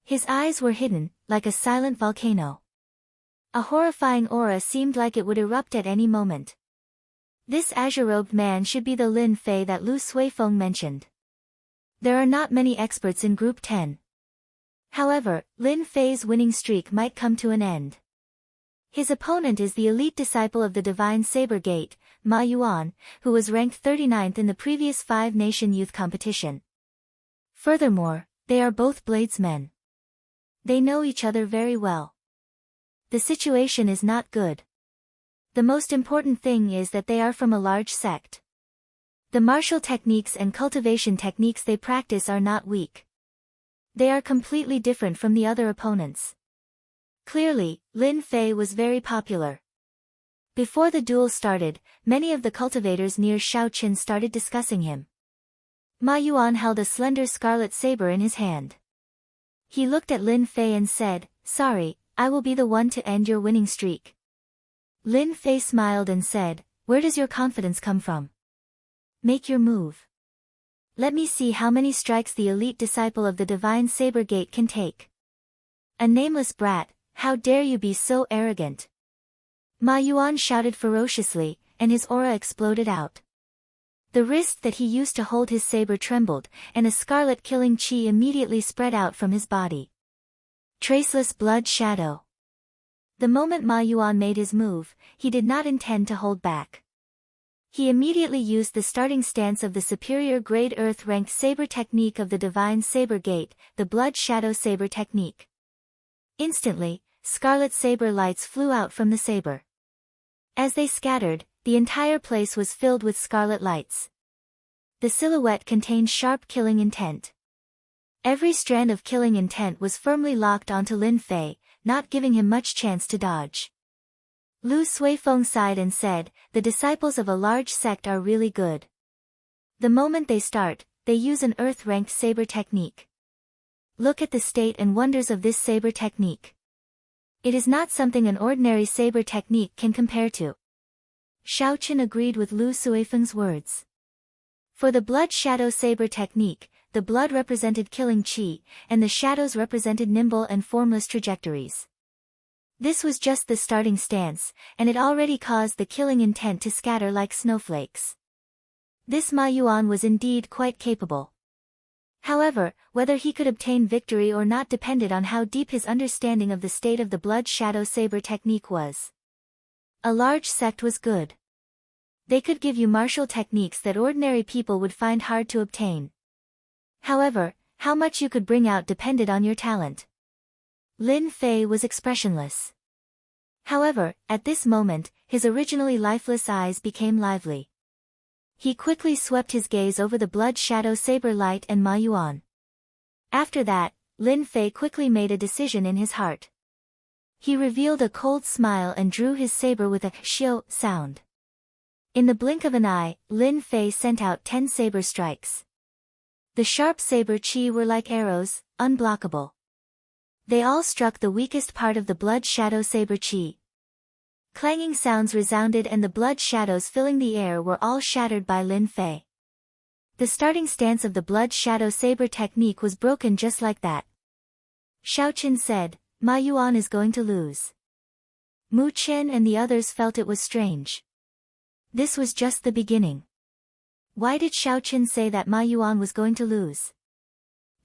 His eyes were hidden, like a silent volcano. A horrifying aura seemed like it would erupt at any moment. This azure-robed man should be the Lin Fei that Lu Suifeng mentioned. There are not many experts in Group 10. However, Lin Fei's winning streak might come to an end. His opponent is the elite disciple of the Divine Saber Gate, Ma Yuan, who was ranked 39th in the previous 5-nation youth competition. Furthermore, they are both bladesmen. They know each other very well. The situation is not good. The most important thing is that they are from a large sect. The martial techniques and cultivation techniques they practice are not weak. They are completely different from the other opponents. Clearly, Lin Fei was very popular. Before the duel started, many of the cultivators near Xiao Chen started discussing him. Ma Yuan held a slender scarlet saber in his hand. He looked at Lin Fei and said, sorry, I will be the one to end your winning streak. Lin Fei smiled and said, where does your confidence come from? Make your move. Let me see how many strikes the elite disciple of the Divine Saber Gate can take. A nameless brat, how dare you be so arrogant? Ma Yuan shouted ferociously, and his aura exploded out. The wrist that he used to hold his saber trembled, and a scarlet killing chi immediately spread out from his body. Traceless blood shadow. The moment Ma Yuan made his move, he did not intend to hold back. He immediately used the starting stance of the superior grade earth-ranked saber technique of the divine saber gate, the blood shadow saber technique. Instantly, scarlet saber lights flew out from the saber. As they scattered, the entire place was filled with scarlet lights. The silhouette contained sharp killing intent. Every strand of killing intent was firmly locked onto Lin Fei, not giving him much chance to dodge. Lu Suifeng sighed and said, "The disciples of a large sect are really good. The moment they start, they use an earth-ranked saber technique. Look at the state and wonders of this saber technique. It is not something an ordinary saber technique can compare to." Xiaoqun agreed with Lu Suifeng's words. For the blood shadow saber technique, the blood represented killing qi, and the shadows represented nimble and formless trajectories. This was just the starting stance, and it already caused the killing intent to scatter like snowflakes. This Ma Yuan was indeed quite capable. However, whether he could obtain victory or not depended on how deep his understanding of the state of the blood shadow saber technique was. A large sect was good. They could give you martial techniques that ordinary people would find hard to obtain. However, how much you could bring out depended on your talent. Lin Fei was expressionless. However, at this moment, his originally lifeless eyes became lively. He quickly swept his gaze over the blood shadow saber light and Ma Yuan. After that, Lin Fei quickly made a decision in his heart. He revealed a cold smile and drew his saber with a xiu sound. In the blink of an eye, Lin Fei sent out 10 saber strikes. The sharp saber qi were like arrows, unblockable. They all struck the weakest part of the blood shadow saber qi. Clanging sounds resounded and the blood shadows filling the air were all shattered by Lin Fei. The starting stance of the blood shadow saber technique was broken just like that. Xiaoqun said, "Ma Yuan is going to lose." Mu Qian and the others felt it was strange. This was just the beginning. Why did Xiaoqun say that Ma Yuan was going to lose?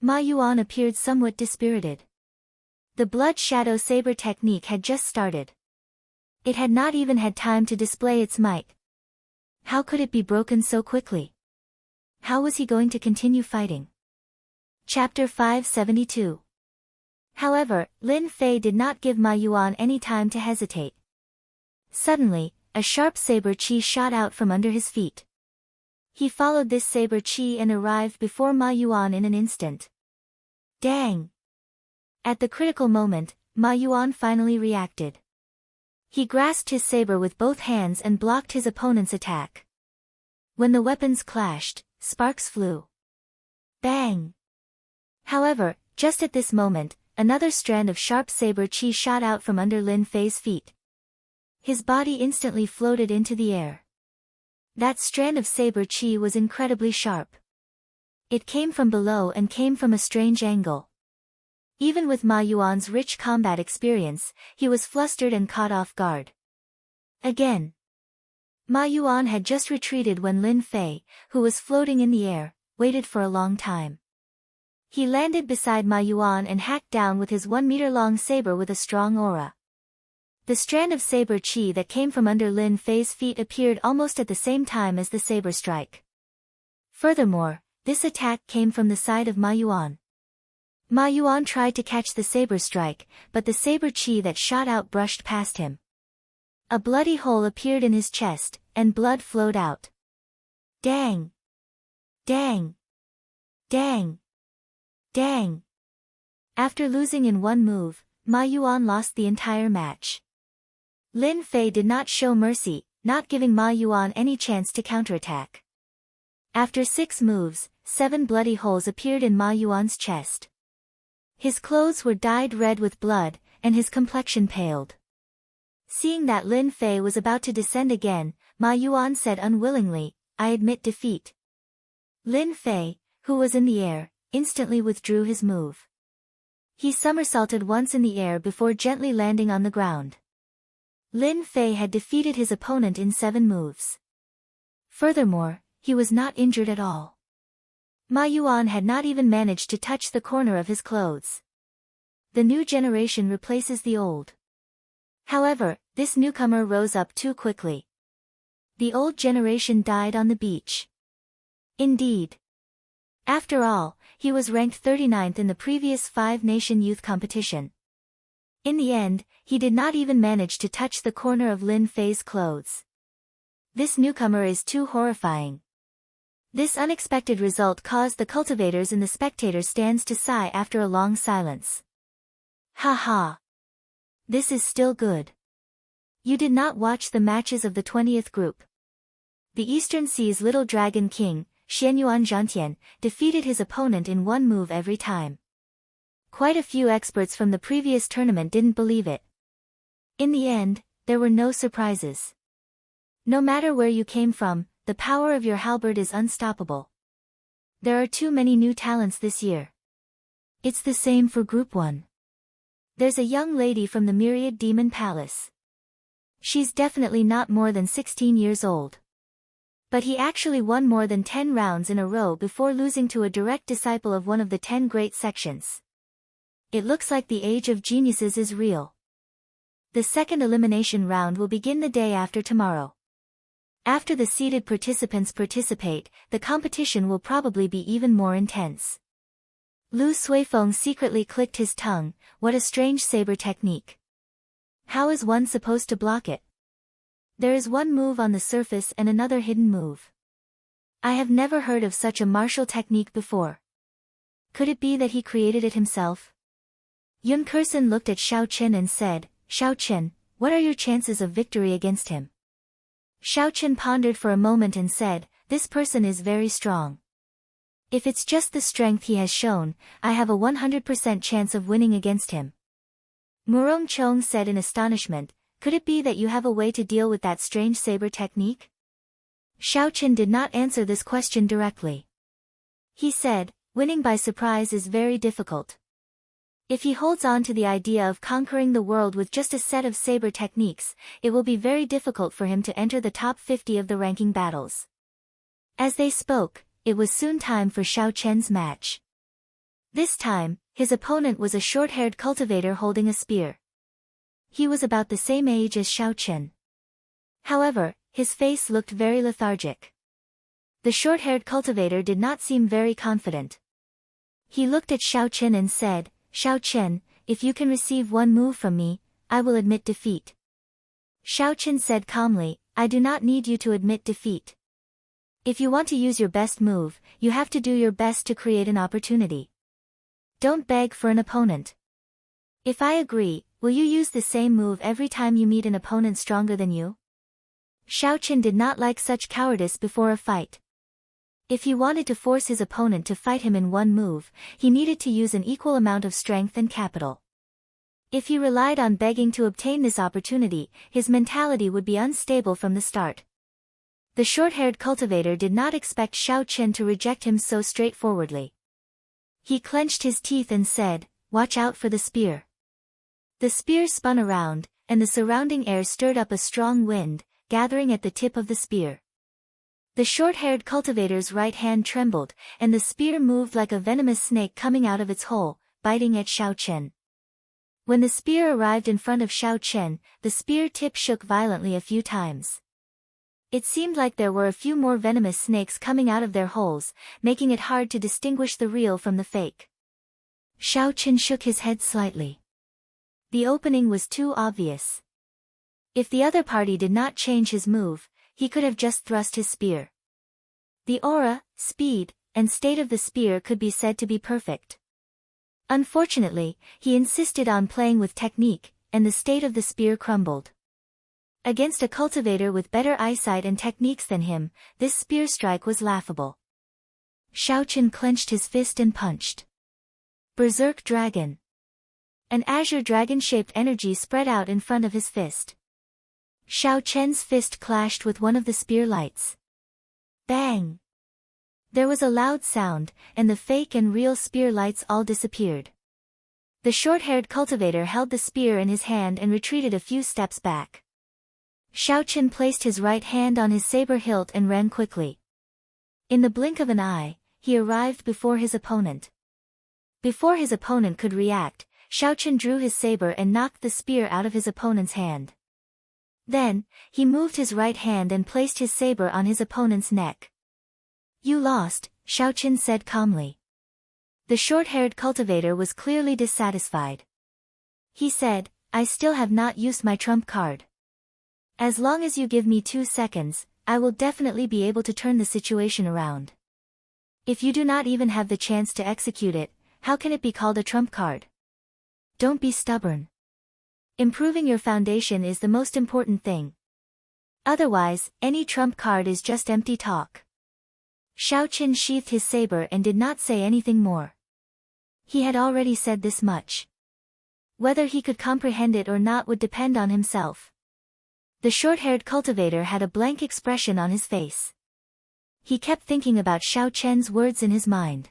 Ma Yuan appeared somewhat dispirited. The blood shadow saber technique had just started. It had not even had time to display its might. How could it be broken so quickly? How was he going to continue fighting? Chapter 572. However, Lin Fei did not give Ma Yuan any time to hesitate. Suddenly, a sharp saber qi shot out from under his feet. He followed this saber qi and arrived before Ma Yuan in an instant. Dang! At the critical moment, Ma Yuan finally reacted. He grasped his saber with both hands and blocked his opponent's attack. When the weapons clashed, sparks flew. Bang! However, just at this moment, another strand of sharp saber qi shot out from under Lin Fei's feet. His body instantly floated into the air. That strand of saber qi was incredibly sharp. It came from below and came from a strange angle. Even with Ma Yuan's rich combat experience, he was flustered and caught off guard. Again. Ma Yuan had just retreated when Lin Fei, who was floating in the air, waited for a long time. He landed beside Ma Yuan and hacked down with his 1-meter-long saber with a strong aura. The strand of saber qi that came from under Lin Fei's feet appeared almost at the same time as the saber strike. Furthermore, this attack came from the side of Ma Yuan. Ma Yuan tried to catch the saber strike, but the saber qi that shot out brushed past him. A bloody hole appeared in his chest, and blood flowed out. Dang! Dang! Dang! Dang! After losing in one move, Ma Yuan lost the entire match. Lin Fei did not show mercy, not giving Ma Yuan any chance to counterattack. After 6 moves, 7 bloody holes appeared in Ma Yuan's chest. His clothes were dyed red with blood, and his complexion paled. Seeing that Lin Fei was about to descend again, Ma Yuan said unwillingly, "I admit defeat." Lin Fei, who was in the air, instantly withdrew his move. He somersaulted once in the air before gently landing on the ground. Lin Fei had defeated his opponent in 7 moves. Furthermore, he was not injured at all. Ma Yuan had not even managed to touch the corner of his clothes. The new generation replaces the old. However, this newcomer rose up too quickly. The old generation died on the beach. Indeed. After all, he was ranked 39th in the previous five-nation youth competition. In the end, he did not even manage to touch the corner of Lin Fei's clothes. This newcomer is too horrifying. This unexpected result caused the cultivators in the spectator stands to sigh after a long silence. Ha ha. This is still good. You did not watch the matches of the 20th group. The Eastern Sea's Little Dragon King, Xianyuan Zhantian, defeated his opponent in one move every time. Quite a few experts from the previous tournament didn't believe it. In the end, there were no surprises. No matter where you came from, the power of your halberd is unstoppable. There are too many new talents this year. It's the same for Group 1. There's a young lady from the Myriad Demon Palace. She's definitely not more than 16 years old. But he actually won more than 10 rounds in a row before losing to a direct disciple of one of the 10 great sections. It looks like the age of geniuses is real. The second elimination round will begin the day after tomorrow. After the seeded participants participate, the competition will probably be even more intense. Lu Suifeng secretly clicked his tongue. What a strange saber technique. How is one supposed to block it? There is one move on the surface and another hidden move. I have never heard of such a martial technique before. Could it be that he created it himself? Yun Kursen looked at Xiao Chen and said, Xiao Chen, what are your chances of victory against him? Xiao Chen pondered for a moment and said, this person is very strong. If it's just the strength he has shown, I have a 100% chance of winning against him. Murong Chong said in astonishment, could it be that you have a way to deal with that strange saber technique? Xiao Chen did not answer this question directly. He said, winning by surprise is very difficult. If he holds on to the idea of conquering the world with just a set of saber techniques, it will be very difficult for him to enter the top 50 of the ranking battles. As they spoke, it was soon time for Xiao Chen's match. This time, his opponent was a short-haired cultivator holding a spear. He was about the same age as Xiao Chen. However, his face looked very lethargic. The short-haired cultivator did not seem very confident. He looked at Xiao Chen and said, Xiao Chen, if you can receive one move from me, I will admit defeat. Xiao Chen said calmly, I do not need you to admit defeat. If you want to use your best move, you have to do your best to create an opportunity. Don't beg for an opponent. If I agree, will you use the same move every time you meet an opponent stronger than you? Xiao Chen did not like such cowardice before a fight. If he wanted to force his opponent to fight him in one move, he needed to use an equal amount of strength and capital. If he relied on begging to obtain this opportunity, his mentality would be unstable from the start. The short-haired cultivator did not expect Xiao Chen to reject him so straightforwardly. He clenched his teeth and said, watch out for the spear. The spear spun around, and the surrounding air stirred up a strong wind, gathering at the tip of the spear. The short-haired cultivator's right hand trembled, and the spear moved like a venomous snake coming out of its hole, biting at Xiao Chen. When the spear arrived in front of Xiao Chen, the spear tip shook violently a few times. It seemed like there were a few more venomous snakes coming out of their holes, making it hard to distinguish the real from the fake. Xiao Chen shook his head slightly. The opening was too obvious. If the other party did not change his move, he could have just thrust his spear. The aura, speed, and state of the spear could be said to be perfect. Unfortunately, he insisted on playing with technique, and the state of the spear crumbled. Against a cultivator with better eyesight and techniques than him, this spear strike was laughable. Xiao Chen clenched his fist and punched. Berserk Dragon. An azure dragon-shaped energy spread out in front of his fist. Xiao Chen's fist clashed with one of the spear lights. Bang! There was a loud sound, and the fake and real spear lights all disappeared. The short-haired cultivator held the spear in his hand and retreated a few steps back. Xiao Chen placed his right hand on his saber hilt and ran quickly. In the blink of an eye, he arrived before his opponent. Before his opponent could react, Xiao Chen drew his saber and knocked the spear out of his opponent's hand. Then, he moved his right hand and placed his saber on his opponent's neck. You lost, Xiaoqin said calmly. The short-haired cultivator was clearly dissatisfied. He said, I still have not used my trump card. As long as you give me 2 seconds, I will definitely be able to turn the situation around. If you do not even have the chance to execute it, how can it be called a trump card? Don't be stubborn. Improving your foundation is the most important thing. Otherwise, any trump card is just empty talk. Xiaoqin sheathed his saber and did not say anything more. He had already said this much. Whether he could comprehend it or not would depend on himself. The short-haired cultivator had a blank expression on his face. He kept thinking about Xiaoqian's words in his mind.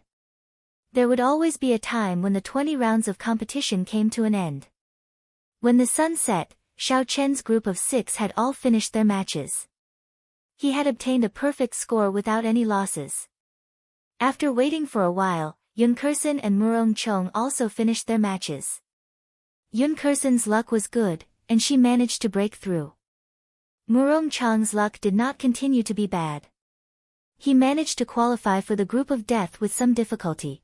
There would always be a time when the 20 rounds of competition came to an end. When the sun set, Xiaoqian's group of 6 had all finished their matches. He had obtained a perfect score without any losses. After waiting for a while, Yun Kursen and Murong Chong also finished their matches. Yun Kursen's luck was good, and she managed to break through. Murong Chong's luck did not continue to be bad. He managed to qualify for the group of death with some difficulty.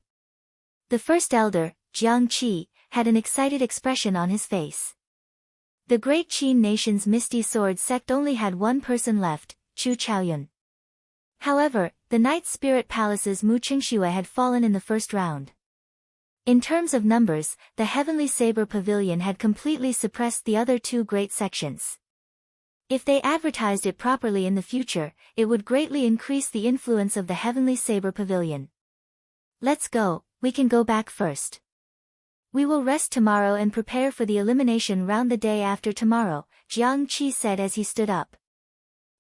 The first elder, Jiang Qi, had an excited expression on his face. The great Qin nation's Misty Sword sect only had one person left, Chu Chaoyun. However, the Night Spirit Palace's Mu Qingxue had fallen in the first round. In terms of numbers, the Heavenly Saber Pavilion had completely suppressed the other 2 great sections. If they advertised it properly in the future, it would greatly increase the influence of the Heavenly Saber Pavilion. Let's go, we can go back first. We will rest tomorrow and prepare for the elimination round the day after tomorrow, Jiang Qi said as he stood up.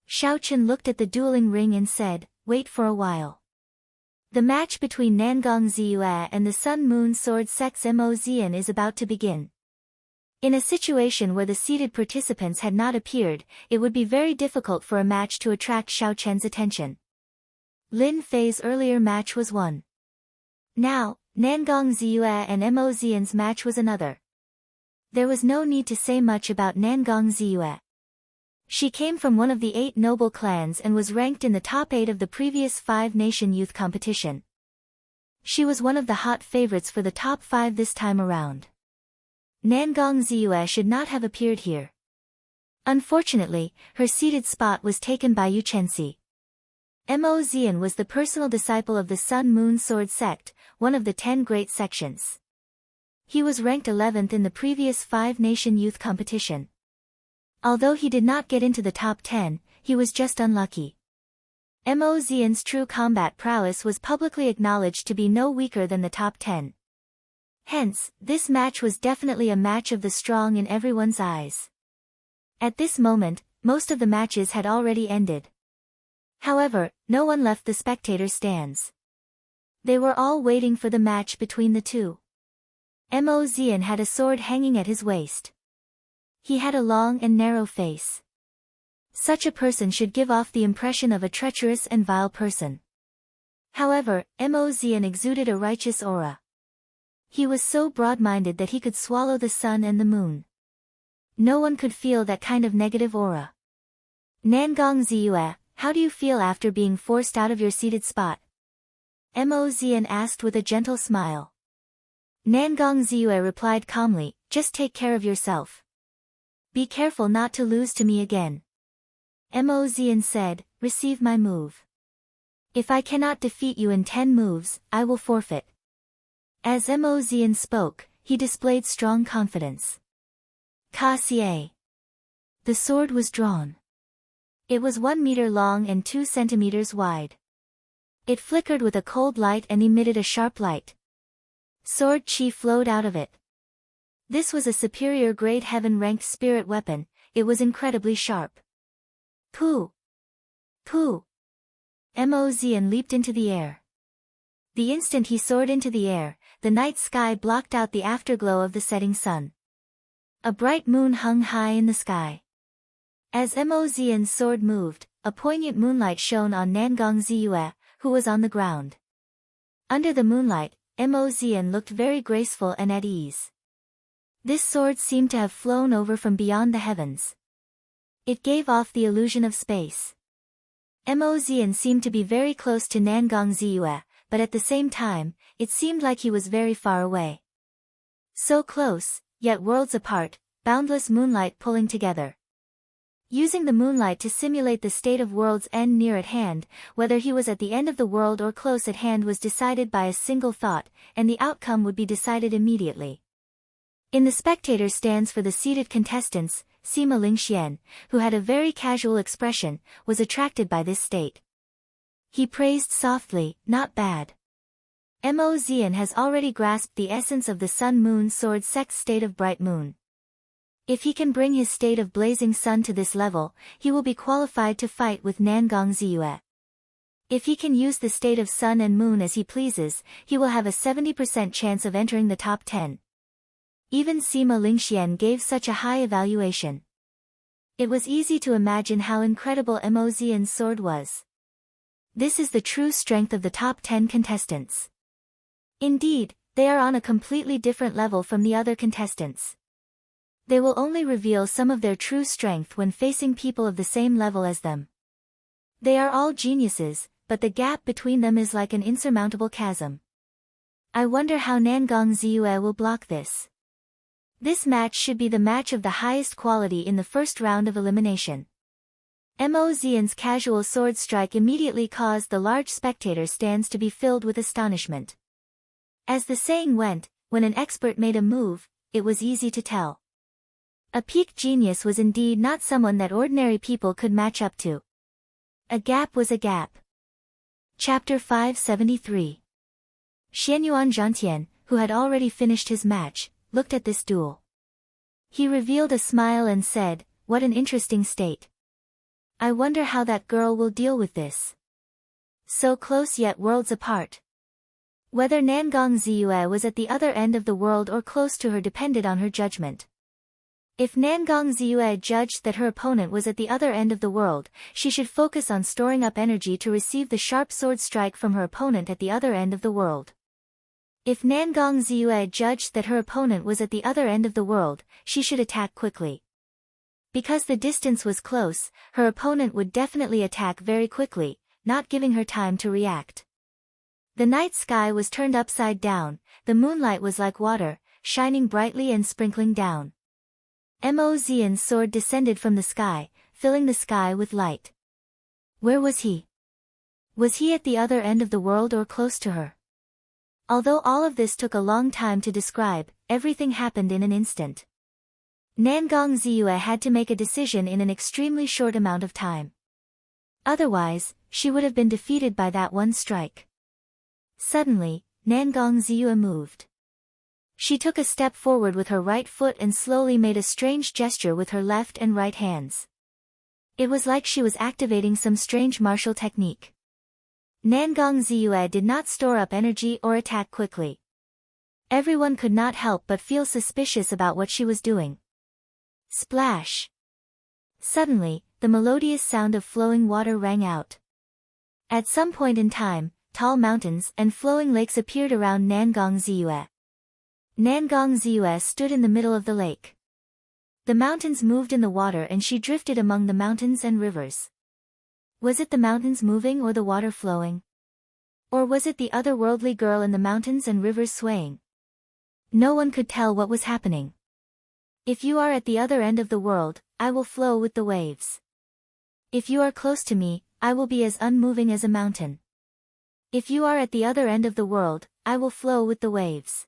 Xiaoqin looked at the dueling ring and said, wait for a while. The match between Nangong Ziyue and the Sun-Moon Sword Sect's Mo Zian is about to begin. In a situation where the seated participants had not appeared, it would be very difficult for a match to attract Xiaoqian's attention. Lin Fei's earlier match was one. Now, Nangong Ziyue and Mo Zian's match was another. There was no need to say much about Nangong Ziyue. She came from one of the 8 noble clans and was ranked in the top 8 of the previous 5-nation youth competition. She was one of the hot favorites for the top 5 this time around. Nangong Ziyue should not have appeared here. Unfortunately, her seated spot was taken by Yu Chenxi. Mo Zian was the personal disciple of the Sun-Moon Sword sect, one of the 10 great sections. He was ranked 11th in the previous 5-nation youth competition. Although he did not get into the top 10, he was just unlucky. Mo Zian's true combat prowess was publicly acknowledged to be no weaker than the top 10. Hence, this match was definitely a match of the strong in everyone's eyes. At this moment, most of the matches had already ended. However, no one left the spectator stands. They were all waiting for the match between the two. Mo Zian had a sword hanging at his waist. He had a long and narrow face. Such a person should give off the impression of a treacherous and vile person. However, Mo Zian exuded a righteous aura. He was so broad-minded that he could swallow the sun and the moon. No one could feel that kind of negative aura. Nangong Ziyue, how do you feel after being forced out of your seated spot? Mo Zian asked with a gentle smile. Nangong Ziyue replied calmly, just take care of yourself. Be careful not to lose to me again. Mo Zian said, receive my move. If I cannot defeat you in 10 moves, I will forfeit. As Mo Zian spoke, he displayed strong confidence. Ka Xie. The sword was drawn. It was 1 meter long and 2 centimeters wide. It flickered with a cold light and emitted a sharp light. Sword chi flowed out of it. This was a superior grade heaven-ranked spirit weapon, it was incredibly sharp. Pooh! Pooh! Mo Zian leaped into the air. The instant he soared into the air, the night sky blocked out the afterglow of the setting sun. A bright moon hung high in the sky. As Mo Zian's sword moved, a poignant moonlight shone on Nangong Ziyue, who was on the ground. Under the moonlight, Mo Zian looked very graceful and at ease. This sword seemed to have flown over from beyond the heavens. It gave off the illusion of space. Mo Zian seemed to be very close to Nangong Ziyue, but at the same time, it seemed like he was very far away. So close, yet worlds apart, boundless moonlight pulling together. Using the moonlight to simulate the state of world's end near at hand, whether he was at the end of the world or close at hand was decided by a single thought, and the outcome would be decided immediately. In the spectator stands for the seated contestants, Sima Lingxian, who had a very casual expression, was attracted by this state. He praised softly, "Not bad. Mo Zian has already grasped the essence of the sun-moon sword sex state of bright moon. If he can bring his state of blazing sun to this level, he will be qualified to fight with Nangong Ziyue. If he can use the state of sun and moon as he pleases, he will have a 70% chance of entering the top 10. Even Sima Lingxian gave such a high evaluation. It was easy to imagine how incredible Mo Zian's sword was. This is the true strength of the top 10 contestants. Indeed, they are on a completely different level from the other contestants. They will only reveal some of their true strength when facing people of the same level as them. They are all geniuses, but the gap between them is like an insurmountable chasm. I wonder how Nangong Ziyue will block this. This match should be the match of the highest quality in the first round of elimination. Mo Zian's casual sword strike immediately caused the large spectator stands to be filled with astonishment. As the saying went, when an expert made a move, it was easy to tell. A peak genius was indeed not someone that ordinary people could match up to. A gap was a gap. Chapter 573. Xianyuan Zhantian, who had already finished his match, looked at this duel. He revealed a smile and said, "What an interesting state. I wonder how that girl will deal with this. So close yet worlds apart." Whether Nangong Ziyue was at the other end of the world or close to her depended on her judgment. If Nangong Ziyue judged that her opponent was at the other end of the world, she should focus on storing up energy to receive the sharp sword strike from her opponent at the other end of the world. If Nangong Ziyue judged that her opponent was at the other end of the world, she should attack quickly. Because the distance was close, her opponent would definitely attack very quickly, not giving her time to react. The night sky was turned upside down, the moonlight was like water, shining brightly and sprinkling down. Mo Zian's sword descended from the sky, filling the sky with light. Where was he? Was he at the other end of the world or close to her? Although all of this took a long time to describe, everything happened in an instant. Nangong Ziyue had to make a decision in an extremely short amount of time. Otherwise, she would have been defeated by that one strike. Suddenly, Nangong Ziyue moved. She took a step forward with her right foot and slowly made a strange gesture with her left and right hands. It was like she was activating some strange martial technique. Nangong Ziyue did not store up energy or attack quickly. Everyone could not help but feel suspicious about what she was doing. Splash! Suddenly, the melodious sound of flowing water rang out. At some point in time, tall mountains and flowing lakes appeared around Nangong Ziyue. Nangong Ziyue stood in the middle of the lake. The mountains moved in the water and she drifted among the mountains and rivers. Was it the mountains moving or the water flowing? Or was it the otherworldly girl in the mountains and rivers swaying? No one could tell what was happening. If you are at the other end of the world, I will flow with the waves. If you are close to me, I will be as unmoving as a mountain. If you are at the other end of the world, I will flow with the waves.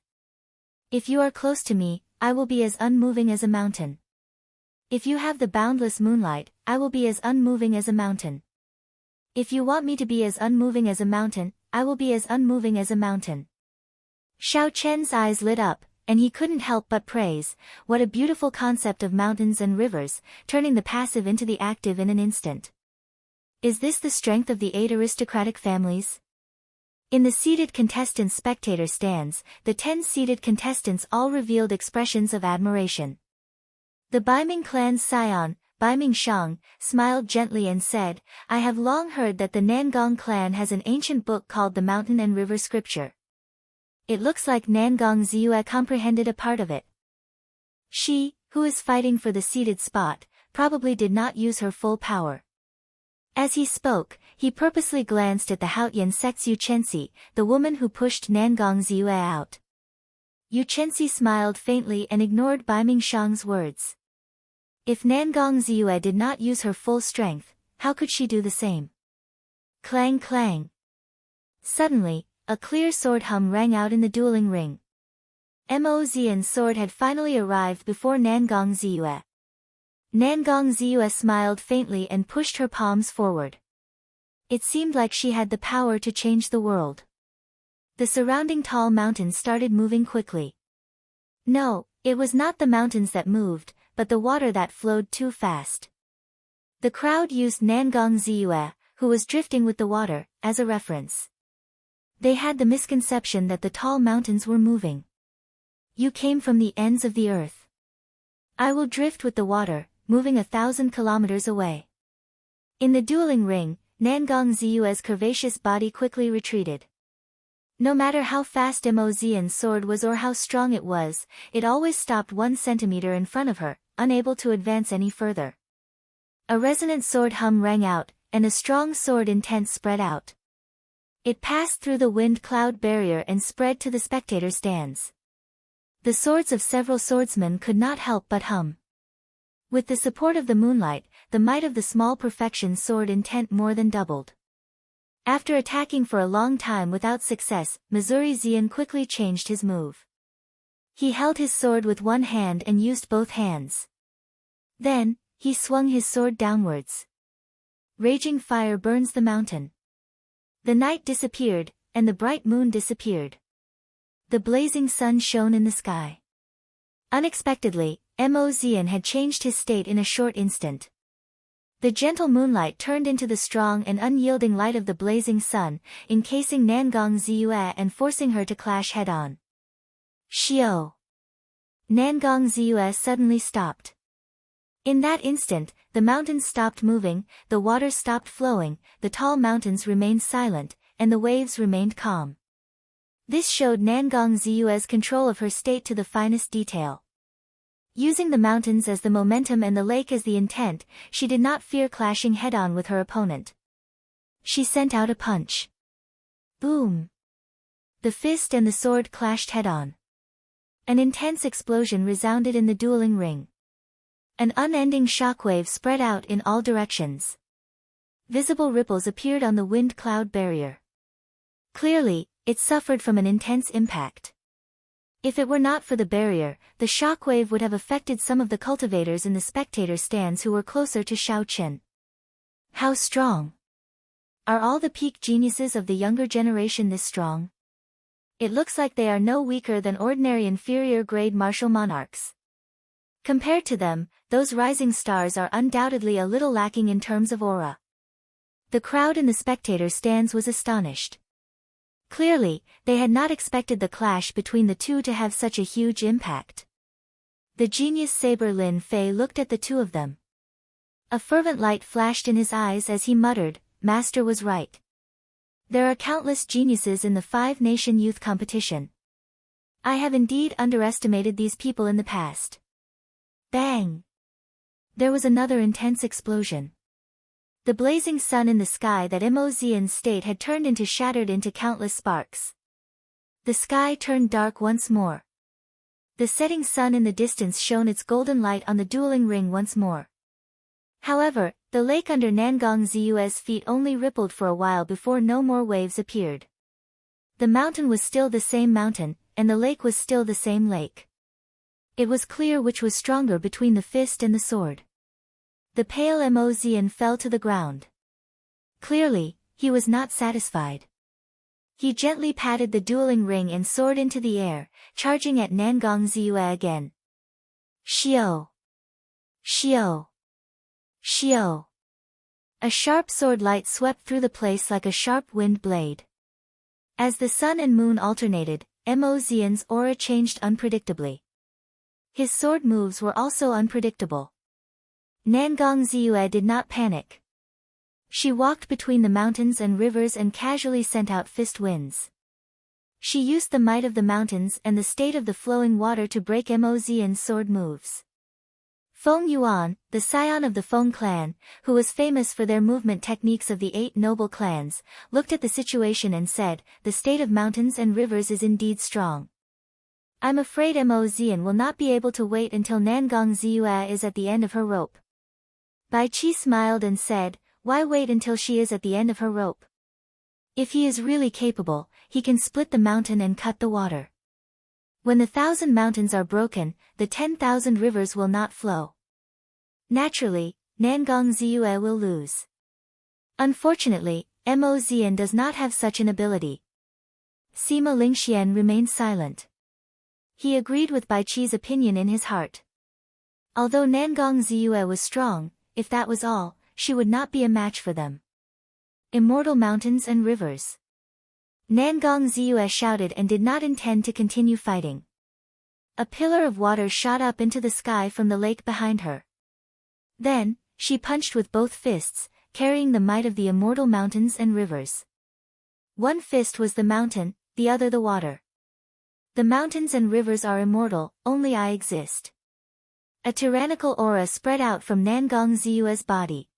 If you are close to me, I will be as unmoving as a mountain. If you have the boundless moonlight, I will be as unmoving as a mountain. If you want me to be as unmoving as a mountain, I will be as unmoving as a mountain. Xiao Chen's eyes lit up, and he couldn't help but praise, what a beautiful concept of mountains and rivers, turning the passive into the active in an instant. Is this the strength of the 8 aristocratic families? In the seated contestants' spectator stands, the 10 seated contestants all revealed expressions of admiration. The Baiming clan's scion, Baiming Shang, smiled gently and said, "I have long heard that the Nangong clan has an ancient book called the Mountain and River Scripture. It looks like Nangong Ziyue comprehended a part of it." She, who is fighting for the seated spot, probably did not use her full power. As he spoke, he purposely glanced at the Haotian sex Yu Chenxi, the woman who pushed Nangong Ziyue out. Yu Chenxi smiled faintly and ignored Bai Mingshang's words. If Nangong Ziyue did not use her full strength, how could she do the same? Clang clang. Suddenly, a clear sword hum rang out in the dueling ring. Mo Zian's sword had finally arrived before Nangong Ziyue. Nangong Ziyue smiled faintly and pushed her palms forward. It seemed like she had the power to change the world. The surrounding tall mountains started moving quickly. No, it was not the mountains that moved, but the water that flowed too fast. The crowd used Nangong Ziyue, who was drifting with the water, as a reference. They had the misconception that the tall mountains were moving. You came from the ends of the earth. I will drift with the water, moving 1,000 kilometers away. In the dueling ring, Nangong Ziyue's curvaceous body quickly retreated. No matter how fast Mo Zian's sword was or how strong it was, it always stopped 1 centimeter in front of her, unable to advance any further. A resonant sword hum rang out, and a strong sword intent spread out. It passed through the wind cloud barrier and spread to the spectator stands. The swords of several swordsmen could not help but hum. With the support of the moonlight, the might of the small perfection sword intent more than doubled. After attacking for a long time without success, Missouri Zian quickly changed his move. He held his sword with one hand and used both hands. Then, he swung his sword downwards. Raging fire burns the mountain. The night disappeared, and the bright moon disappeared. The blazing sun shone in the sky. Unexpectedly, Mo Zian had changed his state in a short instant. The gentle moonlight turned into the strong and unyielding light of the blazing sun, encasing Nangong Ziyue and forcing her to clash head-on. Shio! Nangong Ziyue suddenly stopped. In that instant, the mountains stopped moving, the water stopped flowing, the tall mountains remained silent, and the waves remained calm. This showed Nangong Ziyue's control of her state to the finest detail. Using the mountains as the momentum and the lake as the intent, she did not fear clashing head-on with her opponent. She sent out a punch. Boom! The fist and the sword clashed head-on. An intense explosion resounded in the dueling ring. An unending shockwave spread out in all directions. Visible ripples appeared on the wind cloud barrier. Clearly, it suffered from an intense impact. If it were not for the barrier, the shockwave would have affected some of the cultivators in the spectator stands who were closer to Shaoqin. How strong! Are all the peak geniuses of the younger generation this strong? It looks like they are no weaker than ordinary inferior-grade martial monarchs. Compared to them, those rising stars are undoubtedly a little lacking in terms of aura. The crowd in the spectator stands was astonished. Clearly, they had not expected the clash between the two to have such a huge impact. The genius Saber Lin Fei looked at the two of them. A fervent light flashed in his eyes as he muttered, "Master was right. There are countless geniuses in the five-nation youth competition. I have indeed underestimated these people in the past." Bang! There was another intense explosion. The blazing sun in the sky that Mo Zian's state had turned into shattered into countless sparks. The sky turned dark once more. The setting sun in the distance shone its golden light on the dueling ring once more. However, the lake under Nangong Ziyue's feet only rippled for a while before no more waves appeared. The mountain was still the same mountain, and the lake was still the same lake. It was clear which was stronger between the fist and the sword. The pale Mo Zian fell to the ground. Clearly, he was not satisfied. He gently patted the dueling ring and soared into the air, charging at Nangong Ziyue again. Shio! Shio! Shio! A sharp sword light swept through the place like a sharp wind blade. As the sun and moon alternated, Mo Zian's aura changed unpredictably. His sword moves were also unpredictable. Nangong Ziyue did not panic. She walked between the mountains and rivers and casually sent out fist winds. She used the might of the mountains and the state of the flowing water to break Mo Zian's sword moves. Feng Yuan, the scion of the Feng clan, who was famous for their movement techniques of the 8 noble clans, looked at the situation and said, "The state of mountains and rivers is indeed strong. I'm afraid Mo Zian will not be able to wait until Nangong Ziyue is at the end of her rope." Bai Qi smiled and said, "Why wait until she is at the end of her rope? If he is really capable, he can split the mountain and cut the water. When the 1,000 mountains are broken, the 10,000 rivers will not flow. Naturally, Nangong Ziyue will lose. Unfortunately, Mo Zian does not have such an ability." Sima Lingxian remained silent. He agreed with Bai Qi's opinion in his heart. Although Nangong Ziyue was strong, if that was all, she would not be a match for them. Immortal mountains and rivers. Nangong Ziyue shouted and did not intend to continue fighting. A pillar of water shot up into the sky from the lake behind her. Then, she punched with both fists, carrying the might of the immortal mountains and rivers. One fist was the mountain, the other the water. "The mountains and rivers are immortal, only I exist." A tyrannical aura spread out from Nangong Ziyue's body.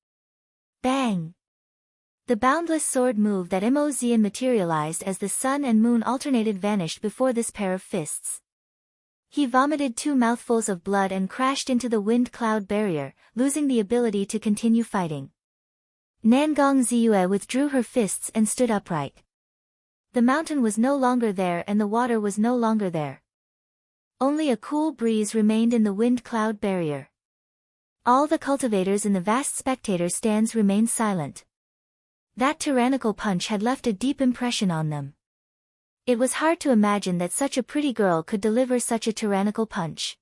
Bang! The boundless sword move that Mo Zian materialized as the sun and moon alternated vanished before this pair of fists. He vomited 2 mouthfuls of blood and crashed into the wind-cloud barrier, losing the ability to continue fighting. Nangong Ziyue withdrew her fists and stood upright. The mountain was no longer there and the water was no longer there. Only a cool breeze remained in the wind-cloud barrier. All the cultivators in the vast spectator stands remained silent. That tyrannical punch had left a deep impression on them. It was hard to imagine that such a pretty girl could deliver such a tyrannical punch.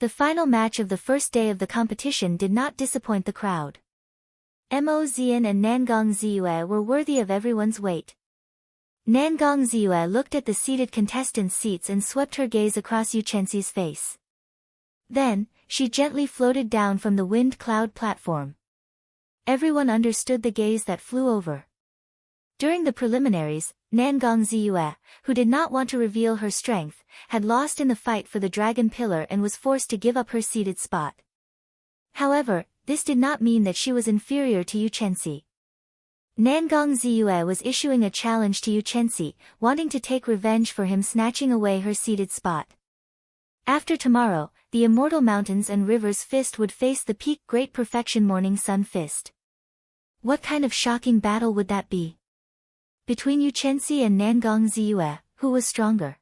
The final match of the first day of the competition did not disappoint the crowd. Mo Zian and Nangong Ziyue were worthy of everyone's weight. Nangong Ziyue looked at the seated contestants' seats and swept her gaze across Yu Chenxi's face. Then, she gently floated down from the wind-cloud platform. Everyone understood the gaze that flew over. During the preliminaries, Nangong Ziyue, who did not want to reveal her strength, had lost in the fight for the dragon pillar and was forced to give up her seated spot. However, this did not mean that she was inferior to Yu Chenxi. Nangong Ziyue was issuing a challenge to Yu Chenxi, wanting to take revenge for him snatching away her seated spot. After tomorrow, the immortal mountains and rivers fist would face the peak great perfection morning sun fist. What kind of shocking battle would that be? Between Yu Chenxi and Nangong Ziyue, who was stronger?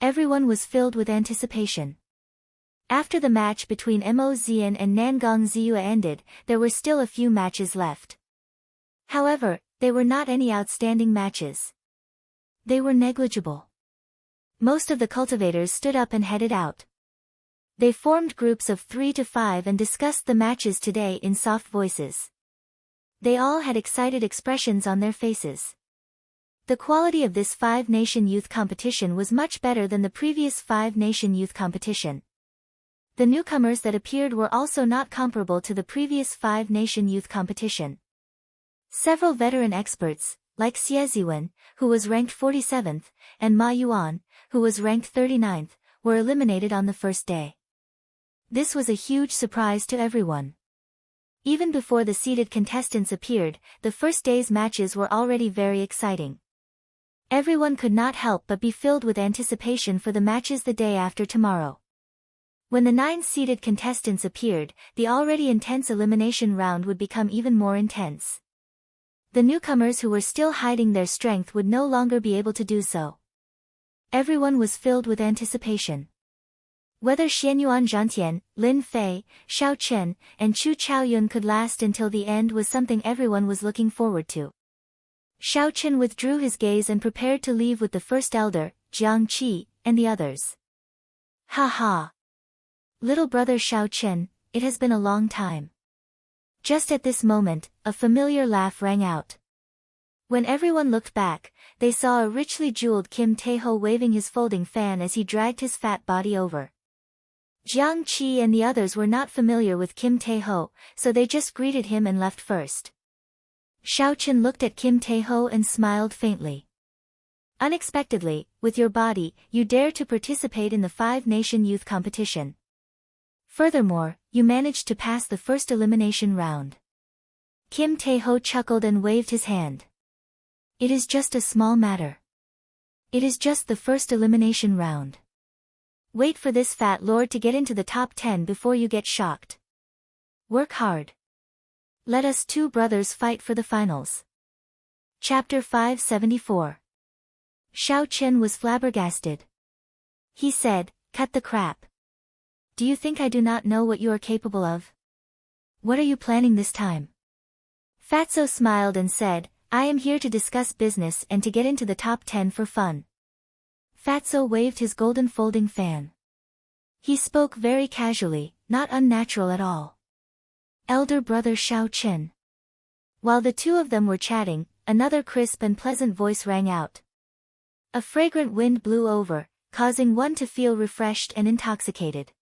Everyone was filled with anticipation. After the match between Mo Zian and Nangong Ziyue ended, there were still a few matches left. However, they were not any outstanding matches. They were negligible. Most of the cultivators stood up and headed out. They formed groups of 3 to 5 and discussed the matches today in soft voices. They all had excited expressions on their faces. The quality of this 5-nation youth competition was much better than the previous 5-nation youth competition. The newcomers that appeared were also not comparable to the previous 5-nation youth competition. Several veteran experts, like Xie Ziwen, who was ranked 47th, and Ma Yuan, who was ranked 39th, were eliminated on the first day. This was a huge surprise to everyone. Even before the seeded contestants appeared, the first day's matches were already very exciting. Everyone could not help but be filled with anticipation for the matches the day after tomorrow. When the 9 seeded contestants appeared, the already intense elimination round would become even more intense. The newcomers who were still hiding their strength would no longer be able to do so. Everyone was filled with anticipation. Whether Xianyuan Zhantian, Lin Fei, Xiao Chen, and Chu Chaoyun could last until the end was something everyone was looking forward to. Xiao Chen withdrew his gaze and prepared to leave with the first elder, Jiang Qi, and the others. Ha ha! Little brother Xiao Chen, it has been a long time. Just at this moment, a familiar laugh rang out. When everyone looked back, they saw a richly jeweled Kim Taeho waving his folding fan as he dragged his fat body over. Jiang Qi and the others were not familiar with Kim Taeho, so they just greeted him and left first. Xiao Chen looked at Kim Taeho and smiled faintly. Unexpectedly, with your body, you dare to participate in the 5-nation youth competition. Furthermore, you managed to pass the first elimination round. Kim Tae-ho chuckled and waved his hand. It is just a small matter. It is just the first elimination round. Wait for this fat lord to get into the top 10 before you get shocked. Work hard. Let us two brothers fight for the finals. Chapter 574. Xiao Chen was flabbergasted. He said, cut the crap. Do you think I do not know what you are capable of? What are you planning this time? Fatso smiled and said, I am here to discuss business and to get into the top 10 for fun. Fatso waved his golden folding fan. He spoke very casually, not unnatural at all. Elder brother Xiao Chen. While the two of them were chatting, another crisp and pleasant voice rang out. A fragrant wind blew over, causing one to feel refreshed and intoxicated.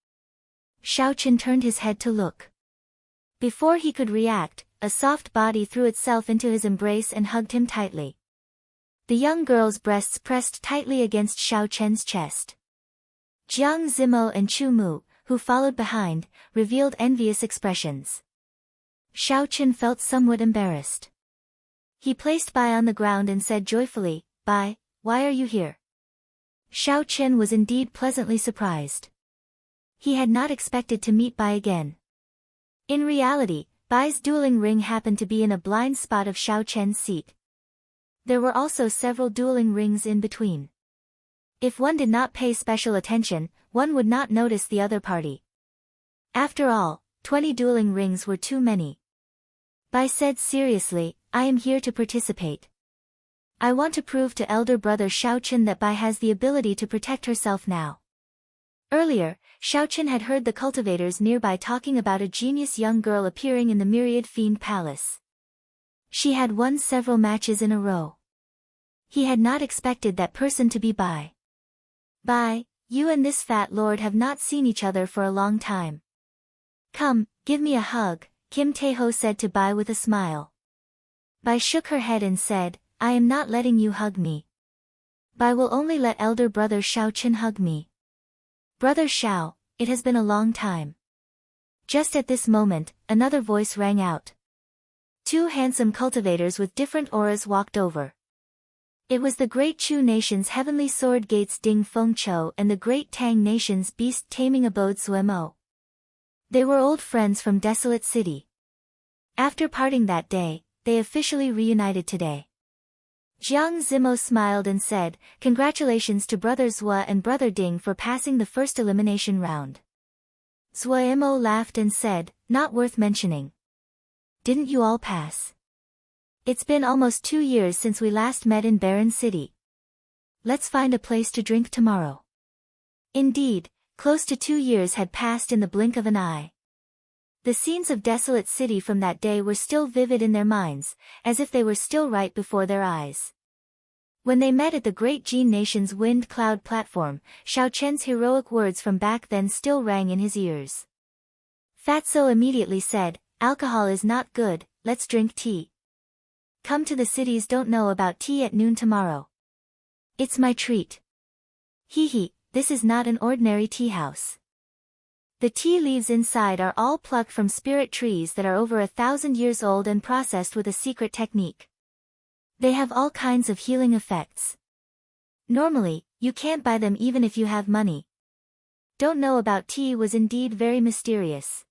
Xiao Chen turned his head to look. Before he could react, a soft body threw itself into his embrace and hugged him tightly. The young girl's breasts pressed tightly against Xiao Chen's chest. Jiang Zimo and Chu Mu, who followed behind, revealed envious expressions. Xiao Chen felt somewhat embarrassed. He placed Bai on the ground and said joyfully, Bai, why are you here? Xiao Chen was indeed pleasantly surprised. He had not expected to meet Bai again. In reality, Bai's dueling ring happened to be in a blind spot of Xiao Chen's seat. There were also several dueling rings in between. If one did not pay special attention, one would not notice the other party. After all, 20 dueling rings were too many. Bai said seriously, I am here to participate. I want to prove to elder brother Xiao Chen that Bai has the ability to protect herself now. Earlier, Xiao Chen had heard the cultivators nearby talking about a genius young girl appearing in the Myriad Fiend Palace. She had won several matches in a row. He had not expected that person to be Bai. Bai, you and this fat lord have not seen each other for a long time. Come, give me a hug, Kim Tae-ho said to Bai with a smile. Bai shook her head and said, I am not letting you hug me. Bai will only let elder brother Xiao Chen hug me. Brother Xiao, it has been a long time. Just at this moment, another voice rang out. Two handsome cultivators with different auras walked over. It was the Great Chu Nation's Heavenly Sword Gates Ding Feng Chou and the Great Tang Nation's Beast Taming Abode Suemo. They were old friends from Desolate City. After parting that day, they officially reunited today. Jiang Zimo smiled and said, Congratulations to Brother Zhua and Brother Ding for passing the first elimination round. Zuoimo laughed and said, Not worth mentioning. Didn't you all pass? It's been almost 2 years since we last met in Barren City. Let's find a place to drink tomorrow. Indeed, close to 2 years had passed in the blink of an eye. The scenes of Desolate City from that day were still vivid in their minds, as if they were still right before their eyes. When they met at the Great Jin Nation's Wind Cloud platform, Xiao Chen's heroic words from back then still rang in his ears. Fatso immediately said, Alcohol is not good, let's drink tea. Come to the cities don't know about tea at noon tomorrow. It's my treat. Hee, this is not an ordinary tea house. The tea leaves inside are all plucked from spirit trees that are over 1,000 years old and processed with a secret technique. They have all kinds of healing effects. Normally, you can't buy them even if you have money. Don't know about tea was indeed very mysterious.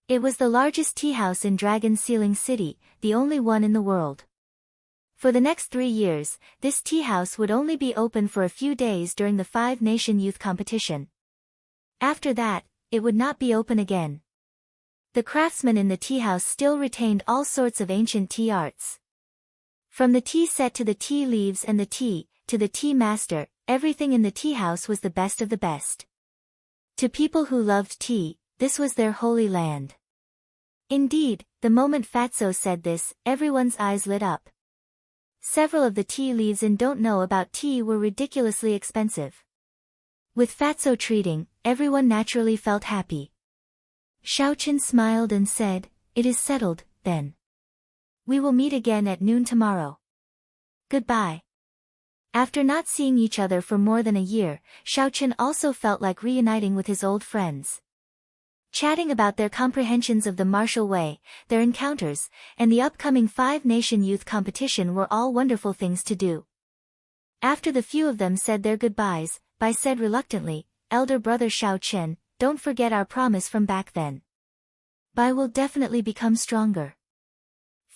It was the largest tea house in Dragon Sealing City, the only one in the world. For the next 3 years, this tea house would only be open for a few days during the 5-nation youth competition. After that, it would not be open again. The craftsmen in the tea house still retained all sorts of ancient tea arts. From the tea set to the tea leaves and the tea, to the tea master, everything in the tea house was the best of the best. To people who loved tea, this was their holy land. Indeed, the moment Fatso said this, everyone's eyes lit up. Several of the tea leaves in Don't Know About Tea were ridiculously expensive. With Fatso treating, everyone naturally felt happy. Xiao Chen smiled and said, It is settled, then. We will meet again at noon tomorrow. Goodbye. After not seeing each other for more than a year, Xiao Chen also felt like reuniting with his old friends. chatting about their comprehensions of the martial way, their encounters, and the upcoming five-nation youth competition were all wonderful things to do. After the few of them said their goodbyes, Bai said reluctantly, "Elder brother Xiao Chen, don't forget our promise from back then. Bai will definitely become stronger."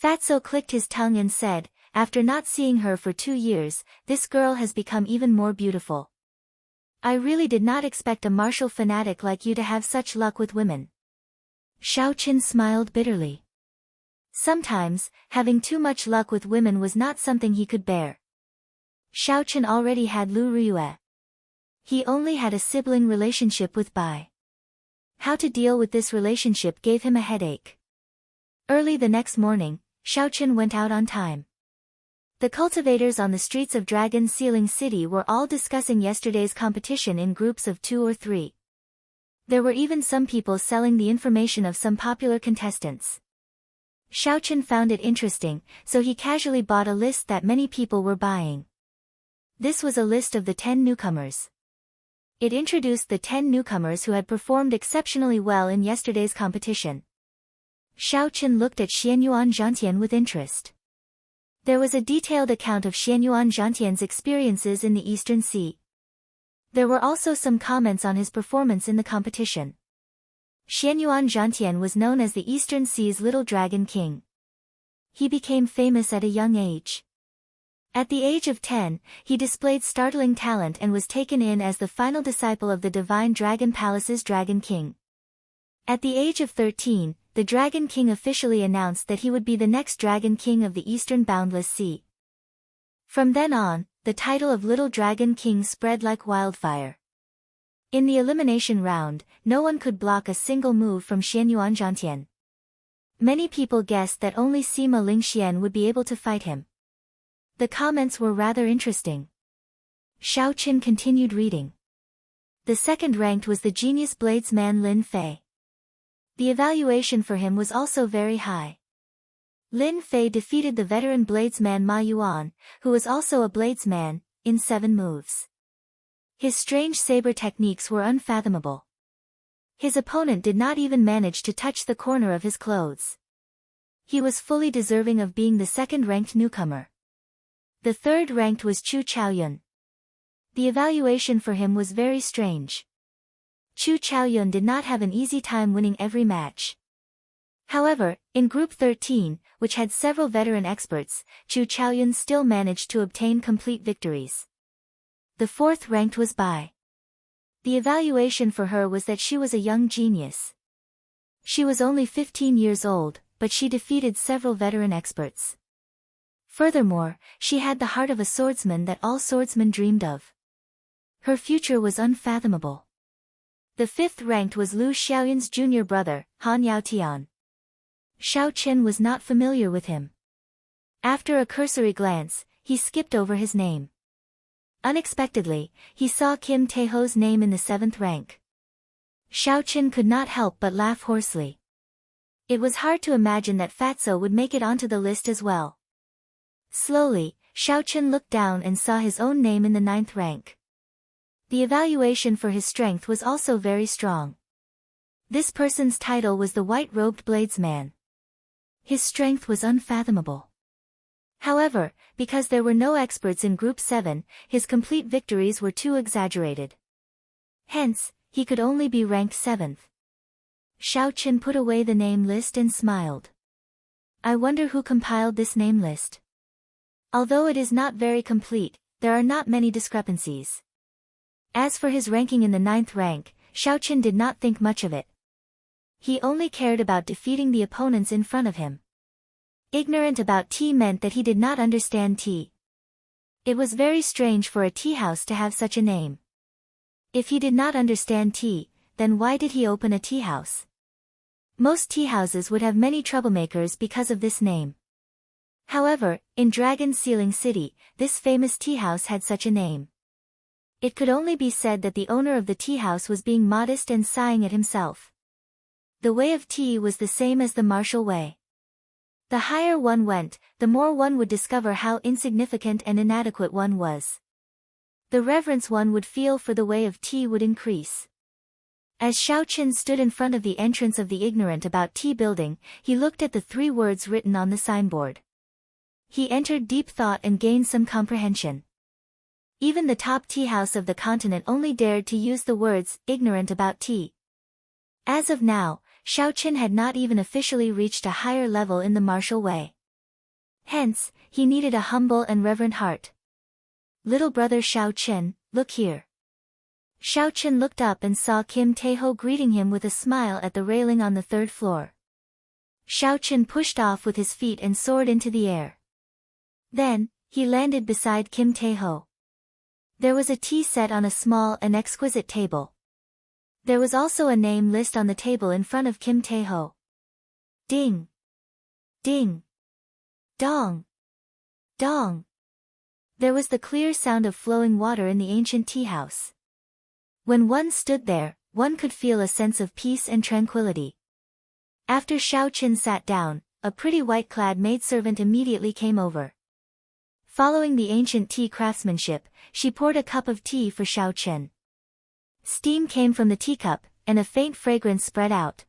Fatso clicked his tongue and said, "After not seeing her for 2 years, this girl has become even more beautiful. I really did not expect a martial fanatic like you to have such luck with women." Xiao Chen smiled bitterly. Sometimes, having too much luck with women was not something he could bear. Xiao Chen already had Lu Ryue. He only had a sibling relationship with Bai. How to deal with this relationship gave him a headache. Early the next morning, Xiao Chen went out on time. The cultivators on the streets of Dragon Sealing City were all discussing yesterday's competition in groups of 2 or 3. There were even some people selling the information of some popular contestants. Xiao Chen found it interesting, so he casually bought a list that many people were buying. This was a list of the 10 newcomers. It introduced the 10 newcomers who had performed exceptionally well in yesterday's competition. Xiao Chen looked at Xianyuan Zhantian with interest. There was a detailed account of Xianyuan Zhantian's experiences in the Eastern Sea. There were also some comments on his performance in the competition. Xianyuan Zhantian was known as the Eastern Sea's Little Dragon King. He became famous at a young age. At the age of 10, he displayed startling talent and was taken in as the final disciple of the Divine Dragon Palace's Dragon King. At the age of 13, the Dragon King officially announced that he would be the next Dragon King of the Eastern Boundless Sea. From then on, the title of Little Dragon King spread like wildfire. In the elimination round, no one could block a single move from Xianyuan Zhantian. Many people guessed that only Sima Lingxian would be able to fight him. The comments were rather interesting. Xiao Chen continued reading. The second ranked was the genius bladesman Lin Fei. The evaluation for him was also very high. Lin Fei defeated the veteran bladesman Ma Yuan, who was also a bladesman, in 7 moves. His strange saber techniques were unfathomable. His opponent did not even manage to touch the corner of his clothes. He was fully deserving of being the second-ranked newcomer. The third ranked was Chu Chaoyun. The evaluation for him was very strange. Chu Chaoyun did not have an easy time winning every match. However, in Group 13, which had several veteran experts, Chu Chaoyun still managed to obtain complete victories. The fourth ranked was Bai. The evaluation for her was that she was a young genius. She was only 15 years old, but she defeated several veteran experts. Furthermore, she had the heart of a swordsman that all swordsmen dreamed of. Her future was unfathomable. The fifth ranked was Lu Xiaoyun's junior brother, Han Yaotian. Xiao Chen was not familiar with him. After a cursory glance, he skipped over his name. Unexpectedly, he saw Kim Taeho's name in the 7th rank. Xiao Chen could not help but laugh hoarsely. It was hard to imagine that Fatso would make it onto the list as well. Slowly, Xiao Chen looked down and saw his own name in the 9th rank. The evaluation for his strength was also very strong. This person's title was the White-Robed Bladesman. His strength was unfathomable. However, because there were no experts in Group 7, his complete victories were too exaggerated. Hence, he could only be ranked 7th. Xiao Chen put away the name list and smiled. I wonder who compiled this name list. Although it is not very complete, there are not many discrepancies. As for his ranking in the 9th rank, Xiao Chen did not think much of it. He only cared about defeating the opponents in front of him. Ignorant about tea meant that he did not understand tea. It was very strange for a tea house to have such a name. If he did not understand tea, then why did he open a tea house? Most tea houses would have many troublemakers because of this name. However, in Dragon Sealing City, this famous tea house had such a name. It could only be said that the owner of the tea house was being modest and sighing at himself. The way of tea was the same as the martial way. The higher one went, the more one would discover how insignificant and inadequate one was. The reverence one would feel for the way of tea would increase. As Xiao Chen stood in front of the entrance of the Ignorant About Tea building, he looked at the 3 words written on the signboard. He entered deep thought and gained some comprehension. Even the top tea house of the continent only dared to use the words, ignorant about tea. As of now, Xiao Chen had not even officially reached a higher level in the martial way. Hence, he needed a humble and reverent heart. Little brother Xiao Chen, look here. Xiao Chen looked up and saw Kim Tae-ho greeting him with a smile at the railing on the 3rd floor. Xiao Chen pushed off with his feet and soared into the air. Then, he landed beside Kim Tae-ho. There was a tea set on a small and exquisite table. There was also a name list on the table in front of Kim Tae-ho. Ding! Ding! Dong! Dong! There was the clear sound of flowing water in the ancient tea house. When one stood there, one could feel a sense of peace and tranquility. After Xiao Chen sat down, a pretty white-clad maidservant immediately came over. Following the ancient tea craftsmanship, she poured a cup of tea for Xiao Chen. Steam came from the teacup, and a faint fragrance spread out.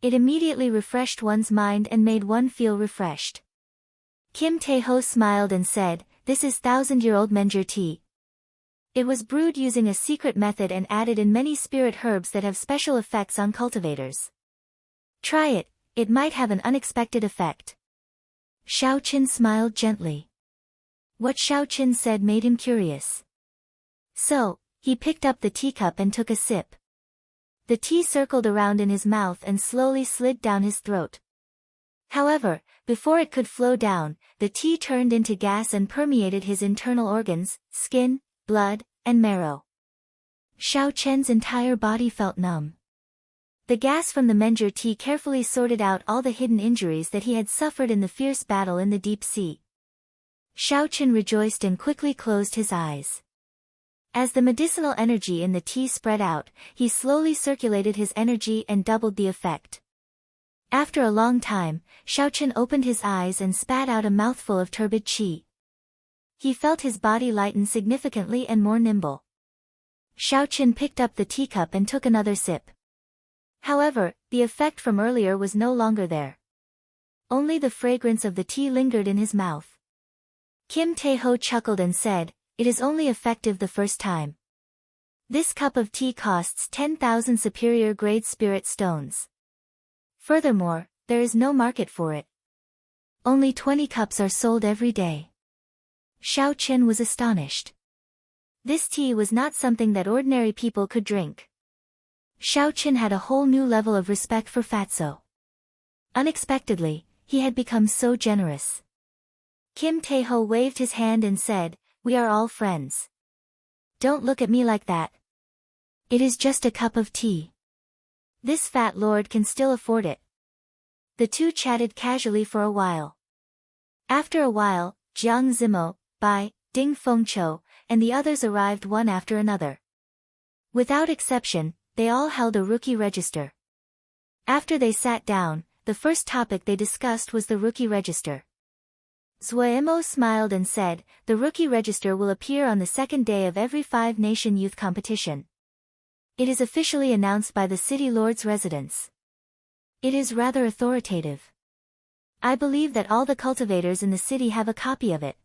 It immediately refreshed one's mind and made one feel refreshed. Kim Tae-ho smiled and said, "This is 1,000-year-old Menjur tea. It was brewed using a secret method and added in many spirit herbs that have special effects on cultivators. Try it, it might have an unexpected effect." Xiao Chen smiled gently. What Xiao Chen said made him curious. So, he picked up the teacup and took a sip. The tea circled around in his mouth and slowly slid down his throat. However, before it could flow down, the tea turned into gas and permeated his internal organs, skin, blood, and marrow. Xiao Chen's entire body felt numb. The gas from the Menjur tea carefully sorted out all the hidden injuries that he had suffered in the fierce battle in the deep sea. Xiao Chen rejoiced and quickly closed his eyes. As the medicinal energy in the tea spread out, he slowly circulated his energy and doubled the effect. After a long time, Xiao Chen opened his eyes and spat out a mouthful of turbid qi. He felt his body lighten significantly and more nimble. Xiao Chen picked up the teacup and took another sip. However, the effect from earlier was no longer there. Only the fragrance of the tea lingered in his mouth. Kim Tae-ho chuckled and said, "It is only effective the first time. This cup of tea costs 10,000 superior grade spirit stones. Furthermore, there is no market for it. Only 20 cups are sold every day." Xiao Chen was astonished. This tea was not something that ordinary people could drink. Xiao Chen had a whole new level of respect for Fatso. Unexpectedly, he had become so generous. Kim Tae-ho waved his hand and said, "We are all friends. Don't look at me like that. It is just a cup of tea. This fat lord can still afford it." The two chatted casually for a while. After a while, Jiang Zimo, Bai, Ding Fengqiu, and the others arrived one after another. Without exception, they all held a rookie register. After they sat down, the first topic they discussed was the rookie register. Zuemo smiled and said, "The rookie register will appear on the second day of every 5-nation youth competition. It is officially announced by the city lord's residence. It is rather authoritative. I believe that all the cultivators in the city have a copy of it."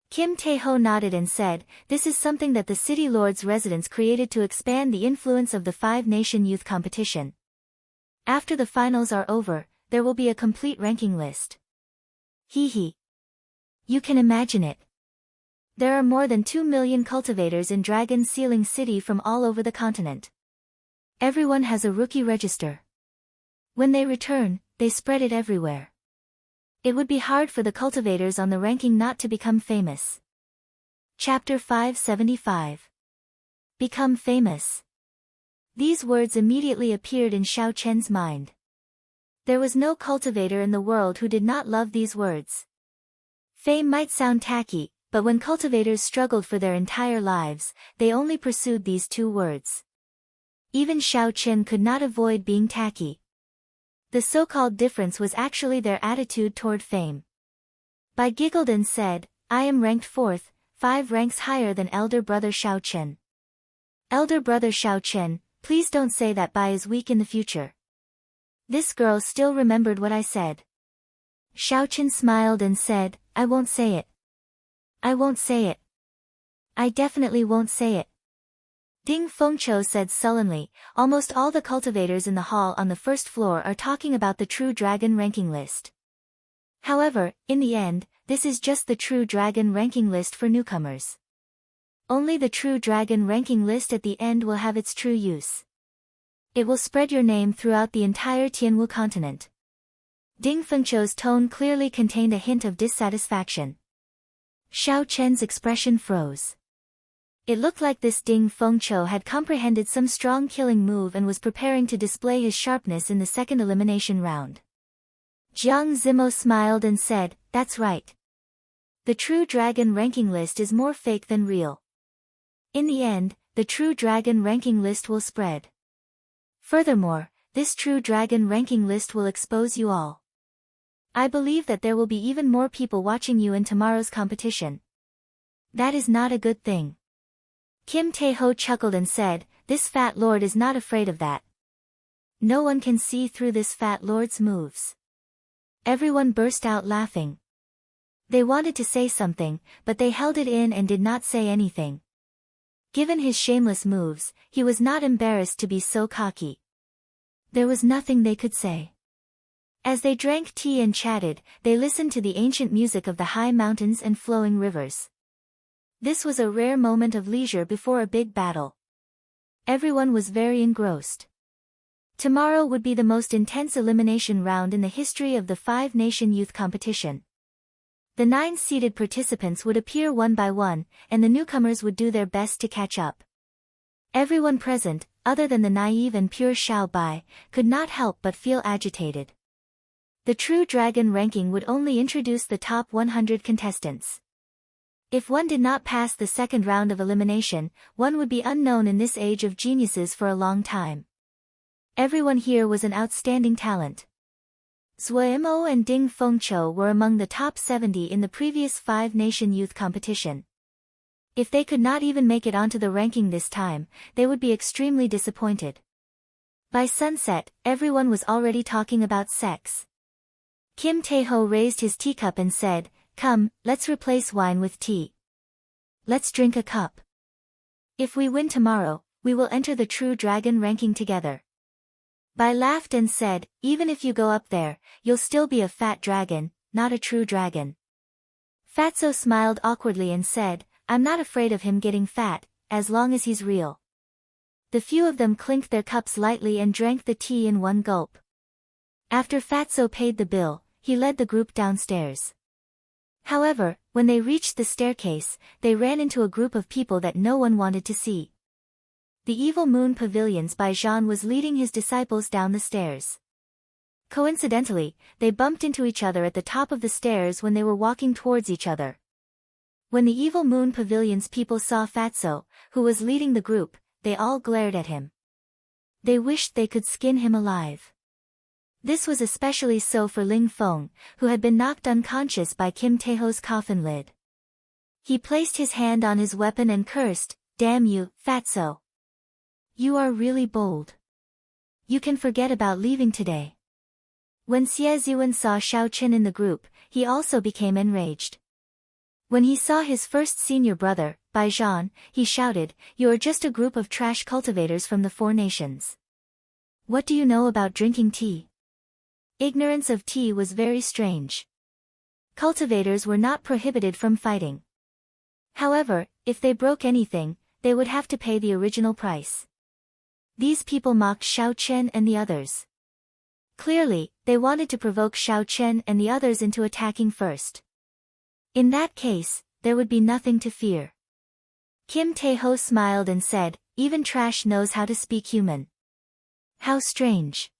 Kim Tae-ho nodded and said, "This is something that the city lord's residence created to expand the influence of the 5-nation youth competition. After the finals are over, there will be a complete ranking list." Hee hee. You can imagine it. There are more than 2 million cultivators in Dragon Sealing City from all over the continent. Everyone has a rookie register. When they return, they spread it everywhere. It would be hard for the cultivators on the ranking not to become famous. Chapter 575. Become famous. These words immediately appeared in Xiao Chen's mind. There was no cultivator in the world who did not love these words. Fame might sound tacky, but when cultivators struggled for their entire lives, they only pursued these 2 words. Even Xiao Chen could not avoid being tacky. The so-called difference was actually their attitude toward fame. Bai giggled and said, "I am ranked 4th, 5 ranks higher than elder brother Xiao Chen." "Elder brother Xiao Chen, Please don't say that Bai is weak in the future. This girl still remembered what I said. Xiaochen smiled and said, I won't say it. I won't say it. I definitely won't say it. Ding Fengqiu said sullenly, almost all the cultivators in the hall on the first floor are talking about the True Dragon ranking list. However, in the end, this is just the True Dragon ranking list for newcomers. Only the True Dragon ranking list at the end will have its true use. It will spread your name throughout the entire Tianwu continent. Ding Fengqiu's tone clearly contained a hint of dissatisfaction. Xiao Chen's expression froze. It looked like this Ding Fengqiu had comprehended some strong killing move and was preparing to display his sharpness in the second elimination round. Jiang Zimo smiled and said, that's right. The True Dragon ranking list is more fake than real. In the end, the True Dragon ranking list will spread. Furthermore, this True Dragon ranking list will expose you all. I believe that there will be even more people watching you in tomorrow's competition. That is not a good thing. Kim Tae-ho chuckled and said, this fat lord is not afraid of that. No one can see through this fat lord's moves. Everyone burst out laughing. They wanted to say something, but they held it in and did not say anything. Given his shameless moves, he was not embarrassed to be so cocky. There was nothing they could say. As they drank tea and chatted, they listened to the ancient music of the high mountains and flowing rivers. This was a rare moment of leisure before a big battle. Everyone was very engrossed. Tomorrow would be the most intense elimination round in the history of the five-nation youth competition. The 9 seeded participants would appear one by one, and the newcomers would do their best to catch up. Everyone present, other than the naive and pure Xiao Bai, could not help but feel agitated. The True Dragon ranking would only introduce the top 100 contestants. If one did not pass the second round of elimination, one would be unknown in this age of geniuses for a long time. Everyone here was an outstanding talent. Zuo and Ding Fengqiu were among the top 70 in the previous five-nation youth competition. If they could not even make it onto the ranking this time, they would be extremely disappointed. By sunset, everyone was already talking about sex. Kim Tae-ho raised his teacup and said, come, let's replace wine with tea. Let's drink a cup. If we win tomorrow, we will enter the True Dragon ranking together. Bai laughed and said, even if you go up there, you'll still be a fat dragon, not a true dragon. Fatso smiled awkwardly and said, I'm not afraid of him getting fat, as long as he's real. The few of them clinked their cups lightly and drank the tea in one gulp. After Fatso paid the bill, he led the group downstairs. However, when they reached the staircase, they ran into a group of people that no one wanted to see. The Evil Moon Pavilion's Bai Zhan was leading his disciples down the stairs. Coincidentally, they bumped into each other at the top of the stairs when they were walking towards each other. When the Evil Moon Pavilion's people saw Fatso, who was leading the group, they all glared at him. They wished they could skin him alive. This was especially so for Ling Feng, who had been knocked unconscious by Kim Tae-ho's coffin lid. He placed his hand on his weapon and cursed, damn you, Fatso. You are really bold. You can forget about leaving today. When Xie Ziwen saw Xiao Chen in the group, he also became enraged. When he saw his first senior brother, Bai Zhan, he shouted, you are just a group of trash cultivators from the Four Nations. What do you know about drinking tea? Ignorance of tea was very strange. Cultivators were not prohibited from fighting. However, if they broke anything, they would have to pay the original price. These people mocked Xiao Chen and the others. Clearly, they wanted to provoke Xiao Chen and the others into attacking first. In that case, there would be nothing to fear. Kim Tae-ho smiled and said, even trash knows how to speak human. How strange.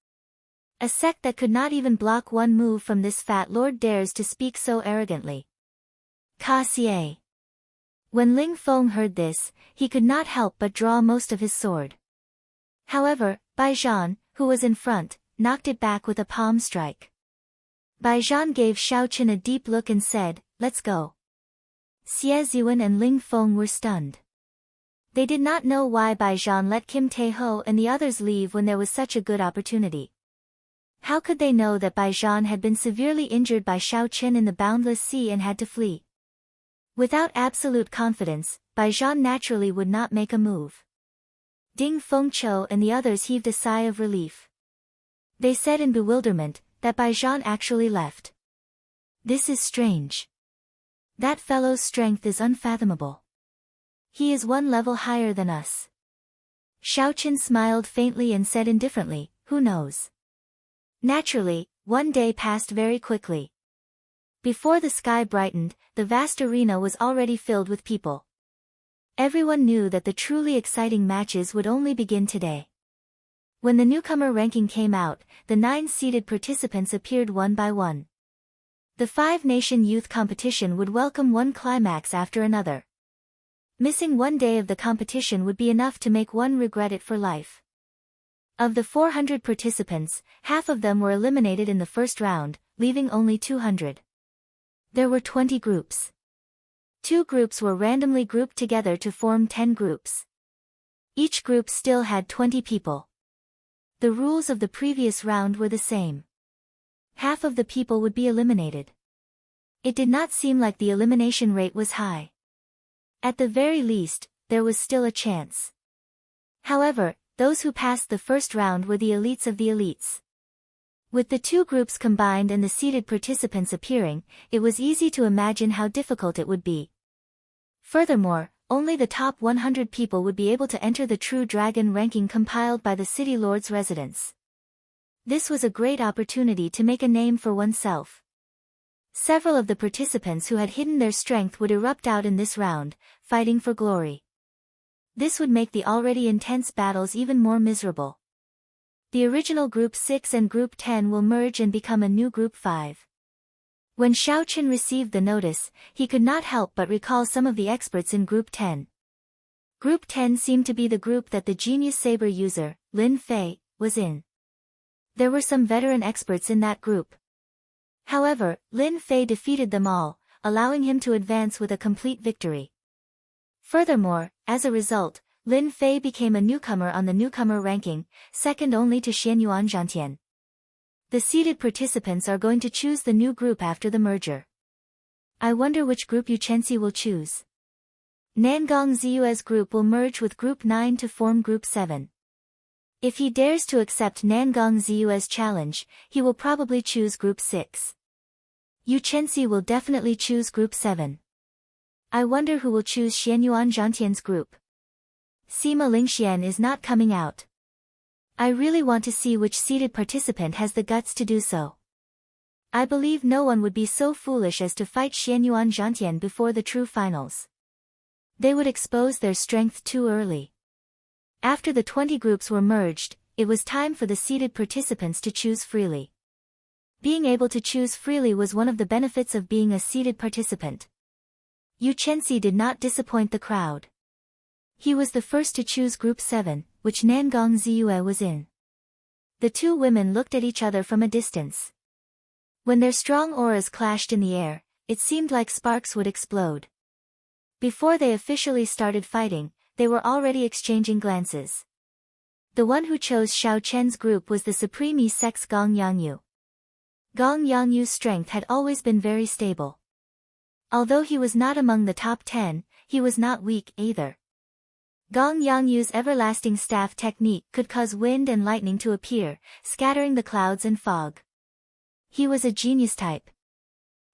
A sect that could not even block one move from this fat lord dares to speak so arrogantly. Ka Xie. When Ling Feng heard this, he could not help but draw most of his sword. However, Bai Zhan, who was in front, knocked it back with a palm strike. Bai Zhan gave Xiao Chen a deep look and said, let's go. Xie Ziwen and Ling Feng were stunned. They did not know why Bai Zhan let Kim Tae-ho and the others leave when there was such a good opportunity. How could they know that Bai Zhan had been severely injured by Xiao Chen in the boundless sea and had to flee? Without absolute confidence, Bai Zhan naturally would not make a move. Ding Fengqiu and the others heaved a sigh of relief. They said in bewilderment that Bai Zhan actually left. This is strange. That fellow's strength is unfathomable. He is one level higher than us. Xiao Chen smiled faintly and said indifferently, who knows? Naturally, one day passed very quickly. Before the sky brightened, the vast arena was already filled with people. Everyone knew that the truly exciting matches would only begin today. When the newcomer ranking came out, the 9 seeded participants appeared one by one. The 5-nation youth competition would welcome one climax after another. Missing one day of the competition would be enough to make one regret it for life. Of the 400 participants, half of them were eliminated in the first round, leaving only 200. There were 20 groups. 2 groups were randomly grouped together to form 10 groups. Each group still had 20 people. The rules of the previous round were the same. Half of the people would be eliminated. It did not seem like the elimination rate was high. At the very least, there was still a chance. However, those who passed the first round were the elites of the elites. With the 2 groups combined and the seeded participants appearing, it was easy to imagine how difficult it would be. Furthermore, only the top 100 people would be able to enter the True Dragon ranking compiled by the City Lord's residence. This was a great opportunity to make a name for oneself. Several of the participants who had hidden their strength would erupt out in this round, fighting for glory. This would make the already intense battles even more miserable. The original Group 6 and Group 10 will merge and become a new Group 5. When Xiao Chen received the notice, he could not help but recall some of the experts in Group 10. Group 10 seemed to be the group that the genius saber user, Lin Fei, was in. There were some veteran experts in that group. However, Lin Fei defeated them all, allowing him to advance with a complete victory. Furthermore, as a result, Lin Fei became a newcomer on the newcomer ranking, second only to Xianyuan Zhantian. The seeded participants are going to choose the new group after the merger. I wonder which group Yu Chenxi will choose. Nangong Ziyue's group will merge with Group 9 to form Group 7. If he dares to accept Nangong Ziyue's challenge, he will probably choose Group 6. Yu Chenxi will definitely choose Group 7. I wonder who will choose Xianyuan Zhantian's group. Sima Lingxian is not coming out. I really want to see which seeded participant has the guts to do so. I believe no one would be so foolish as to fight Xianyuan Zhantian before the true finals. They would expose their strength too early. After the 20 groups were merged, it was time for the seeded participants to choose freely. Being able to choose freely was one of the benefits of being a seeded participant. Yu Chenxi did not disappoint the crowd. He was the first to choose Group 7, which Nangong Ziyue was in. The 2 women looked at each other from a distance. When their strong auras clashed in the air, it seemed like sparks would explode. Before they officially started fighting, they were already exchanging glances. The one who chose Xiao Chen's group was the supreme E-Sex Gong Yangyu. Gong Yangyu's strength had always been very stable. Although he was not among the top 10, he was not weak either. Gong Yangyu's everlasting staff technique could cause wind and lightning to appear, scattering the clouds and fog. He was a genius type.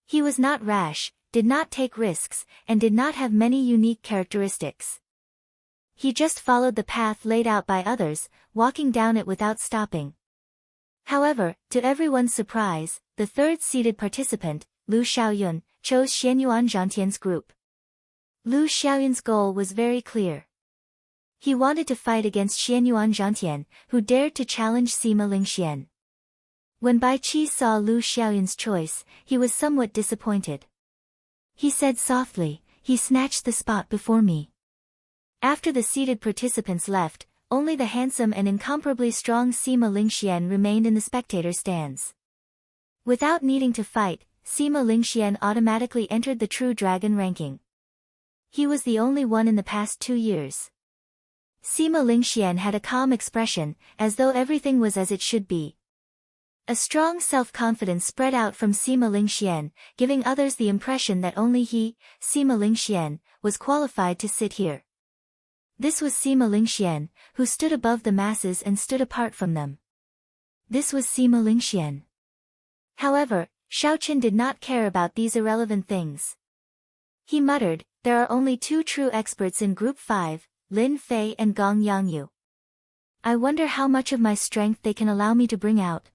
He was not rash, did not take risks, and did not have many unique characteristics. He just followed the path laid out by others, walking down it without stopping. However, to everyone's surprise, the 3rd seeded participant, Lu Xiaoyun, chose Xianyuan Zhantian's group. Lu Xiaoyun's goal was very clear. He wanted to fight against Xianyuan Zhantian, who dared to challenge Sima Lingxian. When Bai Qi saw Lu Xiaoyun's choice, he was somewhat disappointed. He said softly, "He snatched the spot before me." After the seated participants left, only the handsome and incomparably strong Sima Lingxian remained in the spectator stands. Without needing to fight, Sima Lingxian automatically entered the True Dragon ranking. He was the only one in the past 2 years. Sima Lingxian had a calm expression, as though everything was as it should be. A strong self-confidence spread out from Sima Lingxian, giving others the impression that only he, Sima Lingxian, was qualified to sit here. This was Sima Lingxian, who stood above the masses and stood apart from them. This was Sima Lingxian. However, Xiaochen did not care about these irrelevant things. He muttered, "There are only 2 true experts in Group 5, Lin Fei and Gong Yangyu. I wonder how much of my strength they can allow me to bring out."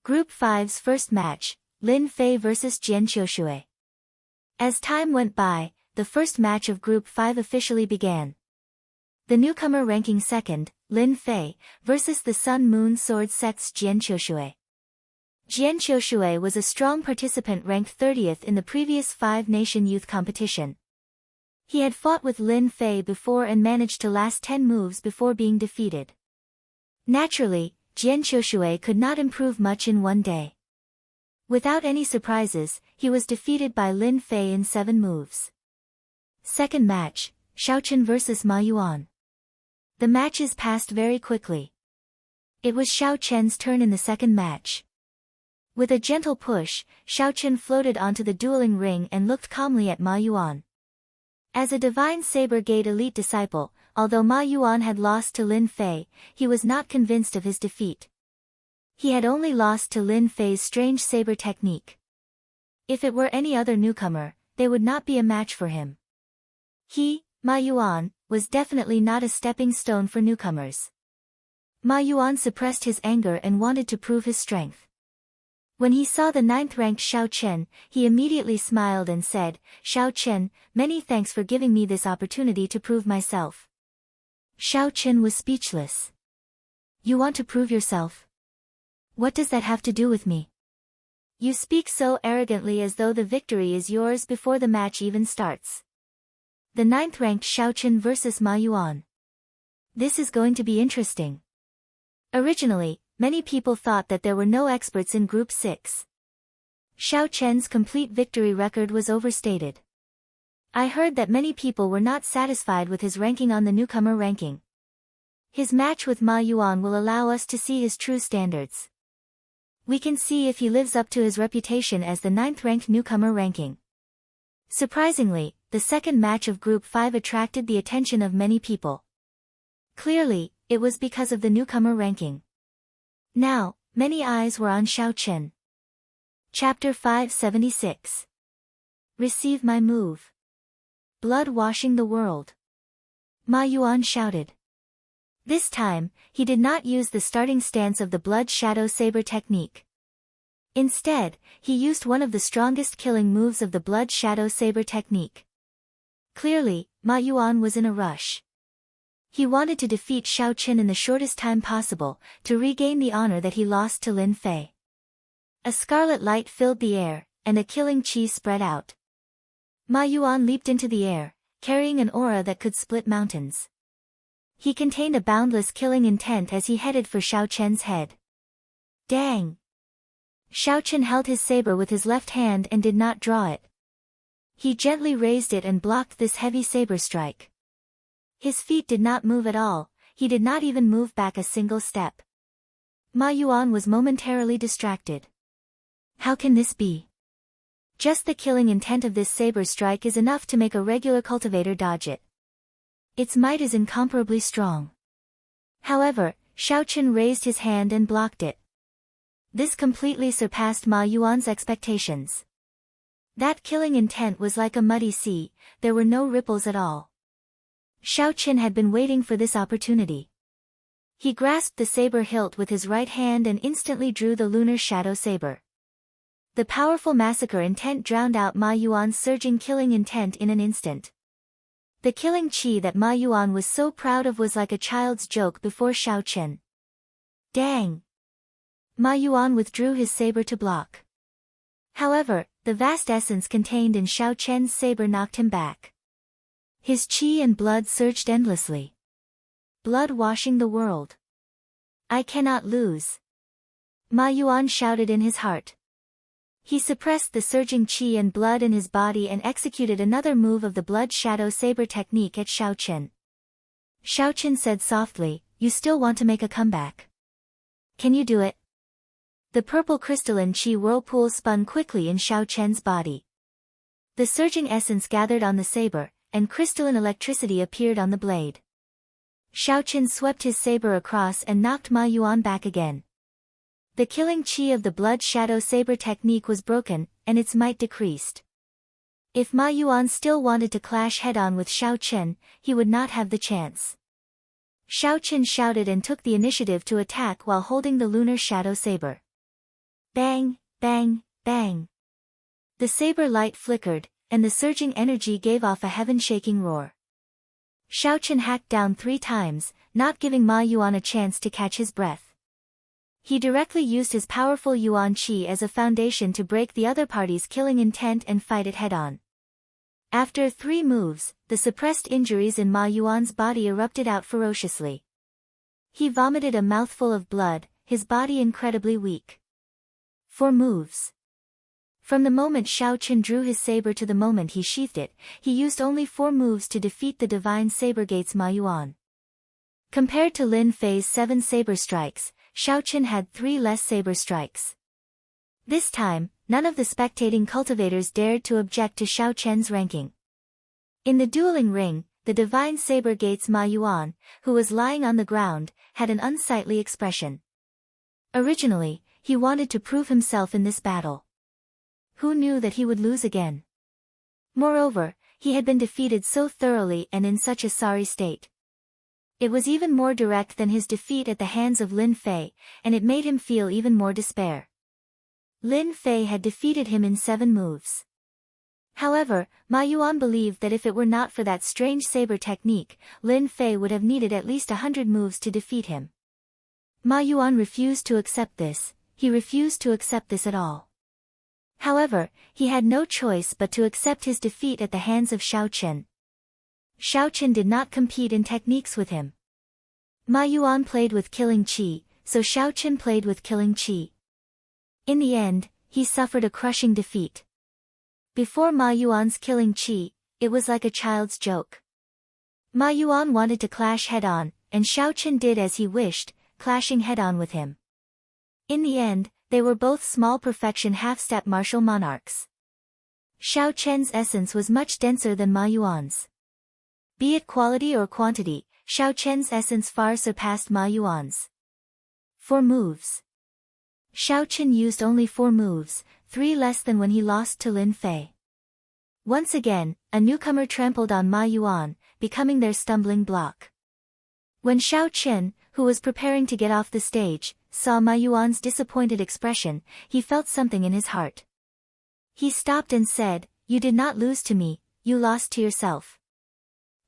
Group 5's first match, Lin Fei vs Jian Qiushui. As time went by, the first match of Group 5 officially began. The newcomer ranking second, Lin Fei, versus the Sun Moon Sword Sect's Jian Qiushui. Jian Qiushui was a strong participant ranked 30th in the previous 5-nation youth competition. He had fought with Lin Fei before and managed to last 10 moves before being defeated. Naturally, Jian Qiushui could not improve much in one day. Without any surprises, he was defeated by Lin Fei in 7 moves. Second match, Xiaochen vs Ma Yuan. The matches passed very quickly. It was Xiaochen's turn in the second match. With a gentle push, Xiaochen floated onto the dueling ring and looked calmly at Ma Yuan. As a Divine Saber Gate elite disciple, although Ma Yuan had lost to Lin Fei, he was not convinced of his defeat. He had only lost to Lin Fei's strange saber technique. If it were any other newcomer, they would not be a match for him. He, Ma Yuan, was definitely not a stepping stone for newcomers. Ma Yuan suppressed his anger and wanted to prove his strength. When he saw the 9th-ranked Xiaochen, he immediately smiled and said, "Xiaochen, many thanks for giving me this opportunity to prove myself." Xiaochen was speechless. "You want to prove yourself? What does that have to do with me? You speak so arrogantly as though the victory is yours before the match even starts." The 9th-ranked Xiaochen vs Ma Yuan. This is going to be interesting. Originally, many people thought that there were no experts in Group 6. Xiaochen's complete victory record was overstated. I heard that many people were not satisfied with his ranking on the newcomer ranking. His match with Ma Yuan will allow us to see his true standards. We can see if he lives up to his reputation as the 9th-ranked newcomer ranking. Surprisingly, the second match of Group 5 attracted the attention of many people. Clearly, it was because of the newcomer ranking. Now, many eyes were on Xiaochen. Chapter 576. Receive my move. Blood washing the world. Ma Yuan shouted. This time, he did not use the starting stance of the blood shadow saber technique. Instead, he used one of the strongest killing moves of the blood shadow saber technique. Clearly, Ma Yuan was in a rush. He wanted to defeat Xiaochen in the shortest time possible, to regain the honor that he lost to Lin Fei. A scarlet light filled the air, and a killing qi spread out. Ma Yuan leaped into the air, carrying an aura that could split mountains. He contained a boundless killing intent as he headed for Xiaochen's head. Dang! Xiaochen held his saber with his left hand and did not draw it. He gently raised it and blocked this heavy saber strike. His feet did not move at all, he did not even move back a single step. Ma Yuan was momentarily distracted. How can this be? Just the killing intent of this saber strike is enough to make a regular cultivator dodge it. Its might is incomparably strong. However, Xiaochen raised his hand and blocked it. This completely surpassed Ma Yuan's expectations. That killing intent was like a muddy sea, there were no ripples at all. Xiaochen had been waiting for this opportunity. He grasped the saber hilt with his right hand and instantly drew the lunar shadow saber. The powerful massacre intent drowned out Ma Yuan's surging killing intent in an instant. The killing qi that Ma Yuan was so proud of was like a child's joke before Xiaochen. Dang! Ma Yuan withdrew his saber to block. However, the vast essence contained in Xiaochen's saber knocked him back. His qi and blood surged endlessly. Blood washing the world. I cannot lose. Ma Yuan shouted in his heart. He suppressed the surging qi and blood in his body and executed another move of the blood shadow saber technique at Xiaochen. Xiao Chen said softly, you still want to make a comeback. Can you do it? The purple crystalline chi whirlpool spun quickly in Xiao Chen's body. The surging essence gathered on the saber, and crystalline electricity appeared on the blade. Xiao Chen swept his saber across and knocked Ma Yuan back again. The killing chi of the blood shadow saber technique was broken, and its might decreased. If Ma Yuan still wanted to clash head-on with Xiao Chen, he would not have the chance. Xiao Chen shouted and took the initiative to attack while holding the lunar shadow saber. Bang, bang, bang. The saber light flickered, and the surging energy gave off a heaven-shaking roar. Xiao Chen hacked down 3 times, not giving Ma Yuan a chance to catch his breath. He directly used his powerful Yuan Qi as a foundation to break the other party's killing intent and fight it head-on. After 3 moves, the suppressed injuries in Ma Yuan's body erupted out ferociously. He vomited a mouthful of blood, his body incredibly weak. 4 moves. From the moment Xiao Chen drew his saber to the moment he sheathed it, he used only 4 moves to defeat the divine saber gate's Ma Yuan. Compared to Lin Fei's 7 saber strikes, Xiao Chen had 3 less saber strikes. This time, none of the spectating cultivators dared to object to Xiao Chen's ranking. In the dueling ring, the divine saber gate's Ma Yuan, who was lying on the ground, had an unsightly expression. Originally, he wanted to prove himself in this battle. Who knew that he would lose again? Moreover, he had been defeated so thoroughly and in such a sorry state. It was even more direct than his defeat at the hands of Lin Fei, and it made him feel even more despair. Lin Fei had defeated him in 7 moves. However, Ma Yuan believed that if it were not for that strange saber technique, Lin Fei would have needed at least 100 moves to defeat him. Ma Yuan refused to accept this, he refused to accept this at all. However, he had no choice but to accept his defeat at the hands of Xiao Chen. Xiao Chen did not compete in techniques with him. Ma Yuan played with killing chi, so Xiao Chen played with killing chi. In the end, he suffered a crushing defeat. Before Ma Yuan's killing chi, it was like a child's joke. Ma Yuan wanted to clash head-on, and Xiao Chen did as he wished, clashing head-on with him. In the end, they were both small perfection half-step martial monarchs. Xiao Chen's essence was much denser than Ma Yuan's. Be it quality or quantity, Xiao Chen's essence far surpassed Ma Yuan's. 4 moves. Xiao Chen used only 4 moves, 3 less than when he lost to Lin Fei. Once again, a newcomer trampled on Ma Yuan, becoming their stumbling block. When Xiao Chen, who was preparing to get off the stage, saw Ma Yuan's disappointed expression, he felt something in his heart. He stopped and said, "You did not lose to me, you lost to yourself."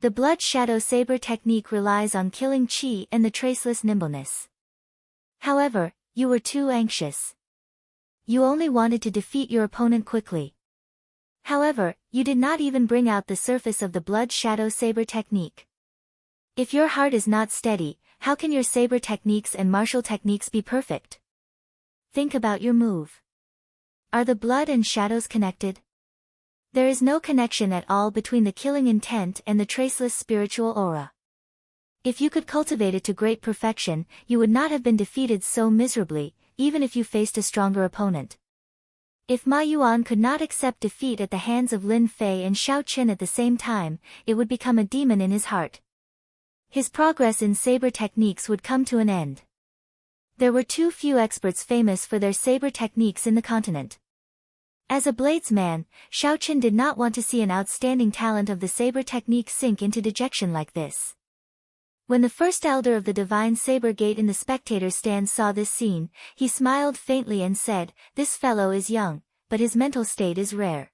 The blood shadow saber technique relies on killing chi and the traceless nimbleness. However, you were too anxious. You only wanted to defeat your opponent quickly. However, you did not even bring out the surface of the blood shadow saber technique. If your heart is not steady, how can your saber techniques and martial techniques be perfect? Think about your move. Are the blood and shadows connected? There is no connection at all between the killing intent and the traceless spiritual aura. If you could cultivate it to great perfection, you would not have been defeated so miserably, even if you faced a stronger opponent. If Ma Yuan could not accept defeat at the hands of Lin Fei and Xiao Chen at the same time, it would become a demon in his heart. His progress in saber techniques would come to an end. There were too few experts famous for their saber techniques in the continent. As a bladesman, Xiao Chen did not want to see an outstanding talent of the saber technique sink into dejection like this. When the first elder of the divine saber gate in the spectator stand saw this scene, he smiled faintly and said, "This fellow is young, but his mental state is rare.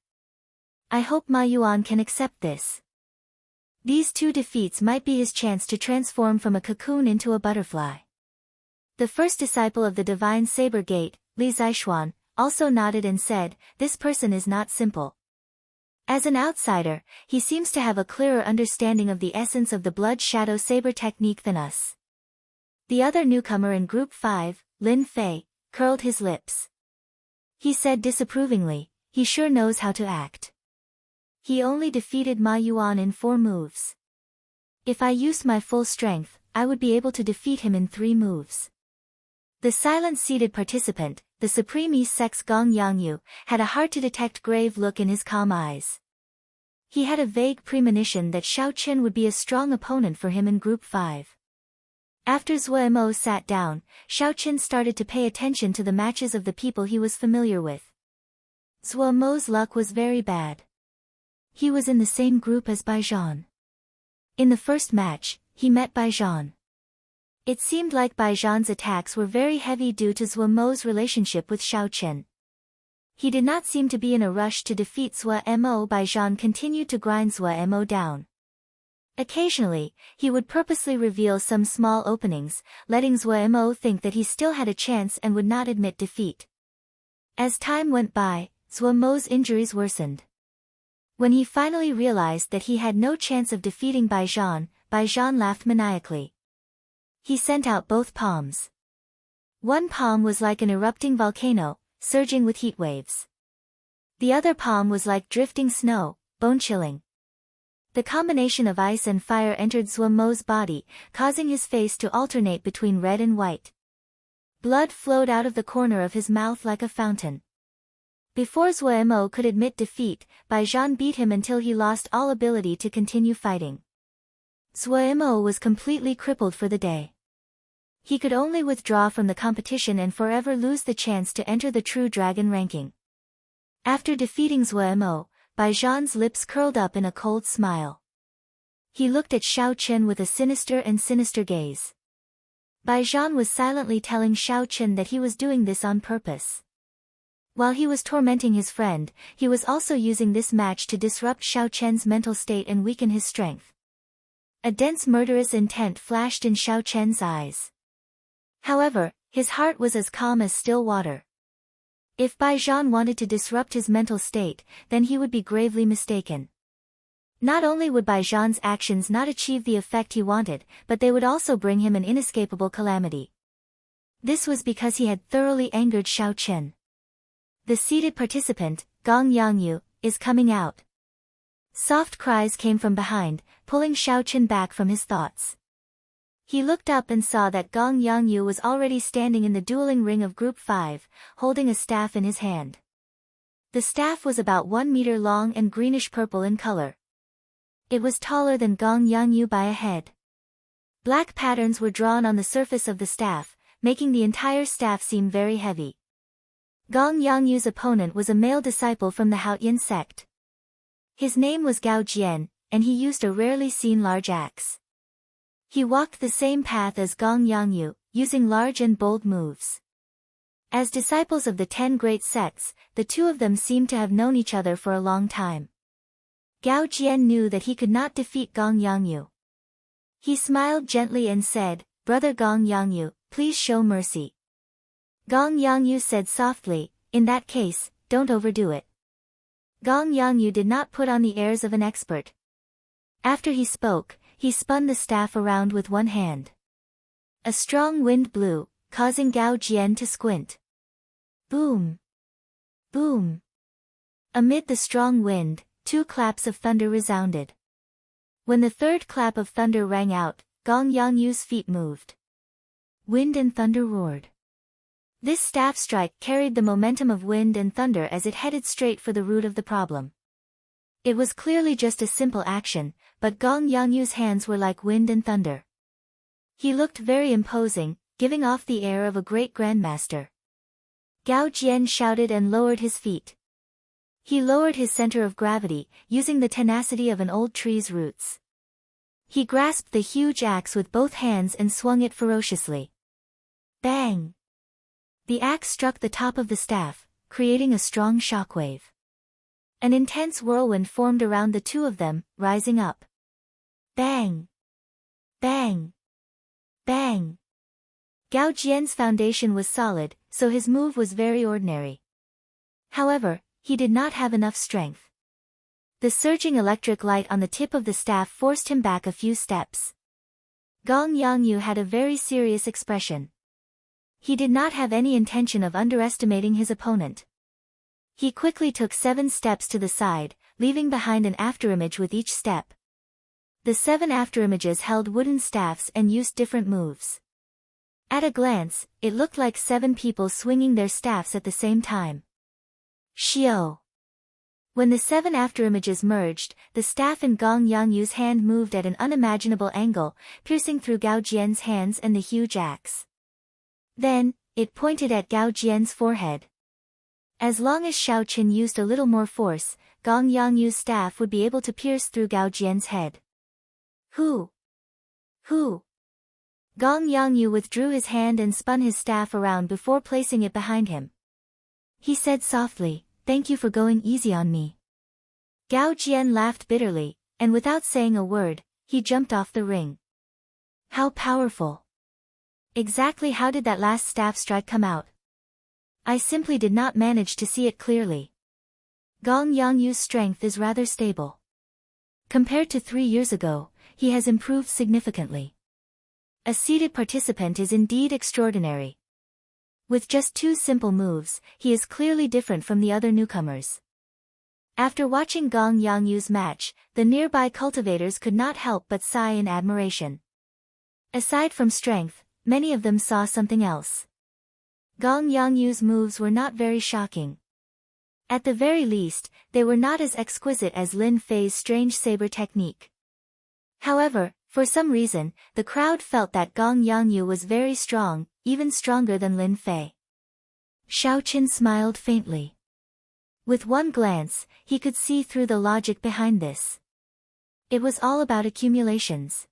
I hope Ma Yuan can accept this." These 2 defeats might be his chance to transform from a cocoon into a butterfly. The first disciple of the divine saber gate, Li Zixuan, also nodded and said, "This person is not simple. As an outsider, he seems to have a clearer understanding of the essence of the blood shadow saber technique than us." The other newcomer in Group 5, Lin Fei, curled his lips. He said disapprovingly, "He sure knows how to act. He only defeated Ma Yuan in 4 moves. If I used my full strength, I would be able to defeat him in 3 moves. The silent seated participant, the supreme East Sex Gong Yangyu, had a hard-to-detect grave look in his calm eyes. He had a vague premonition that Xiao Qin would be a strong opponent for him in Group 5. After Zuo sat down, Xiao Qin started to pay attention to the matches of the people he was familiar with. Zuo's luck was very bad. He was in the same group as Bai Zhan. In the first match, he met Bai Zhan. It seemed like Bai Zhan's attacks were very heavy due to Zuo's relationship with Xiao Qin. He did not seem to be in a rush to defeat Zuo. Bai Zhan continued to grind Zuo down. Occasionally, he would purposely reveal some small openings, letting Zuo think that he still had a chance and would not admit defeat. As time went by, Zuo's injuries worsened. When he finally realized that he had no chance of defeating Bai Zhan laughed maniacally. He sent out both palms. One palm was like an erupting volcano, surging with heat waves. The other palm was like drifting snow, bone-chilling. The combination of ice and fire entered Zuo's body, causing his face to alternate between red and white. Blood flowed out of the corner of his mouth like a fountain. Before Zuo could admit defeat, Bai Zhan beat him until he lost all ability to continue fighting. Zuo was completely crippled for the day. He could only withdraw from the competition and forever lose the chance to enter the True Dragon ranking. After defeating Zuo, Bai Zhan's lips curled up in a cold smile. He looked at Xiao Qin with a sinister gaze. Bai Zhan was silently telling Xiao Qin that he was doing this on purpose. While he was tormenting his friend, he was also using this match to disrupt Xiao Qin's mental state and weaken his strength. A dense murderous intent flashed in Xiao Qin's eyes. However, his heart was as calm as still water. If Bai Zhan wanted to disrupt his mental state, then he would be gravely mistaken. Not only would Bai Zhan's actions not achieve the effect he wanted, but they would also bring him an inescapable calamity. This was because he had thoroughly angered Xiao Qin. The seated participant, Gong Yangyu, is coming out. Soft cries came from behind, pulling Xiao Qin back from his thoughts. He looked up and saw that Gong Yangyu was already standing in the dueling ring of Group 5, holding a staff in his hand. The staff was about 1 meter long and greenish-purple in color. It was taller than Gong Yangyu by a head. Black patterns were drawn on the surface of the staff, making the entire staff seem very heavy. Gong Yangyu's opponent was a male disciple from the Haotian sect. His name was Gao Jian, and he used a rarely seen large axe. He walked the same path as Gong Yangyu, using large and bold moves. As disciples of the 10 great sects, the two of them seemed to have known each other for a long time. Gao Jian knew that he could not defeat Gong Yangyu. He smiled gently and said, "Brother Gong Yangyu, please show mercy." Gong Yangyu said softly, "In that case, don't overdo it." Gong Yangyu did not put on the airs of an expert. After he spoke, he spun the staff around with one hand. A strong wind blew, causing Gao Jian to squint. Boom! Boom! Amid the strong wind, 2 claps of thunder resounded. When the third clap of thunder rang out, Gong Yangyu's feet moved. Wind and thunder roared. This staff strike carried the momentum of wind and thunder as it headed straight for the root of the problem. It was clearly just a simple action, but Gong Yangyu's hands were like wind and thunder. He looked very imposing, giving off the air of a great grandmaster. Gao Jian shouted and lowered his feet. He lowered his center of gravity, using the tenacity of an old tree's roots. He grasped the huge axe with both hands and swung it ferociously. Bang! The axe struck the top of the staff, creating a strong shockwave. An intense whirlwind formed around the two of them, rising up. Bang! Bang! Bang! Gao Jian's foundation was solid, so his move was very ordinary. However, he did not have enough strength. The surging electric light on the tip of the staff forced him back a few steps. Gong Yangyu had a very serious expression. He did not have any intention of underestimating his opponent. He quickly took 7 steps to the side, leaving behind an afterimage with each step. The 7 afterimages held wooden staffs and used different moves. At a glance, it looked like 7 people swinging their staffs at the same time. Xiao. When the 7 afterimages merged, the staff in Gong Yangyu's hand moved at an unimaginable angle, piercing through Gao Jian's hands and the huge axe. Then, it pointed at Gao Jian's forehead. As long as Xiao Qin used a little more force, Gong Yangyu's staff would be able to pierce through Gao Jian's head. Who? Gong Yangyu withdrew his hand and spun his staff around before placing it behind him. He said softly, "Thank you for going easy on me." Gao Jian laughed bitterly, and without saying a word, he jumped off the ring. How powerful! Exactly how did that last staff strike come out? I simply did not manage to see it clearly. Gong Yangyu's strength is rather stable. Compared to 3 years ago, he has improved significantly. A seated participant is indeed extraordinary. With just 2 simple moves, he is clearly different from the other newcomers. After watching Gong Yangyu's match, the nearby cultivators could not help but sigh in admiration. Aside from strength, many of them saw something else. Gong Yangyu's moves were not very shocking. At the very least, they were not as exquisite as Lin Fei's strange saber technique. However, for some reason, the crowd felt that Gong Yangyu was very strong, even stronger than Lin Fei. Xiao Qin smiled faintly. With one glance, he could see through the logic behind this. It was all about accumulations.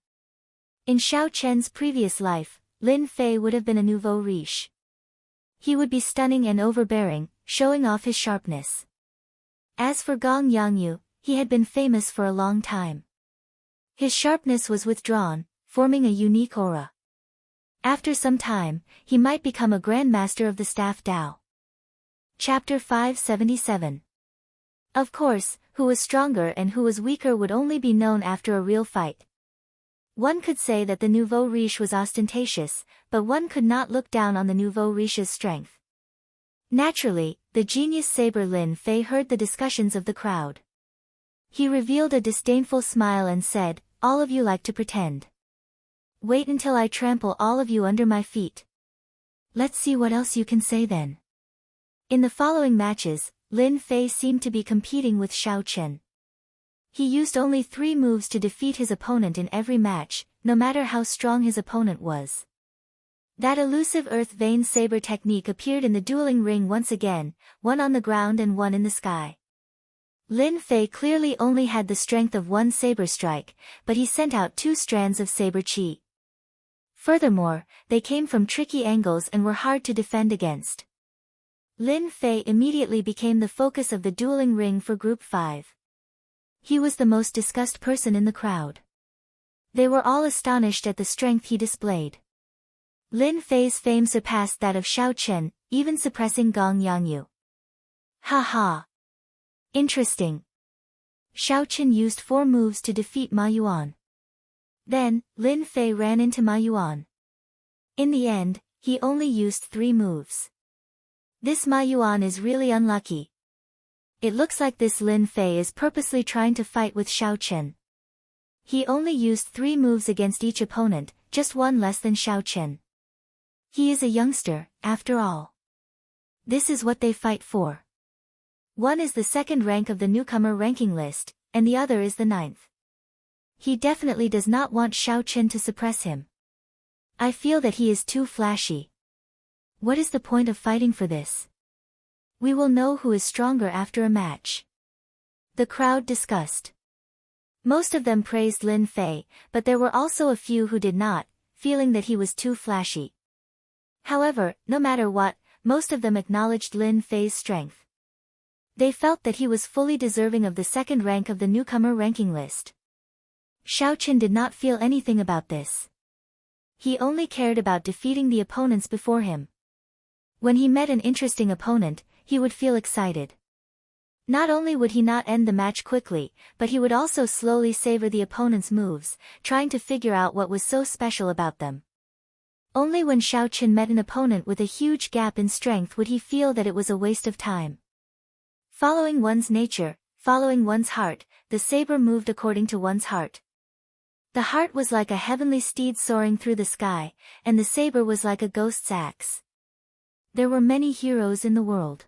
In Xiao Chen's previous life, Lin Fei would have been a nouveau riche. He would be stunning and overbearing, showing off his sharpness. As for Gong Yangyu, he had been famous for a long time. His sharpness was withdrawn, forming a unique aura. After some time, he might become a grandmaster of the staff Dao. Chapter 577. Of course, who was stronger and who was weaker would only be known after a real fight. One could say that the nouveau riche was ostentatious, but one could not look down on the nouveau riche's strength. Naturally, the genius saber Lin Fei heard the discussions of the crowd. He revealed a disdainful smile and said, "All of you like to pretend. Wait until I trample all of you under my feet. Let's see what else you can say then." In the following matches, Lin Fei seemed to be competing with Xiao Qin. He used only 3 moves to defeat his opponent in every match, no matter how strong his opponent was. That elusive earth vein saber technique appeared in the dueling ring once again, one on the ground and one in the sky. Lin Fei clearly only had the strength of 1 saber strike, but he sent out 2 strands of saber qi. Furthermore, they came from tricky angles and were hard to defend against. Lin Fei immediately became the focus of the dueling ring for Group 5. He was the most discussed person in the crowd. They were all astonished at the strength he displayed. Lin Fei's fame surpassed that of Xiao Qin, even suppressing Gong Yangyu. Ha ha! Interesting. Xiao Qin used 4 moves to defeat Ma Yuan. Then, Lin Fei ran into Ma Yuan. In the end, he only used 3 moves. This Ma Yuan is really unlucky. It looks like this Lin Fei is purposely trying to fight with Xiao Qin. He only used 3 moves against each opponent, just 1 less than Xiao Qin. He is a youngster, after all. This is what they fight for. One is the 2nd rank of the newcomer ranking list, and the other is the 9th. He definitely does not want Xiao Qin to suppress him. I feel that he is too flashy. What is the point of fighting for this? We will know who is stronger after a match. The crowd discussed. Most of them praised Lin Fei, but there were also a few who did not, feeling that he was too flashy. However, no matter what, most of them acknowledged Lin Fei's strength. They felt that he was fully deserving of the 2nd rank of the newcomer ranking list. Xiao Qin did not feel anything about this. He only cared about defeating the opponents before him. When he met an interesting opponent, he would feel excited. Not only would he not end the match quickly, but he would also slowly savor the opponent's moves, trying to figure out what was so special about them. Only when Xiao Qin met an opponent with a huge gap in strength would he feel that it was a waste of time. Following one's nature, following one's heart, the saber moved according to one's heart. The heart was like a heavenly steed soaring through the sky, and the saber was like a ghost's axe. There were many heroes in the world.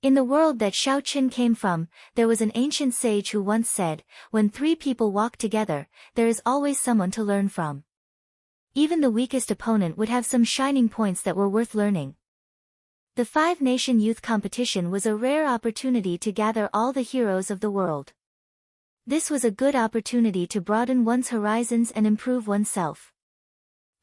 In the world that Xiao Qin came from, there was an ancient sage who once said, "When three people walk together, there is always someone to learn from." Even the weakest opponent would have some shining points that were worth learning. The five-nation youth competition was a rare opportunity to gather all the heroes of the world. This was a good opportunity to broaden one's horizons and improve oneself.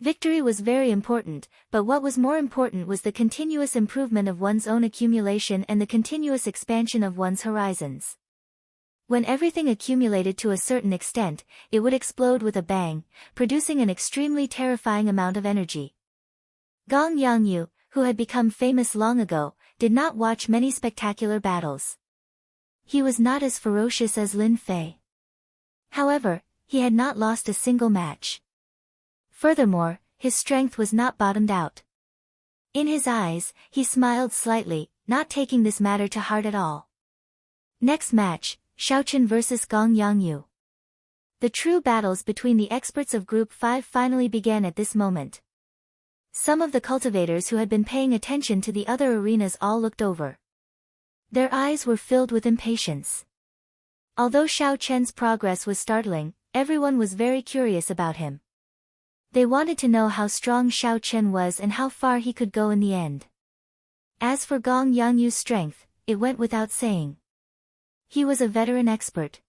Victory was very important, but what was more important was the continuous improvement of one's own accumulation and the continuous expansion of one's horizons. When everything accumulated to a certain extent, it would explode with a bang, producing an extremely terrifying amount of energy. Gong Yangyu, who had become famous long ago, did not watch many spectacular battles. He was not as ferocious as Lin Fei. However, he had not lost a single match. Furthermore, his strength was not bottomed out. In his eyes, he smiled slightly, not taking this matter to heart at all. Next match, Xiaoqin vs Gong Yangyu. The true battles between the experts of Group 5 finally began at this moment. Some of the cultivators who had been paying attention to the other arenas all looked over. Their eyes were filled with impatience. Although Xiao Chen's progress was startling, everyone was very curious about him. They wanted to know how strong Xiao Chen was and how far he could go in the end. As for Gong Yangyu's strength, it went without saying. He was a veteran expert.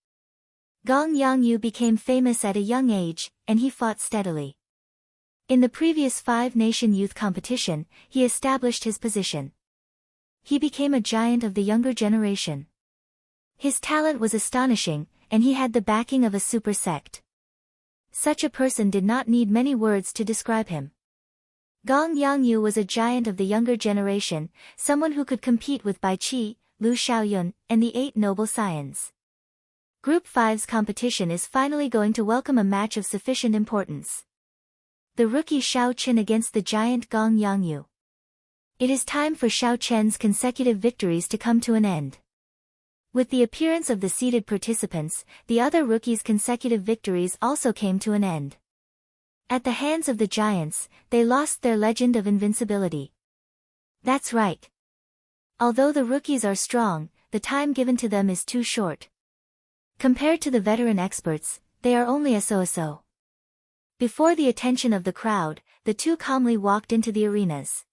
Gong Yangyu became famous at a young age, and he fought steadily. In the previous five-nation youth competition, he established his position. He became a giant of the younger generation. His talent was astonishing, and he had the backing of a super sect. Such a person did not need many words to describe him. Gong Yangyu was a giant of the younger generation, someone who could compete with Bai Qi, Lu Xiaoyun, and the 8 noble scions. Group 5's competition is finally going to welcome a match of sufficient importance. The rookie Xiao Qin against the giant Gong Yangyu. It is time for Xiao Chen's consecutive victories to come to an end. With the appearance of the seeded participants, the other rookies' consecutive victories also came to an end. At the hands of the giants, they lost their legend of invincibility. That's right. Although the rookies are strong, the time given to them is too short. Compared to the veteran experts, they are only a so-so. Before the attention of the crowd, the two calmly walked into the arenas.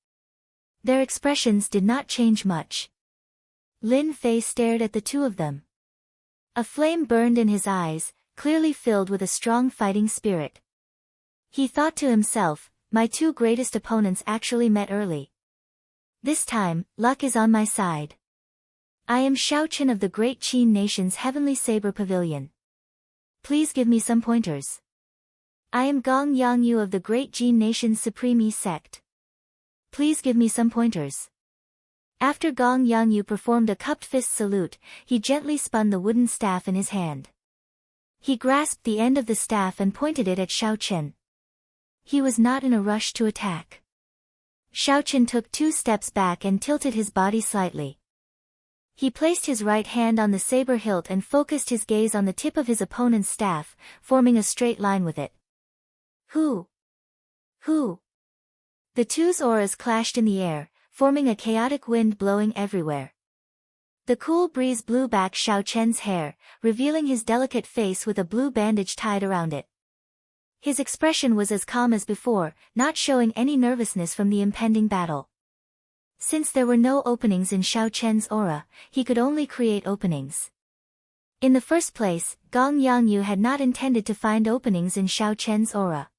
Their expressions did not change much. Lin Fei stared at the two of them. A flame burned in his eyes, clearly filled with a strong fighting spirit. He thought to himself, my two greatest opponents actually met early. This time, luck is on my side. I am Xiao Qin of the Great Qin Nation's Heavenly Saber Pavilion. Please give me some pointers. I am Gong Yangyu of the Great Jin Nation's Supreme Yi sect. Please give me some pointers. After Gong Yangyu performed a cupped fist salute, he gently spun the wooden staff in his hand. He grasped the end of the staff and pointed it at Xiao Qin. He was not in a rush to attack. Xiao Qin took 2 steps back and tilted his body slightly. He placed his right hand on the saber hilt and focused his gaze on the tip of his opponent's staff, forming a straight line with it. Who? The two's auras clashed in the air, forming a chaotic wind blowing everywhere. The cool breeze blew back Xiao Chen's hair, revealing his delicate face with a blue bandage tied around it. His expression was as calm as before, not showing any nervousness from the impending battle. Since there were no openings in Xiao Chen's aura, he could only create openings. In the first place, Gong Yangyu had not intended to find openings in Xiao Chen's aura.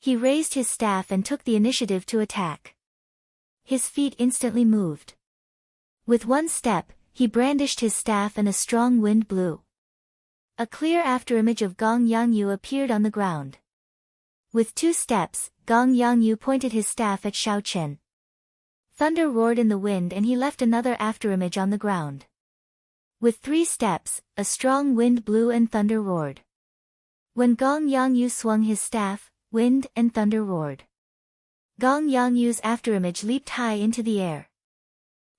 He raised his staff and took the initiative to attack. His feet instantly moved. With one step, he brandished his staff and a strong wind blew. A clear afterimage of Gong Yangyu appeared on the ground. With 2 steps, Gong Yangyu pointed his staff at Xiao Chen. Thunder roared in the wind and he left another afterimage on the ground. With 3 steps, a strong wind blew and thunder roared. When Gong Yangyu swung his staff, wind and thunder roared. Gong Yangyu's afterimage leaped high into the air.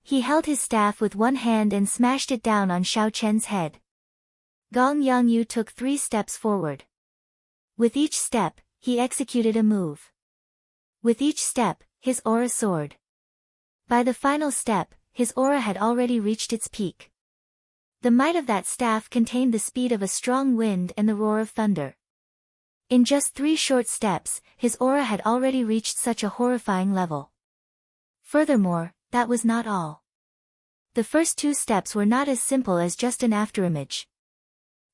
He held his staff with one hand and smashed it down on Xiao Chen's head. Gong Yangyu took 3 steps forward. With each step, he executed a move. With each step, his aura soared. By the final step, his aura had already reached its peak. The might of that staff contained the speed of a strong wind and the roar of thunder. In just 3 short steps, his aura had already reached such a horrifying level. Furthermore, that was not all. The first 2 steps were not as simple as just an afterimage.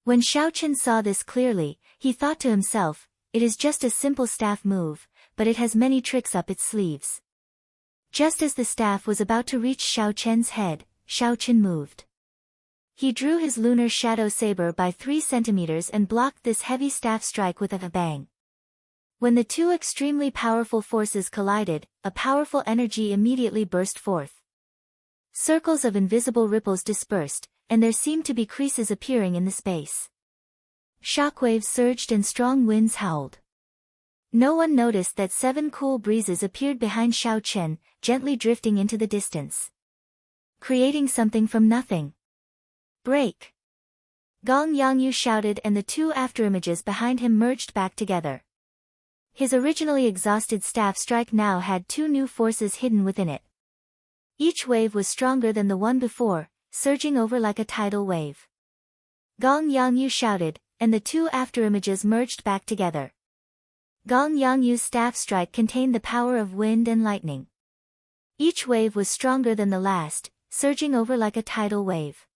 When Xiaochen saw this clearly, he thought to himself, it is just a simple staff move, but it has many tricks up its sleeves. Just as the staff was about to reach Xiaochen's head, Xiaochen moved. He drew his lunar shadow saber by 3 centimeters and blocked this heavy staff strike with a bang. When the 2 extremely powerful forces collided, a powerful energy immediately burst forth. Circles of invisible ripples dispersed, and there seemed to be creases appearing in the space. Shockwaves surged and strong winds howled. No one noticed that 7 cool breezes appeared behind Xiaochen, gently drifting into the distance. Creating something from nothing. Break! Gong Yangyu shouted, and the 2 afterimages behind him merged back together. His originally exhausted staff strike now had 2 new forces hidden within it. Each wave was stronger than the one before, surging over like a tidal wave. Gong Yangyu shouted, and the 2 afterimages merged back together. Gong Yangyu's staff strike contained the power of wind and lightning. Each wave was stronger than the last, surging over like a tidal wave.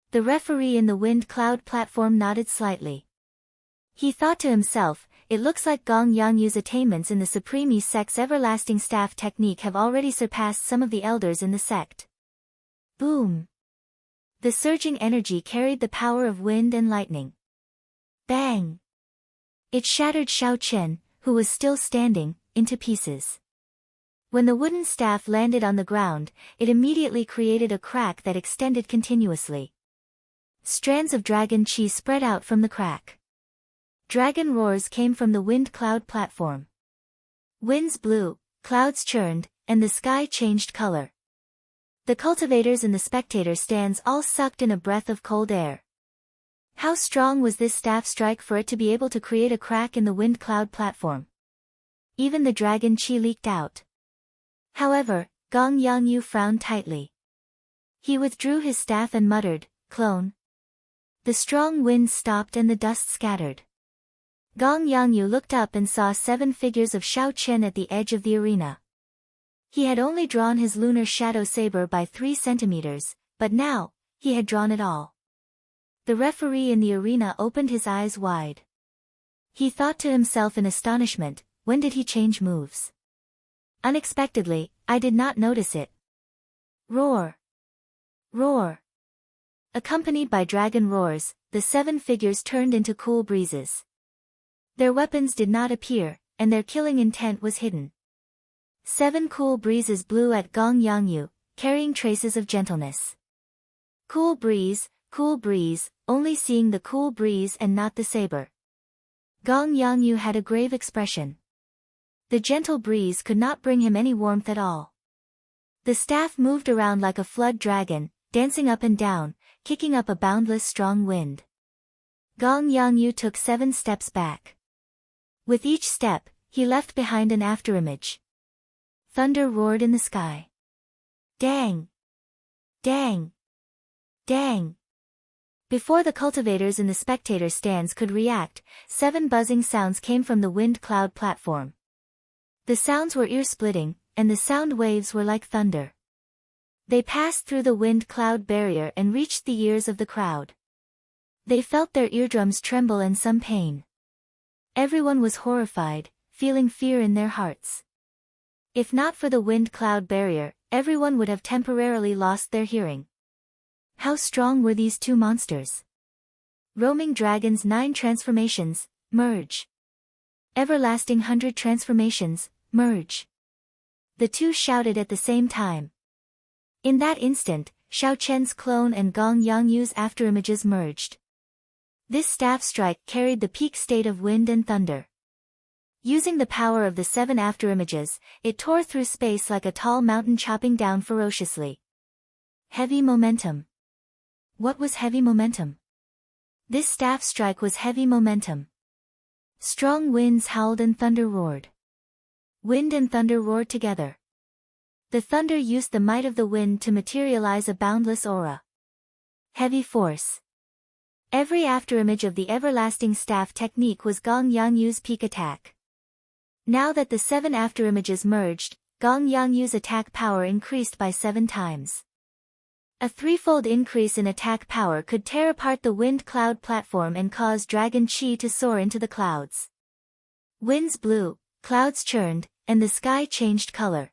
The referee in the wind cloud platform nodded slightly. He thought to himself, it looks like Gong Yangyu's attainments in the Supreme sect's everlasting staff technique have already surpassed some of the elders in the sect. Boom! The surging energy carried the power of wind and lightning. Bang! It shattered Xiaochen, who was still standing, into pieces. When the wooden staff landed on the ground, it immediately created a crack that extended continuously. Strands of dragon chi spread out from the crack. Dragon roars came from the wind cloud platform. Winds blew, clouds churned, and the sky changed color. The cultivators and the spectator stands all sucked in a breath of cold air. How strong was this staff strike for it to be able to create a crack in the wind cloud platform? Even the dragon chi leaked out. However, Gong Yangyu frowned tightly. He withdrew his staff and muttered, "Clone." The strong wind stopped and the dust scattered. Gong Yangyu looked up and saw 7 figures of Xiaochen at the edge of the arena. He had only drawn his lunar shadow saber by 3 centimeters, but now, he had drawn it all. The referee in the arena opened his eyes wide. He thought to himself in astonishment, when did he change moves? Unexpectedly, I did not notice it. Roar! Roar! Accompanied by dragon roars, the 7 figures turned into cool breezes. Their weapons did not appear, and their killing intent was hidden. 7 cool breezes blew at Gong Yangyu, carrying traces of gentleness. Cool breeze, only seeing the cool breeze and not the saber. Gong Yangyu had a grave expression. The gentle breeze could not bring him any warmth at all. The staff moved around like a flood dragon, dancing up and down, kicking up a boundless strong wind. Gong Yangyu took 7 steps back. With each step, he left behind an afterimage. Thunder roared in the sky. Dang! Dang! Dang! Before the cultivators in the spectator stands could react, 7 buzzing sounds came from the wind cloud platform. The sounds were ear-splitting, and the sound waves were like thunder. They passed through the wind cloud barrier and reached the ears of the crowd. They felt their eardrums tremble and some pain. Everyone was horrified, feeling fear in their hearts. If not for the wind cloud barrier, everyone would have temporarily lost their hearing. How strong were these 2 monsters? Roaming Dragon's 9 transformations, merge. Everlasting 100 transformations, merge. The 2 shouted at the same time. In that instant, Xiaochen's clone and Gong Yangyu's afterimages merged. This staff strike carried the peak state of wind and thunder. Using the power of the 7 afterimages, it tore through space like a tall mountain chopping down ferociously. Heavy momentum. What was heavy momentum? This staff strike was heavy momentum. Strong winds howled and thunder roared. Wind and thunder roared together. The thunder used the might of the wind to materialize a boundless aura. Heavy force. Every afterimage of the everlasting staff technique was Gong Yangyu's peak attack. Now that the 7 afterimages merged, Gong Yangyu's attack power increased by 7 times. A threefold increase in attack power could tear apart the wind cloud platform and cause dragon chi to soar into the clouds. Winds blew, clouds churned, and the sky changed color.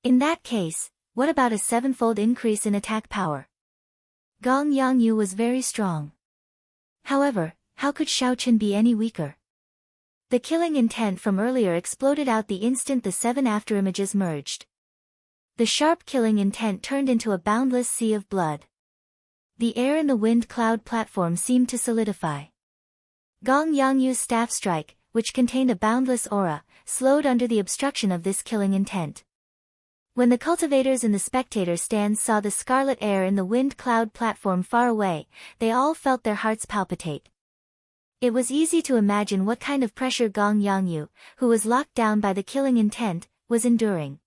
In that case, what about a 7-fold increase in attack power? Gong Yangyu was very strong. However, how could Xiaochen be any weaker? The killing intent from earlier exploded out the instant the 7 afterimages merged. The sharp killing intent turned into a boundless sea of blood. The air in the wind cloud platform seemed to solidify. Gong Yangyu's staff strike, which contained a boundless aura, slowed under the obstruction of this killing intent. When the cultivators in the spectator stands saw the scarlet air in the wind cloud platform far away, they all felt their hearts palpitate. It was easy to imagine what kind of pressure Gong Yangyu, who was locked down by the killing intent, was enduring.